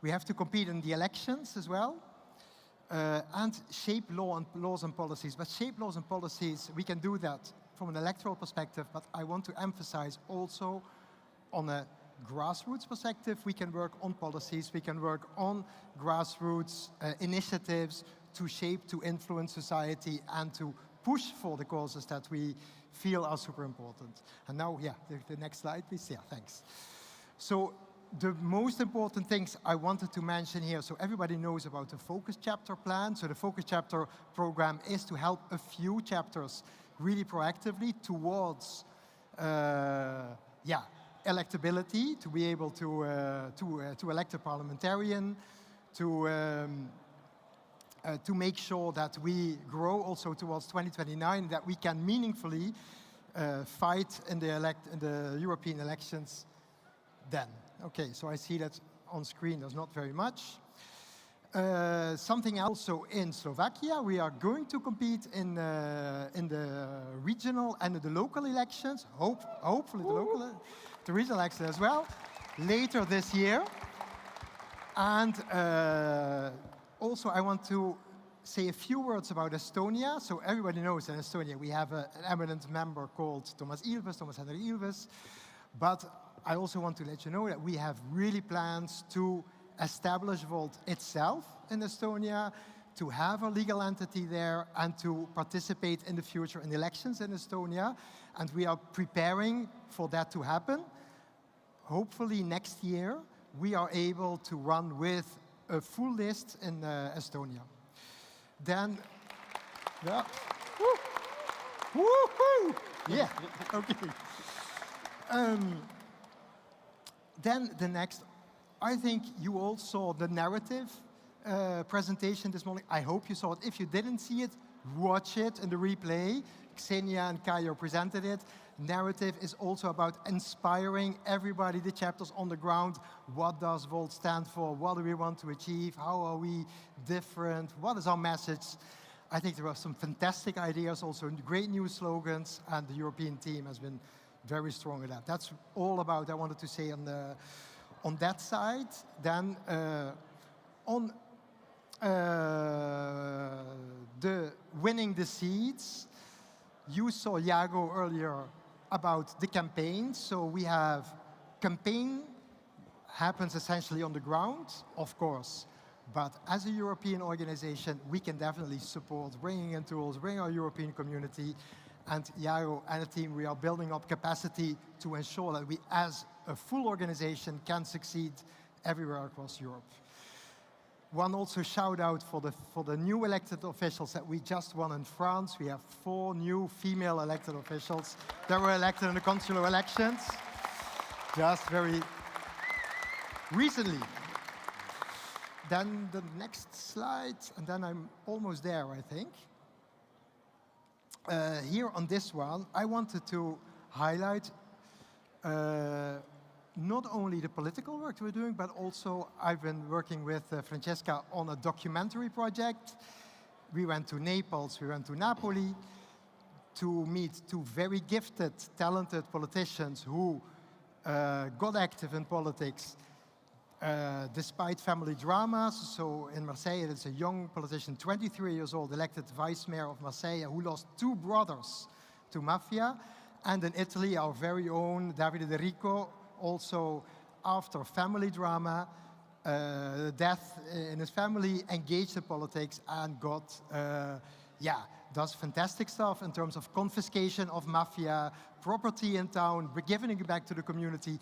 we have to compete in the elections as well. And shape laws and policies. But shape laws and policies, we can do that from an electoral perspective, but I want to emphasize also on a grassroots perspective, we can work on policies, we can work on grassroots initiatives to shape, to influence society, and to push for the causes that we feel are super important. And now, yeah, the next slide, please. Yeah, thanks. So the most important things I wanted to mention here, so everybody knows about the Focus Chapter plan. So the Focus Chapter program is to help a few chapters really proactively towards, electability, to be able to elect a parliamentarian, to make sure that we grow also towards 2029, that we can meaningfully fight in the European elections then. Okay, so I see that on screen there's not very much. Something else, so in Slovakia, we are going to compete in the regional and the local elections, hopefully the regional elections as well, later this year. And also I want to say a few words about Estonia. So everybody knows in Estonia we have an eminent member called Thomas Henry Ilves. But I also want to let you know that we have really plans to establish Volt itself in Estonia, to have a legal entity there, and to participate in the future in elections in Estonia. And we are preparing for that to happen. Hopefully next year, we are able to run with a full list in Estonia. Then, yeah. Woohoo! Yeah, okay. Then the next, I think you all saw the narrative presentation this morning. I hope you saw it. If you didn't see it, watch it in the replay. Xenia and Kayo presented it. Narrative is also about inspiring everybody, the chapters on the ground. What does Volt stand for? What do we want to achieve? How are we different? What is our message? I think there were some fantastic ideas, also great new slogans, and the European team has been very strong at that. That's all about I wanted to say on that side. Then on the winning the seats, you saw Iago earlier about the campaign. So we have campaign happens essentially on the ground, of course. But as a European organization, we can definitely support bringing in tools, bring our European community. And Iago and the team, we are building up capacity to ensure that we, as a full organization, can succeed everywhere across Europe. One also shout out for the new elected officials that we just won in France. We have 4 new female elected officials that were elected in the consular elections just very recently. Then the next slide, and then I'm almost there, I think. Here on this one, I wanted to highlight not only the political work we're doing, but also I've been working with Francesca on a documentary project. We went to Naples, we went to Napoli to meet two very gifted, talented politicians who got active in politics despite family dramas. So in Marseille, it's a young politician, 23 years old, elected vice mayor of Marseille, who lost two brothers to mafia. And in Italy, our very own Davide De Rico, also after family drama, death in his family, engaged in politics and got, does fantastic stuff in terms of confiscation of mafia, property in town, giving it back to the community.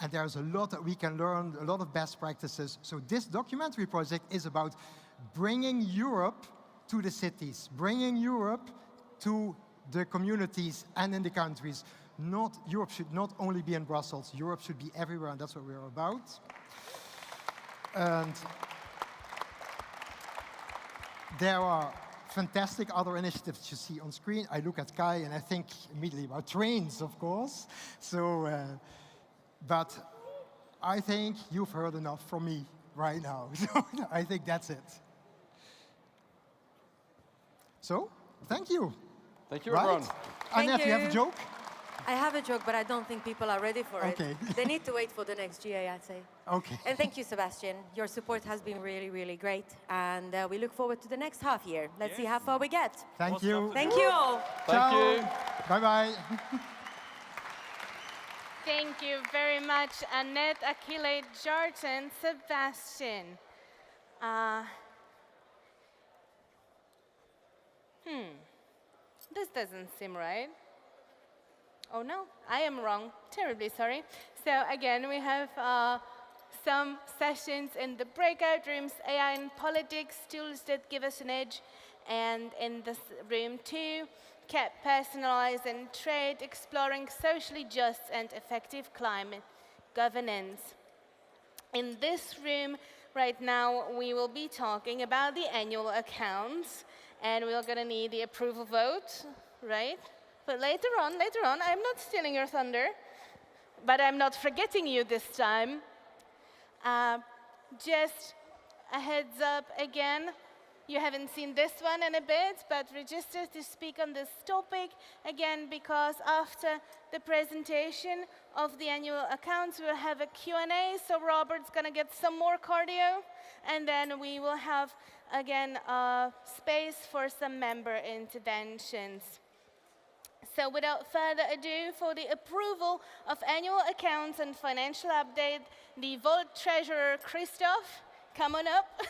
And there's a lot that we can learn, a lot of best practices. So this documentary project is about bringing Europe to the cities, bringing Europe to the communities and in the countries. Europe should not only be in Brussels, Europe should be everywhere, and that's what we're about. And there are fantastic other initiatives you see on screen. I look at Kai and I think immediately about trains, of course. So, but I think you've heard enough from me right now. So I think that's it. So, thank you. Thank you, everyone. Annette, you have a joke? I have a joke, but I don't think people are ready for it. Okay. They need to wait for the next GA, I'd say. Okay. And thank you, Sebastian. Your support has been really, really great. And we look forward to the next half year. Let's see how far we get. Thank you. Thank you all. Thank you. Bye-bye. Thank you very much, Annette, Achille, Jarton, Sebastian. This doesn't seem right. Oh no, I am wrong. Terribly sorry. So again, we have some sessions in the breakout rooms, AI and politics, tools that give us an edge. And in this room too, CAP personalize and trade, exploring socially just and effective climate governance. In this room right now, we will be talking about the annual accounts, and we're going to need the approval vote, right? But later on, I'm not stealing your thunder, but I'm not forgetting you this time. Just a heads up again, you haven't seen this one in a bit, but register to speak on this topic, again, because after the presentation of the annual accounts, we'll have a Q&A, so Robert's going to get some more cardio, and then we will have, again, space for some member interventions. So without further ado, for the approval of annual accounts and financial update, the Vault Treasurer, Christoph, come on up.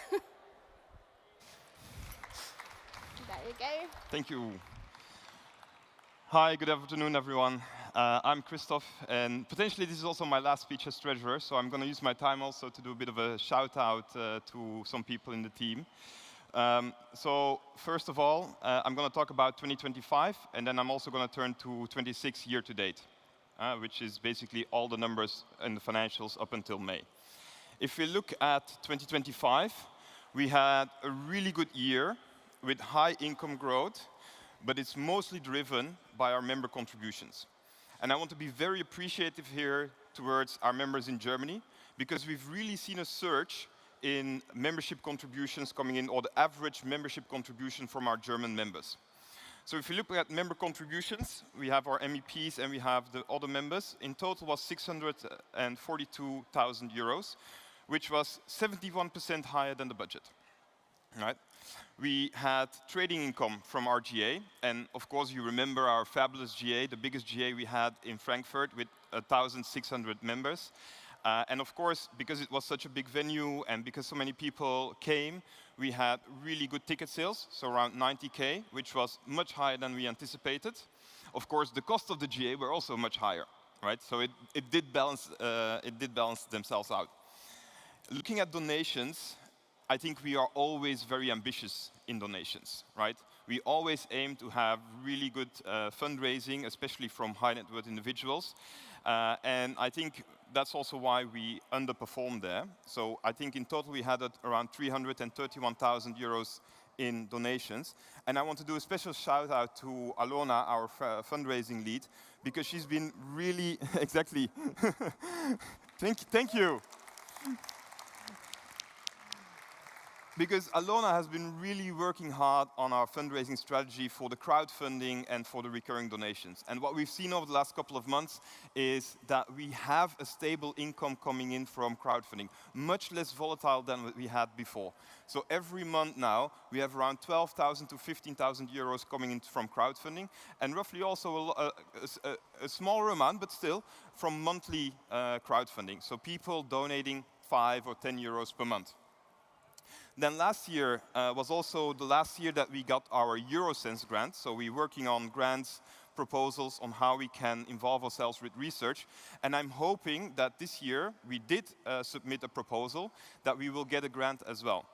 There you go. Thank you. Hi, good afternoon, everyone. I'm Christoph, and potentially this is also my last speech as treasurer, so I'm going to use my time also to do a bit of a shout-out to some people in the team. So first of all, I'm going to talk about 2025, and then I'm also going to turn to 26 year-to-date, which is basically all the numbers and the financials up until May. If we look at 2025, we had a really good year with high income growth, but it's mostly driven by our member contributions. And I want to be very appreciative here towards our members in Germany, because we've really seen a surge in membership contributions coming in, or the average membership contribution from our German members. So if you look at member contributions, we have our MEPs and we have the other members. In total was 642,000 euros, which was 71% higher than the budget. Right? We had trading income from our GA, and of course you remember our fabulous GA, the biggest GA we had in Frankfurt with 1,600 members. And of course, because it was such a big venue and because so many people came, we had really good ticket sales, so around 90K, which was much higher than we anticipated. Of course, the cost of the GA were also much higher, right? So it did balance themselves out. Looking at donations, I think we are always very ambitious in donations, right? We always aim to have really good fundraising, especially from high net worth individuals. And I think that's also why we underperformed there. So I think in total we had around 331,000 euros in donations. And I want to do a special shout out to Alona, our fundraising lead, because she's been really, exactly, thank you. Because Alona has been really working hard on our fundraising strategy for the crowdfunding and for the recurring donations. And what we've seen over the last couple of months is that we have a stable income coming in from crowdfunding, much less volatile than what we had before. So every month now, we have around 12,000 to 15,000 euros coming in from crowdfunding, and roughly also a smaller amount, but still, from monthly crowdfunding. So people donating 5 or 10 euros per month. Then last year was also the last year that we got our Eurosense grant. So we're working on grants, proposals on how we can involve ourselves with research. And I'm hoping that this year we did submit a proposal that we will get a grant as well.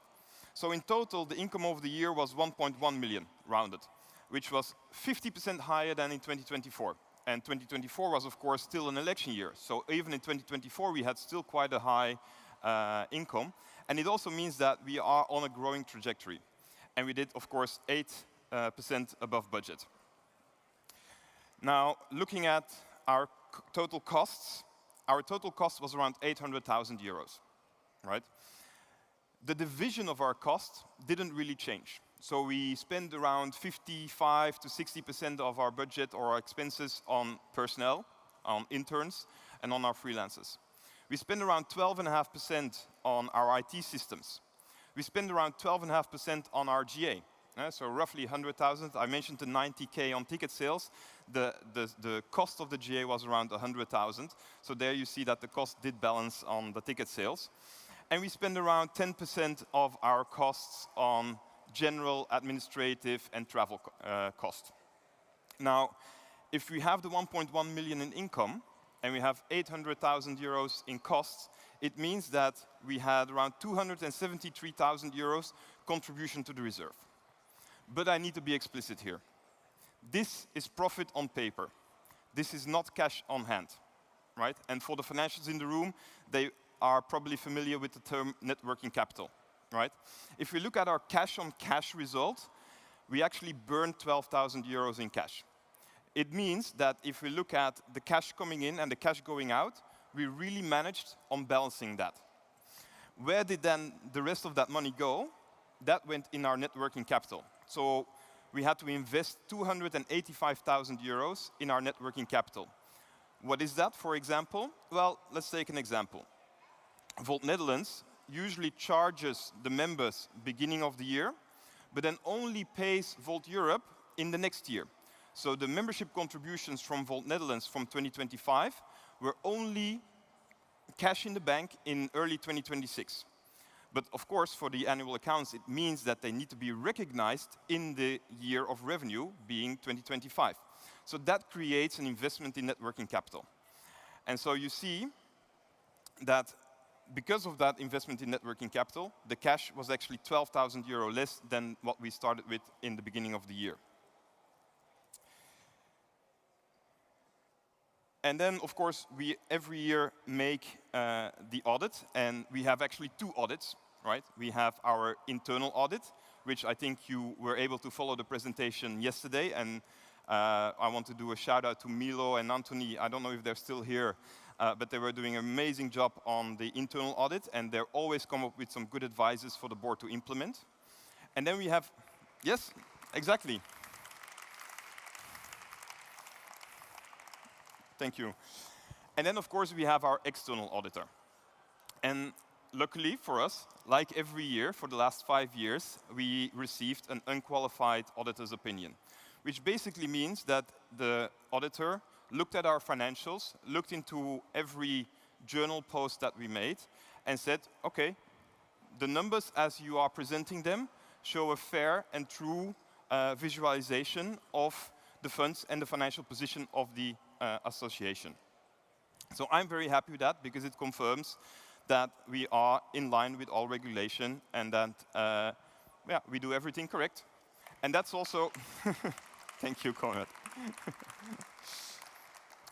So in total, the income of the year was 1.1 million, rounded, which was 50% higher than in 2024. And 2024 was, of course, still an election year. So even in 2024, we had still quite a high income. And it also means that we are on a growing trajectory. And we did, of course, 8% above budget. Now, looking at our total costs, our total cost was around 800,000 euros, right? The division of our costs didn't really change. So we spend around 55 to 60% of our budget or our expenses on personnel, on interns, and on our freelancers. We spend around 12.5% on our IT systems. We spend around 12.5% on our GA. So roughly 100,000. I mentioned the 90K on ticket sales. The cost of the GA was around 100,000. So there you see that the cost did balance on the ticket sales. And we spend around 10% of our costs on general, administrative, and travel cost. Now, if we have the 1.1 million in income, and we have 800,000 euros in costs, it means that we had around 273,000 euros contribution to the reserve. But I need to be explicit here. This is profit on paper. This is not cash on hand, right? And for the financials in the room, they are probably familiar with the term net working capital, right? If we look at our cash on cash result, we actually burned 12,000 euros in cash. It means that if we look at the cash coming in and the cash going out, we really managed on balancing that. Where did then the rest of that money go? That went in our net working capital. So we had to invest 285,000 euros in our net working capital. What is that, for example? Well, let's take an example. Volt Netherlands usually charges the members beginning of the year, but then only pays Volt Europe in the next year. So the membership contributions from Volt Netherlands from 2025 were only cash in the bank in early 2026. But of course, for the annual accounts, it means that they need to be recognized in the year of revenue, being 2025. So that creates an investment in net working capital. And so you see that because of that investment in net working capital, the cash was actually 12,000 euro less than what we started with in the beginning of the year. And then, of course, we every year make the audit, and we have actually 2 audits, right? We have our internal audit, which I think you were able to follow the presentation yesterday, and I want to do a shout out to Milo and Anthony. I don't know if they're still here, but they were doing an amazing job on the internal audit, and they always come up with some good advices for the board to implement. And then we have, yes, exactly. Thank you. And then, of course, we have our external auditor. And luckily for us, like every year for the last 5 years, we received an unqualified auditor's opinion, which basically means that the auditor looked at our financials, looked into every journal post that we made, and said, okay, the numbers as you are presenting them show a fair and true visualization of the funds and the financial position of the association. So I'm very happy with that because it confirms that we are in line with all regulation and that yeah, we do everything correct. And that's also, thank you, Conrad.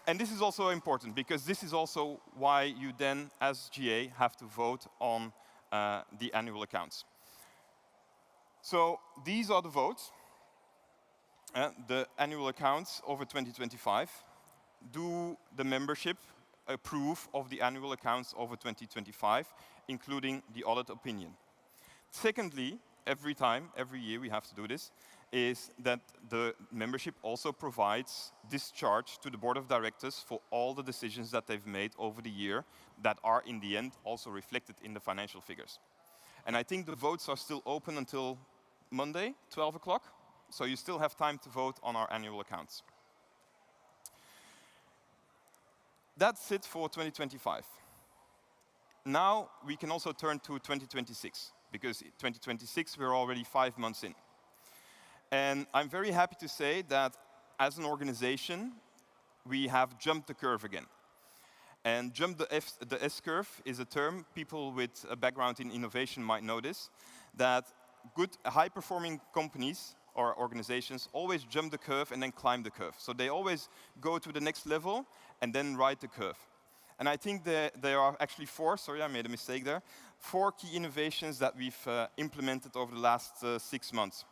And this is also important because this is also why you then, as GA, have to vote on the annual accounts. So these are the votes, the annual accounts over 2025. Do the membership approve of the annual accounts over 2025, including the audit opinion? Secondly, every year we have to do this, is that the membership also provides discharge to the board of directors for all the decisions that they've made over the year that are in the end also reflected in the financial figures. And I think the votes are still open until Monday, 12 o'clock, so you still have time to vote on our annual accounts. That's it for 2025. Now we can also turn to 2026, because 2026 we're already 5 months in. And I'm very happy to say that as an organization, we have jumped the curve again. And jump the S-curve is a term people with a background in innovation might notice, that good, high-performing companies or organizations always jump the curve and then climb the curve. So they always go to the next level and then ride the curve. And I think there are actually 4, sorry, I made a mistake there, 4 key innovations that we've implemented over the last 6 months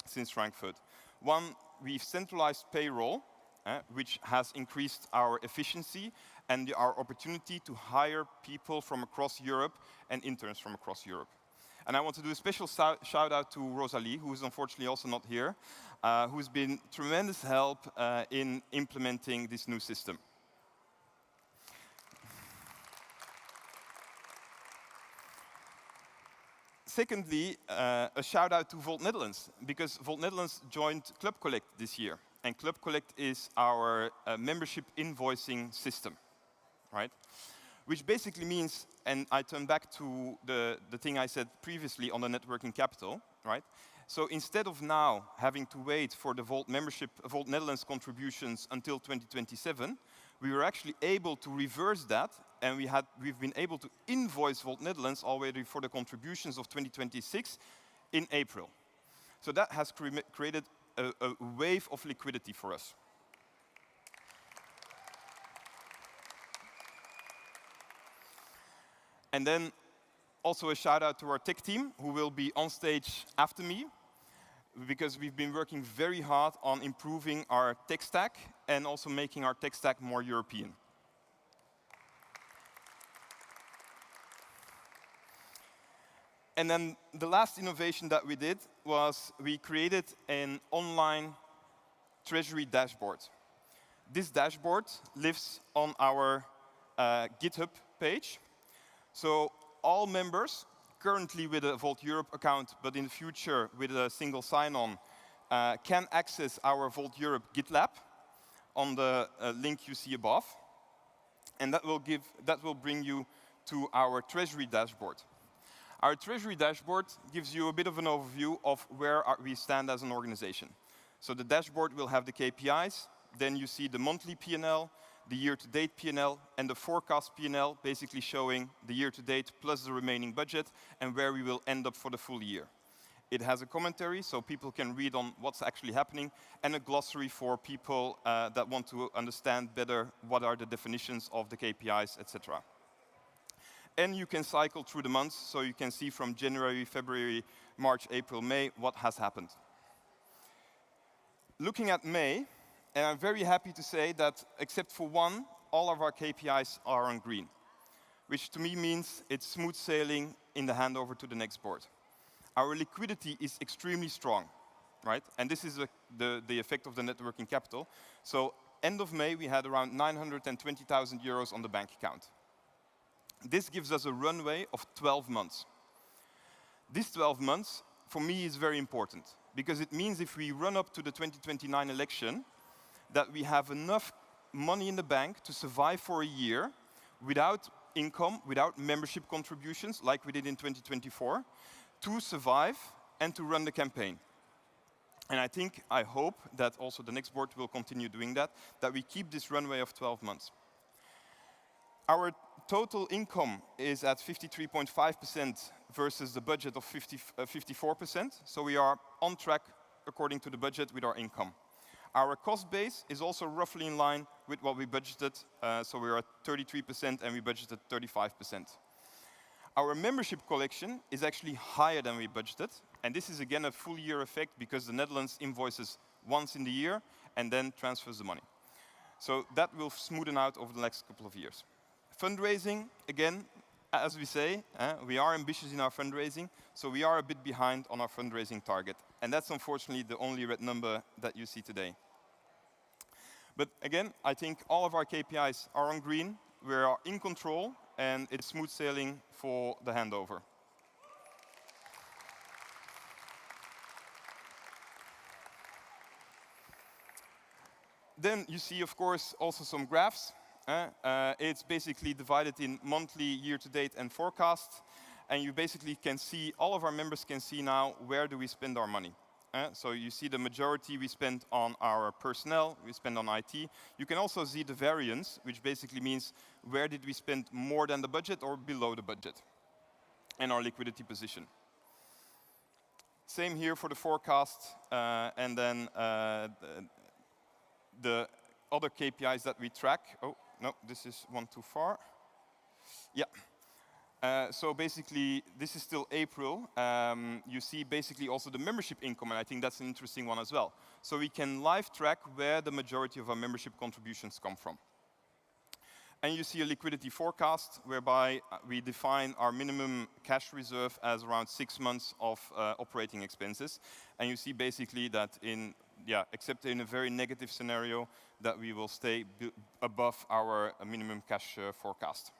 since Frankfurt. One, we've centralized payroll, which has increased our efficiency and our opportunity to hire people from across Europe and interns from across Europe. And I want to do a special shout out to Rosalie, who is unfortunately also not here, who's been tremendous help in implementing this new system. Secondly, a shout out to Volt Netherlands, because Volt Netherlands joined Club Collect this year. And Club Collect is our membership invoicing system, right? Which basically means, and I turn back to the thing I said previously on the networking capital, right? So instead of now having to wait for the Volt Netherlands contributions until 2027, we were actually able to reverse that, and we've been able to invoice Volt Netherlands already for the contributions of 2026 in April. So that has created a wave of liquidity for us. And then also a shout out to our tech team, who will be on stage after me, because we've been working very hard on improving our tech stack and also making our tech stack more European. And then the last innovation that we did was we created an online treasury dashboard. This dashboard lives on our GitHub page. So all members, currently with a Volt Europe account, but in the future with a single sign-on, can access our Volt Europe GitLab on the link you see above. And that will bring you to our treasury dashboard. Our treasury dashboard gives you a bit of an overview of where we stand as an organization. So the dashboard will have the KPIs, then you see the monthly P&L, the year-to-date P&L, and the forecast P&L, basically showing the year-to-date plus the remaining budget and where we will end up for the full year. It has a commentary, so people can read on what's actually happening, and a glossary for people that want to understand better what are the definitions of the KPIs, etc. And you can cycle through the months, so you can see from January, February, March, April, May, what has happened. Looking at May, and I'm very happy to say that, except for one, all of our KPIs are on green, which to me means it's smooth sailing in the handover to the next board. Our liquidity is extremely strong, right? And this is the effect of the net working capital. So end of May, we had around 920,000 euros on the bank account. This gives us a runway of 12 months. This 12 months, for me, is very important, because it means if we run up to the 2029 election, that we have enough money in the bank to survive for a year without income, without membership contributions, like we did in 2024, to survive and to run the campaign. And I hope that also the next board will continue doing that we keep this runway of 12 months. Our total income is at 53.5% versus the budget of 54%. So we are on track according to the budget with our income. Our cost base is also roughly in line with what we budgeted. So we are at 33% and we budgeted 35%. Our membership collection is actually higher than we budgeted. And this is again a full year effect because the Netherlands invoices once in the year and then transfers the money. So that will smoothen out over the next couple of years. Fundraising, again, as we say, we are ambitious in our fundraising, so we are a bit behind on our fundraising target. And that's unfortunately the only red number that you see today. But again, I think all of our KPIs are on green, we are in control, and it's smooth sailing for the handover. Then you see, of course, also some graphs. It's basically divided in monthly, year-to-date, and forecast. And you basically can see, all of our members can see now, where do we spend our money. So you see the majority we spend on our personnel, we spend on IT. You can also see the variance, which basically means where did we spend more than the budget or below the budget, and our liquidity position. Same here for the forecast, and then the other KPIs that we track. Oh, no, this is one too far. Yeah. So basically, this is still April. You see basically also the membership income, and I think that's an interesting one as well. So we can live track where the majority of our membership contributions come from. And you see a liquidity forecast, whereby we define our minimum cash reserve as around 6 months of operating expenses. And you see basically that except in a very negative scenario, that we will stay above our minimum cash forecast.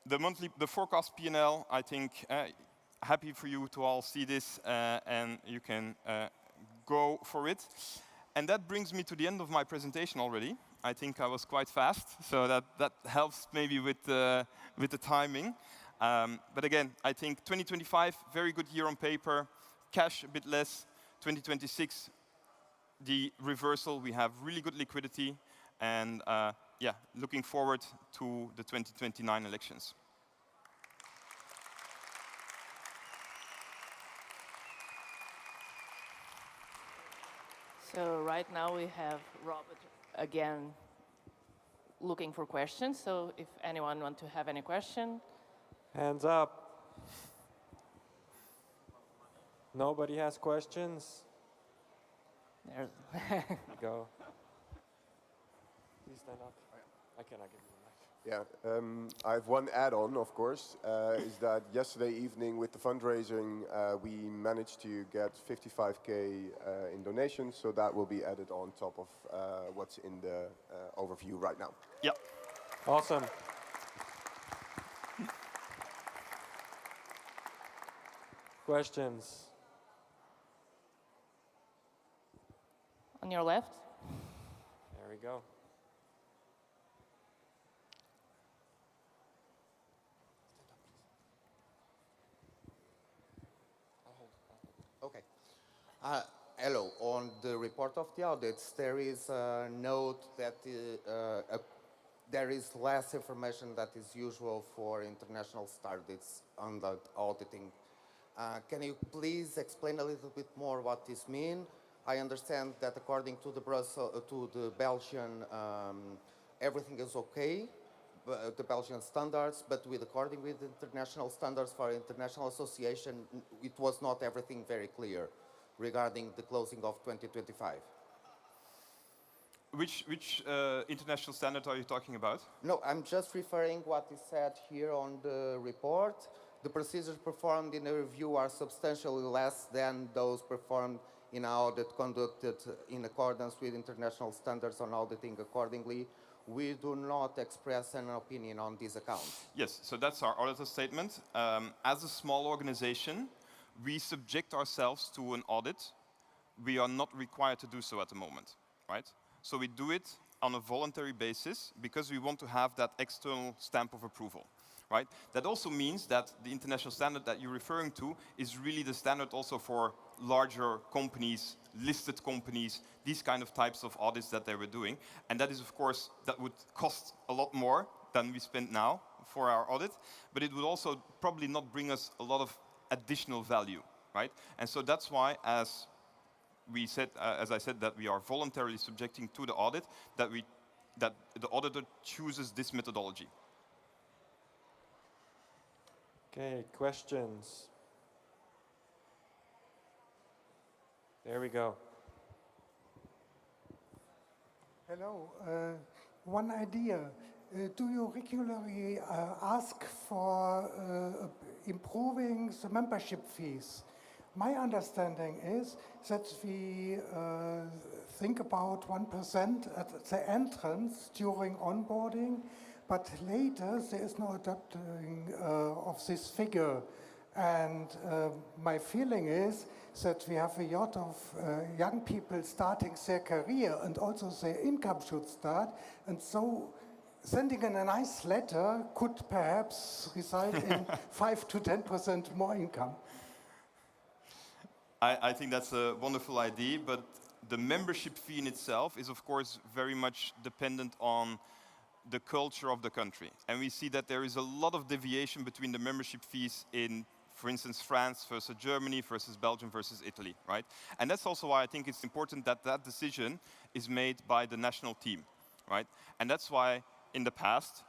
The forecast P&L, I think, happy for you to all see this, and you can go for it. And that brings me to the end of my presentation already. I think I was quite fast, so that helps maybe with the timing. But again, I think 2025, very good year on paper, cash a bit less. 2026, the reversal, we have really good liquidity, and looking forward to the 2029 elections. So right now we have Robert again looking for questions. So if anyone wants to have any question. Hands up. Nobody has questions? There you go. Please stand up. I cannot give you the mic. Yeah, I have one add-on, of course, is that yesterday evening with the fundraising, we managed to get 55K in donations, so that will be added on top of what's in the overview right now. Yeah. Awesome. Questions? On your left. There we go. Okay. Hello. On the report of the audits, there is a note that there is less information that is usual for international studies on the auditing. Can you please explain a little bit more what this means? I understand that according to the Belgian, everything is okay, the Belgian standards, but according with international standards for international association, it was not everything very clear regarding the closing of 2025. Which international standard are you talking about? No, I'm just referring what is said here on the report. The procedures performed in the review are substantially less than those performed in an audit conducted in accordance with international standards on auditing accordingly. We do not express an opinion on this account. Yes, so that's our auditor statement. As a small organization, we subject ourselves to an audit. We are not required to do so at the moment, right? So we do it on a voluntary basis because we want to have that external stamp of approval, right? That also means that the international standard that you're referring to is really the standard also for larger companies, listed companies, these kind of types of audits that they were doing. And that is, of course, that would cost a lot more than we spend now for our audit, but it would also probably not bring us a lot of additional value, right? And so that's why, as I said, that we are voluntarily subjecting to the audit, that the auditor chooses this methodology. Okay, questions? There we go. Hello. One idea. Do you regularly ask for improving the membership fees? My understanding is that we think about 1% at the entrance during onboarding, but later there is no adapting of this figure. And my feeling is that we have a lot of young people starting their career and also their income should start. And so sending in a nice letter could perhaps result in 5 to 10% more income. I think that's a wonderful idea, but the membership fee in itself is, of course, very much dependent on the culture of the country. And we see that there is a lot of deviation between the membership fees in, for instance, France versus Germany versus Belgium versus Italy, right? And that's also why I think it's important that that decision is made by the national team, right? And that's why in the past,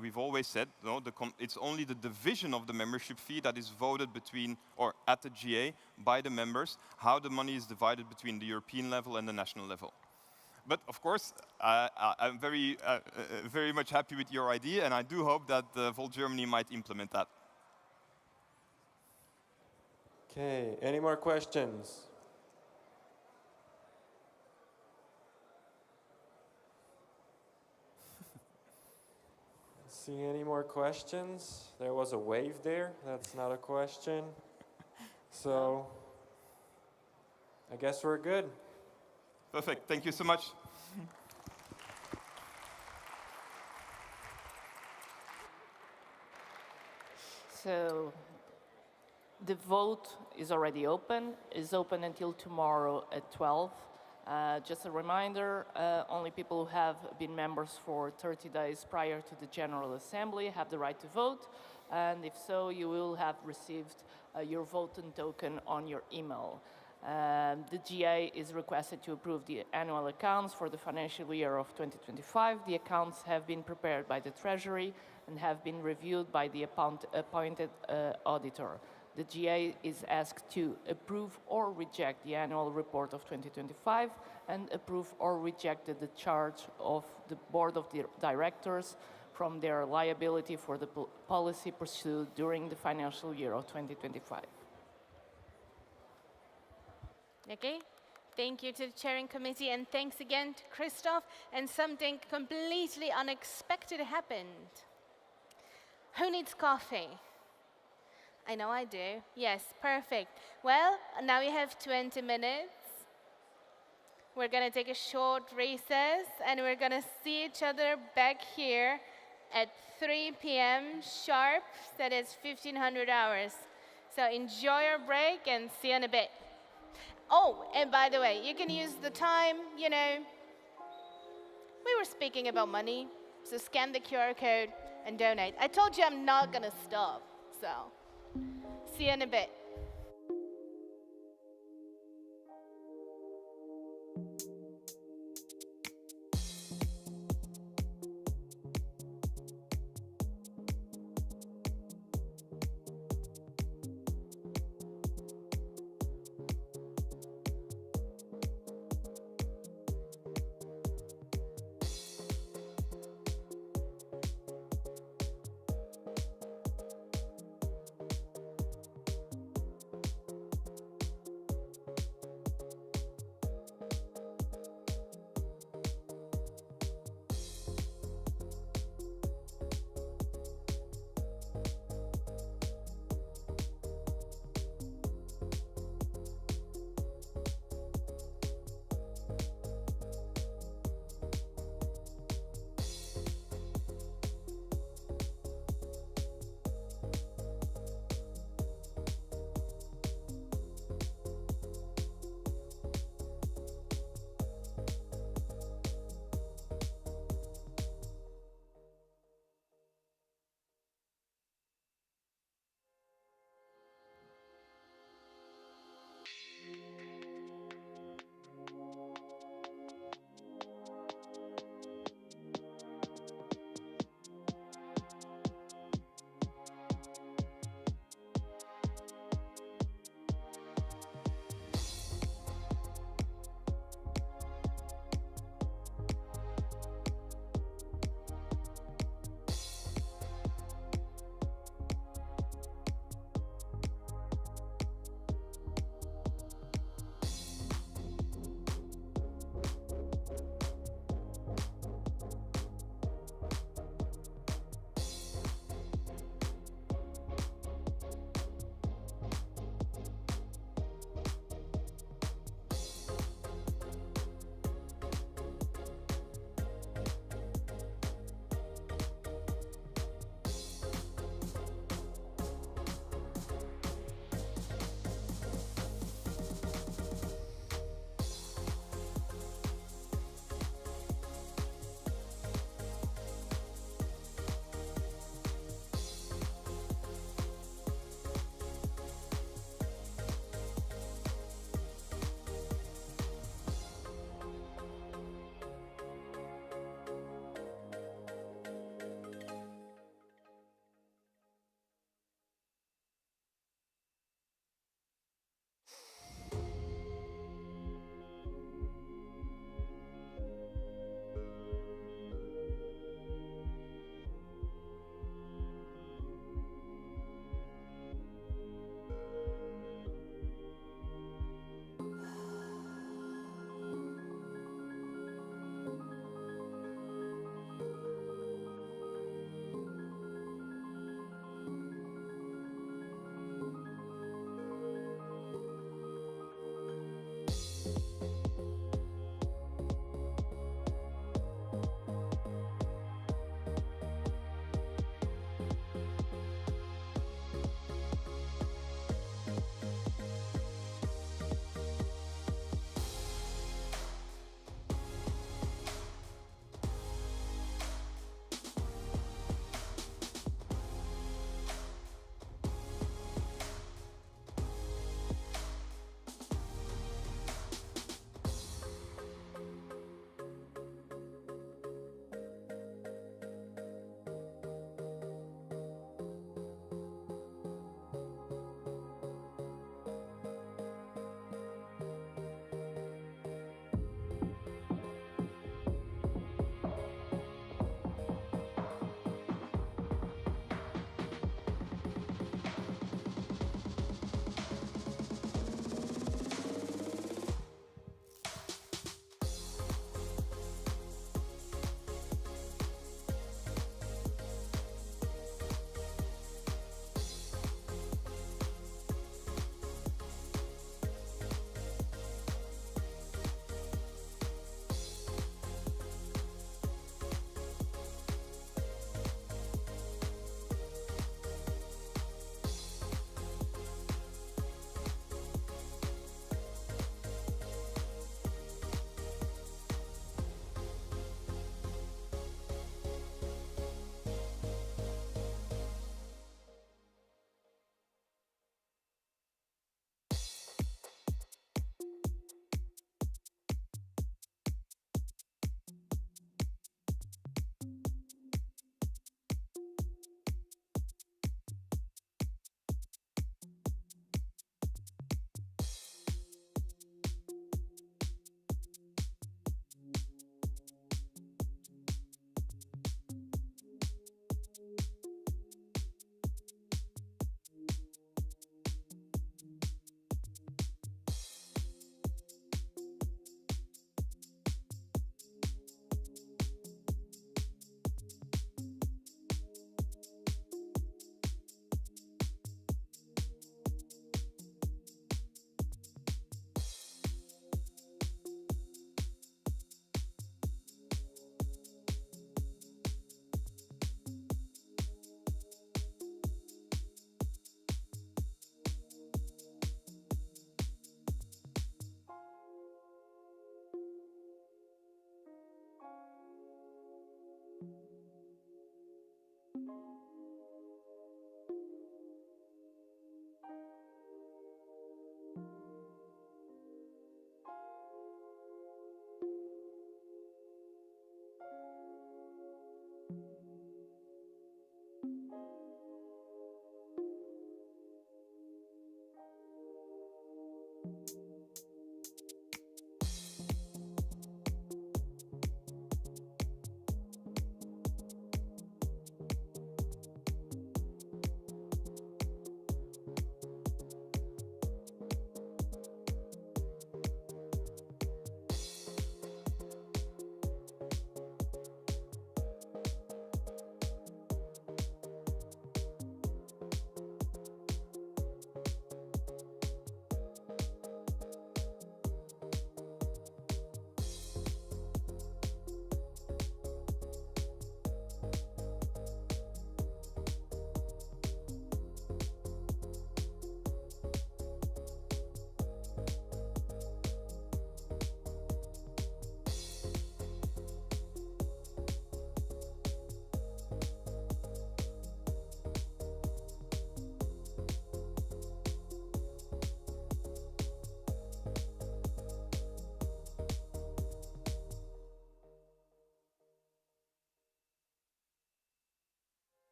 we've always said, no, it's only the division of the membership fee that is voted between, or at the GA, by the members, how the money is divided between the European level and the national level. But of course, I'm very much happy with your idea, and I do hope that Volt Germany might implement that. Okay, any more questions? See any more questions? There was a wave there. That's not a question. So I guess we're good. Perfect. Thank you so much. So the vote is already open. It's open until tomorrow at 12. Just a reminder, only people who have been members for 30 days prior to the General Assembly have the right to vote. And if so, you will have received your voting token on your email. The GA is requested to approve the annual accounts for the financial year of 2025. The accounts have been prepared by the Treasury and have been reviewed by the appointed auditor. The GA is asked to approve or reject the annual report of 2025 and approve or reject the discharge of the Board of Directors from their liability for the policy pursued during the financial year of 2025. Okay, thank you to the chairing committee, and thanks again to Christoph. And something completely unexpected happened. Who needs coffee? I know I do. Yes, perfect. Well, now we have 20 minutes. We're going to take a short recess, and we're going to see each other back here at 3 p.m. sharp. That is 1500 hours. So enjoy your break, and see you in a bit. Oh, and by the way, you can use the time, you know, we were speaking about money, so scan the QR code and donate. I told you I'm not going to stop, so see you in a bit.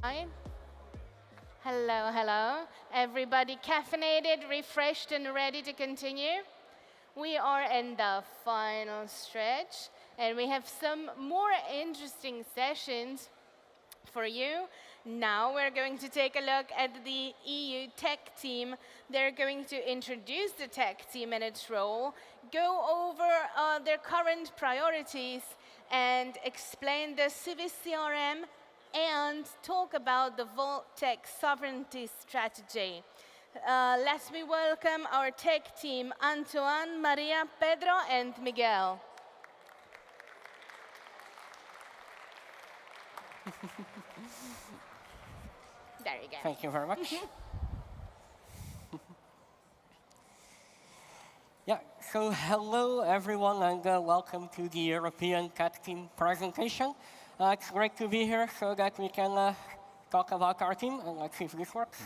Hi. Hello, hello. Everybody caffeinated, refreshed, and ready to continue? We are in the final stretch, and we have some more interesting sessions for you. Now we're going to take a look at the EU tech team. They're going to introduce the tech team and its role, go over their current priorities, and explain the Civis CRM and talk about the Vault Tech sovereignty strategy. Let me welcome our tech team, Antoine, Maria, Pedro, and Miguel. There you go. Thank you very much. Yeah, so hello everyone and welcome to the European Tech Team presentation. It's great to be here so that we can talk about our team, and let's see if this works.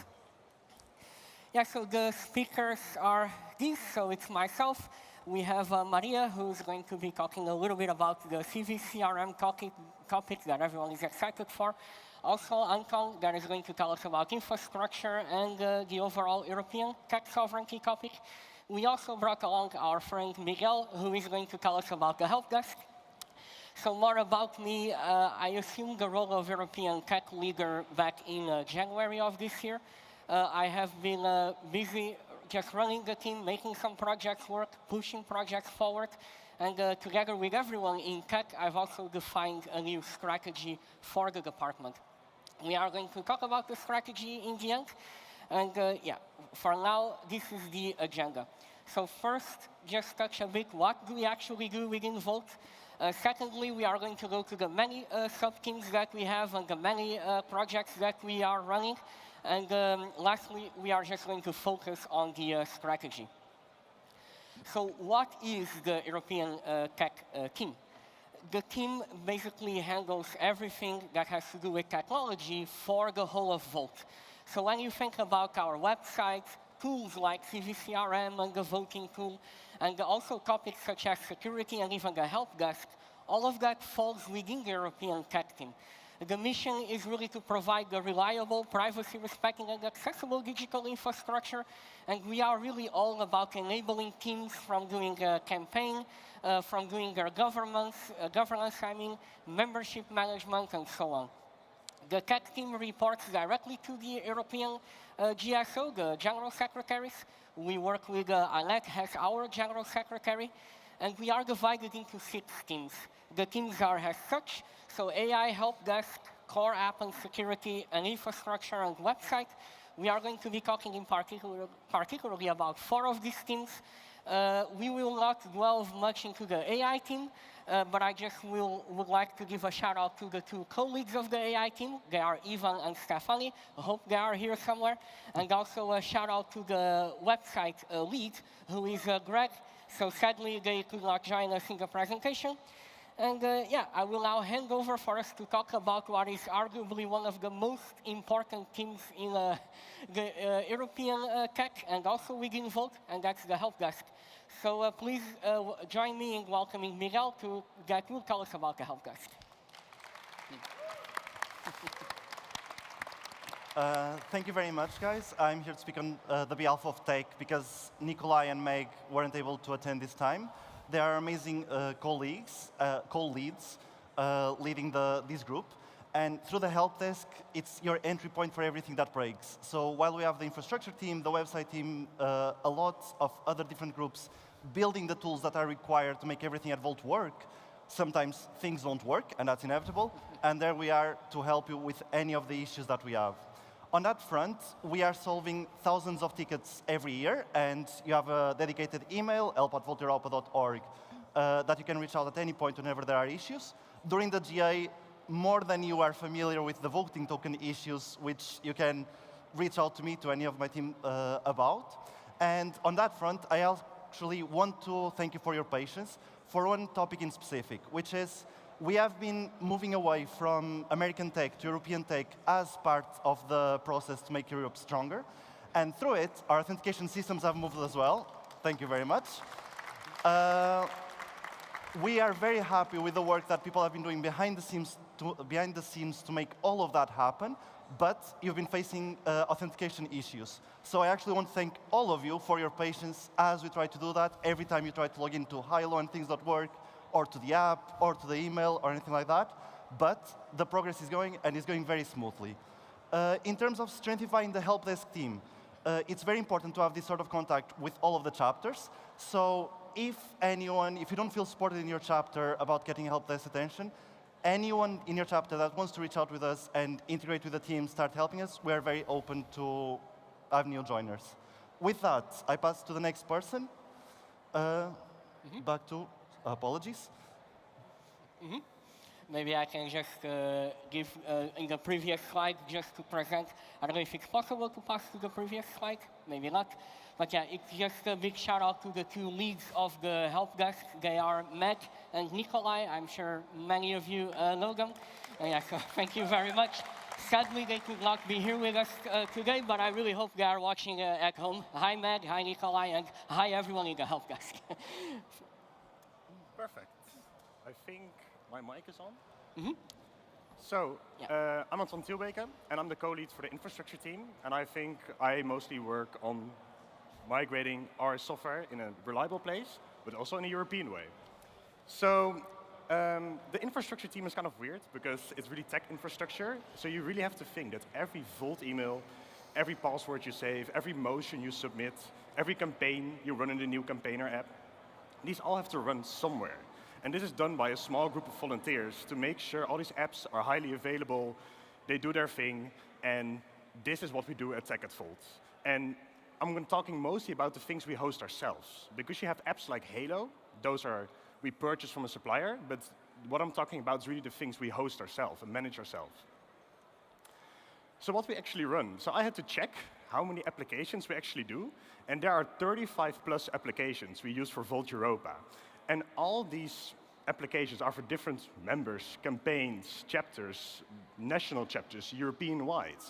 Yeah, so the speakers are these, so it's myself. We have Maria, who's going to be talking a little bit about the CV CRM topic that everyone is excited for. Also, Anton, that is going to tell us about infrastructure and the overall European tech sovereignty topic. We also brought along our friend Miguel, who is going to tell us about the help desk. So more about me, I assumed the role of European tech leader back in January of this year. I have been busy just running the team, making some projects work, pushing projects forward. And together with everyone in tech, I've also defined a new strategy for the department. We are going to talk about the strategy in the end. And yeah, for now, this is the agenda. So first, just touch a bit, what do we actually do within Vault? Secondly, we are going to go to the many sub-teams that we have and the many projects that we are running. And lastly, we are just going to focus on the strategy. So what is the European tech team? The team basically handles everything that has to do with technology for the whole of Vault. So when you think about our website, tools like CV CRM and the voting tool, and also topics such as security and even the help desk, all of that falls within the European tech team. The mission is really to provide a reliable, privacy-respecting, and accessible digital infrastructure. And we are really all about enabling teams from doing a campaign, from doing their governance, membership management, and so on. The tech team reports directly to the European GSO, the General Secretaries. We work with Annette as our General Secretary. And we are divided into 6 teams. The teams are as such. So AI, help desk, core app and security, and infrastructure and website. We are going to be talking in particularly about 4 of these teams. We will not delve much into the AI team, but I just would like to give a shout out to the 2 co-leads of the AI team. They are Ivan and Stefani. I hope they are here somewhere. And also a shout out to the website lead, who is Greg. So sadly, they could not join us in the presentation. And yeah, I will now hand over for us to talk about what is arguably one of the most important teams in the European tech and also within Vault, and that's the help desk. So please join me in welcoming Miguel that will tell us about the help desk. Thank you very much, guys. I'm here to speak on the behalf of Tech because Nikolai and Meg weren't able to attend this time. They are amazing colleagues, co-leads, leading this group. And through the help desk, it's your entry point for everything that breaks. So while we have the infrastructure team, the website team, a lot of other different groups building the tools that are required to make everything at Vault work, sometimes things don't work, and that's inevitable. And there we are to help you with any of the issues that we have. On that front, we are solving thousands of tickets every year, and you have a dedicated email, help@vaulteuropa.org, that you can reach out at any point whenever there are issues. During the GA, more than you are familiar with the voting token issues, which you can reach out to me, to any of my team about. And on that front, I actually want to thank you for your patience for one topic in specific, which is we have been moving away from American tech to European tech as part of the process to make Europe stronger. And through it, our authentication systems have moved as well. Thank you very much. we are very happy with the work that people have been doing behind the scenes to make all of that happen, but you've been facing authentication issues. So I actually want to thank all of you for your patience as we try to do that. Every time you try to log into Hilo and things don't work, or to the app, or to the email, or anything like that. But the progress is going, and it's going very smoothly. In terms of strengthening the help desk team, it's very important to have this sort of contact with all of the chapters. So if you don't feel supported in your chapter about getting help desk attention, anyone in your chapter that wants to reach out with us and integrate with the team, start helping us, we're very open to have new joiners. With that, I pass to the next person. Back to apologies. Maybe I can just give in the previous slide just to present. I don't know if it's possible to pass to the previous slide, maybe not. But yeah, it's just a big shout out to the two leads of the help desk. They are Matt and Nikolai. I'm sure many of you know them. And yeah, so thank you very much. Sadly, they could not be here with us today, but I really hope they are watching at home. Hi, Matt. Hi, Nikolai. And hi, everyone in the help desk. Perfect. I think my mic is on. So, I'm Anton Tielbeke, and I'm the co-lead for the infrastructure team. And I think I mostly work on migrating our software in a reliable place, but also in a European way. So, the infrastructure team is kind of weird because it's really tech infrastructure. So you really have to think that every Vault email, every password you save, every motion you submit, every campaign you run in the new campaigner app, these all have to run somewhere. And this is done by a small group of volunteers to make sure all these apps are highly available, they do their thing, and this is what we do at Tech at Vault. And I'm talking mostly about the things we host ourselves. Because you have apps like Halo, those are we purchase from a supplier, but what I'm talking about is really the things we host ourselves and manage ourselves. So what we actually run. So I had to check how many applications we actually do, and there are 35 plus applications we use for Vault Europa. And all these applications are for different members, campaigns, chapters, national chapters, European-wide.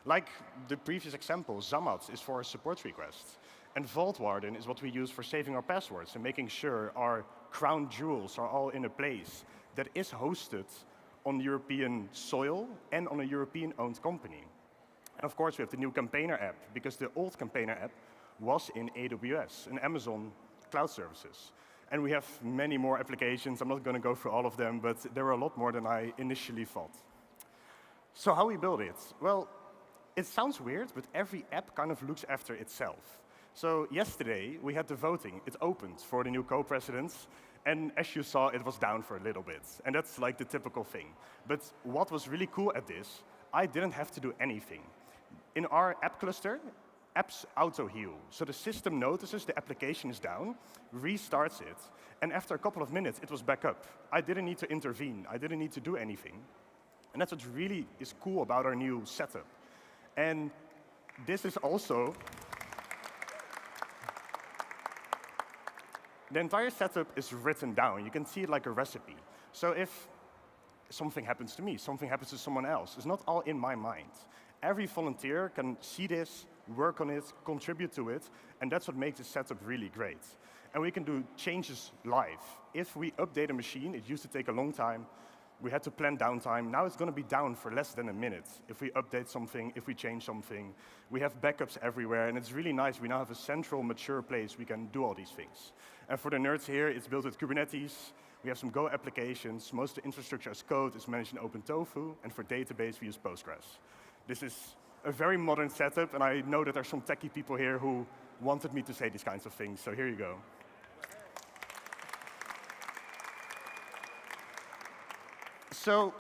Like the previous example, Zamat is for support requests. And Vault Warden is what we use for saving our passwords and making sure our crown jewels are all in a place that is hosted on European soil and on a European-owned company. And of course, we have the new Campaigner app, because the old Campaigner app was in AWS, in Amazon Cloud Services. And we have many more applications. I'm not going to go through all of them, but there were a lot more than I initially thought. So how we build it? Well, it sounds weird, but every app kind of looks after itself. So yesterday, we had the voting. It opened for the new co-presidents. And as you saw, it was down for a little bit. And that's like the typical thing. But what was really cool at this, I didn't have to do anything. In our app cluster, apps auto-heal. So the system notices the application is down, restarts it, and after a couple of minutes, it was back up. I didn't need to intervene. I didn't need to do anything. And that's what really is cool about our new setup. And this is also... The entire setup is written down. You can see it like a recipe. So if something happens to me, something happens to someone else, it's not all in my mind. Every volunteer can see this, work on it, contribute to it, and that's what makes this setup really great. And we can do changes live. If we update a machine, it used to take a long time. We had to plan downtime. Now it's going to be down for less than a minute. If we update something, if we change something, we have backups everywhere, and it's really nice. We now have a central, mature place we can do all these things. And for the nerds here, it's built with Kubernetes. We have some Go applications. Most of the infrastructure as code is managed in OpenTofu, and for database, we use Postgres. This is a very modern setup, and I know that there's some techie people here who wanted me to say these kinds of things, so here you go. So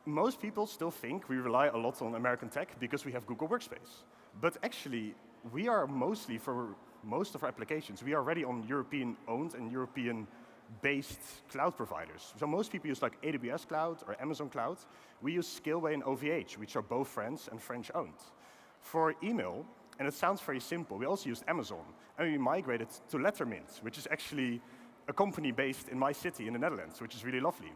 most people still think we rely a lot on American tech because we have Google Workspace. But actually, we are mostly, for most of our applications, we are already on European-owned and European-based cloud providers. So most people use like AWS Cloud or Amazon Cloud. We use Scaleway and OVH, which are both French and French-owned. For email, and it sounds very simple, we also used Amazon. And we migrated to Lettermint, which is actually a company based in my city in the Netherlands, which is really lovely.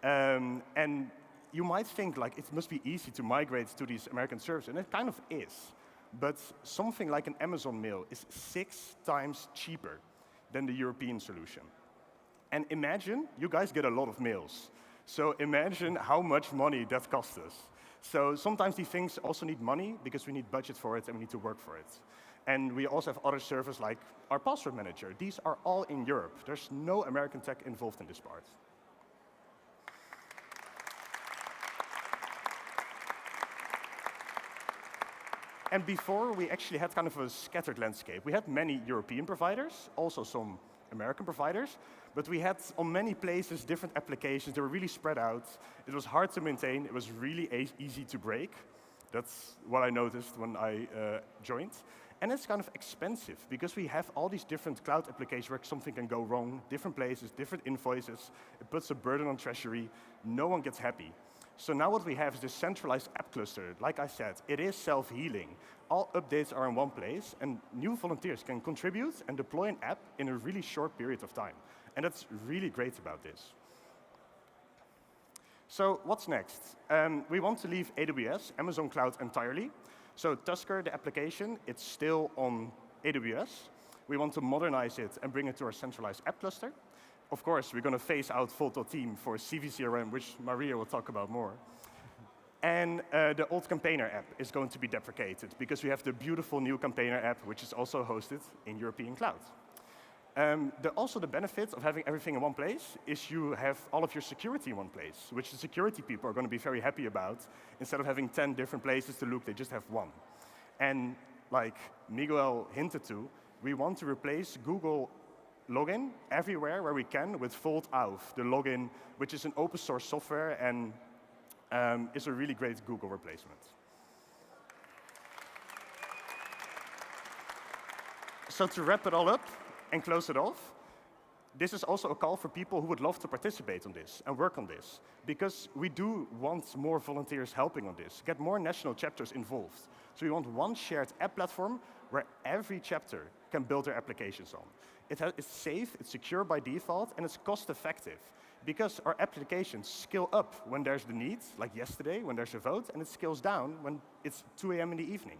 And you might think like it must be easy to migrate to these American services, and it kind of is. But something like an Amazon mail is 6 times cheaper than the European solution. And imagine, you guys get a lot of mails. So imagine how much money that costs us. So sometimes these things also need money because we need budget for it and we need to work for it. And we also have other services like our password manager. These are all in Europe. There's no American tech involved in this part. And before, we actually had kind of a scattered landscape. We had many European providers, also some American providers, but we had on many places different applications. They were really spread out. It was hard to maintain. It was really easy to break. That's what I noticed when I joined. And it's kind of expensive because we have all these different cloud applications where something can go wrong, different places, different invoices. It puts a burden on treasury. No one gets happy. So now what we have is this centralized app cluster. Like I said, it is self-healing. All updates are in one place, and new volunteers can contribute and deploy an app in a really short period of time. And that's really great about this. So what's next? We want to leave AWS, Amazon Cloud entirely. So Tusker, the application, it's still on AWS. We want to modernize it and bring it to our centralized app cluster. Of course, we're going to phase out Vault.team for CVCRM, which Maria will talk about more. And the old container app is going to be deprecated because we have the beautiful new container app, which is also hosted in European cloud. Also, the benefit of having everything in one place is you have all of your security in one place, which the security people are going to be very happy about. Instead of having 10 different places to look, they just have one. And like Miguel hinted to, we want to replace Google login everywhere where we can with Vault Auth, the login, which is an open source software and is a really great Google replacement. So to wrap it all up and close it off, this is also a call for people who would love to participate on this and work on this, because we do want more volunteers helping on this, get more national chapters involved. So we want one shared app platform where every chapter can build their applications on. It's safe, it's secure by default, and it's cost effective, because our applications scale up when there's the need, like yesterday when there's a vote, and it scales down when it's 2 a.m. in the evening.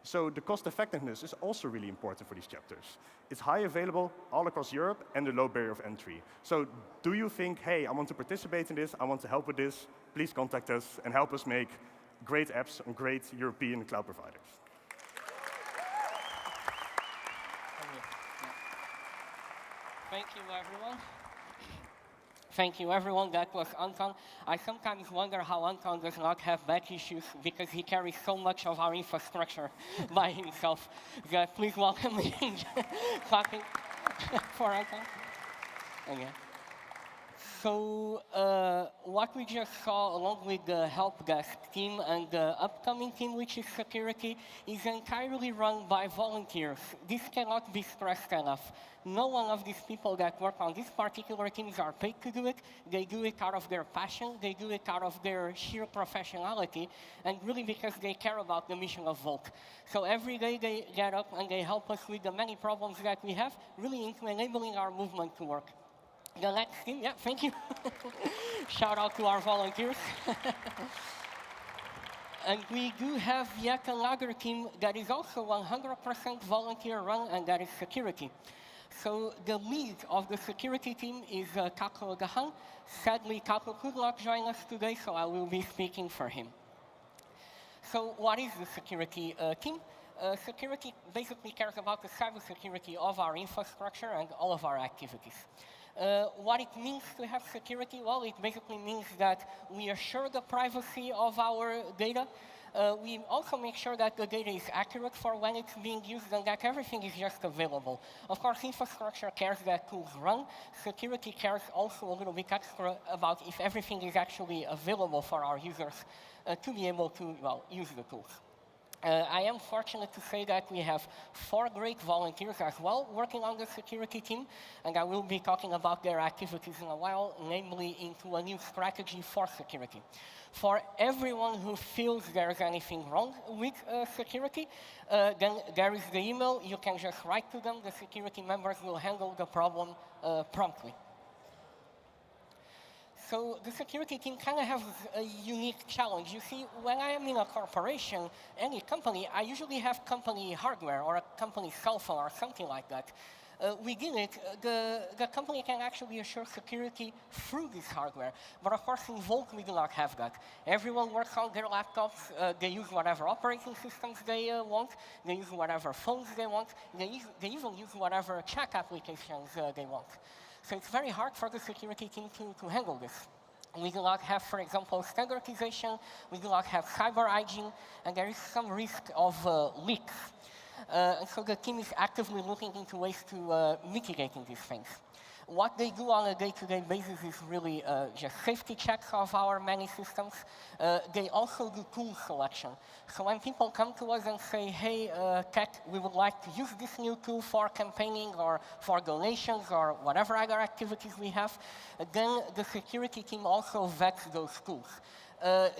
So the cost effectiveness is also really important for these chapters. It's high available all across Europe and the low barrier of entry. So do you think, hey, I want to participate in this, I want to help with this, please contact us and help us make great apps on great European cloud providers. Thank you, everyone. Thank you, everyone. That was Anton. I sometimes wonder how Anton does not have back issues because he carries so much of our infrastructure by himself. Please welcome me. Clapping for Anton. Okay. So what we just saw, along with the help desk team and the upcoming team, which is security, is entirely run by volunteers. This cannot be stressed enough. No one of these people that work on these particular teams are paid to do it. They do it out of their passion. They do it out of their sheer professionality, and really because they care about the mission of Vault. So every day they get up and they help us with the many problems that we have, really into enabling our movement to work. The next team, yeah, thank you. Shout out to our volunteers. And we do have yet another team that is also 100% volunteer run, and that is security. So the lead of the security team is Kako Gahan. Sadly, Kako could not join us today, so I will be speaking for him. So what is the security team? Security basically cares about the cybersecurity of our infrastructure and all of our activities. What it means to have security? Well, it basically means that we assure the privacy of our data. We also make sure that the data is accurate for when it's being used and that everything is just available. Of course, infrastructure cares that tools run. Security cares also a little bit extra about if everything is actually available for our users to be able to, well, use the tools. I am fortunate to say that we have 4 great volunteers as well working on the security team, and I will be talking about their activities in a while, namely into a new strategy for security. For everyone who feels there's anything wrong with security, then there is the email. You can just write to them. The security members will handle the problem promptly. So the security team kind of has a unique challenge. You see, when I am in a corporation, any company, I usually have company hardware or a company cell phone or something like that. Within it, the company can actually assure security through this hardware. But of course, in Volt, we do not have that. Everyone works on their laptops. They use whatever operating systems they want. They use whatever phones they want. They even use whatever chat applications they want. So it's very hard for the security team to handle this. We do not have, for example, standardization. We do not have cyber hygiene. And there is some risk of leaks. And so the team is actively looking into ways to mitigating these things. What they do on a day-to-day basis is really just safety checks of our many systems. They also do tool selection. So when people come to us and say, hey, tech, we would like to use this new tool for campaigning or for donations or whatever other activities we have, then the security team also vets those tools.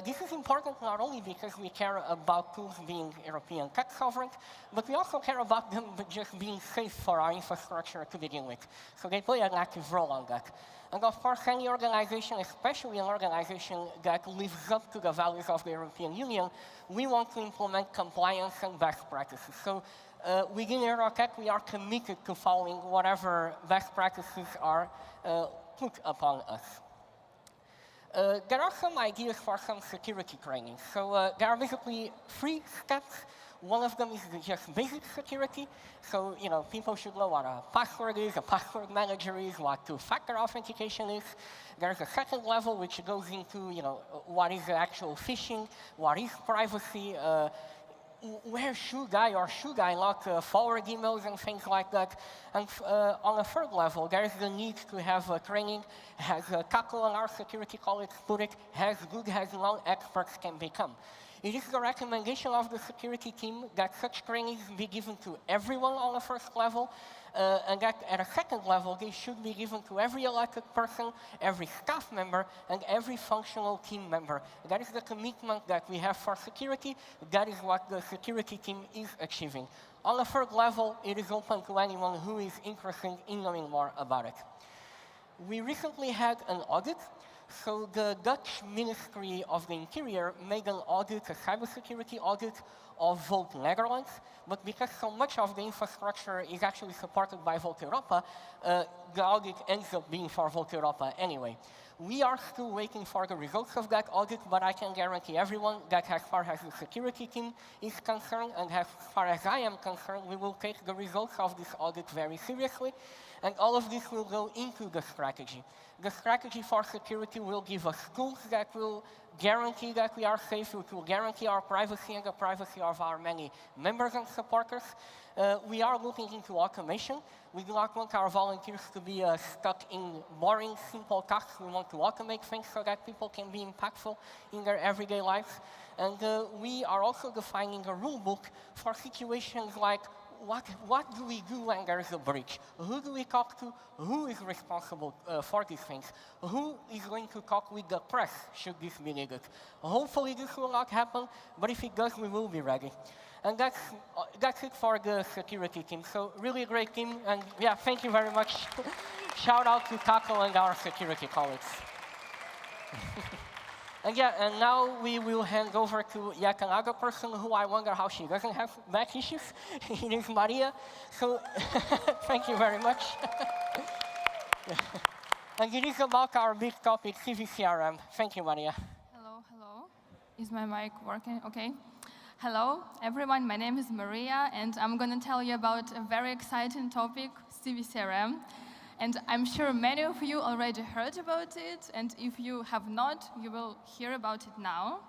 This is important not only because we care about tools being European tech sovereign, but we also care about them just being safe for our infrastructure to begin with. So they play an active role on that. And of course, any organization, especially an organization that lives up to the values of the European Union, we want to implement compliance and best practices. So within Eurotech, we are committed to following whatever best practices are put upon us. There are some ideas for some security training. So there are basically 3 steps. One of them is just basic security. So, people should know what a password is, a password manager is, what two-factor authentication is. There's a second level which goes into, what is the actual phishing, what is privacy, where should I not forward emails and things like that. And on a third level, there is the need to have training, as Kako and our security colleagues put it, as good as non-experts can become. It is the recommendation of the security team that such trainings be given to everyone on the first level, and that at a second level, they should be given to every elected person, every staff member, and every functional team member. That is the commitment that we have for security. That is what the security team is achieving. On the third level, it is open to anyone who is interested in knowing more about it. We recently had an audit. So the Dutch Ministry of the Interior made an audit, a cybersecurity audit of Volt Netherlands, but because so much of the infrastructure is actually supported by Volt Europa, the audit ends up being for Volt Europa anyway. We are still waiting for the results of that audit, but I can guarantee everyone that as far as the security team is concerned, and as far as I am concerned, we will take the results of this audit very seriously, and all of this will go into the strategy. The strategy for security will give us tools that will guarantee that we are safe, which will guarantee our privacy and the privacy of our many members and supporters. We are looking into automation. We do not want our volunteers to be stuck in boring, simple tasks. We want to automate things so that people can be impactful in their everyday lives. And we are also defining a rule book for situations like what do we do when there is a breach? Who do we talk to? Who is responsible for these things? Who is going to talk with the press should this be needed? Hopefully this will not happen, but if it does, we will be ready. And that's it for the security team. So really a great team, and yeah, thank you very much. Shout out to Taco and our security colleagues. And yeah, and now we will hand over to yet another person who I wonder how she doesn't have back issues. It is Maria. So thank you very much. And it is about our big topic, CVCRM. Thank you, Maria. Hello. Is my mic working? Okay. Hello, everyone. My name is Maria, and I'm going to tell you about a very exciting topic, CVCRM. And I'm sure many of you already heard about it, and if you have not, you will hear about it now.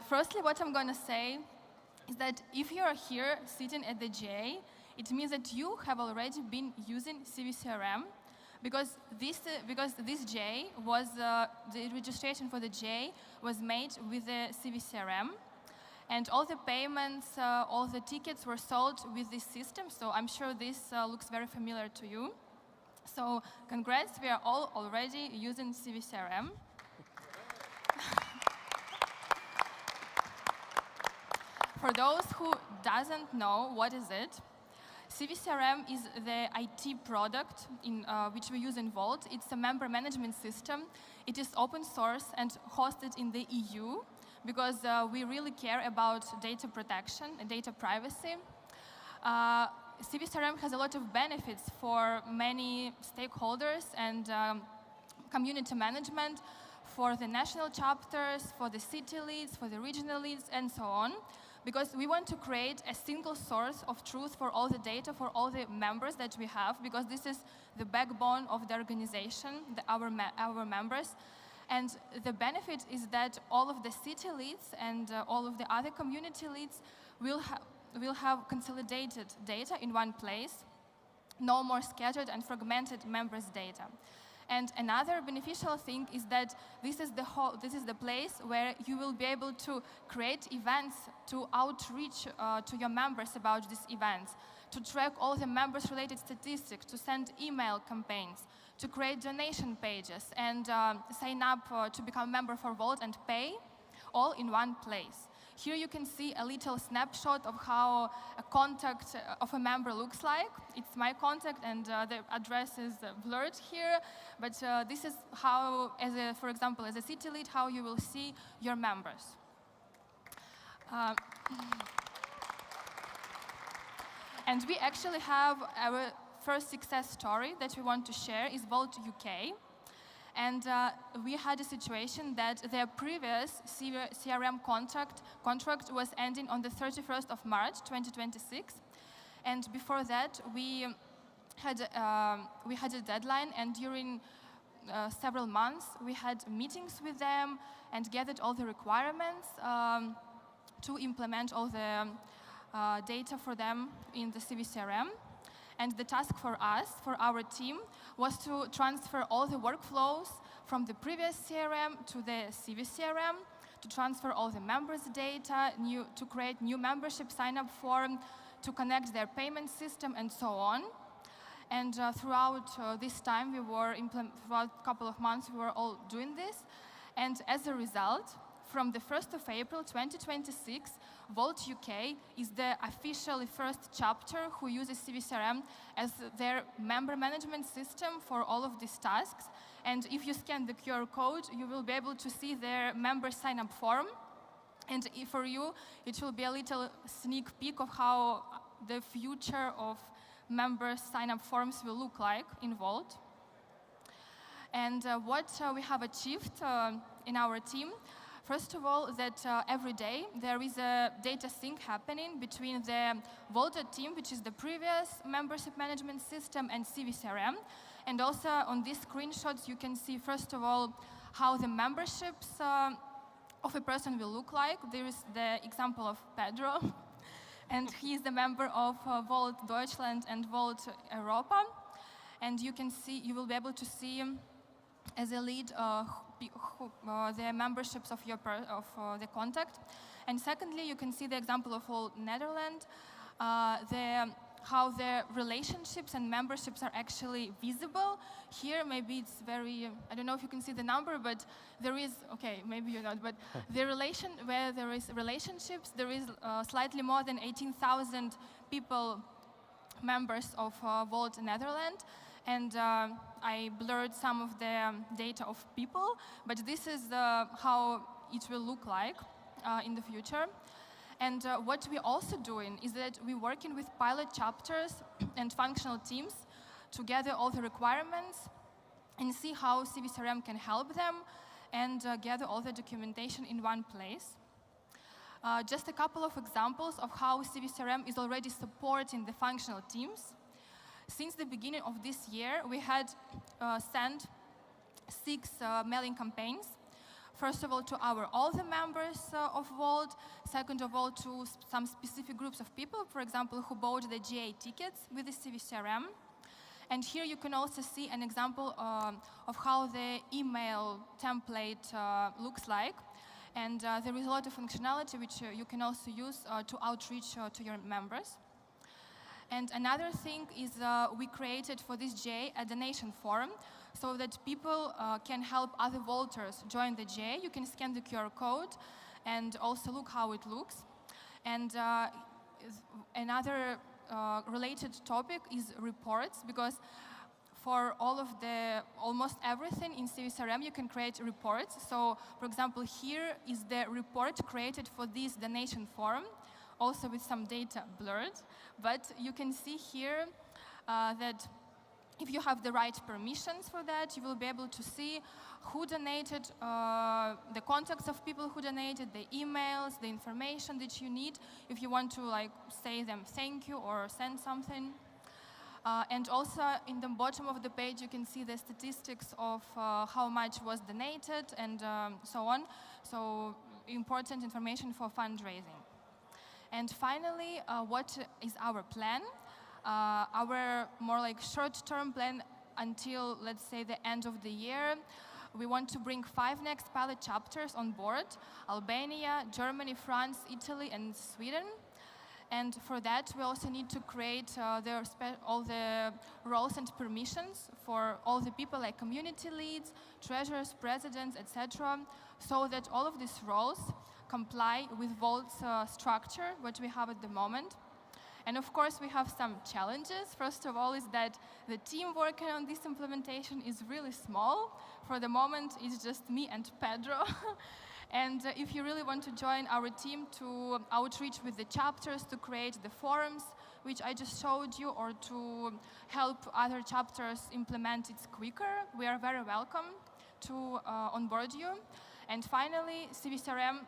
Firstly, what I'm going to say is that if you are here sitting at the J, it means that you have already been using CVCRM, because this J was, the registration for the J was made with the CVCRM. And all the payments, all the tickets were sold with this system, so I'm sure this looks very familiar to you. So congrats, we are all already using CVCRM. For those who doesn't know, what is it? CVCRM is the IT product which we use in Volt. It's a member management system. It is open source and hosted in the EU, because we really care about data protection and data privacy. CVCRM has a lot of benefits for many stakeholders and community management, for the national chapters, for the city leads, for the regional leads, and so on, because we want to create a single source of truth for all the data, for all the members that we have, because this is the backbone of the organization, our members. And the benefit is that all of the city leads and all of the other community leads will have consolidated data in one place, no more scattered and fragmented members' data. And another beneficial thing is that this is the place where you will be able to create events to outreach to your members about these events, to track all the members-related statistics, to send email campaigns, to create donation pages, and sign up to become a member for Vault and pay, all in one place. Here you can see a little snapshot of how a contact of a member looks like. It's my contact, and the address is blurred here. But this is how, for example, as a city lead, how you will see your members. And we actually have our first success story that we want to share is Vault UK. And we had a situation that their previous CRM contract was ending on the 31st of March 2026. And before that, we had a deadline, and during several months, we had meetings with them and gathered all the requirements to implement all the data for them in the CVCRM. And the task for us, for our team, was to transfer all the workflows from the previous CRM to the CVCRM, to transfer all the members' data, to create new membership sign-up form, to connect their payment system, and so on. And throughout this time, throughout a couple of months, we were all doing this. And as a result, from the 1st of April 2026, Vault UK is the officially first chapter who uses CVCRM as their member management system for all of these tasks. And if you scan the QR code, you will be able to see their member sign-up form. And for you, it will be a little sneak peek of how the future of member sign-up forms will look like in Vault. And what we have achieved in our team, first of all, that every day there is a data sync happening between the Vault team, which is the previous membership management system, and CVCRM. And also on these screenshots, you can see, first of all, how the memberships of a person will look like. There is the example of Pedro, and he is the member of Vault Deutschland and Vault Europa. And you will be able to see as a lead the memberships of the contact. And secondly, you can see the example of Vault Netherlands, how the relationships and memberships are actually visible. Here, maybe it's very, I don't know if you can see the number, but there is, okay, maybe you're not, but where there is relationships, there is slightly more than 18,000 people, members of Vault Netherlands. And I blurred some of the data of people, but this is how it will look like in the future. And what we're also doing is that we're working with pilot chapters and functional teams to gather all the requirements and see how CVCRM can help them and gather all the documentation in one place. Just a couple of examples of how CVCRM is already supporting the functional teams. Since the beginning of this year, we had sent 6 mailing campaigns. First of all, to all the members of Vault. Second of all, to some specific groups of people, for example, who bought the GA tickets with the CVCRM. And here you can also see an example of how the email template looks like. And there is a lot of functionality which you can also use to outreach to your members. And another thing is we created for this GA a donation form so that people can help other Vaulters join the GA. You can scan the QR code and also look how it looks. And another related topic is reports, because for almost everything in CVCRM, you can create reports. So, for example, here is the report created for this donation form. also with some data blurred. But you can see here that if you have the right permissions for that, you will be able to see who donated, the contacts of people who donated, the emails, the information that you need if you want to like say them thank you or send something. And also in the bottom of the page you can see the statistics of how much was donated and so on. So important information for fundraising. And finally, what is our plan? Our more like short-term plan until, let's say, the end of the year. We want to bring 5 next pilot chapters on board: Albania, Germany, France, Italy, and Sweden. And for that, we also need to create all the roles and permissions for all the people, like community leads, treasurers, presidents, etc., so that all of these roles comply with Vault's structure, what we have at the moment. And of course, we have some challenges. First of all, is that the team working on this implementation is really small. For the moment, it's just me and Pedro. And if you really want to join our team to outreach with the chapters, to create the forums, which I just showed you, or to help other chapters implement it quicker, we are very welcome to onboard you. And finally, CVCRM,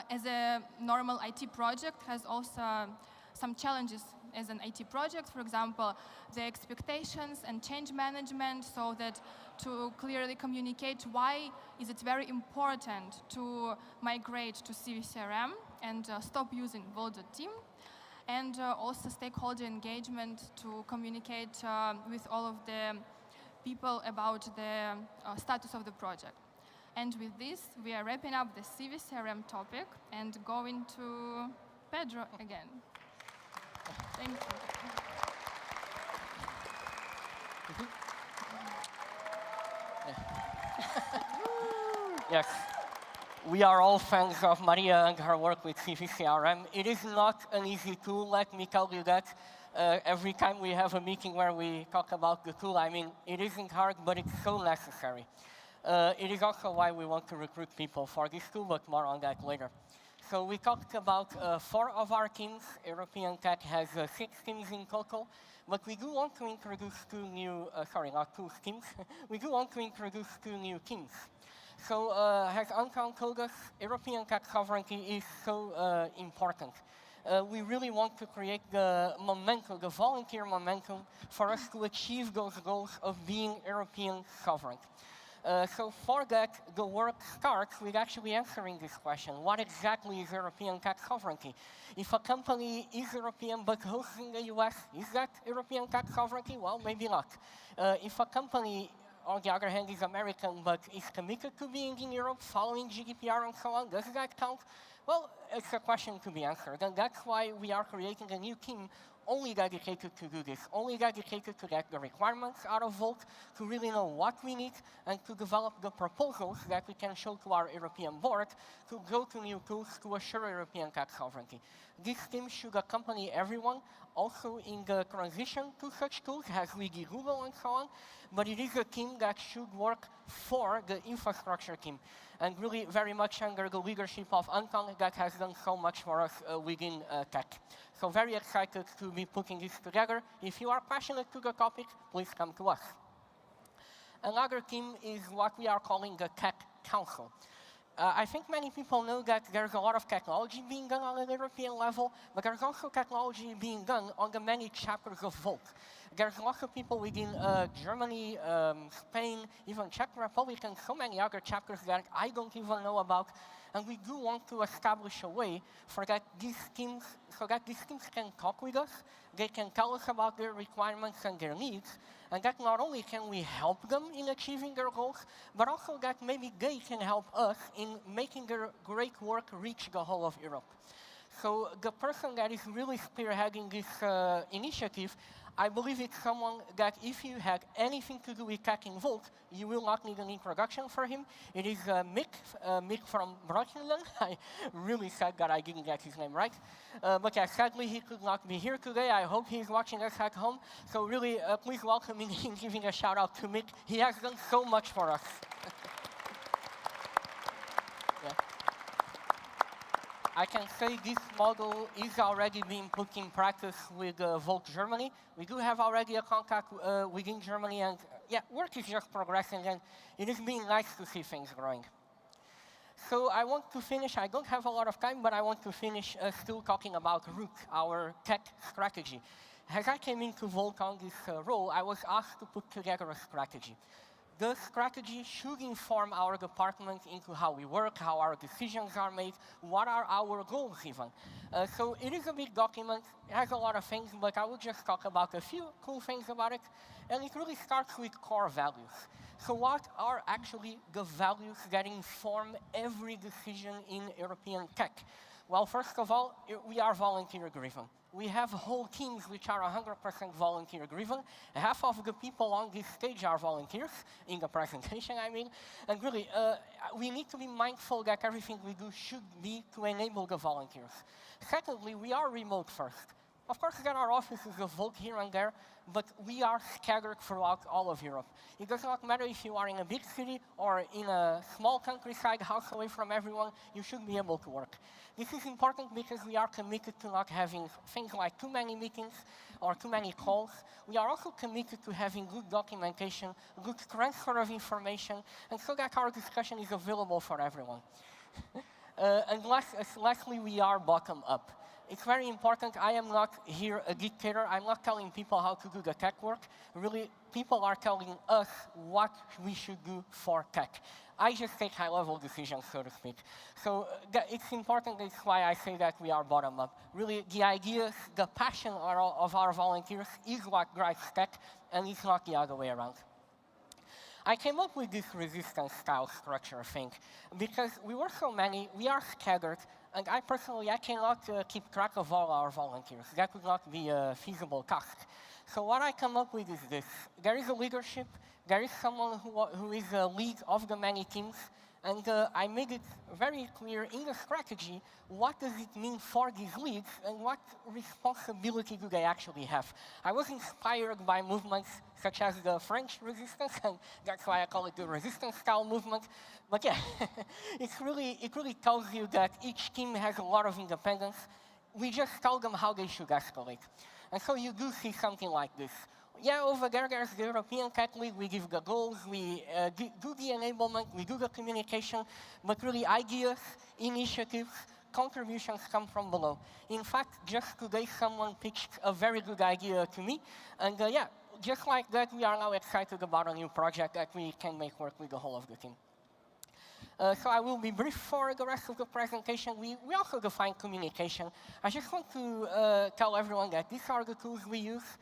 as a normal IT project, has also some challenges as an IT project. For example, the expectations and change management, so that to clearly communicate why is it very important to migrate to CVCRM and stop using Vault.team. And also stakeholder engagement to communicate with all of the people about the status of the project. And with this, we are wrapping up the CVCRM topic and going to Pedro again. Thank you. Yes, we are all fans of Maria and her work with CVCRM. It is not an easy tool, let me tell you that. Every time we have a meeting where we talk about the tool, I mean, it isn't hard, but it's so necessary. It is also why we want to recruit people for this tool, but more on that later. So we talked about 4 of our teams. European Tech has 6 teams in total, but we do want to introduce 2 new, sorry, not 2 teams. We do want to introduce 2 new teams. So as Anton told us, European Tech sovereignty is so important. We really want to create the momentum, the volunteer momentum, for us to achieve those goals of being European sovereign. So for that, the work starts with actually answering this question. What exactly is European tech sovereignty? If a company is European but hosts in the US, is that European tech sovereignty? Well, maybe not. If a company, on the other hand, is American but is committed to being in Europe, following GDPR and so on, does that count? Well, it's a question to be answered. And that's why we are creating a new team only dedicated to do this, only dedicated to get the requirements out of Vault, to really know what we need, and to develop the proposals that we can show to our European board to go to new tools to assure European tech sovereignty. This team should accompany everyone, also in the transition to such tools, as we do Google and so on, but it is a team that should work for the infrastructure team, and really very much under the leadership of Anton, that has done so much for us within tech. So very excited to be putting this together. If you are passionate to the topic, please come to us. Another team is what we are calling the Tech Council. I think many people know that there's a lot of technology being done on a European level, but there's also technology being done on the many chapters of Vault. There's lots of people within Germany, Spain, even Czech Republic, and so many other chapters that I don't even know about. And we do want to establish a way for that these teams, so that these teams can talk with us, they can tell us about their requirements and their needs, and that not only can we help them in achieving their goals, but also that maybe they can help us in making their great work reach the whole of Europe. So the person that is really spearheading this initiative, I believe it's someone that if you had anything to do with tech in Vault, you will not need an introduction for him. It is Mick from Bratislava. I really sad that I didn't get his name right. But yeah, sadly he could not be here today. I hope he's watching us at home. So really, please welcome him in giving a shout out to Mick. He has done so much for us. Yeah. I can say this model is already being put in practice with Volt Germany. We do have already a contact within Germany, and yeah, work is just progressing, and it is being nice to see things growing. So I want to finish, I don't have a lot of time, but I want to finish still talking about Rook, our tech strategy. As I came into Volt on this role, I was asked to put together a strategy. The strategy should inform our department into how we work, how our decisions are made, what are our goals even. So it is a big document, it has a lot of things, but I will just talk about a few cool things about it. And it really starts with core values. So what are actually the values that inform every decision in European tech? Well, first of all, we are volunteer-driven. We have whole teams which are 100% volunteer-driven. Half of the people on this stage are volunteers, in the presentation, I mean. And really, we need to be mindful that everything we do should be to enable the volunteers. Secondly, we are remote first. Of course, there are offices of Volt here and there, but we are scattered throughout all of Europe. It does not matter if you are in a big city or in a small countryside house away from everyone, you should be able to work. This is important because we are committed to not having things like too many meetings or too many calls. We are also committed to having good documentation, good transfer of information, and so that our discussion is available for everyone. And lastly, we are bottom-up. It's very important. I am not here a dictator. I'm not telling people how to do the tech work. Really, people are telling us what we should do for tech. I just take high-level decisions, so to speak. So it's important. That's why I say that we are bottom-up. Really, the ideas, the passion of our volunteers is what drives tech, and it's not the other way around. I came up with this resistance style structure thing because we were so many, we are scattered, and I personally, I cannot keep track of all our volunteers. That would not be a feasible task. So what I come up with is this. There is a leadership, there is someone who is a lead of the many teams, and I made it very clear in the strategy what does it mean for these leads and what responsibility do they actually have. I was inspired by movements such as the French resistance, and that's why I call it the resistance style movement. But yeah, it really tells you that each team has a lot of independence. We just tell them how they should escalate. And so you do see something like this. Yeah, over there's the European Tech League, we give the goals, we do the enablement, we do the communication, but really ideas, initiatives, contributions come from below. In fact, just today someone pitched a very good idea to me, and yeah, just like that, we are now excited about a new project that we can make work with the whole of the team. So I will be brief for the rest of the presentation. We also define communication. I just want to tell everyone that these are the tools we use.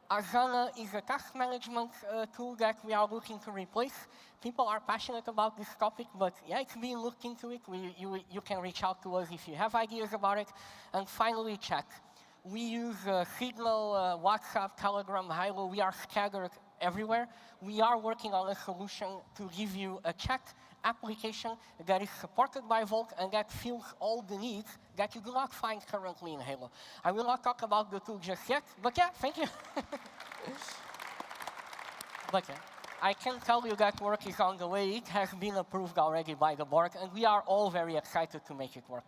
Asana is a task management tool that we are looking to replace. People are passionate about this topic, but yeah, it's being looked into it. You can reach out to us if you have ideas about it. And finally, chat. We use Signal, WhatsApp, Telegram, Hilo. We are scattered everywhere. We are working on a solution to give you a chat application that is supported by Volt and that fills all the needs that you do not find currently in Halo. I will not talk about the tool just yet, but yeah, thank you. But yeah, I can tell you that work is on the way. It has been approved already by the board, and we are all very excited to make it work.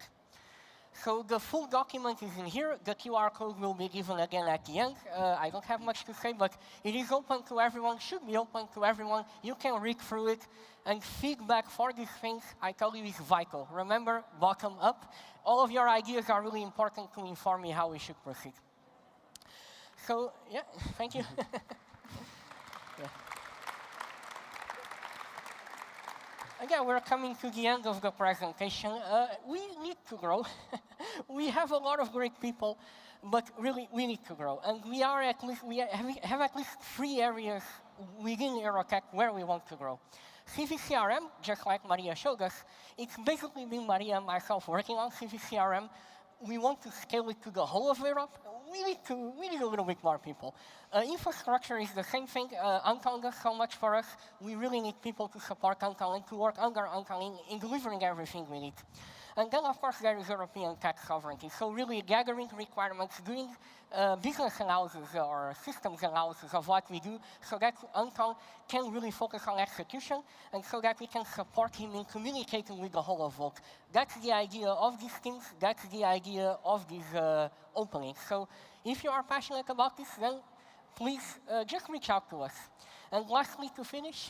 So the full document is in here. The QR code will be given again at the end. I don't have much to say, but it is open to everyone, should be open to everyone. You can read through it. And feedback for these things, I tell you, is vital. Remember, bottom up. All of your ideas are really important to inform me how we should proceed. So, yeah, thank you. Yeah. Again, we're coming to the end of the presentation. We need to grow. We have a lot of great people, but really we need to grow. And we have at least 3 areas within Eurotech where we want to grow. CVCRM, just like Maria showed us, it's basically been Maria and myself working on CVCRM. We want to scale it to the whole of Europe. We need a little bit more people. Infrastructure is the same thing. Anton does so much for us. We really need people to support Anton and to work under Anton in delivering everything we need. And then, of course, there is European tech sovereignty. So really gathering requirements, doing business analysis or systems analysis of what we do so that Anton can really focus on execution and so that we can support him in communicating with the whole of Volt. That's the idea of these teams. That's the idea of these openings. So if you are passionate about this, then please just reach out to us. And lastly, to finish,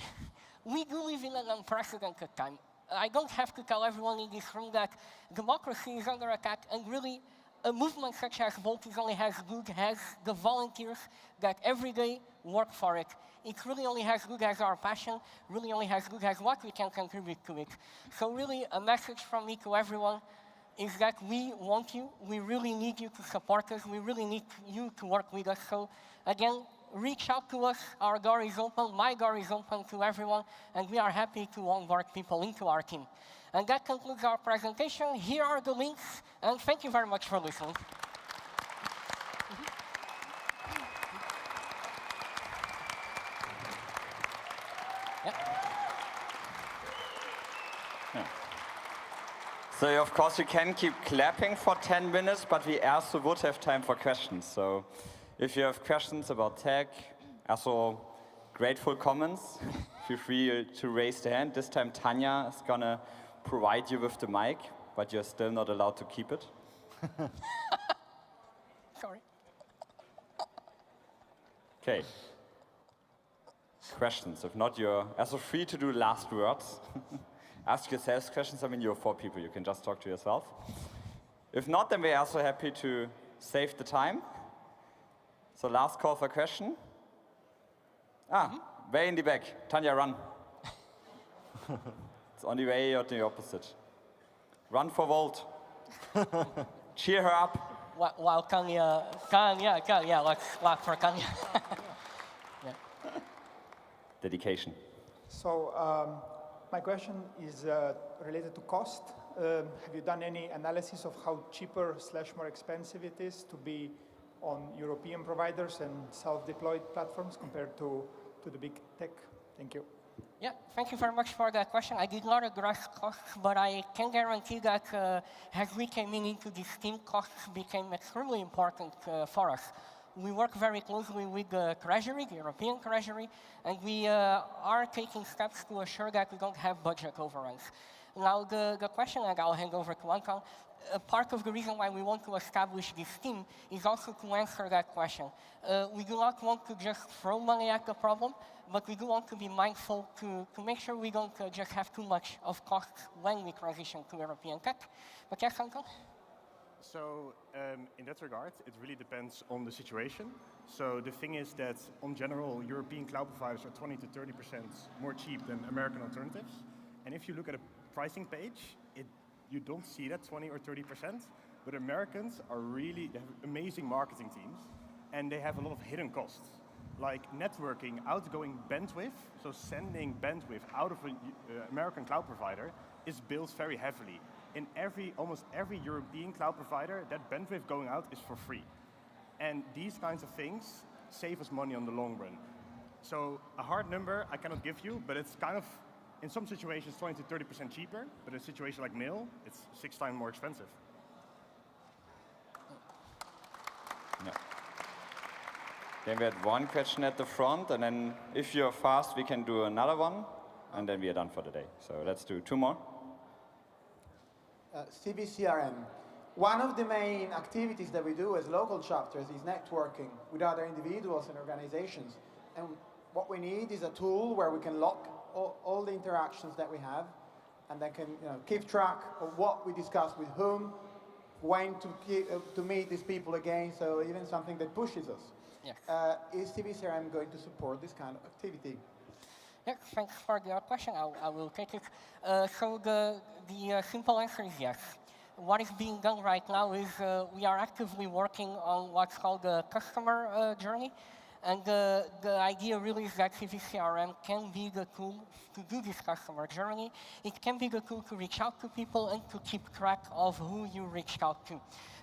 we do live in an unprecedented time. I don't have to tell everyone in this room that democracy is under attack, and really a movement such as Volt is only as good as the volunteers that every day work for it. It's really only as good as our passion, really only as good as what we can contribute to it. So really a message from me to everyone is that we want you, we really need you to support us, we really need you to work with us. So again, reach out to us, our door is open, my door is open to everyone, and we are happy to onboard people into our team. And that concludes our presentation. Here are the links, and thank you very much for listening. So of course you can keep clapping for 10 minutes, but we also would have time for questions. So if you have questions about tech, also grateful comments, feel free to raise the hand. This time Tanya is gonna provide you with the mic, but you're still not allowed to keep it. Sorry. Okay. Questions. If not, you're also free to do last words. Ask yourselves questions. I mean, you're 4 people. You can just talk to yourself. If not, then we're also happy to save the time. So last call for question. Way in the back. Tanya, run. It's on the way or the opposite. Run for Volt. Cheer her up. While Kanya, let's clap for Kanya. Dedication. So my question is related to cost. Have you done any analysis of how cheaper / more expensive it is to be on European providers and self-deployed platforms compared to the big tech? Thank you. Yeah, thank you very much for that question. I did not address costs, but I can guarantee that as we came into this team, costs became extremely important for us. We work very closely with the Treasury, the European Treasury, and we are taking steps to assure that we don't have budget overruns. Now, the question that I'll hand over to Anton, part of the reason why we want to establish this team is also to answer that question. We do not want to just throw money at the problem, but we do want to be mindful to make sure we don't just have too much of costs when we transition to European tech. But yes, Anton? So in that regard, it really depends on the situation. So the thing is that, in general, European cloud providers are 20 to 30% more cheap than American alternatives. And if you look at a pricing page, you don't see that 20 or 30%. But Americans are they have amazing marketing teams, and they have a lot of hidden costs, like networking, outgoing bandwidth. So sending bandwidth out of an American cloud provider is built very heavily. In almost every European cloud provider, that bandwidth going out is for free. And these kinds of things save us money on the long run. So a hard number I cannot give you, but it's kind of, in some situations, 20 to 30% cheaper, but in a situation like mail, it's 6 times more expensive. Yeah. Then we had one question at the front, and then if you're fast, we can do another one, and then we are done for the day. So let's do 2 more. CVCRM. One of the main activities that we do as local chapters is networking with other individuals and organizations. And what we need is a tool where we can log all the interactions that we have, and then can keep track of what we discuss with whom, when to meet these people again, so even something that pushes us. Yes. Is CVCRM going to support this kind of activity? Yes, thanks for your question. I will take it. So the simple answer is yes. What is being done right now is we are actively working on what's called the customer journey. And the idea really is that CVCRM can be the tool to do this customer journey. It can be the tool to reach out to people and to keep track of who you reached out to.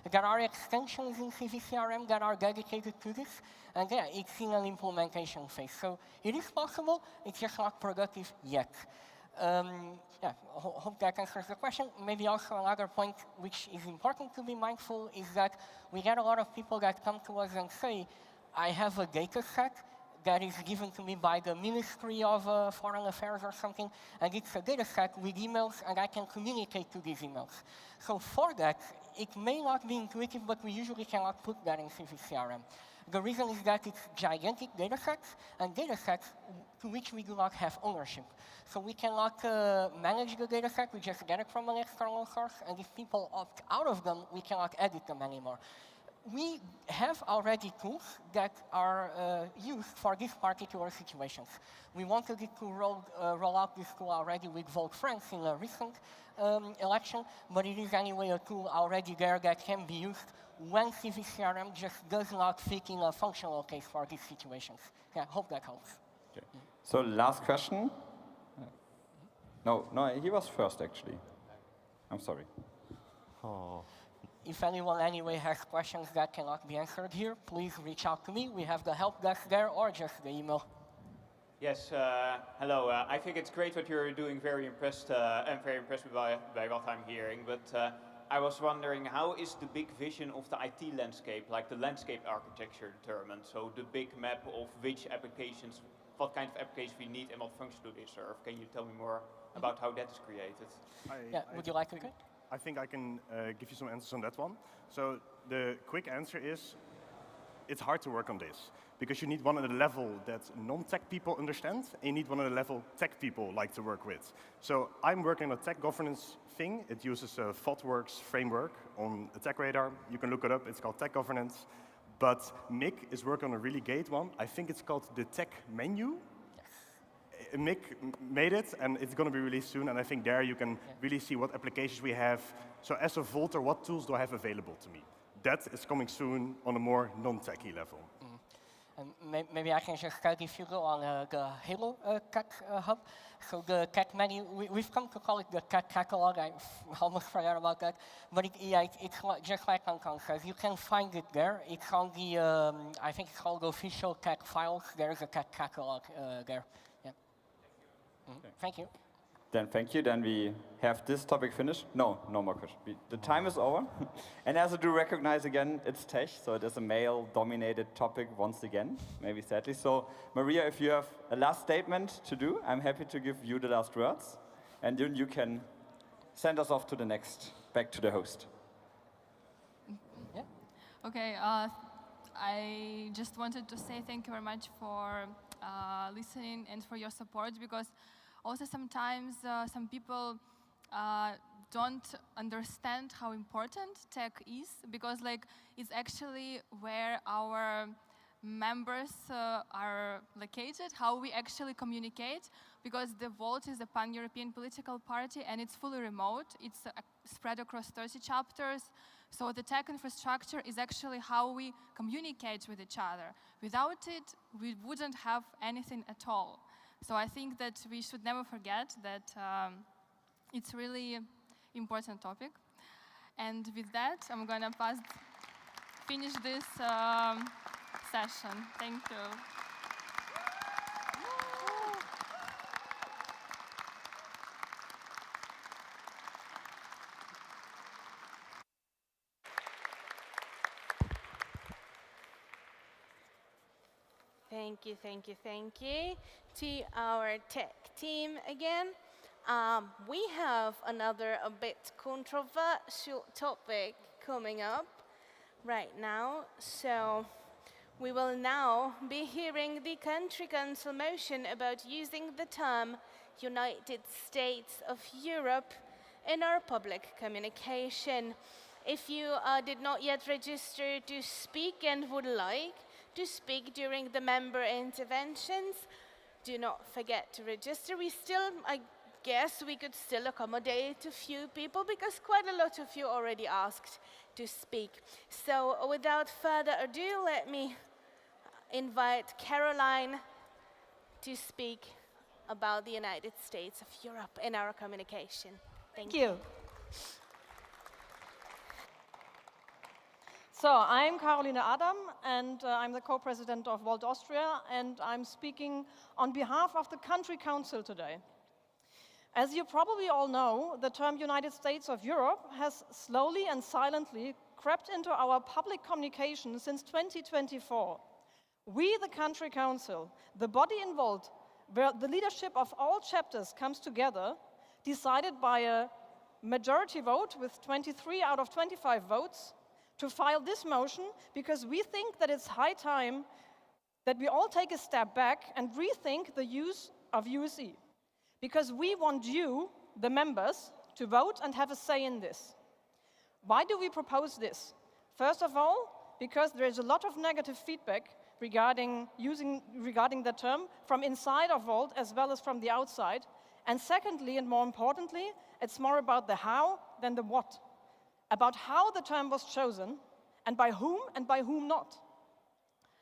There are extensions in CVCRM that are dedicated to this, and yeah, it's in an implementation phase. So it is possible, it's just not productive yet. Yeah, hope that answers the question. Maybe also another point which is important to be mindful is that we get a lot of people that come to us and say, I have a data set that is given to me by the Ministry of Foreign Affairs or something, and it's a data set with emails, and I can communicate to these emails. So for that, it may not be intuitive, but we usually cannot put that in CVCRM. The reason is that it's gigantic data sets, and data sets to which we do not have ownership. So we cannot manage the data set, we just get it from an external source, and if people opt out of them, we cannot edit them anymore. We have already tools that are used for these particular situations. We wanted it to roll out this tool already with Vote France in a recent election, but it is anyway a tool already there that can be used when CVCRM just does not fit in a functional case for these situations. Yeah, I hope that helps. Okay. So last question. No, he was first actually. I'm sorry. Oh. If anyone anyway has questions that cannot be answered here, please reach out to me. We have the help desk there, or just the email. Yes, hello. I think it's great what you're doing. Very impressed. I'm very impressed by what I'm hearing. But I was wondering, how is the big vision of the IT landscape, like the landscape architecture, determined? So the big map of which applications, what kind of applications we need, and what function do they serve? Can you tell me more about how that is created? Would you like to? I think I can give you some answers on that one. So the quick answer is, it's hard to work on this because you need one at a level that non-tech people understand, and you need one at a level tech people like to work with. So I'm working on a tech governance thing. It uses a ThoughtWorks framework on a tech radar. You can look it up. It's called tech governance. But Mick is working on a really great one. I think it's called the tech menu. Mick made it, and it's going to be released soon, and I think there you can really see what applications we have. So as a Volter, what tools do I have available to me? That is coming soon on a more non-techy level. Maybe I can just tell if you go on the Halo Tech Hub, so the tech menu, we've come to call it the tech catalog. I almost forgot about that. But it's just like Anton says, you can find it there. It's on the, I think it's called official tech files. There's a tech catalog there. Thank you. Then thank you. Then we have this topic finished. No more questions. The time is over. And as I do recognize again, it's tech, so it is a male-dominated topic once again, maybe sadly. So Maria, if you have a last statement to do, I'm happy to give you the last words. And then you can send us off to the next, back to the host. Yeah. Okay. I just wanted to say thank you very much for listening and for your support, because also sometimes some people don't understand how important tech is, because it's actually where our members are located, how we actually communicate, because the Volt is a pan-European political party and it's fully remote. It's spread across 30 chapters. So the tech infrastructure is actually how we communicate with each other. Without it, we wouldn't have anything at all. So I think that we should never forget that it's really important topic. And with that, I'm going to finish this session. Thank you. Thank you to our tech team again. We have another a bit controversial topic coming up right now. So we will now be hearing the Country Council motion about using the term United States of Europe in our public communication. If you did not yet register to speak and would like to speak during the member interventions, do not forget to register. I guess we could still accommodate a few people because quite a lot of you already asked to speak. So without further ado, let me invite Caroline to speak about the United States of Europe in our communication. Thank you. So I'm Caroline Adam, and I'm the co-president of Volt Austria, and I'm speaking on behalf of the Country Council today. As you probably all know, the term United States of Europe has slowly and silently crept into our public communication since 2024. We, the Country Council, the body involved, where the leadership of all chapters comes together, decided by a majority vote with 23 out of 25 votes to file this motion because we think that it's high time that we all take a step back and rethink the use of USE. Because we want you, the members, to vote and have a say in this. Why do we propose this? First of all, because there is a lot of negative feedback regarding the term from inside of Volt as well as from the outside. And secondly, and more importantly, it's more about the how than the what. About how the term was chosen, and by whom not.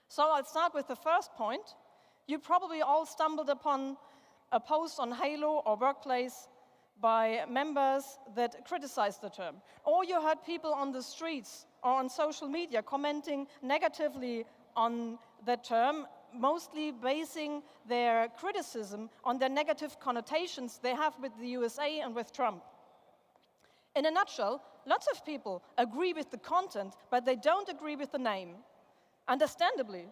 So I'll start with the first point. You probably all stumbled upon a post on Halo or Workplace by members that criticized the term. Or you heard people on the streets or on social media commenting negatively on the term, mostly basing their criticism on the negative connotations they have with the USA and with Trump. In a nutshell, lots of people agree with the content, but they don't agree with the name. Understandably,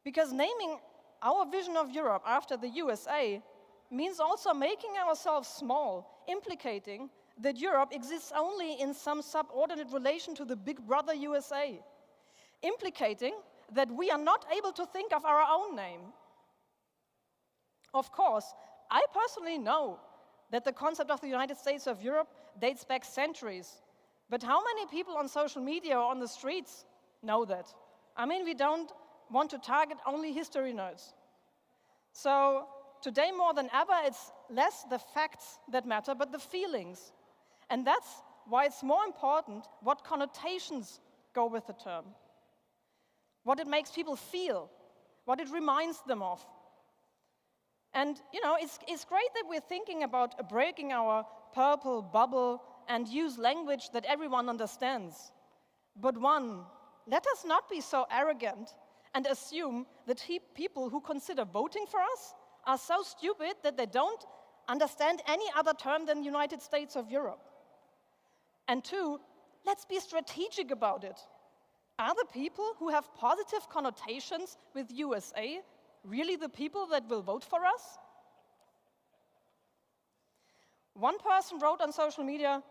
because naming our vision of Europe after the USA means also making ourselves small, implicating that Europe exists only in some subordinate relation to the big brother USA, implicating that we are not able to think of our own name. Of course, I personally know that the concept of the United States of Europe dates back centuries, but how many people on social media or on the streets know that? I mean, we don't want to target only history nerds. So today more than ever, it's less the facts that matter, but the feelings. And that's why it's more important what connotations go with the term, what it makes people feel, what it reminds them of. And, you know, it's great that we're thinking about breaking our purple bubble and use language that everyone understands. But let us not be so arrogant and assume that people who consider voting for us are so stupid that they don't understand any other term than United States of Europe. And two, let's be strategic about it. Are the people who have positive connotations with USA really the people that will vote for us? One person wrote on social media,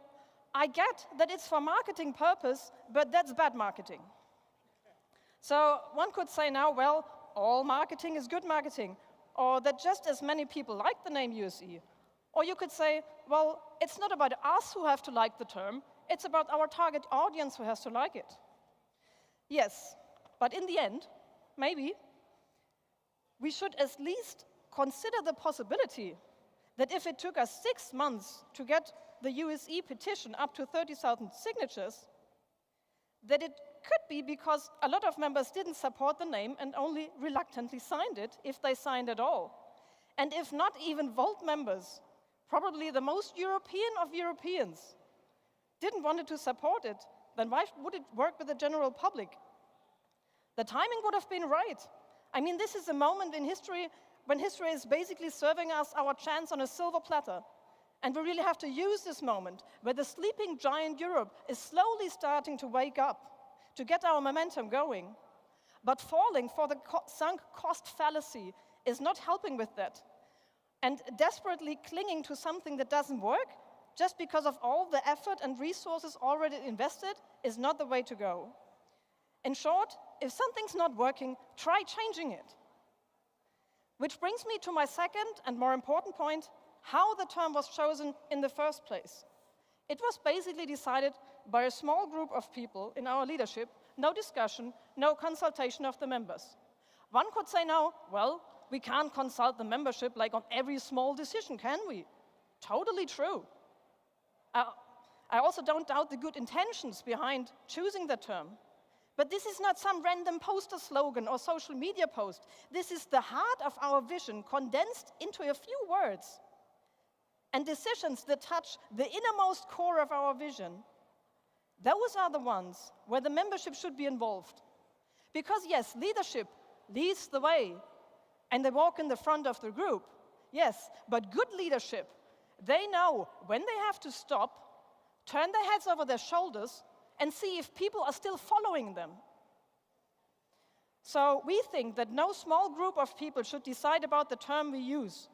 "I get that it's for marketing purpose, but that's bad marketing." So one could say now, well, all marketing is good marketing, or that just as many people like the name USE. Or you could say, well, it's not about us who have to like the term, it's about our target audience who has to like it. Yes, but in the end, maybe, we should at least consider the possibility that if it took us 6 months to get the USE petition up to 30,000 signatures, that it could be because a lot of members didn't support the name and only reluctantly signed it, if they signed at all. And if not even Volt members, probably the most European of Europeans, didn't want to support it, then why would it work with the general public? The timing would have been right. I mean, this is a moment in history when history is basically serving us our chance on a silver platter. And we really have to use this moment where the sleeping giant Europe is slowly starting to wake up, to get our momentum going. But falling for the sunk cost fallacy is not helping with that. And desperately clinging to something that doesn't work just because of all the effort and resources already invested is not the way to go. In short, if something's not working, try changing it. Which brings me to my second and more important point, how the term was chosen in the first place. It was basically decided by a small group of people in our leadership, no discussion, no consultation of the members. One could say now, well, we can't consult the membership like on every small decision, can we? Totally true. I also don't doubt the good intentions behind choosing the term. But this is not some random poster slogan or social media post. This is the heart of our vision condensed into a few words. And decisions that touch the innermost core of our vision, those are the ones where the membership should be involved. Because yes, leadership leads the way and they walk in the front of the group. Yes, but good leadership They know when they have to stop, turn their heads over their shoulders, and see if people are still following them. So we think that no small group of people should decide about the term we use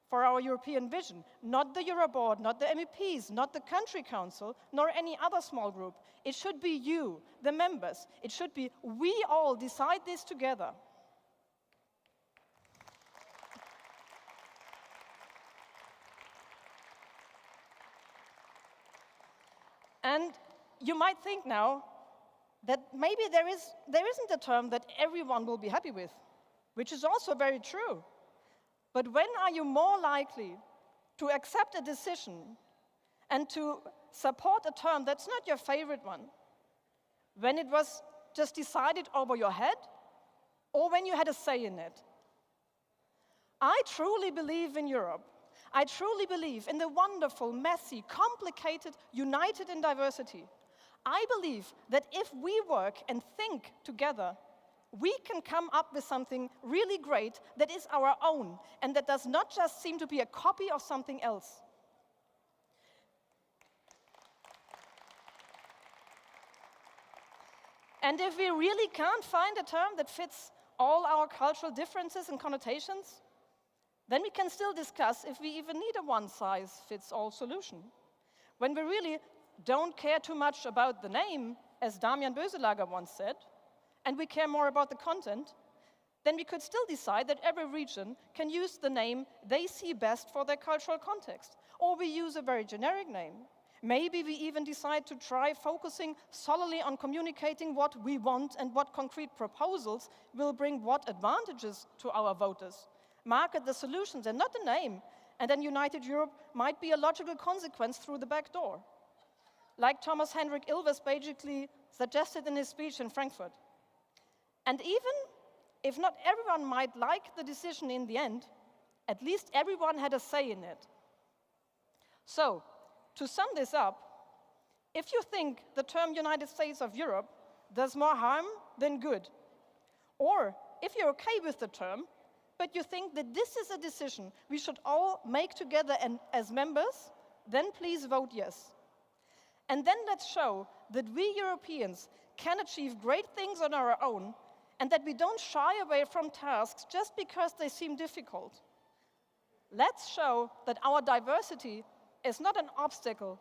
for our European vision. Not the Euroboard, not the MEPs, not the country council, nor any other small group. It should be you, the members. It should be we all decide this together. And you might think now that maybe there isn't a term that everyone will be happy with, which is also very true. But when are you more likely to accept a decision and to support a term that's not your favorite one? When it was just decided over your head, or when you had a say in it? I truly believe in Europe. I truly believe in the wonderful, messy, complicated, united in diversity. I believe that if we work and think together, we can come up with something really great that is our own and that does not just seem to be a copy of something else. And if we really can't find a term that fits all our cultural differences and connotations, then we can still discuss if we even need a one-size-fits-all solution. When we really don't care too much about the name, as Damian Böselager once said, and we care more about the content, then we could still decide that every region can use the name they see best for their cultural context. Or we use a very generic name. Maybe we even decide to try focusing solely on communicating what we want and what concrete proposals will bring what advantages to our voters. Market the solutions and not the name, and then United Europe might be a logical consequence through the back door. Like Thomas Hendrik Ilves basically suggested in his speech in Frankfurt. And even if not everyone might like the decision in the end, at least everyone had a say in it. So, to sum this up, if you think the term United States of Europe does more harm than good, or if you're okay with the term, but you think that this is a decision we should all make together and as members, then please vote yes. And then let's show that we Europeans can achieve great things on our own and that we don't shy away from tasks just because they seem difficult. Let's show that our diversity is not an obstacle,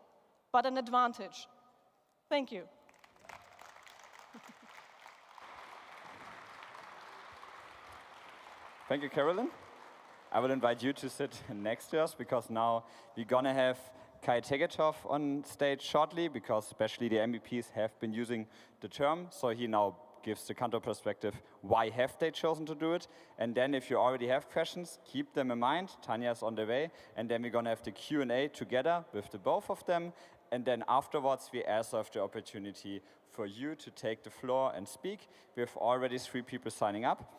but an advantage. Thank you. Thank you, Carolyn. I will invite you to sit next to us because now we're going to have Kai Tegetov on stage shortly because especially the MEPs have been using the term. So he now gives the counter perspective, why have they chosen to do it? And then if you already have questions, keep them in mind. Tanya's on the way. And then we're going to have the Q&A together with the both of them. And then afterwards, we also have the opportunity for you to take the floor and speak. We have already 3 people signing up.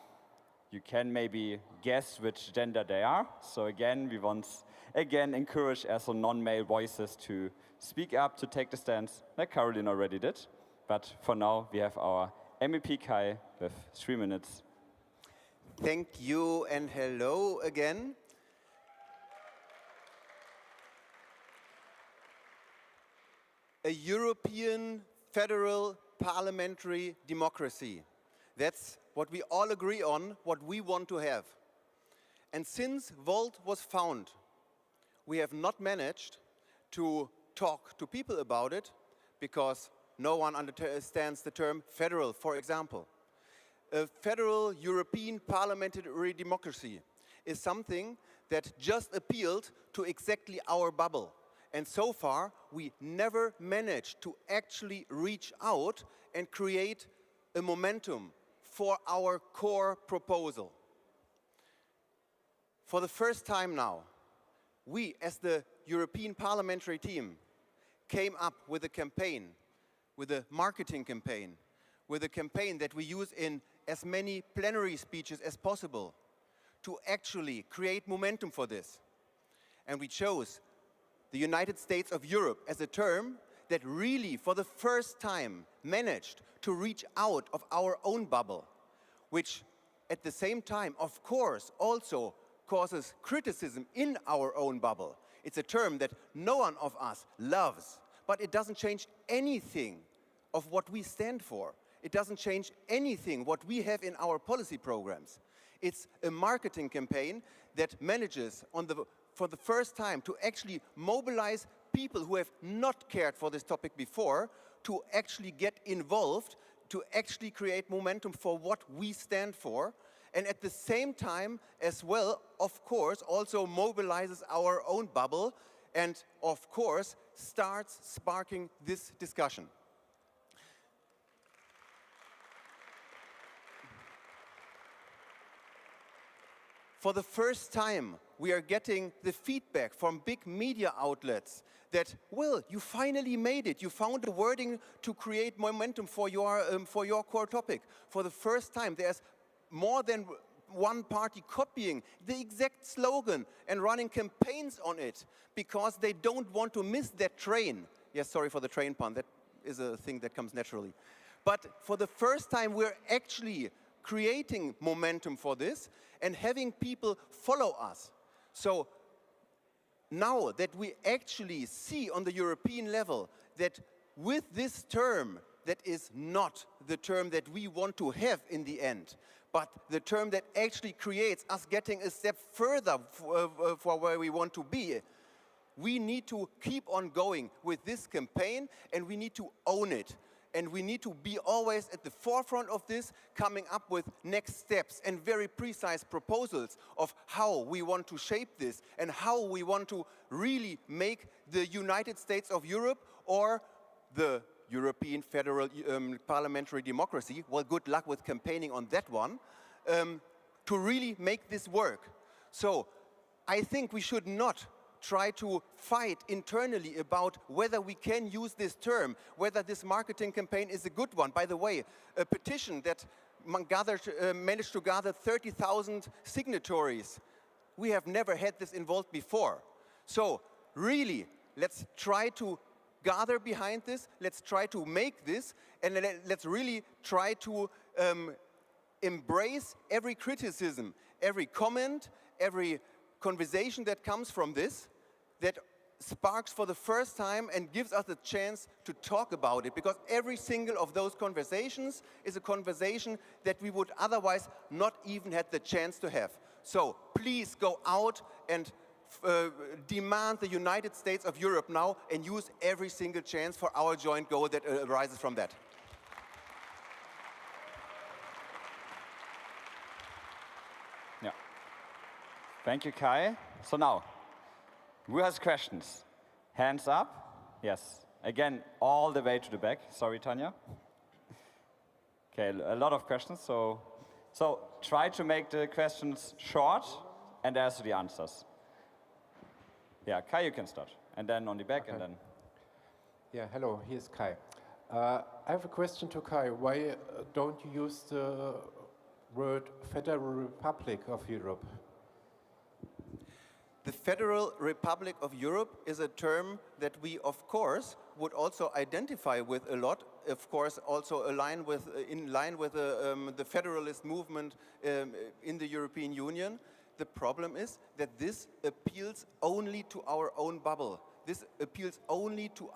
You can maybe guess which gender they are. So again, we want encourage also non-male voices to speak up, to take the stance, like Caroline already did. But for now, we have our MEP Kai with 3 minutes. Thank you and hello again. A European federal parliamentary democracy. That's what we all agree on, what we want to have. And since Volt was found, we have not managed to talk to people about it because no one understands the term federal, for example. A federal European parliamentary democracy is something that just appealed to exactly our bubble. And so far, we never managed to actually reach out and create a momentum for our core proposal. For the first time now, we, as the European parliamentary team, came up with a campaign, with a marketing campaign, with a campaign that we use in as many plenary speeches as possible to actually create momentum for this. And we chose the United States of Europe as a term that really, for the first time, managed to reach out of our own bubble, which at the same time, of course, also causes criticism in our own bubble. It's a term that no one of us loves, but it doesn't change anything of what we stand for. It doesn't change anything what we have in our policy programs. It's a marketing campaign that manages for the first time to actually mobilize people who have not cared for this topic before to actually get involved, to actually create momentum for what we stand for, and at the same time as well, of course, also mobilizes our own bubble and, of course, starts sparking this discussion. For the first time, we are getting the feedback from big media outlets that, well, you finally made it. You found a wording to create momentum for your core topic. For the first time, there's more than one party copying the exact slogan and running campaigns on it because they don't want to miss that train. Yes, sorry for the train pun. That is a thing that comes naturally. But for the first time, we're actually creating momentum for this and having people follow us. So now that we actually see on the European level that with this term, that is not the term that we want to have in the end, but the term that actually creates us getting a step further for where we want to be, we need to keep on going with this campaign and we need to own it. And we need to be always at the forefront of this, coming up with next steps and very precise proposals of how we want to shape this and how we want to really make the United States of Europe or the European Federal Parliamentary Democracy, well, good luck with campaigning on that one, to really make this work. So I think we should not try to fight internally about whether we can use this term, whether this marketing campaign is a good one. By the way, a petition that managed to gather 30,000 signatories. We have never had this involved before. So really, let's try to gather behind this, let's try to make this, and let's really try to embrace every criticism, every comment, every conversation that comes from this, that sparks for the first time and gives us a chance to talk about it, because every single of those conversations is a conversation that we would otherwise not even have the chance to have. So please go out and demand the United States of Europe now and use every single chance for our joint goal that arises from that. Yeah. Thank you, Kai. So now, who has questions? Hands up. Yes. Again, all the way to the back. Sorry, Tanya. Okay, a lot of questions. So try to make the questions short and answer the answers. Yeah, Kai, you can start. And then on the back, and then. Yeah, hello, here's Kai. I have a question to Kai. Why don't you use the word Federal Republic of Europe? The Federal Republic of Europe is a term that we, of course, would also identify with a lot, of course, also in line with the federalist movement in the European Union. The problem is that this appeals only to our own bubble. This appeals only to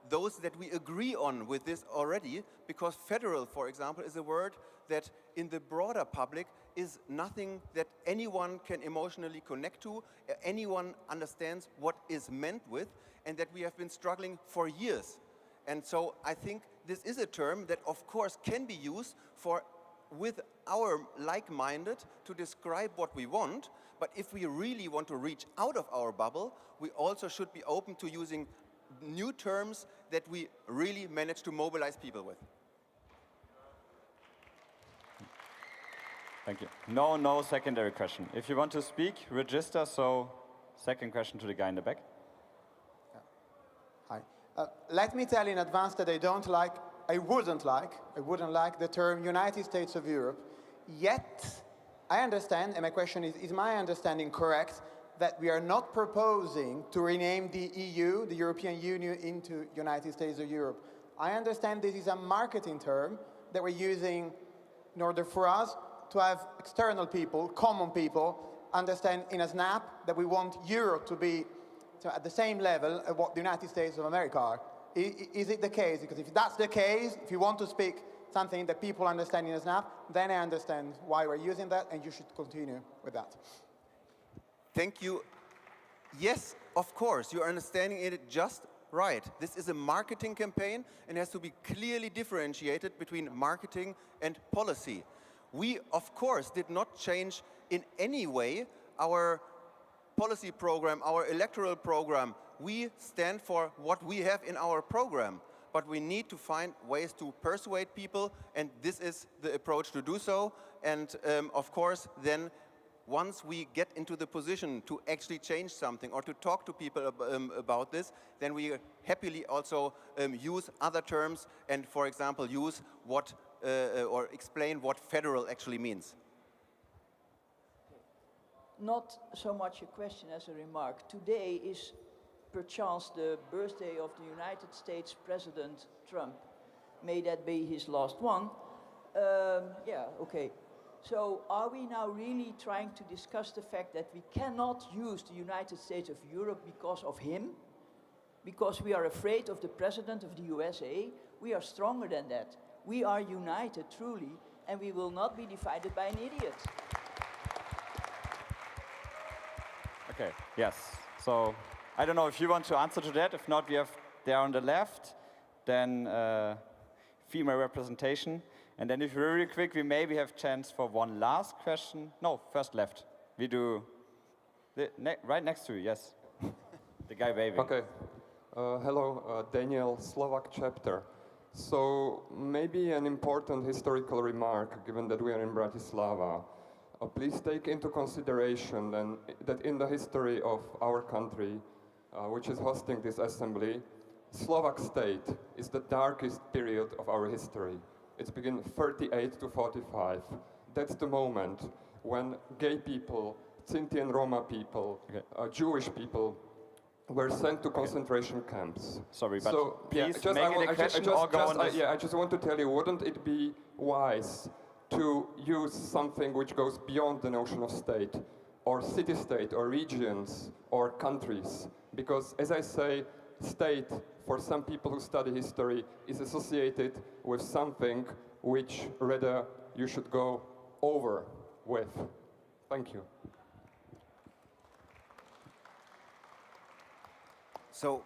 those that we agree on with this already, because federal, for example, is a word that in the broader public is nothing that anyone can emotionally connect to, anyone understands what is meant with, and that we have been struggling for years. And so I think this is a term that, of course, can be used with our like-minded to describe what we want, but if we really want to reach out of our bubble, we also should be open to using new terms that we really manage to mobilize people with. Thank you. No secondary question. If you want to speak, register. So, second question to the guy in the back. Hi. Let me tell in advance that I wouldn't like the term United States of Europe. Yet, I understand, and my question is my understanding correct, that we are not proposing to rename the EU, the European Union, into United States of Europe. I understand this is a marketing term that we're using in order for us to have external people, common people, understand in a snap that we want Europe to be at the same level of what the United States of America are. Is it the case? Because if that's the case, if you want to speak something that people understand in a snap, then I understand why we're using that, and you should continue with that. Thank you. Yes, of course, you're understanding it just right. This is a marketing campaign and has to be clearly differentiated between marketing and policy. We, of course, did not change in any way our policy program, our electoral program. We stand for what we have in our program, but we need to find ways to persuade people, and this is the approach to do so. And of course, then once we get into the position to actually change something or to talk to people about this, then we happily also use other terms and, for example, use what or explain what federal actually means. Not so much a question as a remark. Today is perchance the birthday of the United States President Trump. May that be his last one. Yeah, okay. So are we now really trying to discuss the fact that we cannot use the United States of Europe because of him? Because we are afraid of the President of the USA? We are stronger than that. We are united, truly, and we will not be divided by an idiot. Okay, yes. So I don't know if you want to answer to that. If not, we have there on the left, then female representation. And then if you're really quick, we maybe have chance for one last question. No, first left. We do right next to you, yes. The guy waving. Okay. Hello, Daniel, Slovak chapter. So maybe an important historical remark, given that we are in Bratislava. Please take into consideration then that in the history of our country, which is hosting this assembly, Slovak state is the darkest period of our history. It's begun 38 to 45. That's the moment when gay people, Sinti and Roma people, Jewish people were sent to concentration camps. Sorry, but so, please yeah, make it a question or go on this. I just want to tell you, wouldn't it be wise to use something which goes beyond the notion of state, or city-state, or regions, or countries? Because, as I say, state, for some people who study history, is associated with something which rather you should go over with. Thank you. So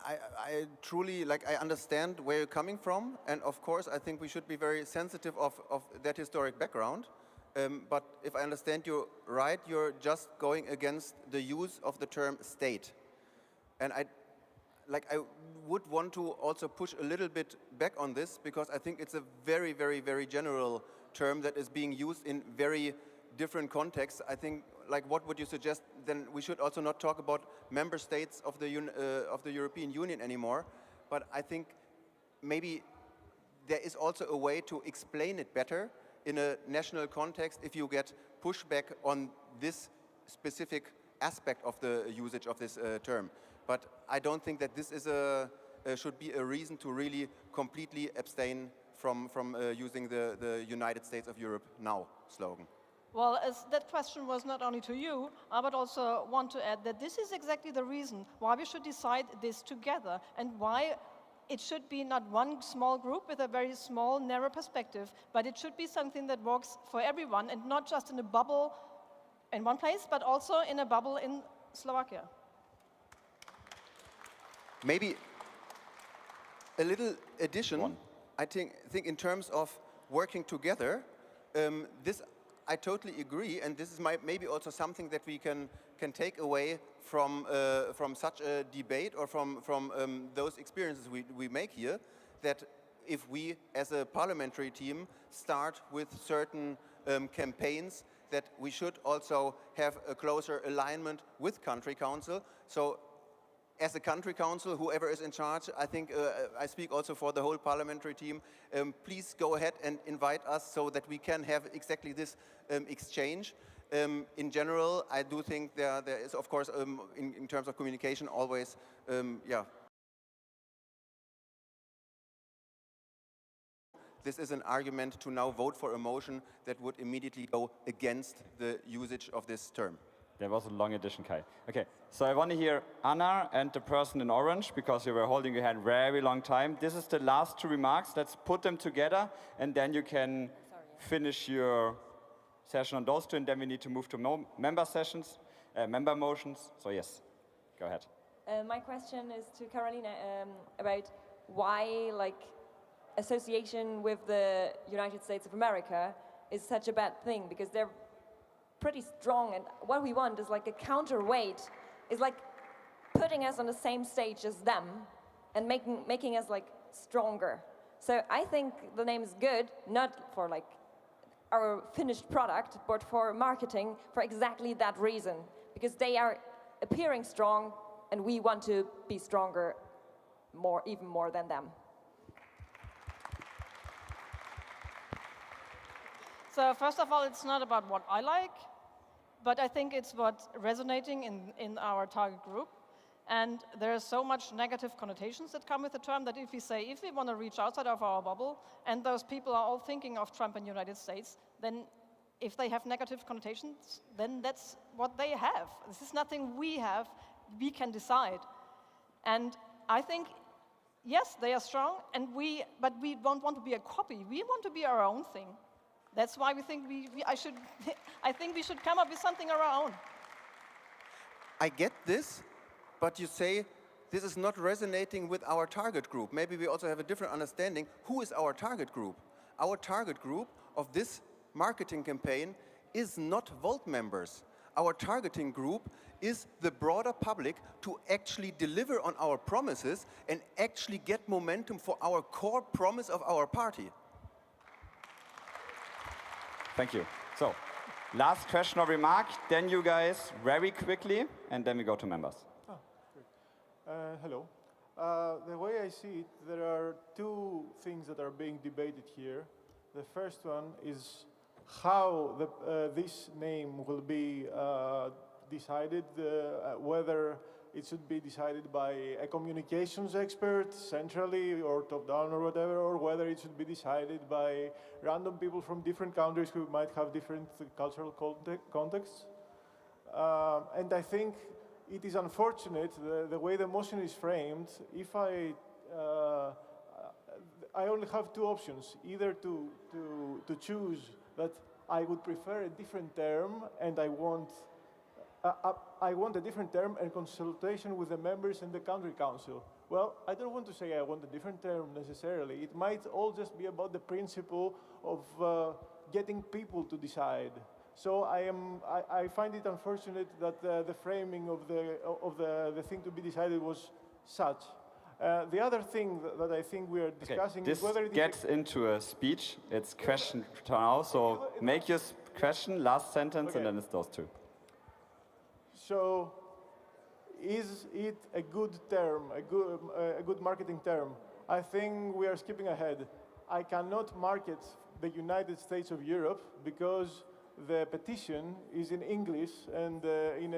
I truly, I understand where you're coming from, and of course I think we should be very sensitive of that historic background. But if I understand you right, you're just going against the use of the term state. And I would want to also push a little bit back on this, because I think it's a very, very, very general term that is being used in very different contexts. I think, what would you suggest? Then we should also not talk about member states of the European Union anymore. But I think maybe there is also a way to explain it better in a national context if you get pushback on this specific aspect of the usage of this term. But I don't think that this is should be a reason to really completely abstain from using the United States of Europe now slogan. Well, as that question was not only to you, I would also want to add that this is exactly the reason why we should decide this together, and why it should be not one small group with a very small, narrow perspective, but it should be something that works for everyone, and not just in a bubble in one place, but also in a bubble in Slovakia. Maybe a little addition. I think in terms of working together, this I totally agree, and this is maybe also something that we can take away from such a debate, or from those experiences we make here, that if we as a parliamentary team start with certain campaigns, that we should also have a closer alignment with country council. So as a country council, whoever is in charge, I think I speak also for the whole parliamentary team, please go ahead and invite us so that we can have exactly this exchange. In general, I do think there is, of course, in terms of communication, always, this is an argument to now vote for a motion that would immediately go against the usage of this term. There was a long addition, Kai. Okay, so I want to hear Anna and the person in orange, because you were holding your hand very long time. This is the last two remarks. Let's put them together, and then you can finish your session on those two, and then we need to move to member sessions, member motions. So yes, go ahead. My question is to Carolina about why, like, association with the United States of America is such a bad thing, because they're pretty strong, and what we want is like a counterweight, is like putting us on the same stage as them and making us like stronger. So I think the name is good, not for like our finished product, but for marketing, for exactly that reason, because they are appearing strong and we want to be stronger, even more than them. So first of all, it's not about what I like, but I think it's what's resonating in our target group. And there's so much negative connotations that come with the term that if we want to reach outside of our bubble, and those people are all thinking of Trump and the United States, then if they have negative connotations, then that's what they have. This is nothing we have, we can decide. And I think, yes, they are strong, but we don't want to be a copy. We want to be our own thing. That's why we think I think we should come up with something of our own. I get this, but you say this is not resonating with our target group. Maybe we also have a different understanding. Who is our target group? Our target group of this marketing campaign is not Volt members. Our targeting group is the broader public to actually deliver on our promises and actually get momentum for our core promise of our party. Thank you. So, last question or remark, then you guys very quickly, and then we go to members. Oh, great. Hello. The way I see it, there are two things that are being debated here. The first one is how this name will be decided, whether it should be decided by a communications expert centrally or top-down or whatever, or whether it should be decided by random people from different countries who might have different cultural contexts. And I think it is unfortunate the way the motion is framed. If I only have two options, either to choose that I would prefer a different term and I want a different term and consultation with the members and the country council. Well, I don't want to say I want a different term necessarily. It might all just be about the principle of getting people to decide. So I find it unfortunate that the framing of the thing to be decided was such. The other thing that I think we are discussing is whether it gets into a speech. It's question now, so make your question, last sentence, and then it's those two. So, is it a good term, a good marketing term? I think we are skipping ahead. I cannot market the United States of Europe because the petition is in English and in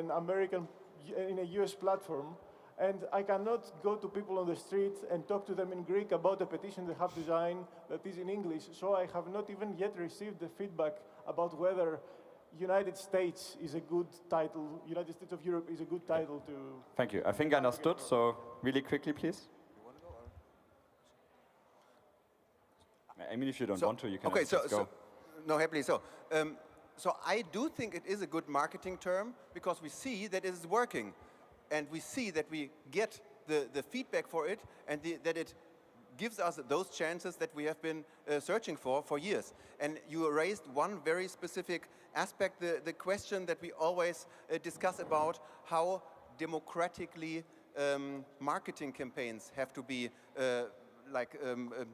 a US platform, and I cannot go to people on the street and talk to them in Greek about a petition they have designed that is in English. So I have not even yet received the feedback about whether United States is a good title, United States of Europe is a good title to... Thank you. I think I understood, so really quickly, please. I mean, if you don't want to, you can just go. No, happily so. So I do think it is a good marketing term because we see that it is working. And we see that we get the feedback for it and that it gives us those chances that we have been searching for years. And you raised one very specific aspect, the question that we always discuss about how democratically marketing campaigns have to be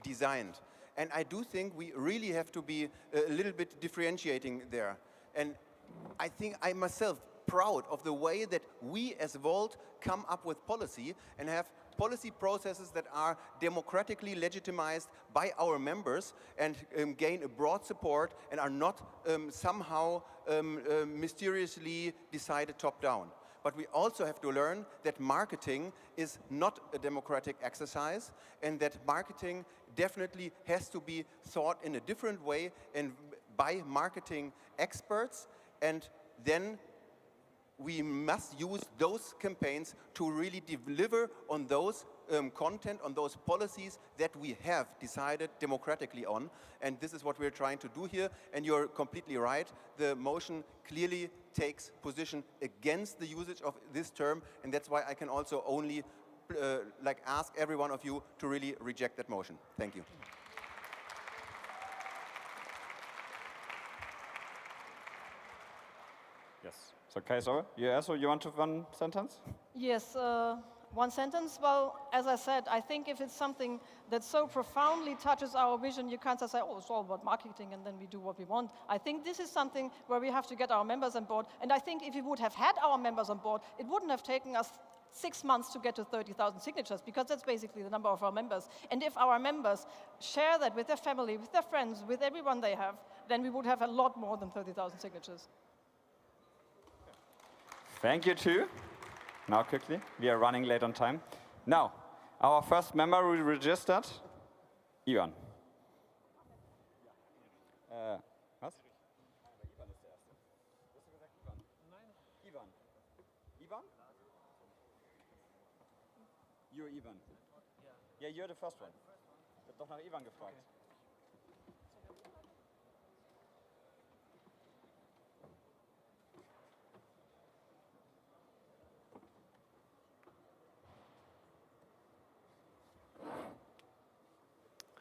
designed. And I do think we really have to be a little bit differentiating there. And I think I myself proud of the way that we as Volt come up with policy and have policy processes that are democratically legitimized by our members and gain a broad support and are not somehow mysteriously decided top-down. But we also have to learn that marketing is not a democratic exercise and that marketing definitely has to be thought in a different way and by marketing experts, and then we must use those campaigns to really deliver on those content, on those policies that we have decided democratically on. And this is what we're trying to do here. And you're completely right. The motion clearly takes position against the usage of this term. And that's why I can also only ask every one of you to really reject that motion. Thank you. Yes. So Kaiser, you want to one sentence? Yes, one sentence. Well, as I said, I think if it's something that so profoundly touches our vision, you can't just say, oh, it's all about marketing and then we do what we want. I think this is something where we have to get our members on board. And I think if we would have had our members on board, it wouldn't have taken us 6 months to get to 30,000 signatures, because that's basically the number of our members. And if our members share that with their family, with their friends, with everyone they have, then we would have a lot more than 30,000 signatures. Thank you too. Now quickly, we are running late on time. Now, our first member we registered, Ivan. Was? Ivan. Ivan? You're Ivan. Yeah, you're the first one. Ich hab doch nach Ivan gefragt.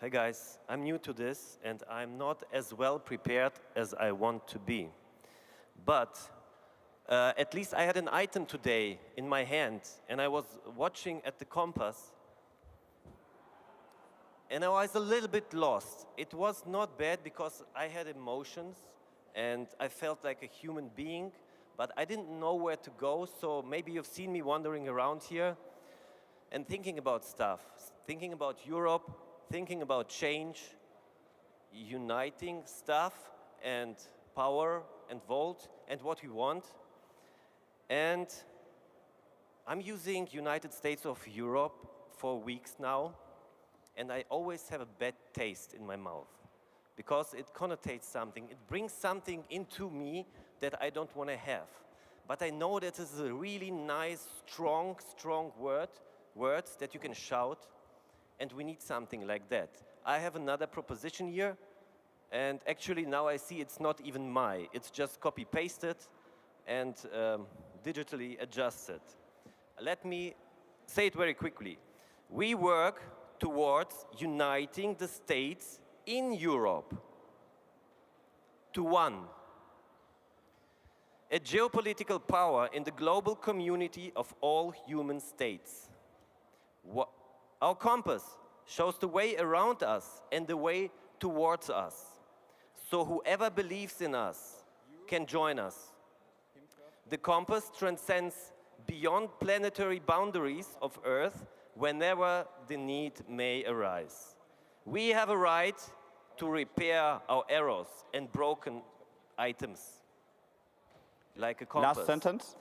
Hi guys, I'm new to this and I'm not as well prepared as I want to be. But at least I had an item today in my hand and I was watching at the compass and I was a little bit lost. It was not bad because I had emotions and I felt like a human being, but I didn't know where to go, so maybe you've seen me wandering around here and thinking about stuff, thinking about Europe, thinking about change, uniting stuff and power and vote and what we want. And I'm using United States of Europe for weeks now, and I always have a bad taste in my mouth because it connotates something, it brings something into me that I don't want to have. But I know that this is a really nice, strong words that you can shout, and we need something like that. I have another proposition here, and actually now I see it's not even it's just copy-pasted and digitally adjusted. Let me say it very quickly. We work towards uniting the states in Europe to one. A geopolitical power in the global community of all human states. Our compass shows the way around us and the way towards us. So whoever believes in us can join us. The compass transcends beyond planetary boundaries of Earth whenever the need may arise. We have a right to repair our errors and broken items, like a compass. Last sentence.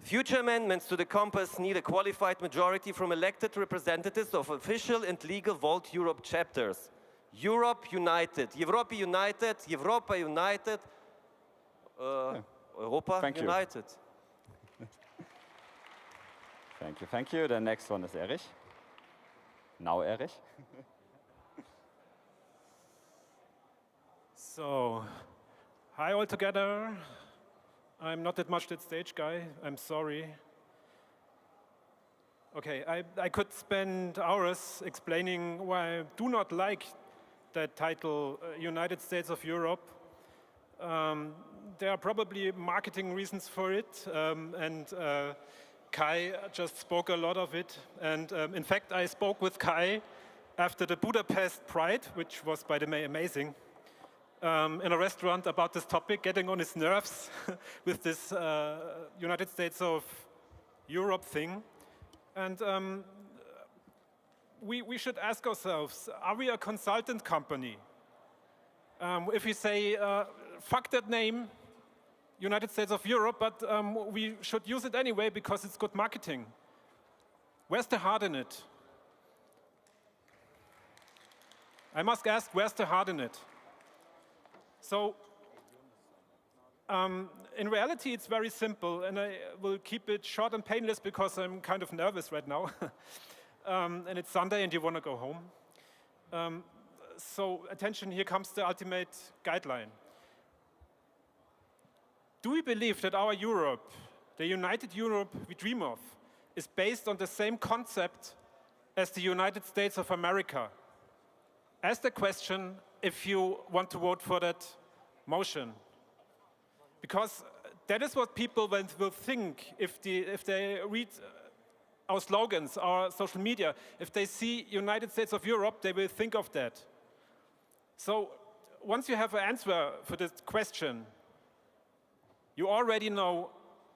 Future amendments to the compass need a qualified majority from elected representatives of official and legal Volt Europe chapters. Europe United, Europa United, Europa United, Europa Thank you. United. Thank you, thank you. The next one is Erich. Now Erich. So, hi all together. I'm not that much that stage guy, I'm sorry. Okay, I could spend hours explaining why I do not like that title, United States of Europe. There are probably marketing reasons for it, and Kai just spoke a lot of it. And in fact, I spoke with Kai after the Budapest Pride, which was, by the way, amazing. In a restaurant about this topic, getting on his nerves with this United States of Europe thing. And we should ask ourselves, are we a consultant company? If we say, fuck that name, United States of Europe, but we should use it anyway because it's good marketing. Where's the heart in it? I must ask, where's the heart in it? So, In reality, it's very simple, and I will keep it short and painless because I'm kind of nervous right now. And it's Sunday and you want to go home. So attention, here comes the ultimate guideline. Do we believe that our Europe, the united Europe we dream of, is based on the same concept as the United States of America? Ask the question if you want to vote for that motion. Because that is what people will think if they read our slogans, our social media. If they see United States of Europe, they will think of that. So once you have an answer for this question, you already know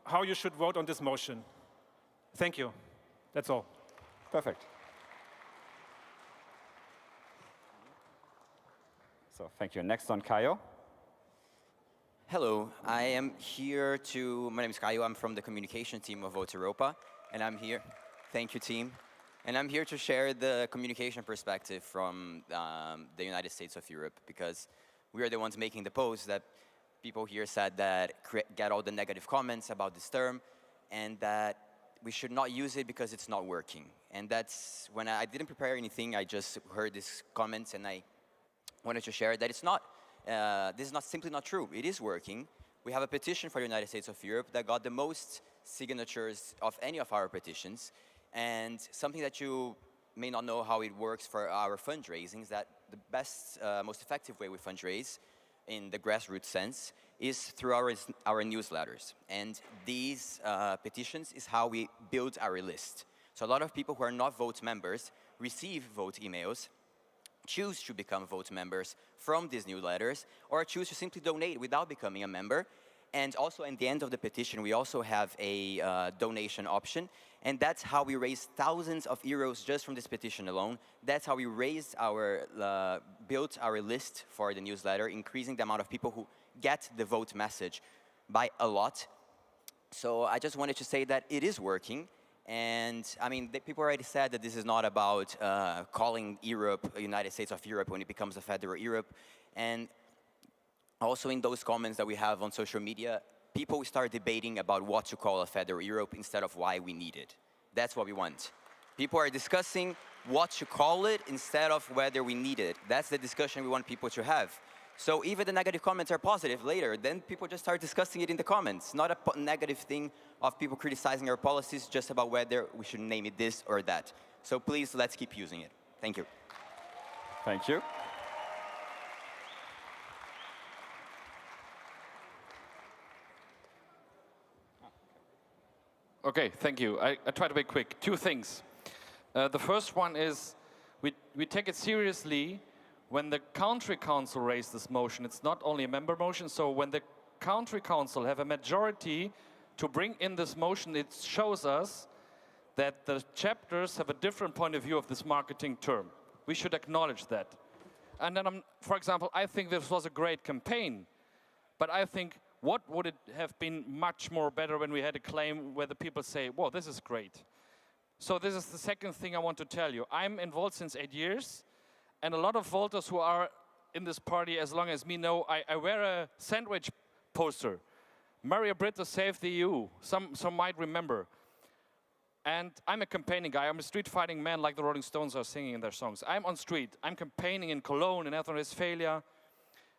how you should vote on this motion. Thank you. That's all. Perfect. So thank you. Next on Kayo. Hello, I am here to, my name is Caio, I'm from the communication team of Vote Europa, and I'm here, thank you team, and I'm here to share the communication perspective from the United States of Europe, because we are the ones making the post that people here said that get all the negative comments about this term, and that we should not use it because it's not working. And that's, when I didn't prepare anything, I just heard these comments and I wanted to share that it's not, this is simply not true. It is working. We have a petition for the United States of Europe that got the most signatures of any of our petitions. And something that you may not know how it works for our fundraising is that the best, most effective way we fundraise in the grassroots sense is through our newsletters. And these petitions is how we build our list. So a lot of people who are not Vote members receive Vote emails, choose to become Vote members from these newsletters, or choose to simply donate without becoming a member. And also, at the end of the petition, we also have a donation option, and that's how we raised thousands of euros just from this petition alone. That's how we raised our, built our list for the newsletter, increasing the amount of people who get the Vote message by a lot. So I just wanted to say that it is working. And I mean, people already said that this is not about calling Europe, United States of Europe, when it becomes a federal Europe. And also in those comments that we have on social media, people start debating about what to call a federal Europe instead of why we need it. That's what we want. People are discussing what to call it instead of whether we need it. That's the discussion we want people to have. So even the negative comments are positive later, then people just start discussing it in the comments. Not a negative thing of people criticizing our policies, just about whether we should name it this or that. So please, let's keep using it. Thank you. Thank you. Okay, thank you. I try to be quick. Two things. The first one is we take it seriously when the country council raised this motion. It's not only a member motion, so when the country council have a majority to bring in this motion, it shows us that the chapters have a different point of view of this marketing term. We should acknowledge that. And then, for example, I think this was a great campaign, but I think what would it have been much more better when we had a claim where the people say, well, this is great. So this is the second thing I want to tell you. I'm involved since 8 years, and a lot of voters who are in this party as long as me know I wear a sandwich poster. Maria Britta Save the EU, some might remember. And I'm a campaigning guy. I'm a street fighting man like the Rolling Stones are singing in their songs. I'm on street. I'm campaigning in Cologne, in North Rhine-Westphalia.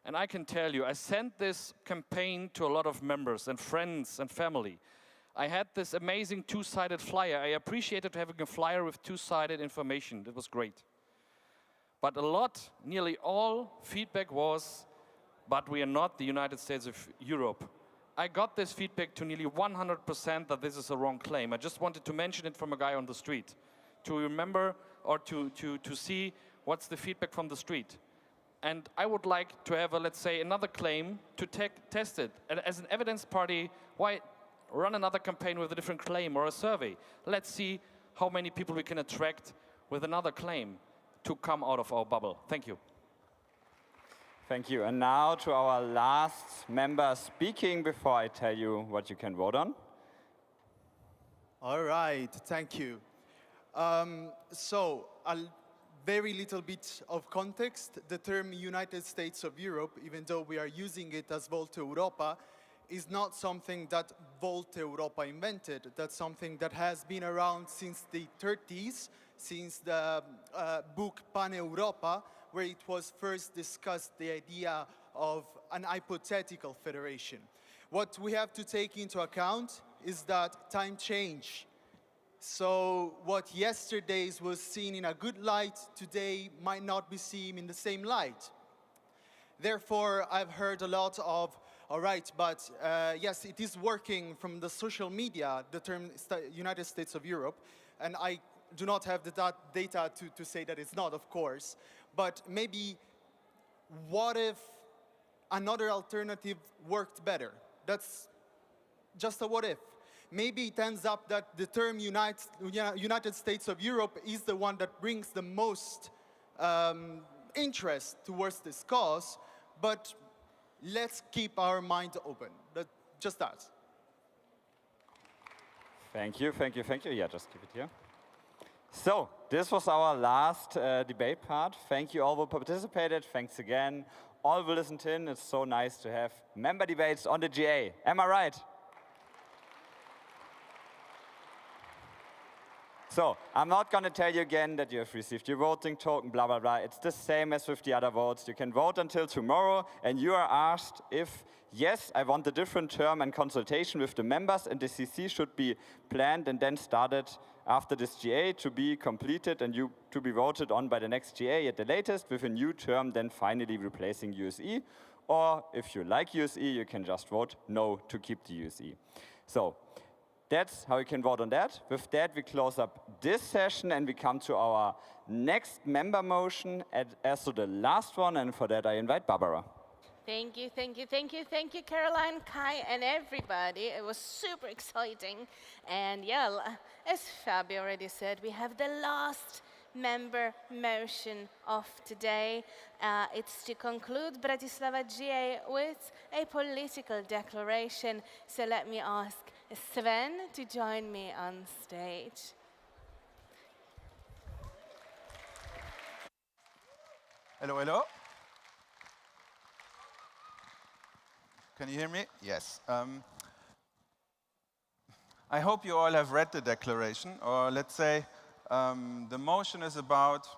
And I can tell you, I sent this campaign to a lot of members and friends and family. I had this amazing two-sided flyer. I appreciated having a flyer with two-sided information. It was great. But a lot, nearly all feedback was, but we are not the United States of Europe. I got this feedback to nearly 100% that this is a wrong claim. I just wanted to mention it from a guy on the street, to remember or to see what's the feedback from the street. And I would like to have, let's say, another claim to test it. And as an evidence party, why run another campaign with a different claim or a survey? Let's see how many people we can attract with another claim to come out of our bubble. Thank you. Thank you. And now to our last member speaking before I tell you what you can vote on. All right, thank you. So, a very little bit of context. The term United States of Europe, even though we are using it as Volta Europa, is not something that Volta Europa invented. That's something that has been around since the 30s, since the book Pan-Europa, where it was first discussed the idea of an hypothetical federation. What we have to take into account is that time changed. So what yesterday's was seen in a good light, today might not be seen in the same light. Therefore, I've heard a lot of, all right, but yes, it is working from the social media, the term United States of Europe, and I do not have the data to say that it's not, of course, but maybe what if another alternative worked better? That's just a what if. Maybe it ends up that the term United States of Europe is the one that brings the most interest towards this cause, but let's keep our mind open. Just that. Thank you, thank you, thank you. Yeah, just keep it here. So, this was our last debate part. Thank you all who participated. Thanks again. All who listened in. It's so nice to have member debates on the GA. Am I right? So, I'm not going to tell you again that you have received your voting token, blah, blah, blah. It's the same as with the other votes. You can vote until tomorrow, and you are asked if, yes, I want a different term and consultation with the members, and the CC should be planned and then started after this GA to be completed and to be voted on by the next GA at the latest, with a new term then finally replacing USE. Or if you like USE, you can just vote no to keep the USE. So, that's how you can vote on that. With that, we close up this session and we come to our next member motion as to the last one. And for that, I invite Barbara. Thank you, thank you, thank you, thank you, Caroline, Kai, and everybody. It was super exciting. And yeah, as Fabi already said, we have the last member motion of today. It's to conclude Bratislava GA with a political declaration. So let me ask Sven to join me on stage. Hello, hello. Can you hear me? Yes. I hope you all have read the declaration, or let's say the motion is about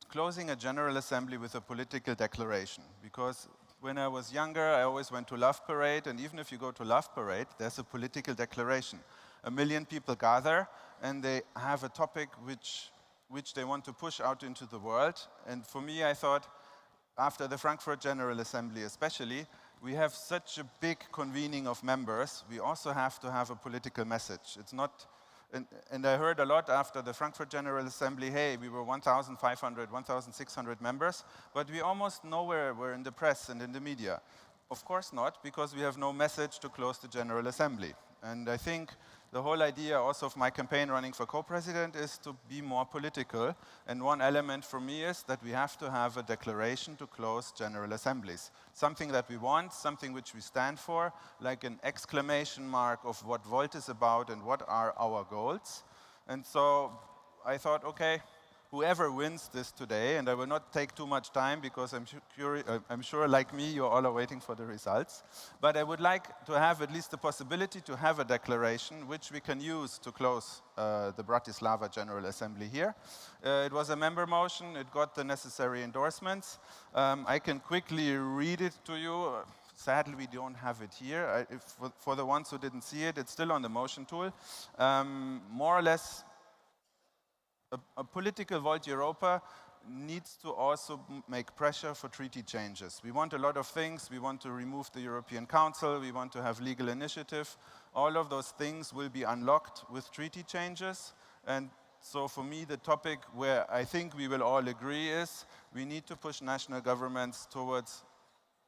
closing a General Assembly with a political declaration, because when I was younger, I always went to Love Parade, and even if you go to Love Parade, there's a political declaration. 1 million people gather, and they have a topic which they want to push out into the world. And for me, I thought, after the Frankfurt General Assembly especially, we have such a big convening of members, we also have to have a political message. It's not, and I heard a lot after the Frankfurt General Assembly, hey, we were 1,500, 1,600 members, but we almost nowhere were in the press and in the media. Of course not, because we have no message to close the General Assembly. And I think the whole idea also of my campaign running for co-president is to be more political. And one element for me is that we have to have a declaration to close General Assemblies. Something that we want, something which we stand for, like an exclamation mark of what Volt is about and what are our goals. And so I thought, okay, whoever wins this today, and I will not take too much time because I'm sure, like me, you all are waiting for the results. But I would like to have at least the possibility to have a declaration which we can use to close the Bratislava General Assembly here. It was a member motion. It got the necessary endorsements. I can quickly read it to you. Sadly, we don't have it here. For the ones who didn't see it, it's still on the motion tool. More or less, a political Volt Europa needs to also make pressure for treaty changes. We want a lot of things. We want to remove the European Council. We want to have legal initiative. All of those things will be unlocked with treaty changes. And so for me, the topic where I think we will all agree is we need to push national governments towards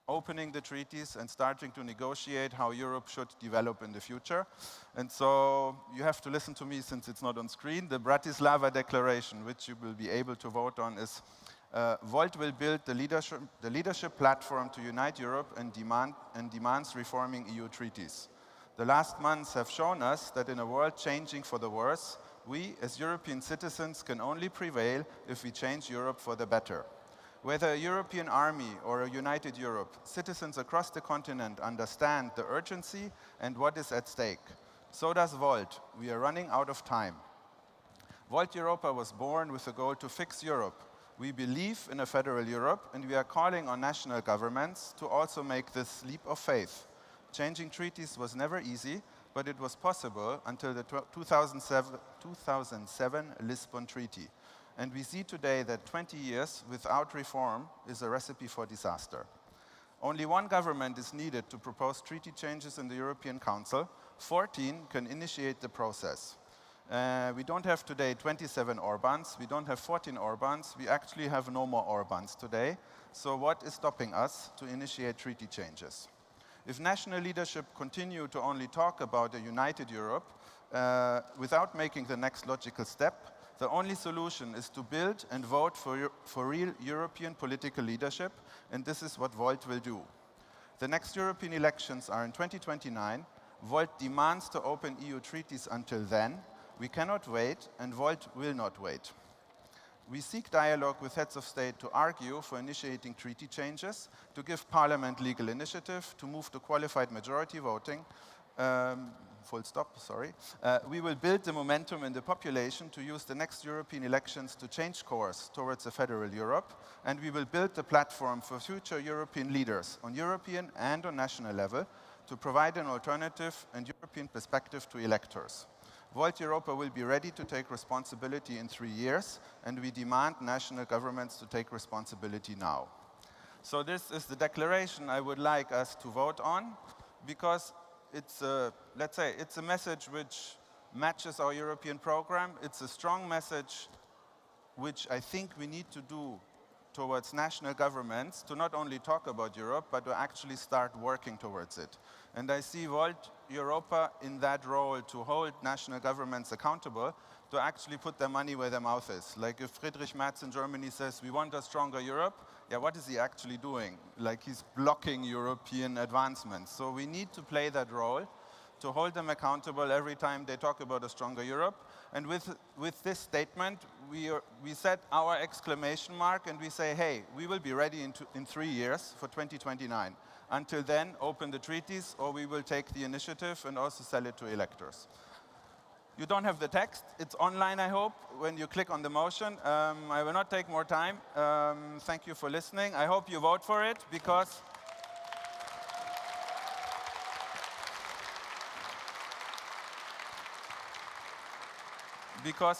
opening the treaties and starting to negotiate how Europe should develop in the future. And so you have to listen to me since it's not on screen. The Bratislava Declaration, which you will be able to vote on, is Volt will build the leadership platform to unite Europe and demands reforming EU treaties. The last months have shown us that in a world changing for the worse, we as European citizens can only prevail if we change Europe for the better. Whether a European army or a united Europe, citizens across the continent understand the urgency and what is at stake. So does Volt. We are running out of time. Volt Europa was born with the goal to fix Europe. We believe in a federal Europe, and we are calling on national governments to also make this leap of faith. Changing treaties was never easy, but it was possible until the 2007 Lisbon Treaty. And we see today that 20 years without reform is a recipe for disaster. Only one government is needed to propose treaty changes in the European Council. 14 can initiate the process. We don't have today 27 Orbáns, we don't have 14 Orbáns, we actually have no more Orbáns today. So what is stopping us to initiate treaty changes? If national leadership continue to only talk about a united Europe without making the next logical step, the only solution is to build and vote for real European political leadership, and this is what Volt will do. The next European elections are in 2029. Volt demands to open EU treaties until then. We cannot wait, and Volt will not wait. We seek dialogue with heads of state to argue for initiating treaty changes, to give Parliament legal initiative, to move to qualified majority voting. Full stop, sorry. We will build the momentum in the population to use the next European elections to change course towards a federal Europe, and we will build the platform for future European leaders on European and on national level to provide an alternative and European perspective to electors. Volt Europa will be ready to take responsibility in 3 years, and we demand national governments to take responsibility now. So this is the declaration I would like us to vote on, because it's let's say, it's a message which matches our European program. It's a strong message which I think we need to do towards national governments to not only talk about Europe, but to actually start working towards it. And I see Volt Europa in that role to hold national governments accountable, to actually put their money where their mouth is. Like if Friedrich Merz in Germany says, we want a stronger Europe, yeah, what is he actually doing? Like he's blocking European advancements. So we need to play that role to hold them accountable every time they talk about a stronger Europe. And with this statement, we set our exclamation mark and we say, hey, we will be ready in 3 years for 2029. Until then, open the treaties, or we will take the initiative and also sell it to electors. You don't have the text. It's online, I hope, when you click on the motion. I will not take more time. Thank you for listening. I hope you vote for it, because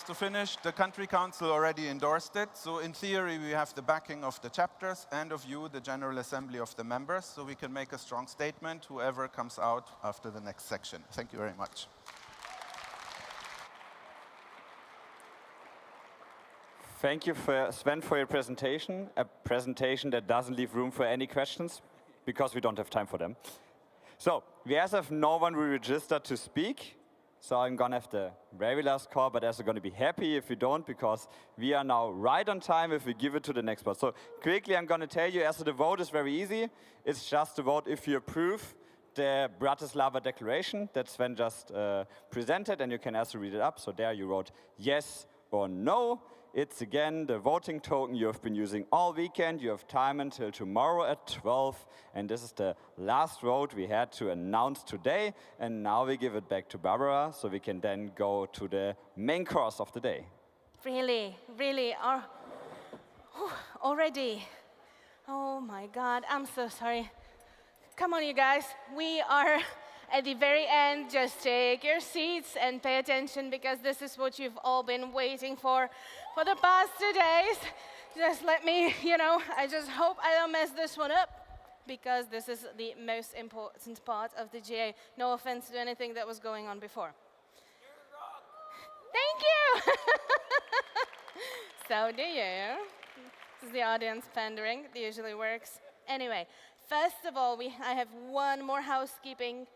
to finish, the country council already endorsed it. So in theory, we have the backing of the chapters and of you, the General Assembly of the members, so we can make a strong statement, whoever comes out after the next section. Thank you very much. Thank you, Sven, for your presentation. A presentation that doesn't leave room for any questions, because we don't have time for them. So, we as have no one will register to speak. So I'm going to have the very last call, but also going to be happy if we don't, because we are now right on time if we give it to the next part. So quickly, I'm going to tell you, as the vote is very easy. It's just a vote if you approve the Bratislava Declaration that Sven just presented, and you can also read it up. So there you wrote yes or no. It's again the voting token you have been using all weekend. You have time until tomorrow at 12. And this is the last vote we had to announce today. And now we give it back to Barbara, so we can then go to the main course of the day. Really, already. Oh my God, I'm so sorry. Come on, you guys. We are at the very end. Just take your seats and pay attention, because this is what you've all been waiting for the past 2 days. Just let me, I just hope I don't mess this one up, because this is the most important part of the GA. No offense to anything that was going on before. Thank you. So do you. This is the audience pandering. It usually works. Anyway, first of all, I have one more housekeeping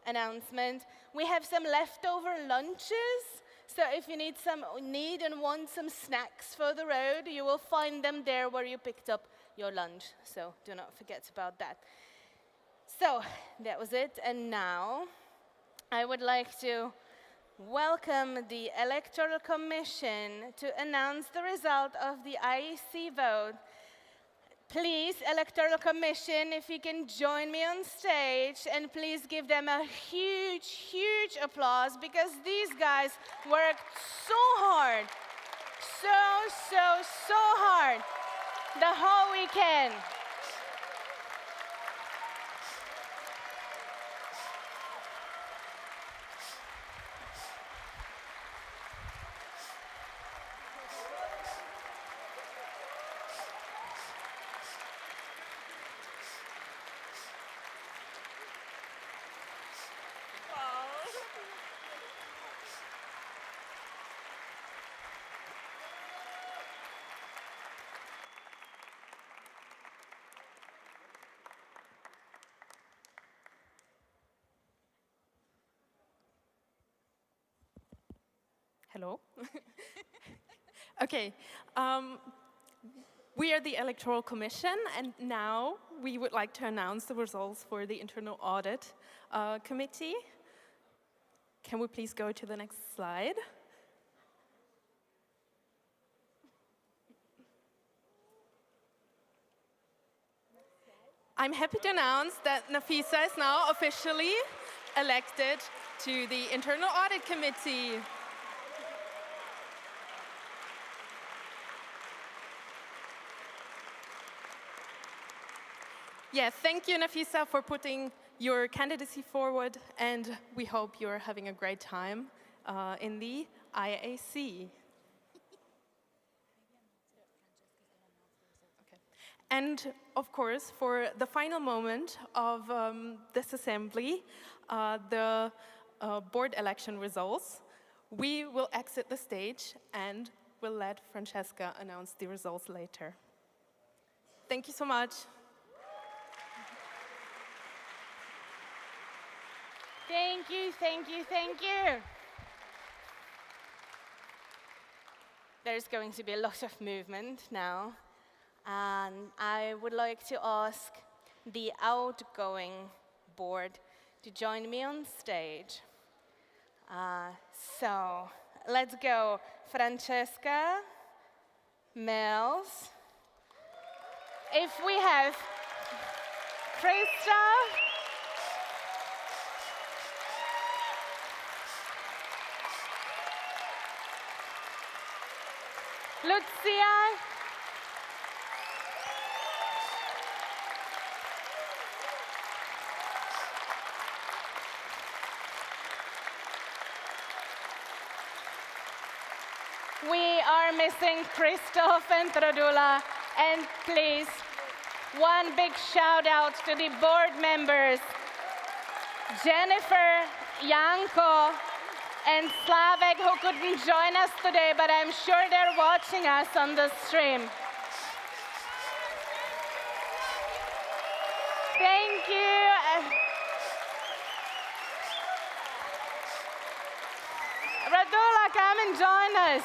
announcement. We have some leftover lunches. So if you need and want some snacks for the road, you will find them there where you picked up your lunch. So do not forget about that. So that was it. And now I would like to welcome the Electoral Commission to announce the result of the IEC vote. Please, Electoral Commission, if you can join me on stage, and please give them a huge, huge applause, because these guys worked so hard, so hard the whole weekend. Hello. Okay. We are the Electoral Commission, and now we would like to announce the results for the Internal Audit Committee. Can we please go to the next slide? I'm happy to announce that Nafisa is now officially elected to the Internal Audit Committee. Yes, thank you, Nafisa, for putting your candidacy forward, and we hope you're having a great time in the IAC. And of course, for the final moment of this assembly, the board election results, we will exit the stage and we'll let Francesca announce the results later. Thank you so much. Thank you, thank you, thank you. There's going to be a lot of movement now. And I would like to ask the outgoing board to join me on stage. So let's go. Francesca, Mels. If we have Krista, Lucia, we are missing Christoph and Trodula, and please, one big shout out to the board members, Jennifer, Janko, and Slavek, who couldn't join us today, but I'm sure they're watching us on the stream. Thank you. Radula, come and join us.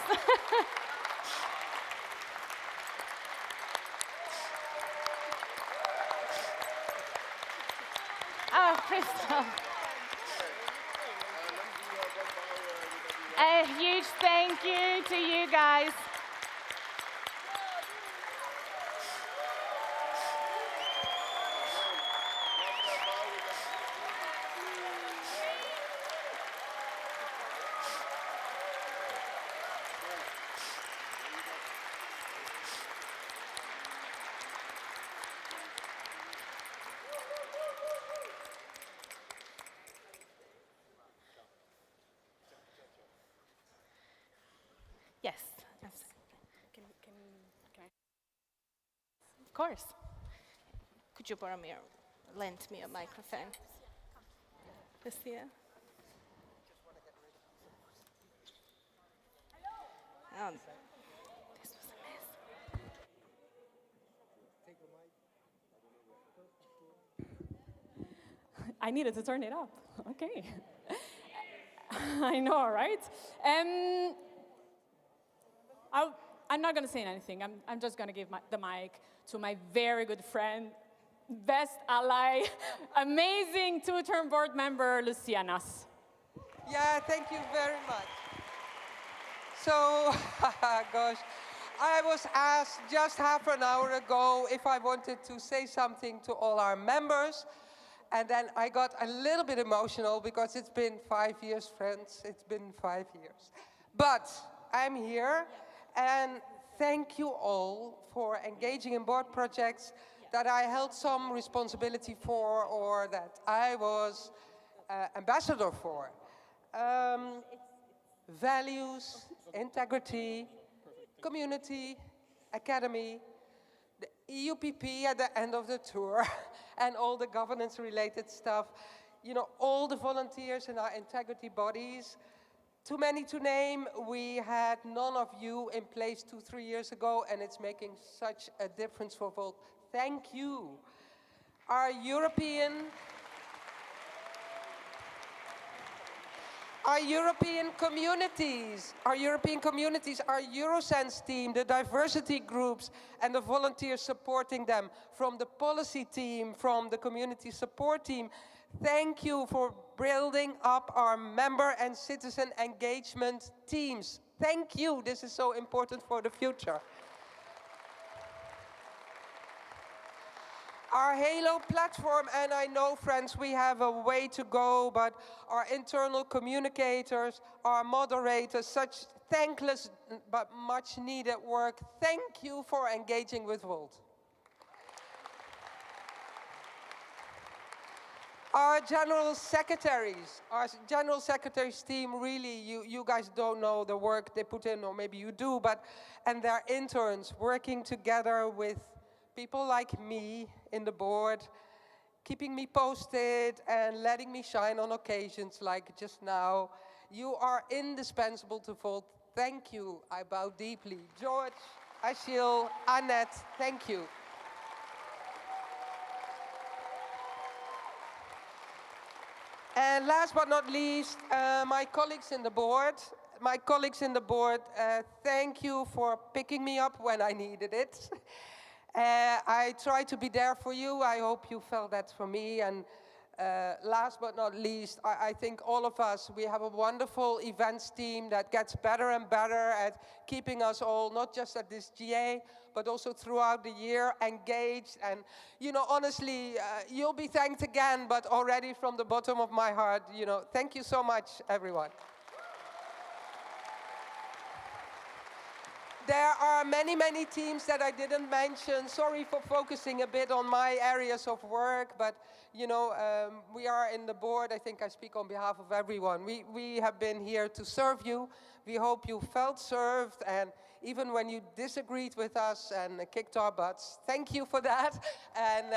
Oh, Crystal. A huge thank you to you guys. Yes. Can I? Of course. Could you borrow me or lend me a microphone? This here. Oh, this was a mess. I needed to turn it up. Okay. I know, right? I'm not going to say anything. I'm just going to give the mic to my very good friend, best ally, amazing two-term board member, Lucianas. Yeah, thank you very much. So, gosh, I was asked just half an hour ago if I wanted to say something to all our members. And then I got a little bit emotional because it's been 5 years, friends. It's been 5 years. But I'm here, and thank you all for engaging in board projects that I held some responsibility for or that I was ambassador for. Values, integrity, community, academy, the EUPP at the end of the tour, and all the governance-related stuff. You know, all the volunteers in our integrity bodies. Too many to name. We had none of you in place 2-3 years ago, and it's making such a difference for Volt. Thank you. Our European communities, our Eurosense team, the diversity groups, and the volunteers supporting them, from the policy team, from the community support team. Thank you for building up our member and citizen engagement teams. Thank you. This is so important for the future. Our Halo platform, and I know, friends, we have a way to go, but our internal communicators, our moderators, such thankless but much needed work. Thank you for engaging with Volt. Our general secretaries team, really, you guys don't know the work they put in, or maybe you do, and their interns working together with people like me in the board, keeping me posted and letting me shine on occasions like just now. You are indispensable to Volt. Thank you. I bow deeply. George, Achille, Annette, thank you. And last but not least, my colleagues in the board. Thank you for picking me up when I needed it. I try to be there for you. I hope you felt that for me. And last but not least, I think all of us, we have a wonderful events team that gets better and better at keeping us all, not just at this GA, but also throughout the year, engaged. And, you know, honestly, you'll be thanked again, but already from the bottom of my heart, you know, thank you so much, everyone. There are many, many teams that I didn't mention. Sorry for focusing a bit on my areas of work, but you know, we are in the board. I think I speak on behalf of everyone. We have been here to serve you. We hope you felt served, and even when you disagreed with us and kicked our butts, thank you for that. And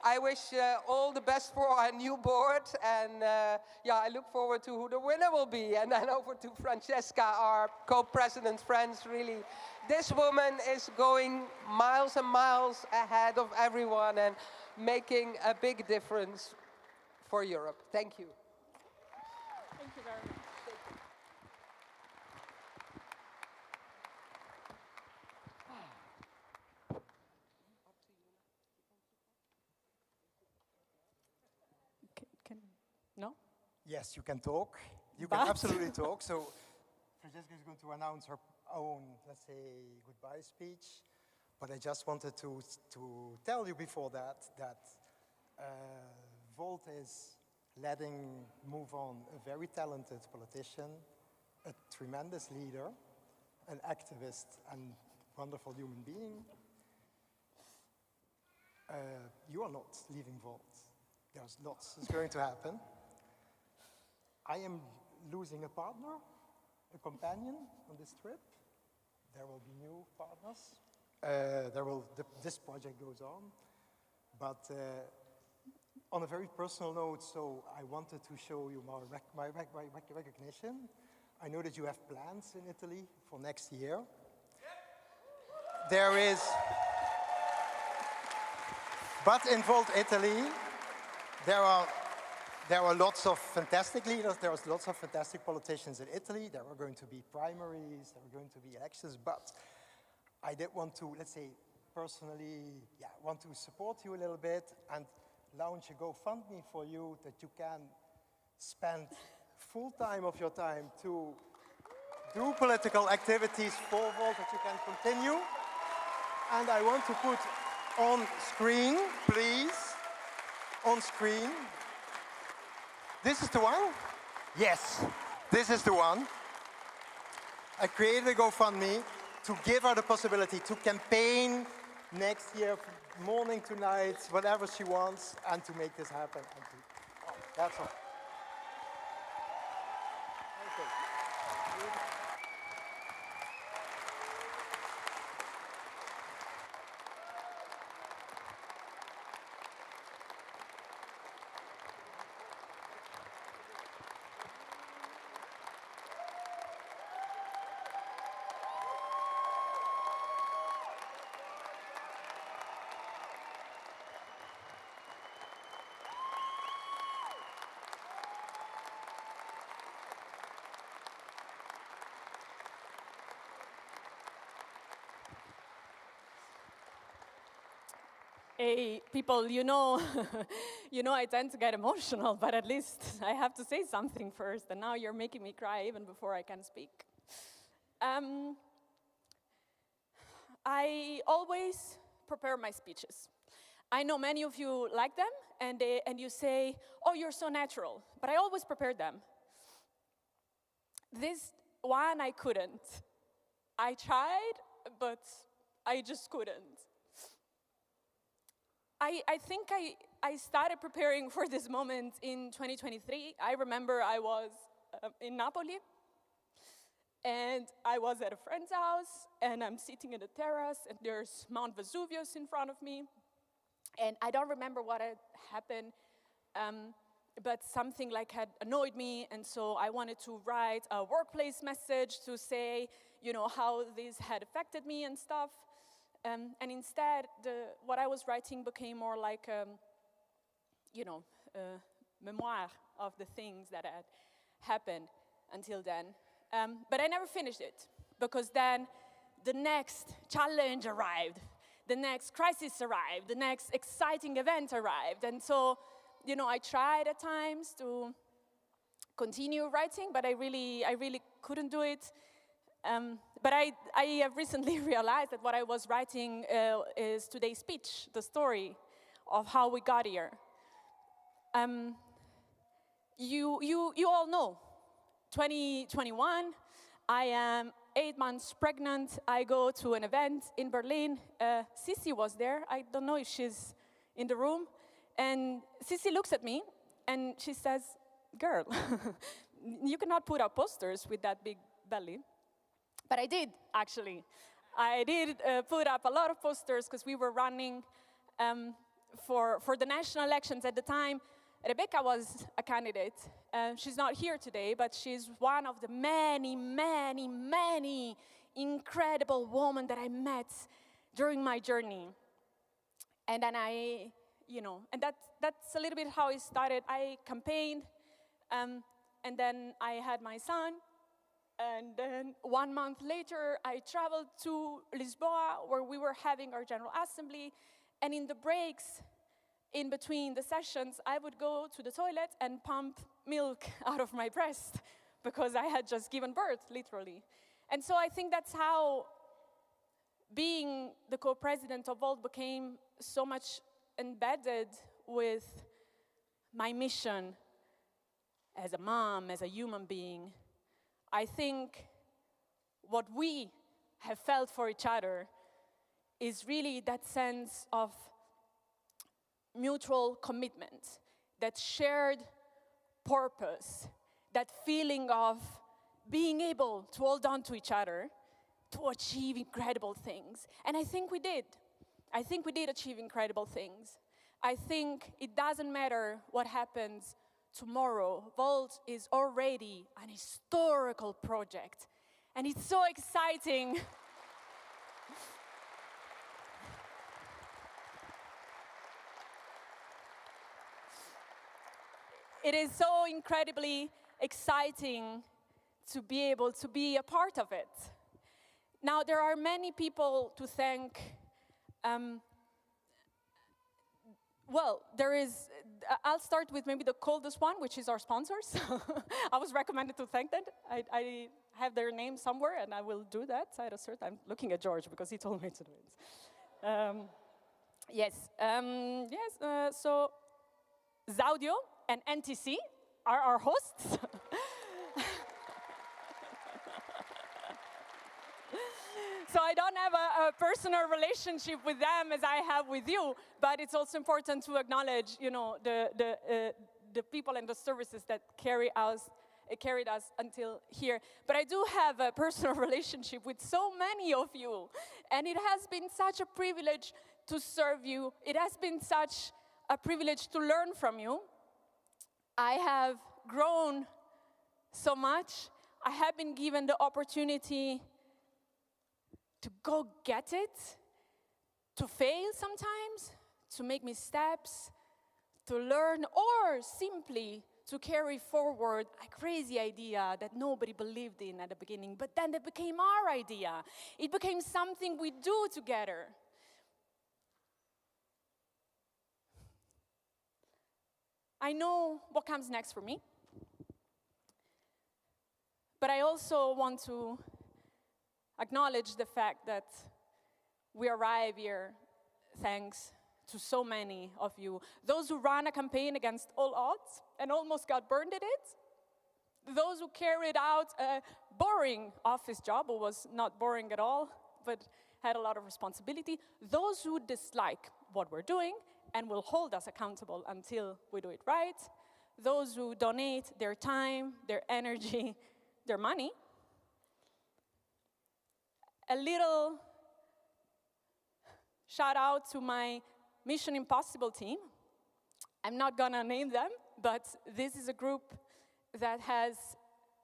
I wish all the best for our new board. And yeah, I look forward to who the winner will be. And then over to Francesca, our co-president, friends, really. This woman is going miles and miles ahead of everyone and making a big difference for Europe. Thank you. Thank you very much. No? Yes, you can talk. You can absolutely talk. So Francesca is going to announce her own, let's say, goodbye speech. But I just wanted to tell you before that Volt is letting move on a very talented politician, a tremendous leader, an activist, and wonderful human being. You are not leaving Volt. There's lots that's going to happen. I am losing a partner, a companion on this trip. There will be new partners. This project goes on. But on a very personal note, so I wanted to show you my recognition. I know that you have plans in Italy for next year. There is, but in Volt Italy, there are lots of fantastic leaders. There are lots of fantastic politicians in Italy. There are going to be primaries. There are going to be elections. But I did want to, let's say, personally, want to support you a little bit and launch a GoFundMe for you that you can spend full time of your time to do political activities for Volt that you can continue. And I want to put on screen, please, on screen. This is the one? Yes, this is the one. I created a GoFundMe to give her the possibility to campaign next year, morning to night, whatever she wants, and to make this happen. That's all. Hey, people, you know, I tend to get emotional, but at least I have to say something first, and now you're making me cry even before I can speak. I always prepare my speeches. I know many of you like them, and you say, oh, you're so natural, but I always prepare them. This one, I couldn't. I tried, but I just couldn't. I think I started preparing for this moment in 2023. I remember I was in Napoli, and I was at a friend's house, and I'm sitting in the terrace, and there's Mount Vesuvius in front of me. And I don't remember what had happened, but something like had annoyed me, and so I wanted to write a workplace message to say, how this had affected me and stuff. And instead, what I was writing became more like, a memoir of the things that had happened until then. But I never finished it, because then the next challenge arrived, the next crisis arrived, the next exciting event arrived. And so, I tried at times to continue writing, but I really couldn't do it. But I have recently realized that what I was writing is today's speech, the story of how we got here. You all know, 2021, I am 8 months pregnant. I go to an event in Berlin. Sissi was there. I don't know if she's in the room. And Sissi looks at me and she says, girl, you cannot put up posters with that big belly. But I did, actually. I did put up a lot of posters because we were running for the national elections at the time. Rebecca was a candidate. She's not here today, but she's one of the many, many, many incredible women that I met during my journey. And then and that's a little bit how it started. I campaigned, and then I had my son. And then 1 month later, I traveled to Lisboa, where we were having our General Assembly. And in the breaks, in between the sessions, I would go to the toilet and pump milk out of my breast, because I had just given birth, literally. And so I think that's how being the co-president of Volt became so much embedded with my mission as a mom, as a human being. I think what we have felt for each other is really that sense of mutual commitment, that shared purpose, that feeling of being able to hold on to each other to achieve incredible things. And I think we did. I think we did achieve incredible things. I think it doesn't matter what happens tomorrow. Volt is already an historical project, and it's so exciting. It is so incredibly exciting to be able to be a part of it. Now, there are many people to thank. I'll start with maybe the coldest one, which is our sponsors. I was recommended to thank them. have their name somewhere, and I will do that at a certain. I'm looking at George because he told me to do it. So Zaudio and NTC are our hosts. So I don't have a personal relationship with them as I have with you, but it's also important to acknowledge, you know, the people and the services that carried us until here. But I do have a personal relationship with so many of you, and it has been such a privilege to serve you. It has been such a privilege to learn from you. I have grown so much. I have been given the opportunity to go get it, to fail sometimes, to make missteps, to learn, or simply to carry forward a crazy idea that nobody believed in at the beginning, but then it became our idea. It became something we do together. I know what comes next for me, but I also want to acknowledge the fact that we arrive here thanks to so many of you. Those who ran a campaign against all odds and almost got burned at it. Those who carried out a boring office job, or was not boring at all, but had a lot of responsibility. Those who dislike what we're doing and will hold us accountable until we do it right. Those who donate their time, their energy, their money. A little shout out to my Mission Impossible team. I'm not gonna name them, but this is a group that has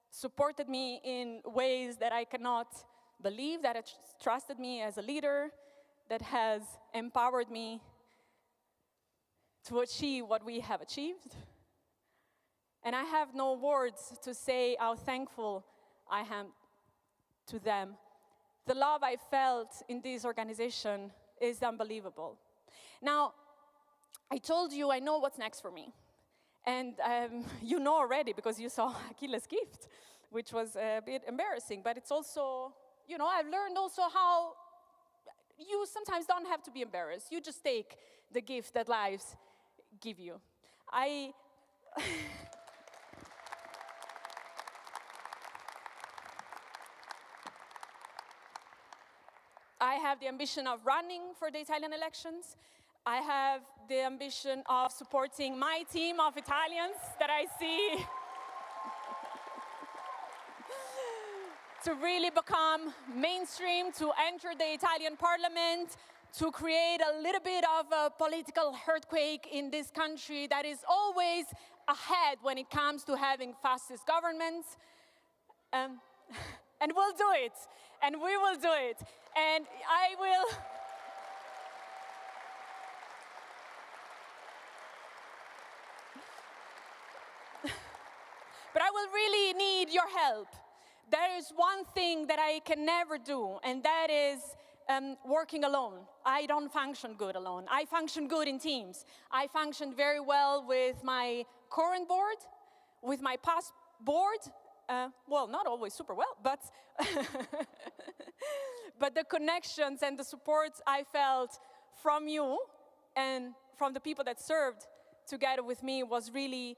supported me in ways that I cannot believe, that has trusted me as a leader, that has empowered me to achieve what we have achieved. And I have no words to say how thankful I am to them. The love I felt in this organization is unbelievable. Now, I told you I know what's next for me. And you know already because you saw Achilles' gift, which was a bit embarrassing. But it's also, you know, I've learned also how you sometimes don't have to be embarrassed. You just take the gift that lives give you. I have the ambition of running for the Italian elections. I have the ambition of supporting my team of Italians that I see to really become mainstream, to enter the Italian parliament, to create a little bit of a political earthquake in this country that is always ahead when it comes to having fastest governments. And we'll do it, and we will do it, and I will. But I will really need your help. There is one thing that I can never do, and that is working alone. I don't function good alone. I function good in teams. I functioned very well with my current board, with my past board. Well, not always super well, but but the connections and the support I felt from you and from the people that served together with me was really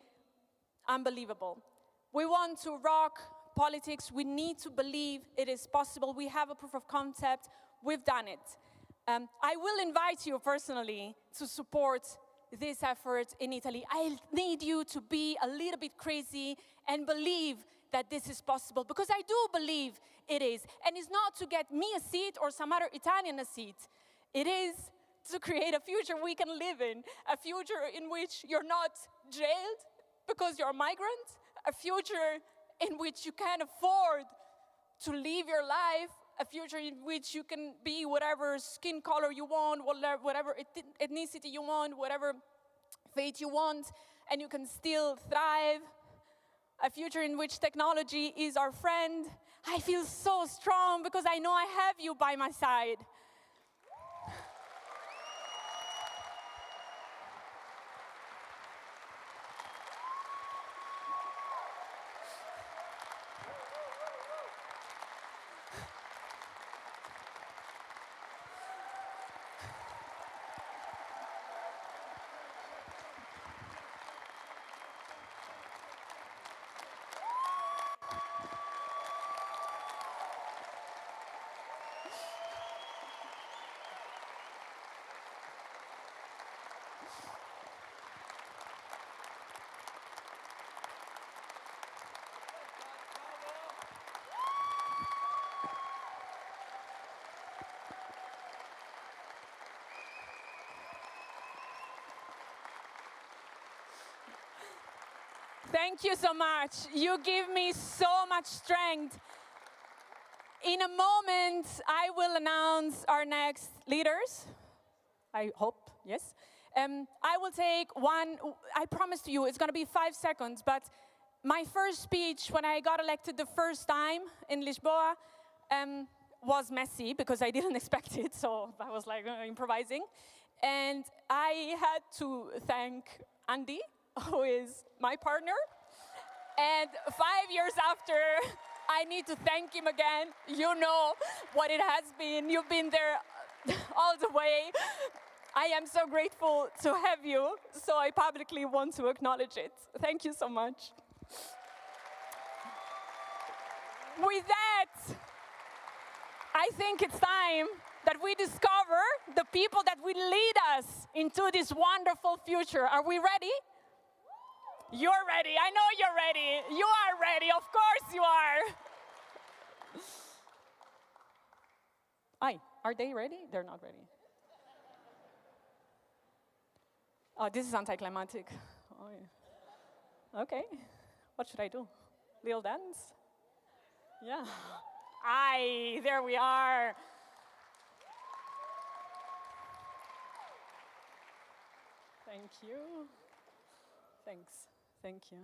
unbelievable. We want to rock politics. We need to believe it is possible. We have a proof of concept. We've done it. I will invite you personally to support this effort in Italy. I need you to be a little bit crazy and believe that this is possible, because I do believe it is. And it's not to get me a seat or some other Italian a seat. It is to create a future we can live in, a future in which you're not jailed because you're a migrant, a future in which you can afford to live your life, a future in which you can be whatever skin color you want, whatever ethnicity you want, whatever faith you want, and you can still thrive. A future in which technology is our friend. I feel so strong because I know I have you by my side. Thank you so much. You give me so much strength. In a moment, I will announce our next leaders. I hope, yes. I will take one, I promise to you, it's going to be 5 seconds, but my first speech when I got elected the first time in Lisboa was messy because I didn't expect it, so I was like improvising. And I had to thank Andy, who is my partner. And 5 years after, I need to thank him again. You know what it has been. You've been there all the way. I am so grateful to have you, so I publicly want to acknowledge it. Thank you so much. With that, I think it's time that we discover the people that will lead us into this wonderful future. Are we ready? You're ready. I know you're ready. You are ready. Of course you are. Aye, are they ready? They're not ready. Oh, this is anticlimactic. Oh, yeah. Okay. What should I do? Little dance? Yeah. Aye, there we are. Thank you. Thanks. Thank you.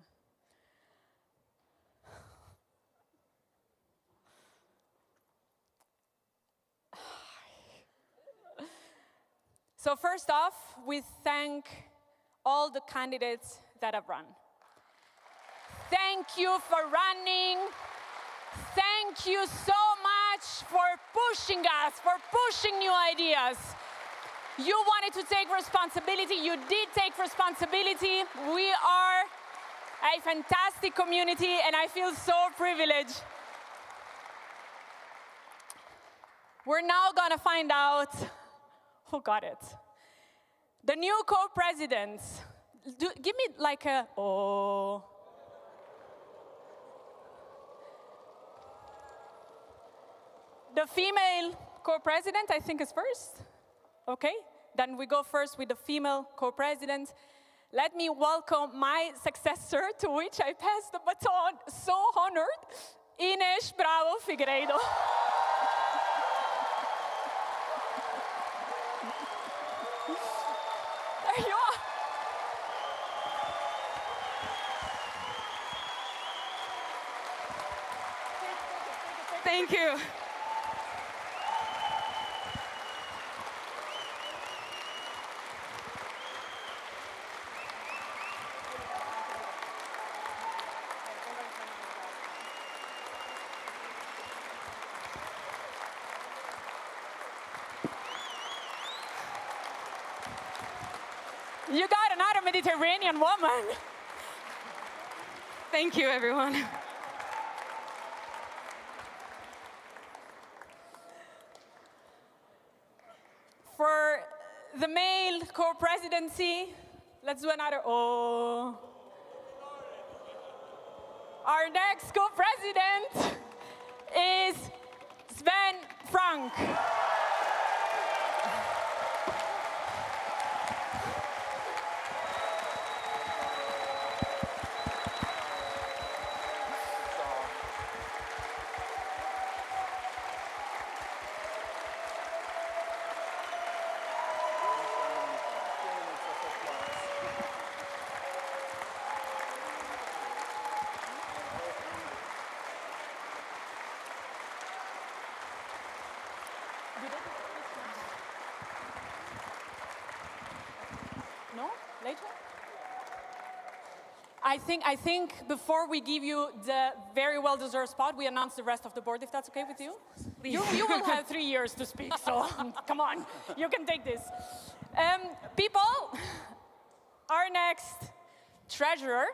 So first off, we thank all the candidates that have run. Thank you for running. Thank you so much for pushing us, for pushing new ideas. You wanted to take responsibility. You did take responsibility. We are a fantastic community, and I feel so privileged. We're now going to find out who got it. The new co-presidents. Give me like a, oh. The female co-president, I think, is first. Okay, then we go first with the female co-president. Let me welcome my successor, to which I pass the baton, so honored, Inês Bravo Figueiredo. There you are. Thank you. You got another Mediterranean woman. Thank you, everyone. For the male co-presidency, let's do another oh. Our next co-president is Sven Frank. No? Later? I think before we give you the very well-deserved spot, we announce the rest of the board, if that's okay with you. You will have 3 years to speak, so come on, you can take this. People, our next treasurer.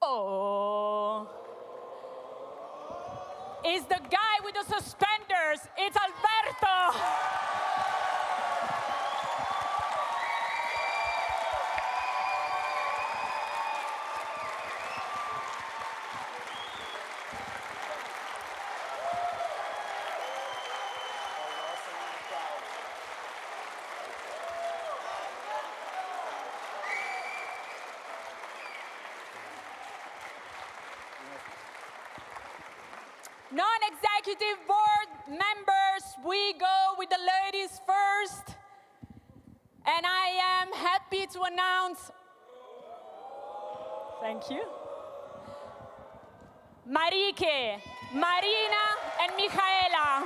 Oh. Is the guy with the suspenders. It's Alberto. Non-executive board members, we go with the ladies first. And I am happy to announce, thank you, Marike, Marina, and Michaela.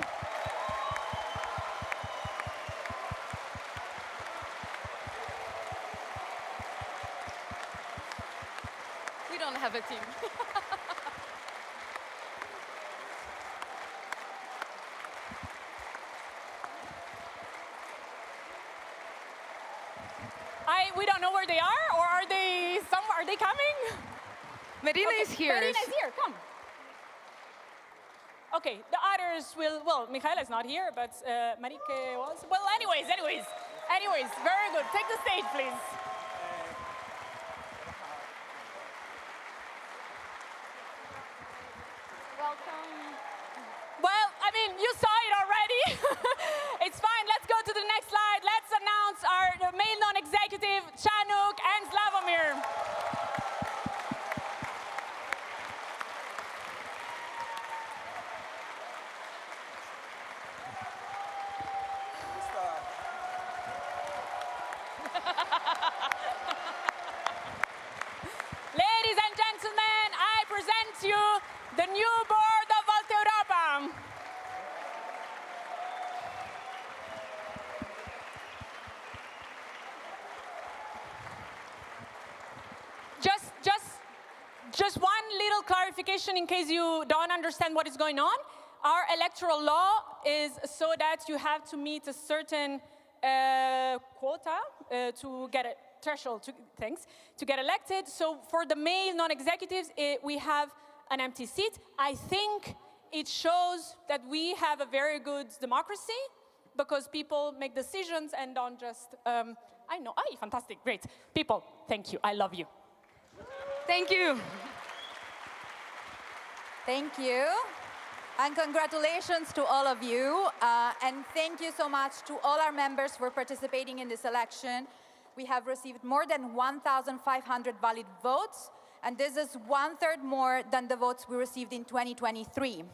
We don't have a team. We don't know where they are, or are they somewhere? Are they coming? Marina Okay, is here. Marina is here, come. Okay, the others will, well, Michaela is not here, but Marike was. Well, anyways, very good. Take the stage, please. Welcome. Well, I mean, you saw it already. It's fine, let's go to the next slide. Let's announce our male non-executive, Chanuk and Slavomir. Ladies and gentlemen, I present you the new board of Volta Europa. Just one little clarification in case you don't understand what is going on. Our electoral law is so that you have to meet a certain quota to get a threshold, to get elected. So for the male non-executives, we have an empty seat. I think it shows that we have a very good democracy because people make decisions and don't just, I know, fantastic, great. People, thank you, I love you. Thank you. Thank you. And congratulations to all of you. And thank you so much to all our members for participating in this election. We have received more than 1,500 valid votes, and this is 1/3 more than the votes we received in 2023.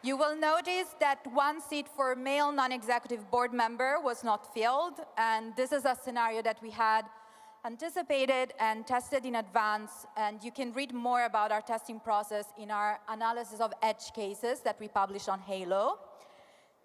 You will notice that one seat for male non-executive board member was not filled, and this is a scenario that we had anticipated and tested in advance, and you can read more about our testing process in our analysis of edge cases that we publish on Halo.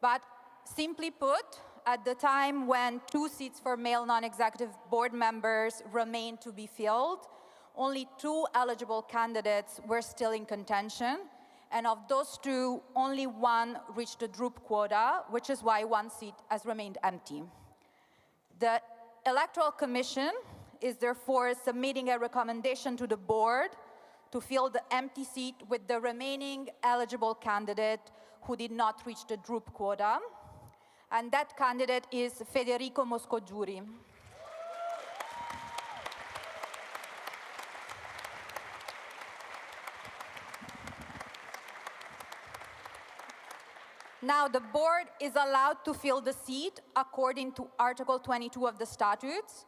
But simply put, at the time when 2 seats for male non-executive board members remained to be filled, only 2 eligible candidates were still in contention, and of those 2, only 1 reached the Drup quota, which is why 1 seat has remained empty. The Electoral Commission is therefore submitting a recommendation to the board to fill the empty seat with the remaining eligible candidate who did not reach the Drup quota, and that candidate is Federico Moscogiuri. Now, the board is allowed to fill the seat according to Article 22 of the statutes,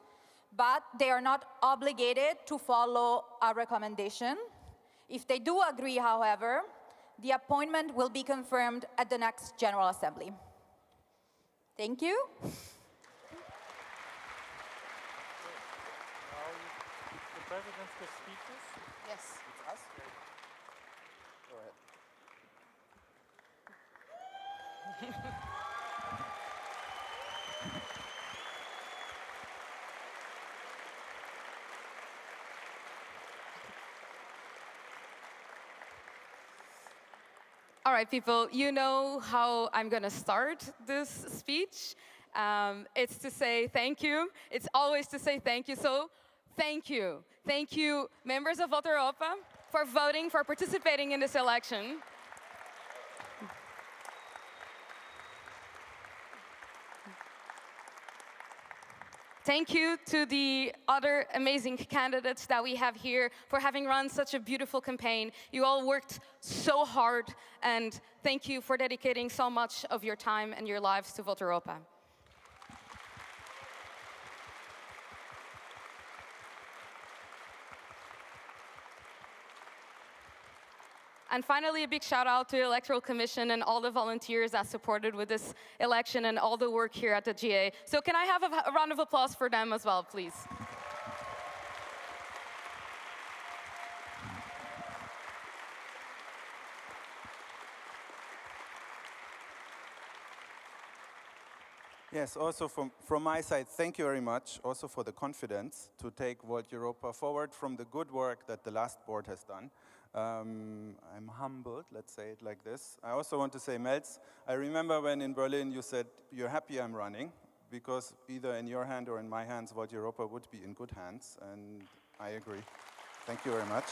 but they are not obligated to follow our recommendation. If they do agree, however, the appointment will be confirmed at the next General Assembly. Thank you. The president's the speakers? Yes. It's us? Go ahead. All right, people, you know how I'm going to start this speech. It's to say thank you. It's always to say thank you. So thank you. Thank you, members of Volta Europa, for voting, for participating in this election. Thank you to the other amazing candidates that we have here for having run such a beautiful campaign. You all worked so hard, and thank you for dedicating so much of your time and your lives to Volta Europa. And finally, a big shout out to the Electoral Commission and all the volunteers that supported with this election and all the work here at the GA. So can I have a round of applause for them as well, please? Yes, also from my side, thank you very much also for the confidence to take Volt Europa forward from the good work that the last board has done. I'm humbled, let's say it like this. I also want to say, Melz, I remember when in Berlin you said, you're happy I'm running, because either in your hand or in my hands, Volt Europa would be in good hands, and I agree. Thank you very much.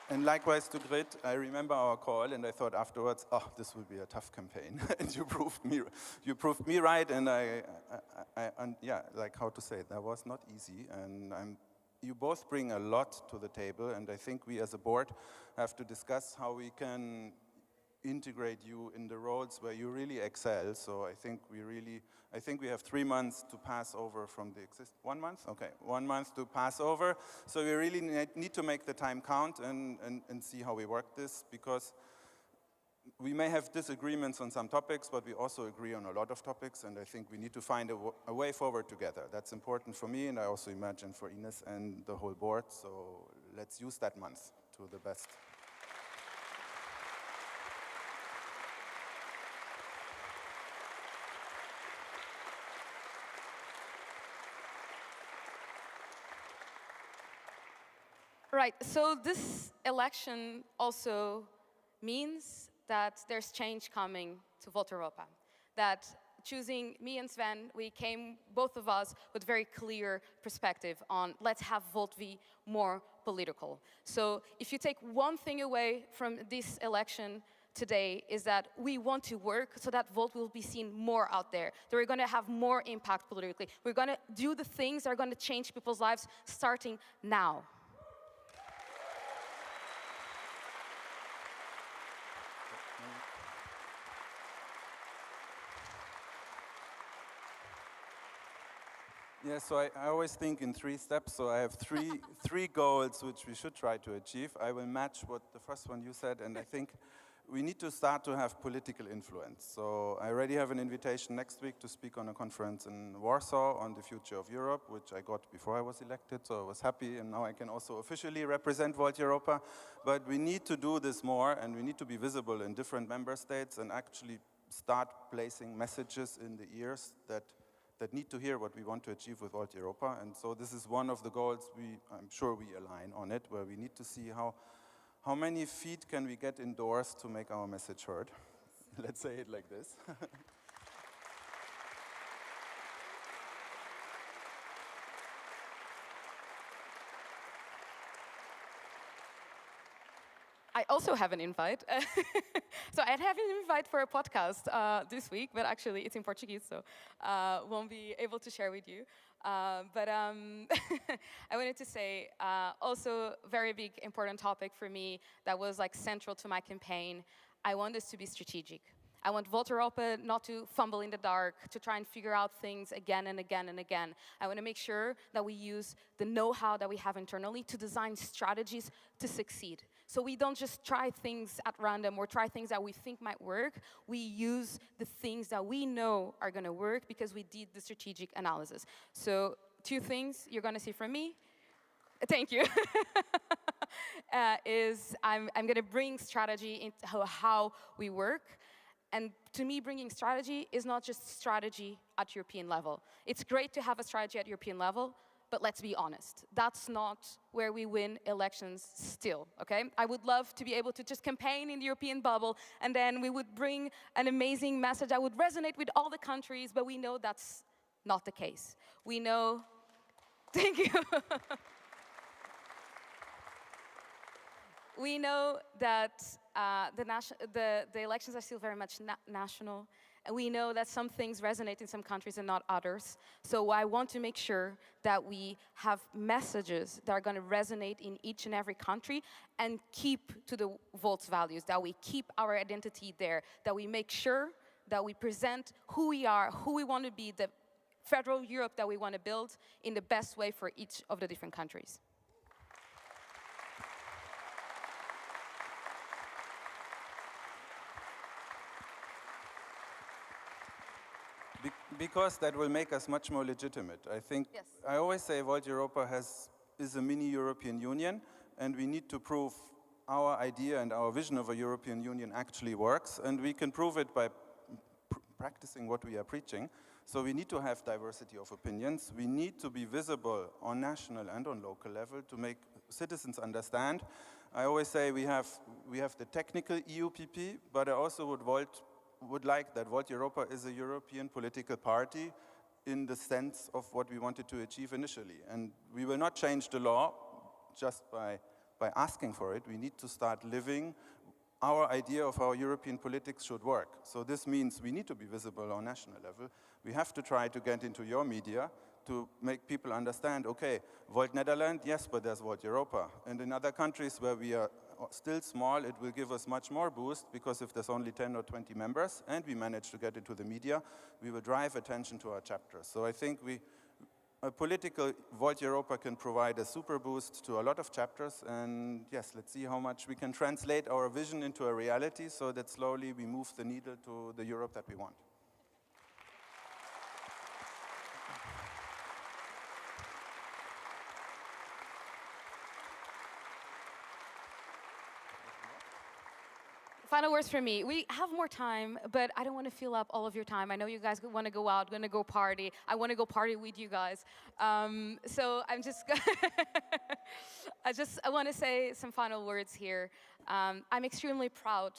And likewise to Grit, I remember our call, and I thought afterwards, oh, this will be a tough campaign. And you proved me right, and and yeah, like how to say it, that was not easy. And you both bring a lot to the table, and I think we as a board have to discuss how we can integrate you in the roles where you really excel. So I think we have 3 months to pass over from the 1 month? Okay, 1 month to pass over. So we really need to make the time count and see how we work this, because we may have disagreements on some topics, but we also agree on a lot of topics, and I think we need to find a way forward together. That's important for me, and I also imagine for Ines and the whole board. So let's use that month to the best. Right, so this election also means that there's change coming to Volt Europa. That choosing me and Sven, we came, both of us, with very clear perspective on let's have Volt V more political. So if you take one thing away from this election today, is that we want to work so that Volt will be seen more out there, that we're going to have more impact politically. We're going to do the things that are going to change people's lives starting now. Yeah, so I always think in 3 steps. So I have three goals which we should try to achieve. I will match what the first one you said, and I think we need to start to have political influence. So I already have an invitation next week to speak on a conference in Warsaw on the future of Europe, which I got before I was elected, so I was happy, and now I can also officially represent Volt Europa. But we need to do this more, and we need to be visible in different member states and actually start placing messages in the ears that need to hear what we want to achieve with Volt Europa. And so this is one of the goals I'm sure we align on it, where we need to see how many feet can we get indoors to make our message heard. Let's say it like this. I also have an invite. So I have an invite for a podcast this week, but actually it's in Portuguese, so won't be able to share with you. But I wanted to say also very big important topic for me that was like central to my campaign. I want this to be strategic. I want Volt Europa not to fumble in the dark, to try and figure out things again and again and again. I want to make sure that we use the know-how that we have internally to design strategies to succeed. So we don't just try things at random or try things that we think might work. We use the things that we know are going to work because we did the strategic analysis. So 2 things you're going to see from me. Thank you. I'm going to bring strategy into how we work. And to me, bringing strategy is not just strategy at European level. It's great to have a strategy at European level, but let's be honest, that's not where we win elections still, okay? I would love to be able to just campaign in the European bubble, and then we would bring an amazing message that would resonate with all the countries, but we know that's not the case. We know, thank you. We know that the elections are still very much national, and we know that some things resonate in some countries and not others. So I want to make sure that we have messages that are going to resonate in each and every country and keep to the Volt's values, that we keep our identity there, that we make sure that we present who we are, who we want to be, the federal Europe that we want to build in the best way for each of the different countries. Because that will make us much more legitimate. I think, yes. I always say Volt Europa is a mini European Union, and we need to prove our idea and our vision of a European Union actually works, and we can prove it by practicing what we are preaching. So we need to have diversity of opinions. We need to be visible on national and on local level to make citizens understand. I always say we have the technical EUPP, but I also would like that Volt Europa is a European political party in the sense of what we wanted to achieve initially. And we will not change the law just by asking for it. We need to start living our idea of how European politics should work. So this means we need to be visible on national level. We have to try to get into your media to make people understand, okay, Volt Netherlands, yes, but there's Volt Europa. And in other countries where we are still small, it will give us much more boost, because if there's only 10 or 20 members and we manage to get into the media, we will drive attention to our chapters. So I think a political Volt Europa can provide a super boost to a lot of chapters, and yes, let's see how much we can translate our vision into a reality so that slowly we move the needle to the Europe that we want. Final words from me. We have more time, but I don't want to fill up all of your time. I know you guys want to go out, going to go party. I want to go party with you guys. So I'm just, I want to say some final words here. I'm extremely proud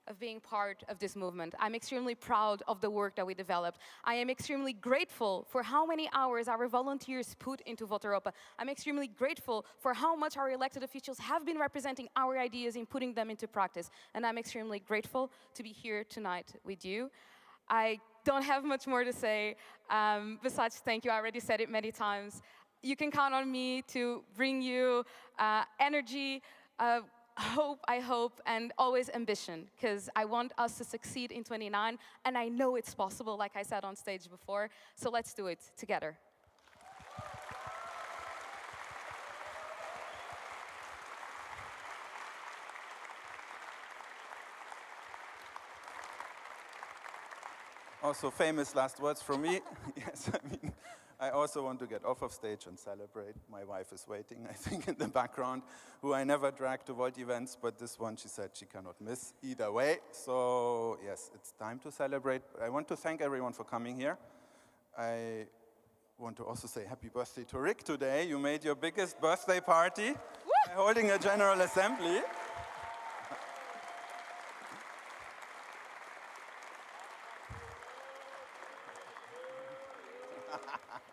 of being part of this movement. I'm extremely proud of the work that we developed. I am extremely grateful for how many hours our volunteers put into Volt Europa. I'm extremely grateful for how much our elected officials have been representing our ideas and putting them into practice. And I'm extremely grateful to be here tonight with you. I don't have much more to say besides thank you. I already said it many times. You can count on me to bring you energy, I hope, and always ambition, because I want us to succeed in 29, and I know it's possible, like I said on stage before, so let's do it together. Also, famous last words from me. Yes, I also want to get off of stage and celebrate. My wife is waiting, I think, in the background, who I never drag to Volt events, but this one she said she cannot miss either way. So, yes, it's time to celebrate. I want to thank everyone for coming here. I want to also say happy birthday to Rick today. You made your biggest birthday party by holding a general assembly.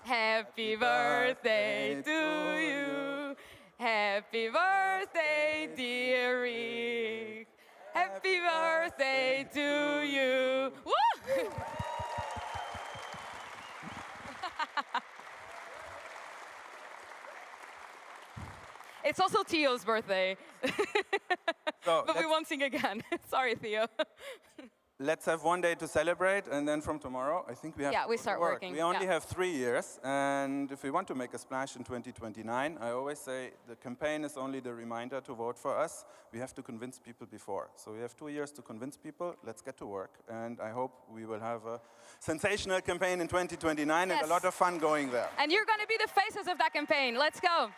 Happy birthday to you. Happy birthday, dear Rick. Happy birthday to you. Woo! It's also Theo's birthday. So but we won't sing again. Sorry, Theo. Let's have one day to celebrate, and then from tomorrow, I think we have we start work. working. We only have 3 years, and if we want to make a splash in 2029, I always say the campaign is only the reminder to vote for us. We have to convince people before. So we have 2 years to convince people. Let's get to work, and I hope we will have a sensational campaign in 2029 and a lot of fun going there. And you're going to be the faces of that campaign. Let's go.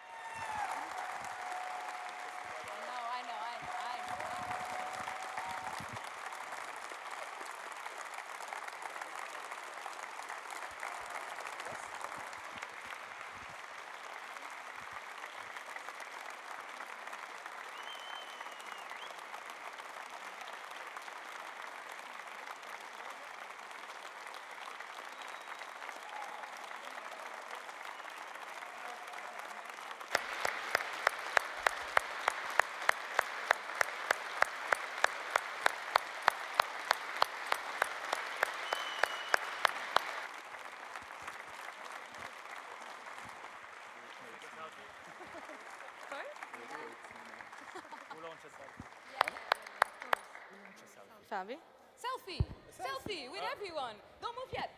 Fabi? Selfie. Selfie with everyone. Don't move yet.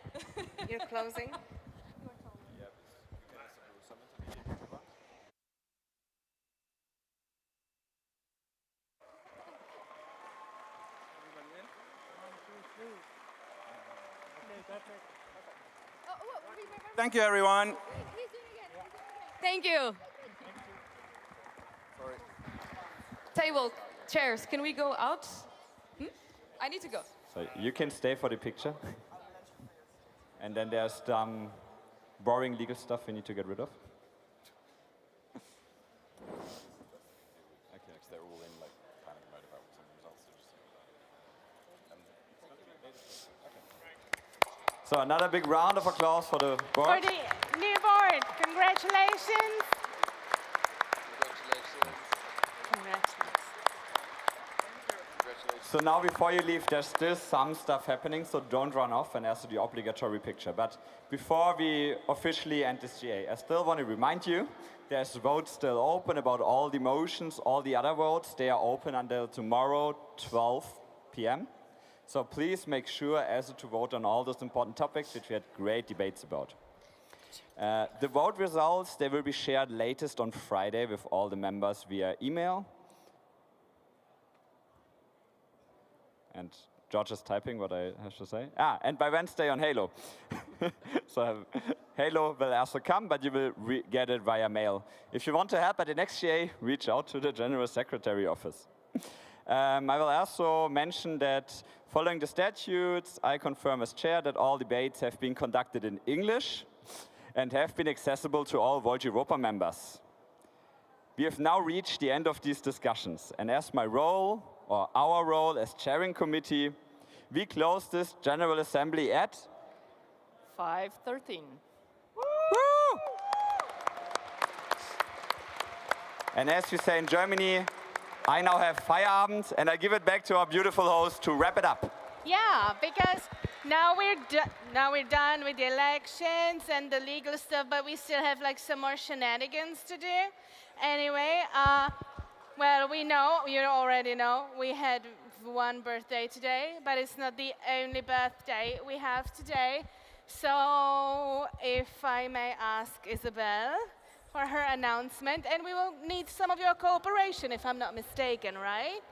You're closing? Thank you, everyone. Thank you. Sorry. Table, chairs, can we go out? I need to go. So you can stay for the picture. And then there's some boring legal stuff we need to get rid of. Okay, because they're all in like panic mode about some results. So another big round of applause for the For board. the new board, congratulations. Congratulations. So now before you leave, there's still some stuff happening, so don't run off and ask the obligatory picture. But before we officially end this GA, I still want to remind you, there's votes still open about all the motions, all the other votes. They are open until tomorrow, 12 p.m. So please make sure as to vote on all those important topics, which we had great debates about. The vote results, they will be shared latest on Friday with all the members via email. And George is typing what I have to say. And by Wednesday on Halo. So Halo will also come, but you will get it via mail. If you want to help at the next GA, reach out to the General Secretary office. I will also mention that following the statutes, I confirm as chair that all debates have been conducted in English and have been accessible to all Volt Europa members. We have now reached the end of these discussions, and as my role, or our role as chairing committee, we close this General Assembly at 5:13. And as we say in Germany, I now have Feierabend, and I give it back to our beautiful host to wrap it up. Yeah, because now we're done with the elections and the legal stuff, but we still have like some more shenanigans to do. Anyway, well, we know, you already know, we had one birthday today, but it's not the only birthday we have today. So if I may ask Isabel for her announcement, and we will need some of your cooperation, if I'm not mistaken, right?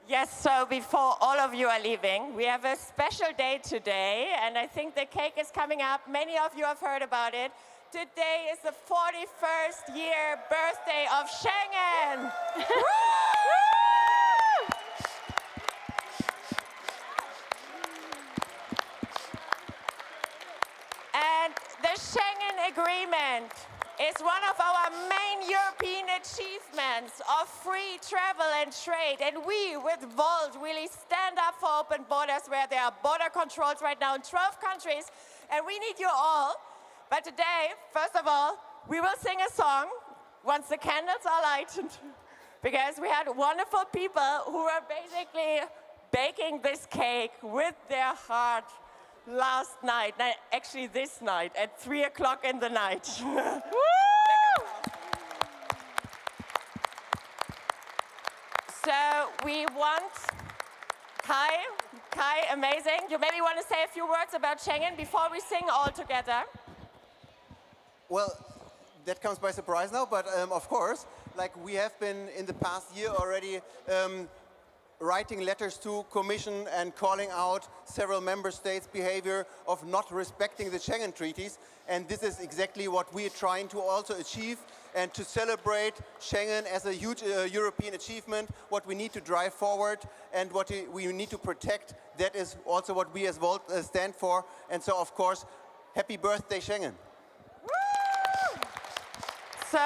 Yes, so before all of you are leaving, we have a special day today, and I think the cake is coming up. Many of you have heard about it. Today is the 41st year birthday of Schengen. And the Schengen Agreement is one of our main European achievements of free travel and trade. And we, with Volt, really stand up for open borders where there are border controls right now in 12 countries. And we need you all. But today, first of all, we will sing a song once the candles are lighted, because we had wonderful people who were basically baking this cake with their heart last night, actually this night, at 3 o'clock in the night. So we want Kai, amazing. You maybe want to say a few words about Schengen before we sing all together. Well, that comes by surprise now, but of course, like we have been in the past year already writing letters to Commission and calling out several member states' behavior of not respecting the Schengen treaties. And this is exactly what we are trying to also achieve, and to celebrate Schengen as a huge European achievement, what we need to drive forward and what we need to protect. That is also what we as Volt stand for. And so, of course, happy birthday, Schengen. So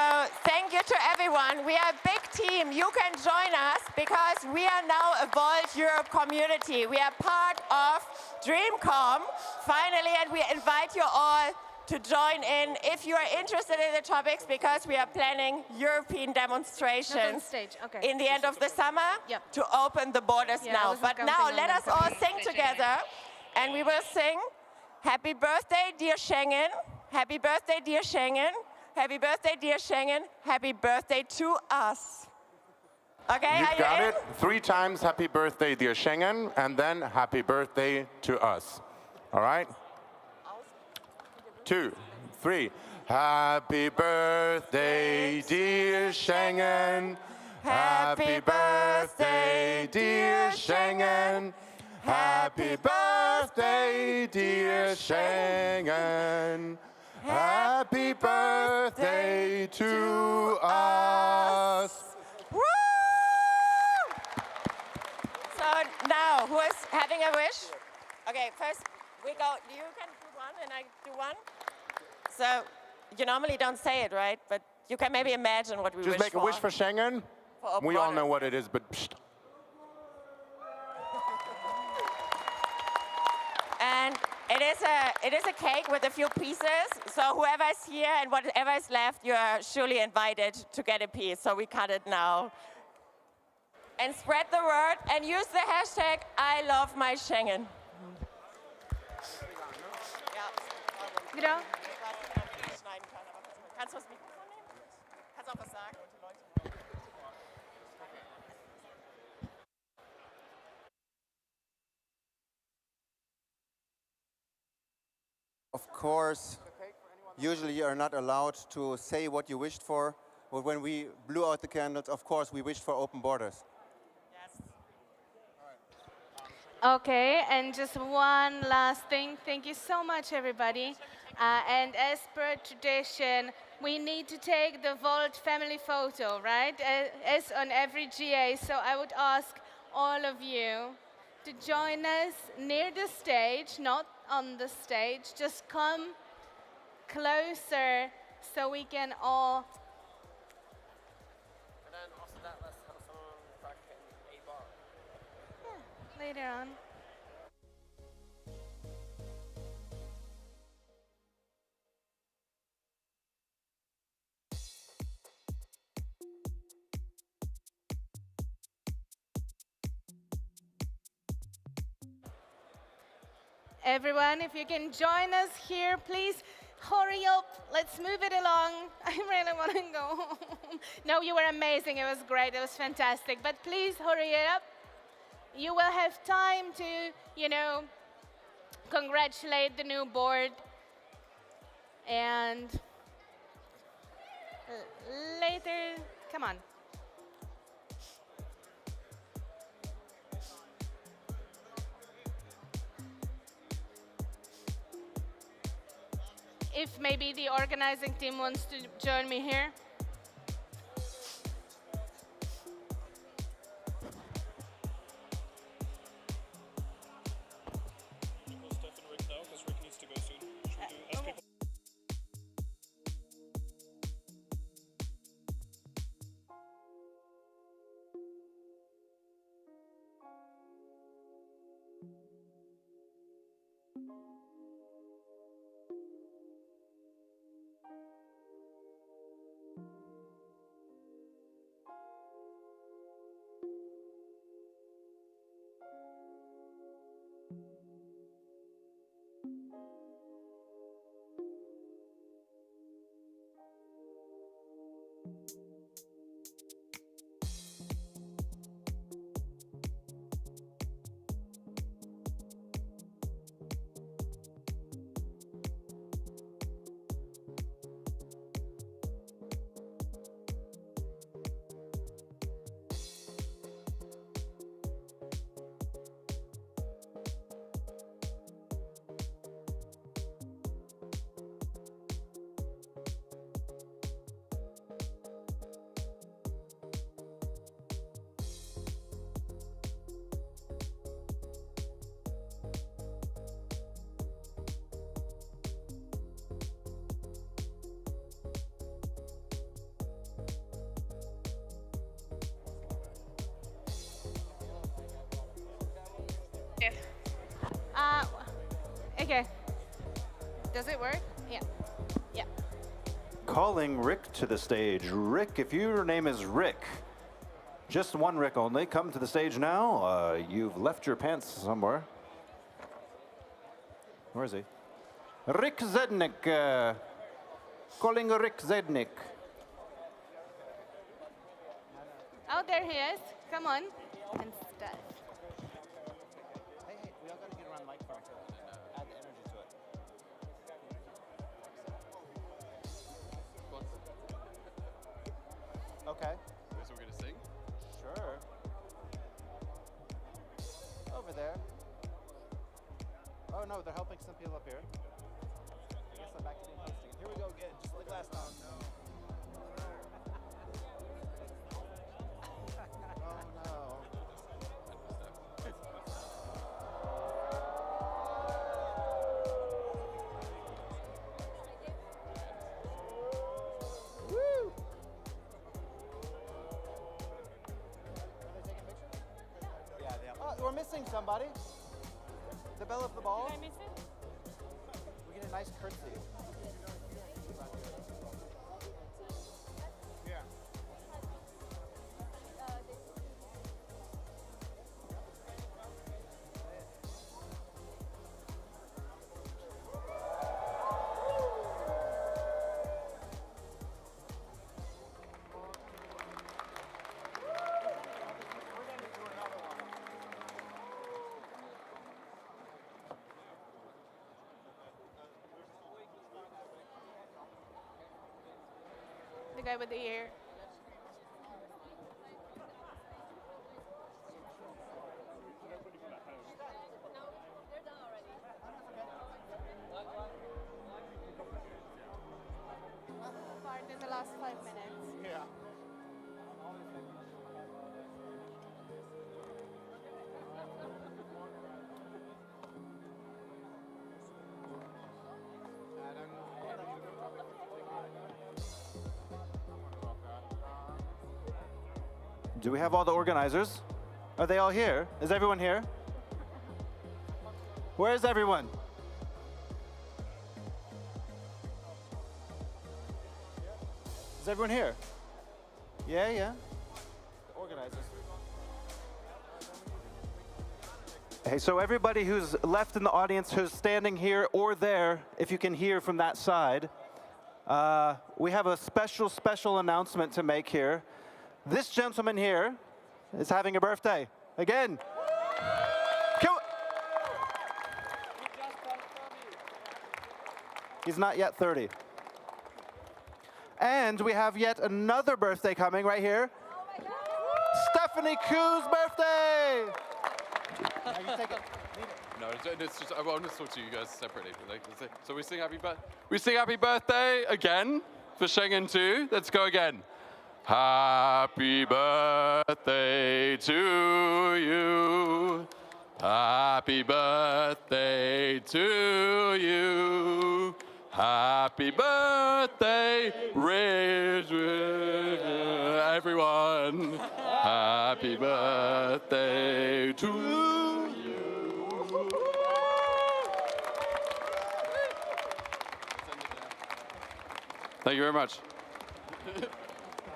thank you to everyone. We are a big team. You can join us because we are now a Volt Europe community. We are part of DreamCom, finally, and we invite you all to join in if you are interested in the topics, because we are planning European demonstrations in the end of the summer to open the borders now. But now let us all sing together, and we will sing Happy Birthday, Dear Schengen. Happy birthday, dear Schengen. Happy birthday, dear Schengen. Happy birthday to us. Okay, You've are you got in? it. 3 times happy birthday, dear Schengen, and then happy birthday to us. All right? 2, 3. Happy birthday, dear Schengen. Happy birthday, dear Schengen. Happy birthday, dear Schengen. Happy birthday to us. Woo! So now, who is having a wish? Okay, first we go, you can do one and I do one. So you normally don't say it, right? But you can maybe imagine what we wish Just for. make a wish for Schengen. For open We all borders. know what it is, but psst. And it is a cake with a few pieces. So whoever is here and whatever is left, you are surely invited to get a piece. So we cut it now. And spread the word and use the hashtag #ILoveMySchengen. Genau. Kannst du das Mikrofon nehmen? Kannst auch was sagen und die Leute. Of course, usually you are not allowed to say what you wished for, but when we blew out the candles, of course, we wished for open borders. Okay, and just one last thing. Thank you so much, everybody. And as per tradition, we need to take the Volt family photo, right? As on every GA. So I would ask all of you to join us near the stage, not on the stage. Just come closer so we can all. And then after that, let's have some back in a bar. Later on. Everyone, if you can join us here, please hurry up. Let's move it along. I really want to go home. No, you were amazing. It was great. It was fantastic. But please hurry it up. You will have time to, congratulate the new board. And later, come on. If maybe the organizing team wants to join me here. Okay. Does it work? Yeah. Yeah. Calling Rick to the stage. Rick, if your name is Rick, just one Rick only, come to the stage now. You've left your pants somewhere. Where is he? Rick Zednik. Calling Rick Zednik. there he is. Come on. And Steph. Hey, we all got to get around the microphone too. Add the energy to it. Okay. Guess we're gonna sing? Sure. Over there. Oh no, they're helping some people up here. I guess I'm back to being hosting. Here we go again, just like last time. Oh no. Woo! Yeah, they are. Oh, we're missing somebody. The bell of the ball. Did I miss it? We get a nice curtsy. Yeah. The guy with the ear. Part in the last 5 minutes. Yeah. Do we have all the organizers? Are they all here? Is everyone here? Where is everyone? Is everyone here? Yeah. The organizers. Hey, so everybody who's left in the audience, who's standing here or there, if you can hear from that side, we have a special announcement to make here. This gentleman here is having a birthday. Again. He's not yet 30. And we have yet another birthday coming right here. Stephanie Kuh's birthday! Now you take it. No, it's just, I want to talk to you guys separately. So we sing happy birthday again for Schengen 2. Let's go again. Happy birthday to you. Happy birthday to you. Happy birthday, everyone. Happy birthday to you. Thank you very much.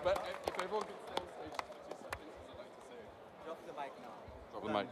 But if everyone could stay on stage 2 seconds, I'd like to say. Drop the mic now. Drop the mic.